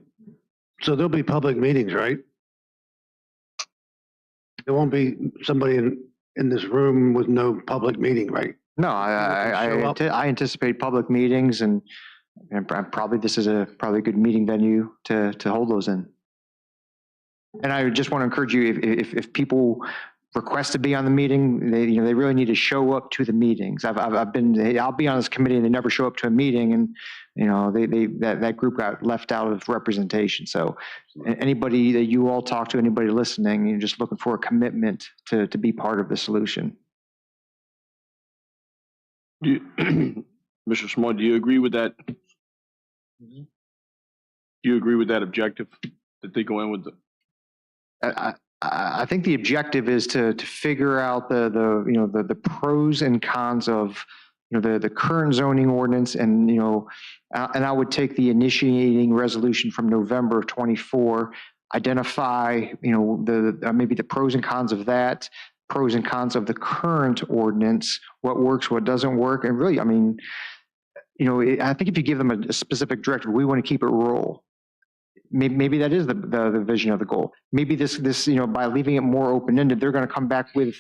So there'll be public meetings, right? There won't be somebody in this room with no public meeting, right? No, I anticipate public meetings, and probably this is probably a good meeting venue to hold those in. And I just want to encourage you, if people request to be on the meeting, they really need to show up to the meetings. I'll be on this committee and they never show up to a meeting, and that group got left out of representation. So anybody that you all talk to, anybody listening, you're just looking for a commitment to be part of the solution. Mr. Small, do you agree with that? Do you agree with that objective that they go in with? I think the objective is to figure out the pros and cons of the current zoning ordinance, and I would take the initiating resolution from November of 24, identify maybe the pros and cons of that, pros and cons of the current ordinance, what works, what doesn't work, and really, I think if you give them a specific directive, we want to keep it rural. Maybe that is the vision of the goal. Maybe this by leaving it more open-ended, they're going to come back with.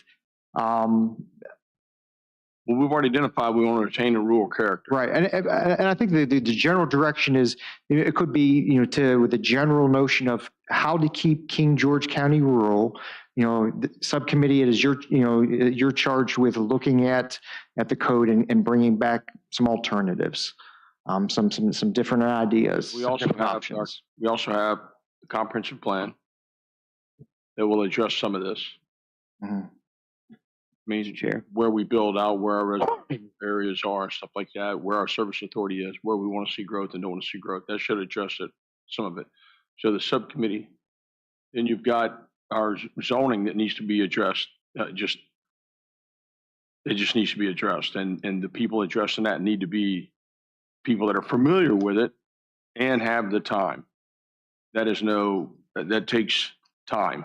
Well, we've already identified we want to retain a rural character. Right, and I think the general direction is it could be with the general notion of how to keep King George County rural. The subcommittee, it is you're charged with looking at the code and bringing back some alternatives. Some different ideas. We also have a comprehensive plan that will address some of this. Mm-hmm. Means where we build out, where our residential areas are, stuff like that, where our service authority is, where we want to see growth and don't want to see growth. That should address some of it. So the subcommittee, then you've got our zoning that needs to be addressed. It just needs to be addressed, and the people addressing that need to be people that are familiar with it and have the time. That takes time.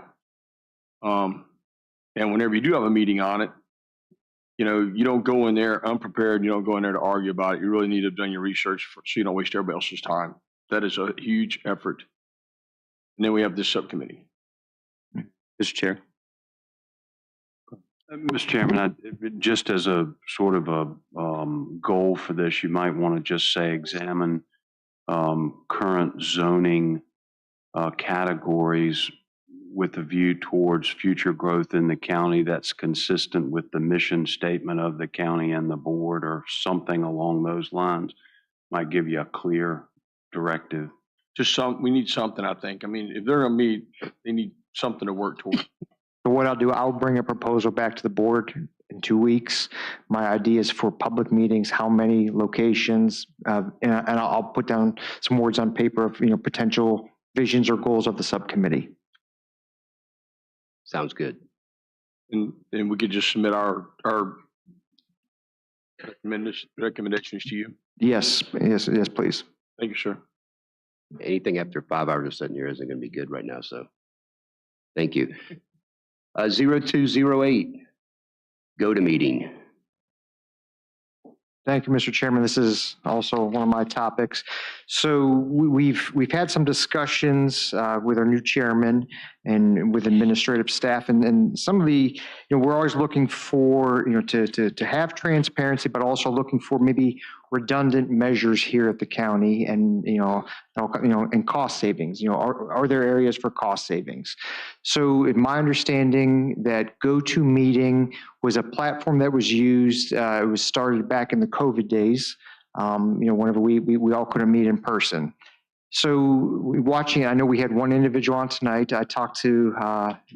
And whenever you do have a meeting on it, you don't go in there unprepared. You don't go in there to argue about it. You really need to have done your research so you don't waste everybody else's time. That is a huge effort. And then we have this subcommittee. Mr. Chair. Mr. Chairman, just as a sort of a goal for this, you might want to just say examine current zoning categories with a view towards future growth in the county that's consistent with the mission statement of the county and the board, or something along those lines. Might give you a clear directive. We need something, I think. I mean, if they're gonna meet, they need something to work toward. So what I'll do, I'll bring a proposal back to the board in 2 weeks. My idea is for public meetings, how many locations, and I'll put down some words on paper of, potential visions or goals of the subcommittee. Sounds good. And we could just submit our recommendations to you. Yes, please. Thank you, sir. Anything after 5 hours of sitting here isn't going to be good right now, so thank you. 0208, go to meeting. Thank you, Mr. Chairman. This is also one of my topics. So we've had some discussions with our new chairman and with administrative staff, and some of the, we're always looking for, to have transparency, but also looking for maybe redundant measures here at the county, and and cost savings. Are there areas for cost savings? So in my understanding, that GoToMeeting was a platform that was used. It was started back in the COVID days. Whenever we all couldn't meet in person. So watching, I know we had one individual on tonight. I talked to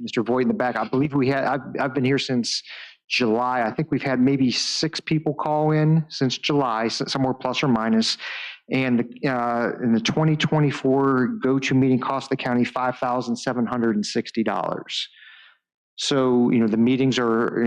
Mr. Voigt in the back. I believe I've been here since July. I think we've had maybe 6 people call in since July, somewhere plus or minus. And in the 2024 GoToMeeting cost the county $5,760. So, the meetings are,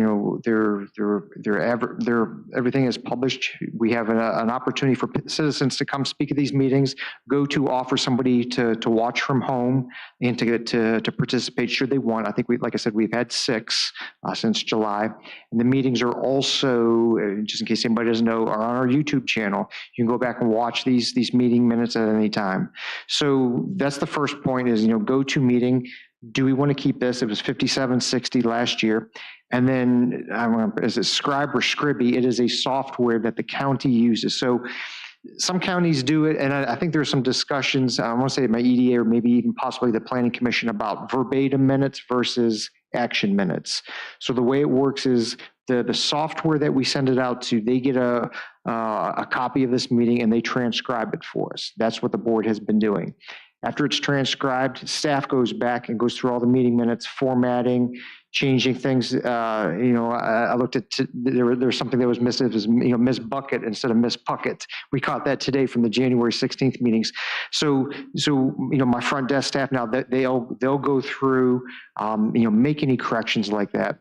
everything is published. We have an opportunity for citizens to come speak at these meetings, offer somebody to watch from home and to get to participate should they want. I think like I said, we've had 6 since July. And the meetings are also, just in case anybody doesn't know, are on our YouTube channel. You can go back and watch these meeting minutes at any time. So that's the first point is, GoToMeeting. Do we want to keep this? It was $57.60 last year. And then, is it Scribe or Scribby? It is a software that the county uses. So some counties do it, and I think there's some discussions, I want to say at my EDA or maybe even possibly the Planning Commission, about verbatim minutes versus action minutes. So the way it works is the software that we send it out to, they get a copy of this meeting and they transcribe it for us. That's what the board has been doing. After it's transcribed, staff goes back and goes through all the meeting minutes, formatting, changing things. I looked at, there's something that was missed. It was, Miss Bucket instead of Miss Puckett. We caught that today from the January 16th meetings. So my front desk staff now, they'll go through, make any corrections like that.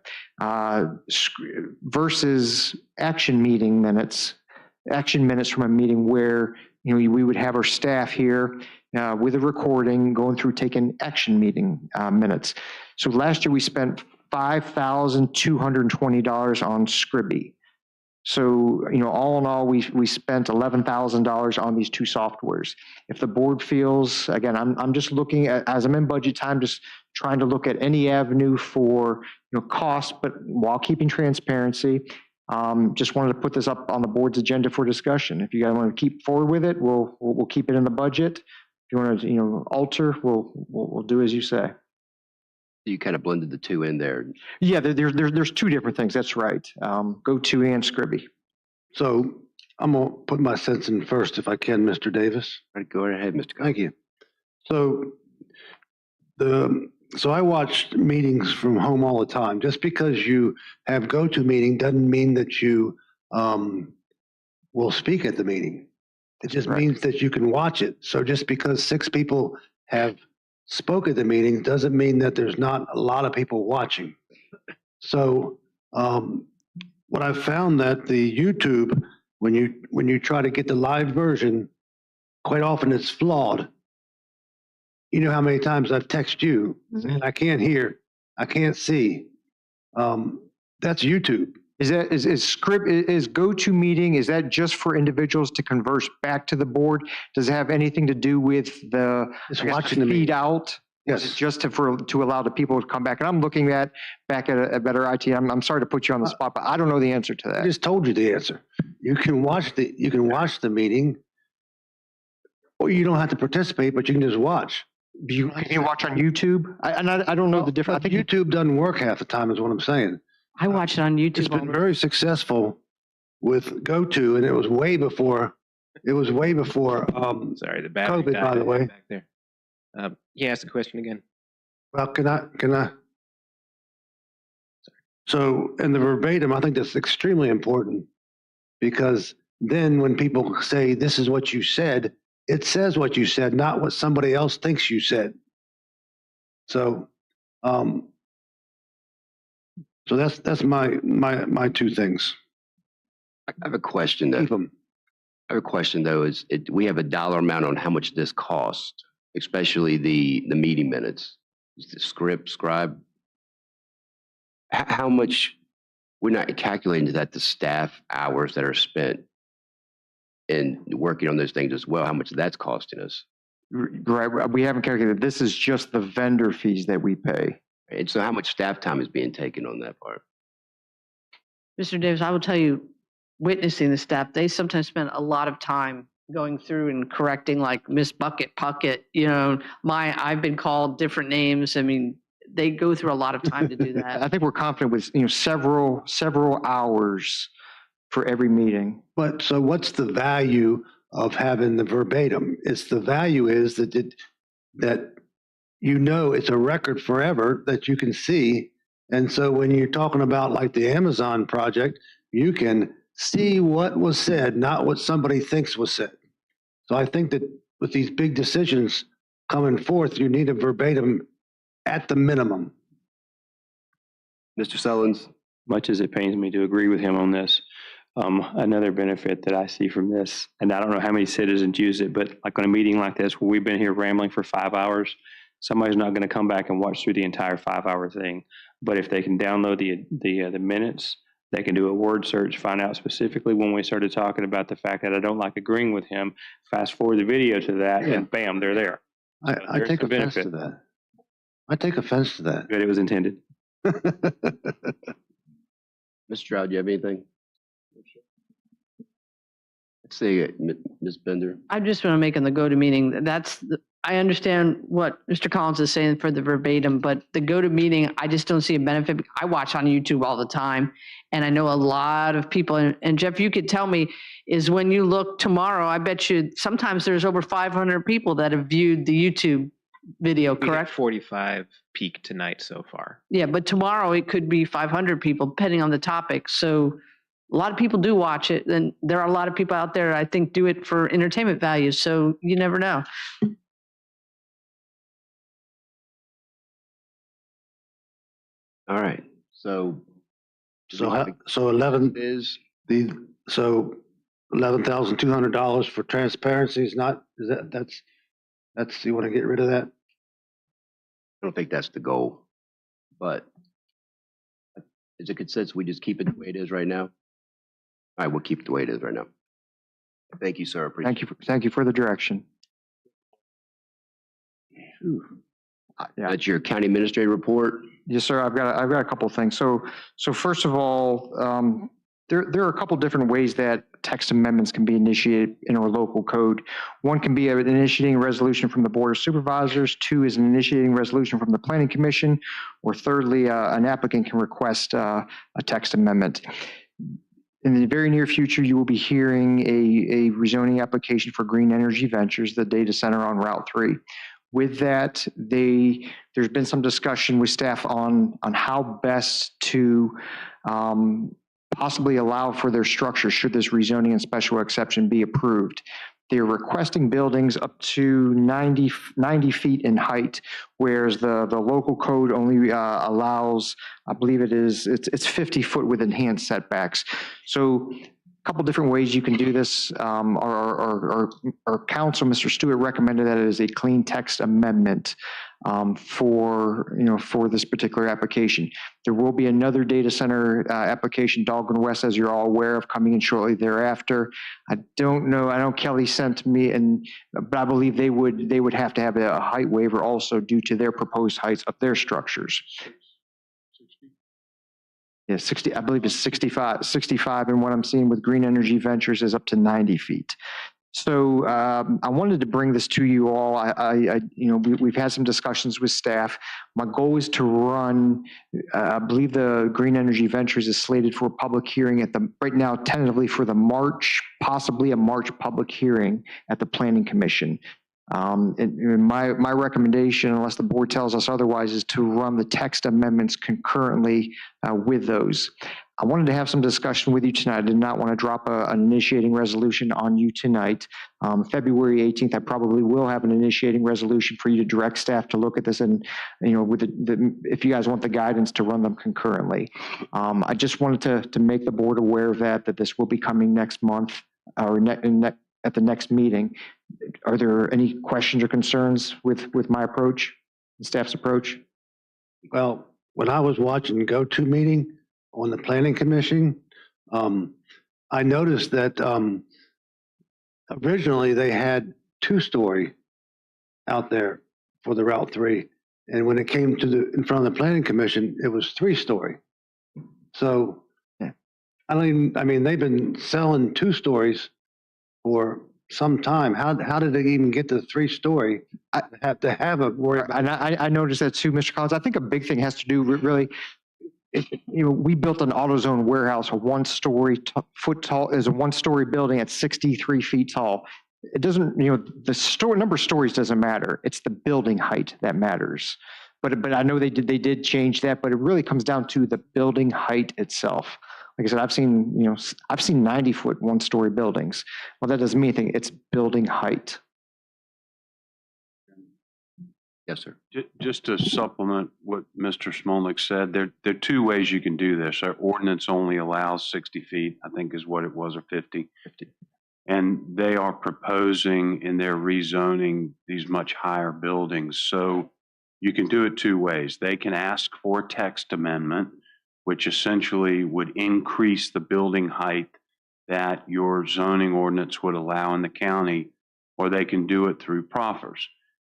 Versus action minutes from a meeting where, we would have our staff here with a recording going through taking action meeting minutes. So last year we spent $5,220 on Scribby. So, all in all, we spent $11,000 on these 2 softwares. If the board feels, again, I'm just looking at, as I'm in budget time, just trying to look at any avenue for, cost, but while keeping transparency. Just wanted to put this up on the board's agenda for discussion. If you guys want to keep forward with it, we'll keep it in the budget. If you want to, alter, we'll do as you say. You kind of blended the 2 in there. Yeah, there's 2 different things. That's right. GoTo and Scribby. So I'm gonna put my sense in first, if I can, Mr. Davis. All right, go ahead, Mr. Thank you. So I watch meetings from home all the time. Just because you have GoToMeeting doesn't mean that you will speak at the meeting. It just means that you can watch it. So just because 6 people have spoke at the meeting doesn't mean that there's not a lot of people watching. So what I've found that the YouTube, when you try to get the live version, quite often it's flawed. You know how many times I've texted you and I can't hear, I can't see. That's YouTube. Is GoToMeeting, is that just for individuals to converse back to the board? Does it have anything to do with the feed out? Yes. Just to allow the people to come back. And I'm looking back at a better IT. I'm sorry to put you on the spot, but I don't know the answer to that. I just told you the answer. You can watch the meeting, or you don't have to participate, but you can just watch. Can you watch on YouTube? I don't know the difference. I think YouTube doesn't work half the time is what I'm saying. I watch it on YouTube. It's been very successful with GoTo, and it was way before Sorry, the battery COVID, died by the way. back there. He asked the question again. Well, can I? So in the verbatim, I think that's extremely important, because then when people say this is what you said, it says what you said, not what somebody else thinks you said. So, so that's my two things. I have a question though. I have a question though. We have a dollar amount on how much this costs, especially the meeting minutes, the scribe. How much? We're not calculating that the staff hours that are spent in working on those things as well. How much that's costing us? Right. We haven't calculated. This is just the vendor fees that we pay. And so, how much staff time is being taken on that part? Mr. Davis, I will tell you, witnessing the staff, they sometimes spend a lot of time going through and correcting, like Miss Bucket Puckett. You know, I've been called different names. I mean, they go through a lot of time to do that. I think we're confident with several hours for every meeting. But so what's the value of having the verbatim? It's the value is that it's a record forever that you can see. And so when you're talking about like the Amazon project, you can see what was said, not what somebody thinks was said. So I think that with these big decisions coming forth, you need a verbatim at the minimum. Mr. Sullins? Much as it pains me to agree with him on this, another benefit that I see from this, and I don't know how many citizens use it, but like on a meeting like this where we've been here rambling for 5 hours, somebody's not going to come back and watch through the entire 5-hour thing. But if they can download the minutes, they can do a word search, find out specifically when we started talking about the fact that I don't like agreeing with him, fast forward the video to that, and bam, they're there. I take offense to that. I take offense to that. But it was intended. Mr. Stroud, do you have anything? Let's see, Ms. Bender. I just want to make on the go-to meeting. I understand what Mr. Collins is saying for the verbatim, but the go-to meeting, I just don't see a benefit. I watch on YouTube all the time, and I know a lot of people. And Jeff, you could tell me, is when you look tomorrow, I bet you sometimes there's over 500 people that have viewed the YouTube video, correct? 45 peak tonight so far. Yeah, but tomorrow it could be 500 people, depending on the topic. So a lot of people do watch it, and there are a lot of people out there, I think, do it for entertainment value. So you never know. All right. So $11,200 for transparency is not, that's, you want to get rid of that? I don't think that's the goal, but is it consensus we just keep it the way it is right now? All right, we'll keep it the way it is right now. Thank you, sir. Thank you for the direction. That's your county administrator report. Yes, sir. I've got a couple of things. So first of all, there are a couple different ways that text amendments can be initiated in our local code. One can be an initiating resolution from the Board of Supervisors. 2 is an initiating resolution from the Planning Commission. Or thirdly, an applicant can request a text amendment. In the very near future, you will be hearing a rezoning application for Green Energy Ventures, the data center on Route 3. With that, there's been some discussion with staff on how best to possibly allow for their structure should this rezoning and special exception be approved. They're requesting buildings up to 90 feet in height, whereas the local code only allows, I believe it's 50 foot with enhanced setbacks. So a couple different ways you can do this. Our counsel, Mr. Stewart, recommended that it is a clean text amendment. for this particular application. There will be another data center application, Dahlgren West, as you're all aware of, coming in shortly thereafter. I don't know. I know Kelly sent me, but I believe they would have to have a height waiver also due to their proposed heights of their structures. Yeah, 60. I believe it's 65, and what I'm seeing with Green Energy Ventures is up to 90 feet. So I wanted to bring this to you all. We've had some discussions with staff. My goal is to run. I believe the Green Energy Ventures is slated for a public hearing right now, tentatively for the March, possibly a March public hearing at the Planning Commission. And my recommendation, unless the board tells us otherwise, is to run the text amendments concurrently with those. I wanted to have some discussion with you tonight. I did not want to drop an initiating resolution on you tonight. February 18th, I probably will have an initiating resolution for you to direct staff to look at this, and with if you guys want the guidance to run them concurrently. I just wanted to make the board aware of that this will be coming next month or at the next meeting. Are there any questions or concerns with my approach, the staff's approach? Well, when I was watching the go-to meeting on the Planning Commission, I noticed that originally they had 2-story out there for the Route 3. And when it came to in front of the Planning Commission, it was 3-story. So, yeah. I mean, they've been selling 2 stories for some time. How did they even get to 3-story? Have to have a. And I noticed that too, Mr. Collins. I think a big thing has to do with really. We built an AutoZone warehouse, a 1-story foot tall, is a 1-story building at 63 feet tall. It doesn't, the number of stories doesn't matter. It's the building height that matters. But I know they did change that, but it really comes down to the building height itself. Like I said, I've seen 90-foot 1-story buildings. Well, that doesn't mean anything. It's building height. Yes, sir. Just to supplement what Mr. Smolnik said, there are 2 ways you can do this. Our ordinance only allows 60 feet, I think is what it was, or 50. And they are proposing in their rezoning these much higher buildings. So you can do it 2 ways. They can ask for a text amendment, which essentially would increase the building height that your zoning ordinance would allow in the county, or they can do it through proffers.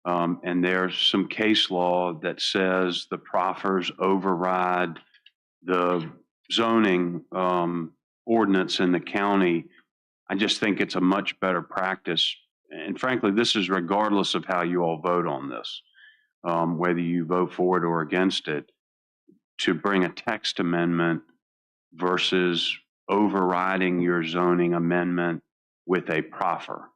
And there's some case law that says the proffers override the zoning ordinance in the county. I just think it's a much better practice. And frankly, this is regardless of how you all vote on this, whether you vote for it or against it, to bring a text amendment versus overriding your zoning amendment with a proffer,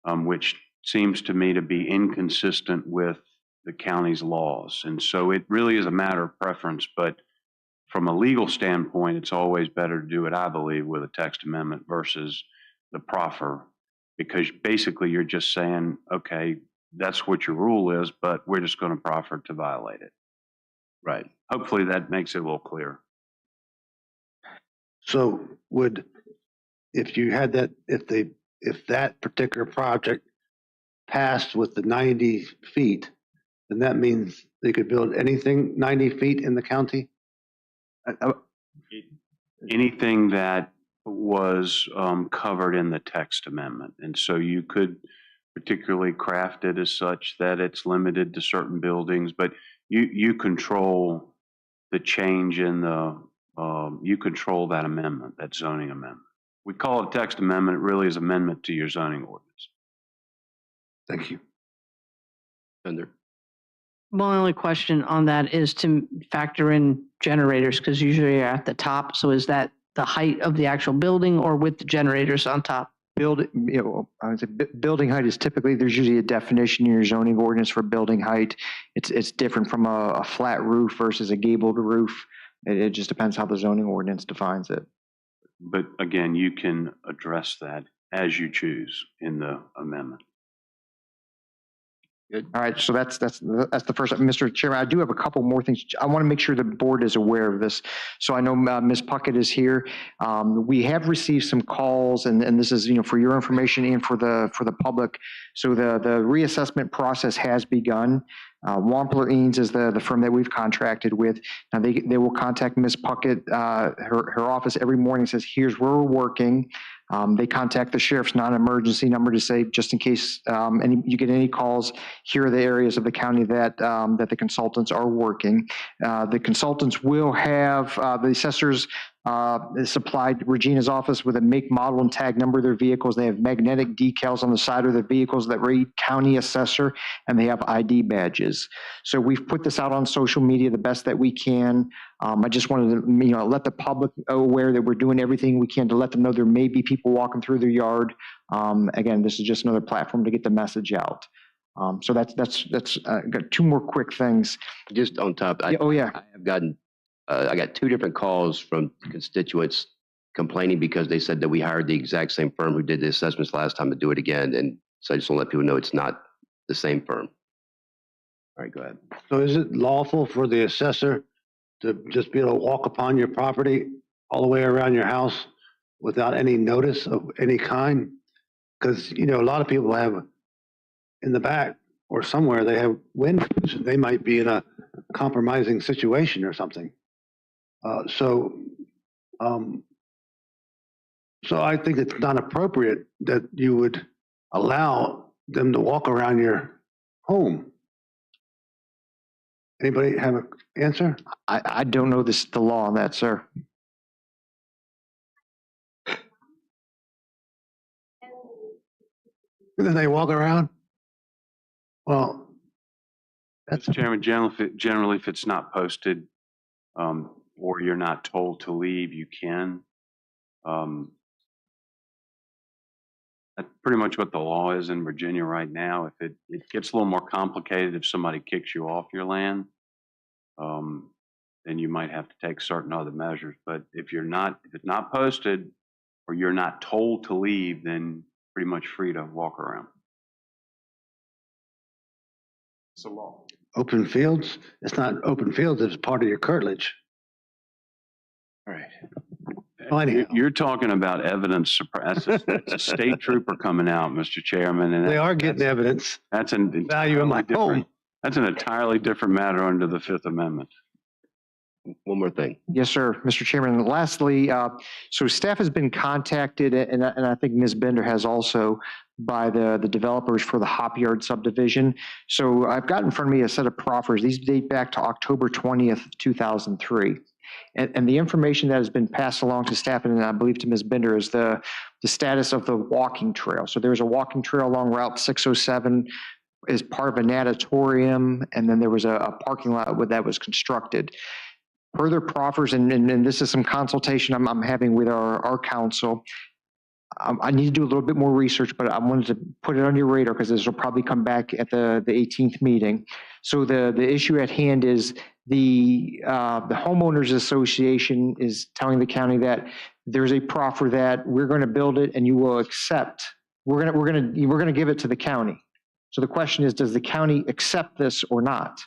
which seems to me to be inconsistent with the county's laws. And so it really is a matter of preference, but from a legal standpoint, it's always better to do it, I believe, with a text amendment versus the proffer, because basically you're just saying, okay, that's what your rule is, but we're just going to proffer to violate it. Right. Hopefully that makes it a little clearer. So if you had that, if that particular project passed with the 90 feet, then that means they could build anything 90 feet in the county? Anything that was covered in the text amendment. And so you could particularly craft it as such that it's limited to certain buildings, but you control the change in you control that amendment, that zoning amendment. We call it a text amendment. It really is amendment to your zoning ordinance. Thank you. Thunder. My only question on that is to factor in generators, because usually you're at the top. So is that the height of the actual building or with the generators on top? I would say building height is typically, there's usually a definition in your zoning ordinance for building height. It's different from a flat roof versus a gabled roof. It just depends how the zoning ordinance defines it. But again, you can address that as you choose in the amendment. Good. All right, so that's the first. Mr. Chairman, I do have a couple more things. I want to make sure the board is aware of this. So I know Ms. Puckett is here. We have received some calls, and this is for your information and for the public. So the reassessment process has begun. Wampler Eanes is the firm that we've contracted with. Now they will contact Ms. Puckett, her office every morning, says, here's where we're working. They contact the sheriff's non-emergency number to say, just in case you get any calls, here are the areas of the county that the consultants are working. The consultants will have the assessors supplied Regina's office with a make, model, and tag number of their vehicles. They have magnetic decals on the side of their vehicles that read county assessor, and they have ID badges. So we've put this out on social media the best that we can. I just wanted to let the public aware that we're doing everything we can to let them know there may be people walking through their yard. Again, this is just another platform to get the message out. So that's got two more quick things. Just on top, I have gotten, I got 2 different calls from constituents complaining because they said that we hired the exact same firm who did the assessments last time to do it again. And so I just want to let people know it's not the same firm. All right, go ahead. So is it lawful for the assessor to just be able to walk upon your property all the way around your house without any notice of any kind? Because, a lot of people have in the back or somewhere, they have windows. They might be in a compromising situation or something. So I think it's not appropriate that you would allow them to walk around your home. Anybody have an answer? I don't know the law on that, sir. And then they walk around? Well, Mr. Chairman, generally, if it's not posted or you're not told to leave, you can. That's pretty much what the law is in Virginia right now. If it gets a little more complicated, if somebody kicks you off your land, then you might have to take certain other measures. But if it's not posted or you're not told to leave, then pretty much free to walk around. It's a law. Open fields? It's not open fields, it's part of your curtilage. All right. You're talking about evidence suppression. That's a state trooper coming out, Mr. Chairman. And they are getting evidence. That's a value in my home. That's an entirely different matter under the Fifth Amendment. One more thing. Yes, sir, Mr. Chairman. And lastly, so staff has been contacted, and I think Ms. Bender has also, by the developers for the Hop Yard subdivision. So I've got in front of me a set of proffers. These date back to October 20th, 2003. And the information that has been passed along to staff, and I believe to Ms. Bender, is the status of the walking trail. So there's a walking trail along Route 607 as part of a natatorium, and then there was a parking lot that was constructed. Further proffers, and this is some consultation I'm having with our council. I need to do a little bit more research, but I wanted to put it on your radar because this will probably come back at the 18th meeting. So the issue at hand is the homeowners association is telling the county that there's a proffer that we're going to build it and you will accept. We're going to give it to the county. So the question is, does the county accept this or not?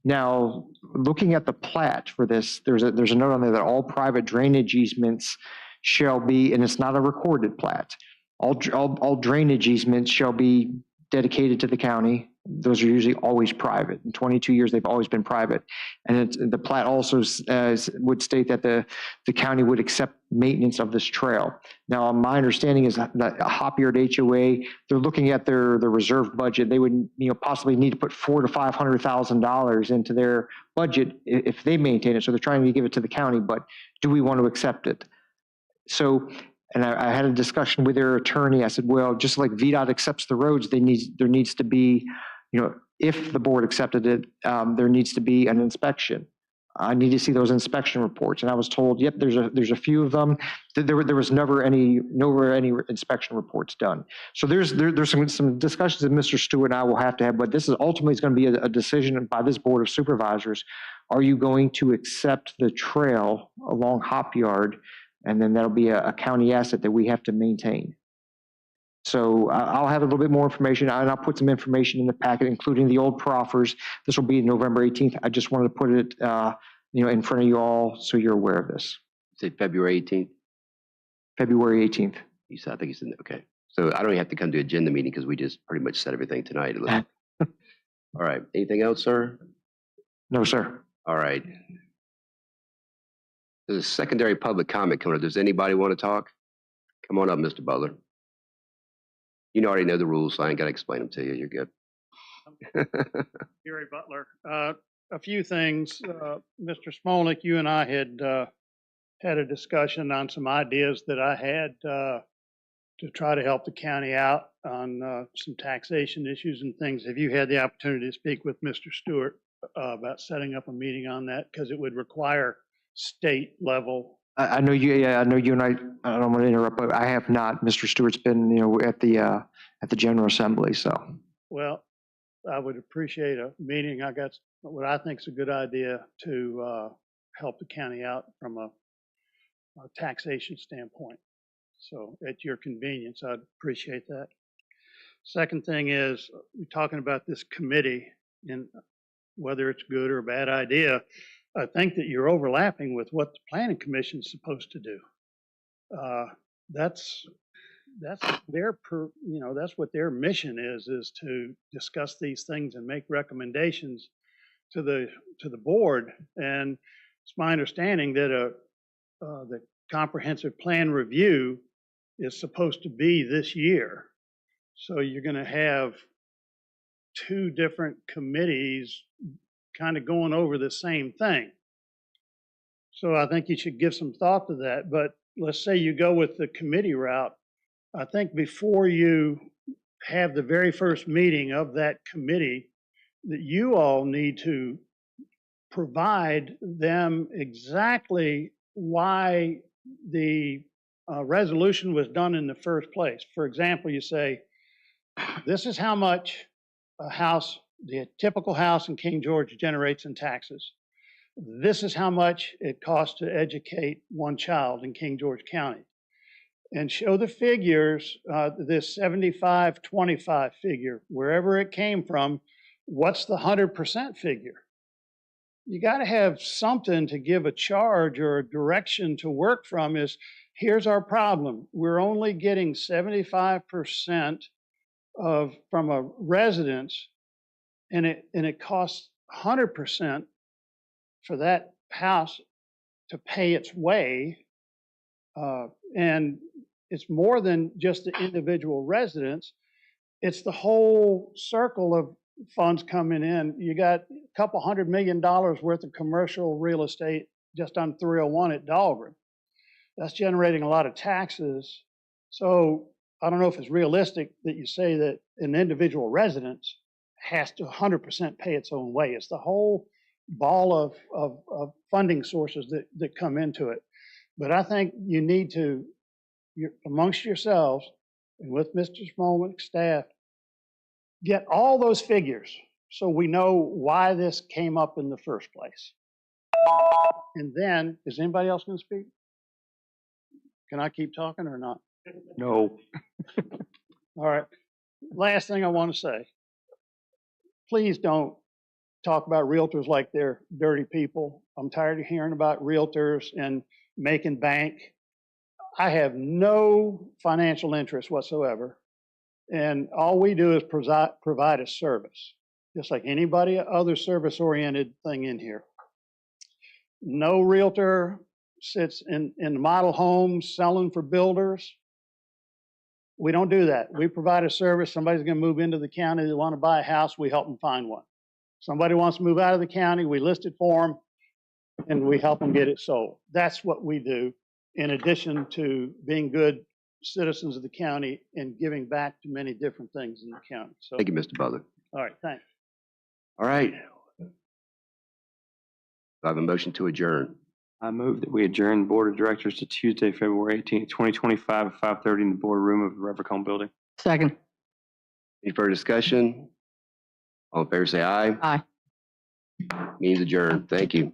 Now, looking at the plat for this, there's a note on there that all private drainage easements shall be, and it's not a recorded plat, all drainage easements shall be dedicated to the county. Those are usually always private. In 22 years, they've always been private. And the plat also would state that the county would accept maintenance of this trail. Now, my understanding is that a Hop Yard HOA, they're looking at their reserve budget. They would possibly need to put $400,000 to $500,000 into their budget if they maintain it. So they're trying to give it to the county, but do we want to accept it? So, and I had a discussion with their attorney. I said, well, just like VDOT accepts the roads, there needs to be, if the board accepted it, there needs to be an inspection. I need to see those inspection reports. And I was told, yep, there's a few of them. There was never any inspection reports done. So there's some discussions that Mr. Stewart and I will have to have, but this is ultimately going to be a decision by this Board of Supervisors. Are you going to accept the trail along Hop Yard? And then that'll be a county asset that we have to maintain. So I'll have a little bit more information, and I'll put some information in the packet, including the old proffers. This will be November 18th. I just wanted to put it, in front of you all so you're aware of this. Say February 18th? February 18th. I think he's in, okay. So I don't even have to come to agenda meeting because we just pretty much said everything tonight. All right. Anything else, sir? No, sir. All right. There's a secondary public comment coming up. Does anybody want to talk? Come on up, Mr. Butler. You already know the rules, so I ain't got to explain them to you. You're good. Gary Butler. A few things. Mr. Smolnick, you and I had had a discussion on some ideas that I had to try to help the county out on some taxation issues and things. Have you had the opportunity to speak with Mr. Stewart about setting up a meeting on that? Because it would require state level. I know you. Yeah, I know you and I don't want to interrupt, but I have not. Mr. Stewart's been, at the General Assembly. So. Well, I would appreciate a meeting. I got what I think is a good idea to help the county out from a taxation standpoint. So at your convenience, I'd appreciate that. Second thing is, we're talking about this committee and whether it's good or a bad idea. I think that you're overlapping with what the planning commission is supposed to do. That's their that's what their mission is to discuss these things and make recommendations to the board. And it's my understanding that the comprehensive plan review is supposed to be this year. So you're going to have two different committees kind of going over the same thing. So I think you should give some thought to that. But let's say you go with the committee route. I think before you have the very first meeting of that committee, that you all need to provide them exactly why the resolution was done in the first place. For example, you say, this is how much a house, the typical house in King George generates in taxes. This is how much it costs to educate one child in King George County. And show the figures, this 75-25 figure, wherever it came from, what's the 100% figure? You got to have something to give a charge or a direction to work from. Is here's our problem. We're only getting 75% from a residence, and it costs 100% for that house to pay its way. And it's more than just the individual residents. It's the whole circle of funds coming in. You got a couple $100 million worth of commercial real estate just on 301 at Dahlgren. That's generating a lot of taxes. So I don't know if it's realistic that you say that an individual residence has to 100% pay its own way. It's the whole ball of funding sources that come into it. But I think you need to, amongst yourselves and with Mr. Smolnick's staff, get all those figures so we know why this came up in the first place. And then, is anybody else going to speak? Can I keep talking or not? No. All right. Last thing I want to say. Please don't talk about realtors like they're dirty people. I'm tired of hearing about realtors and making bank. I have no financial interest whatsoever. And all we do is provide a service, just like anybody other service-oriented thing in here. No realtor sits in model homes selling for builders. We don't do that. We provide a service. Somebody's going to move into the county. They want to buy a house. We help them find one. Somebody wants to move out of the county. We list it for them, and we help them get it sold. That's what we do, in addition to being good citizens of the county and giving back to many different things in the county. So, Thank you, Mr. Butler. all right, thanks. All right. I have a motion to adjourn. I move that we adjourn Board of Directors to Tuesday, February 18th, 2025 at 5:30 in the boardroom of the Revercombe Building. Second. Any further discussion? All in favor say aye. Aye. Means adjourned. Thank you.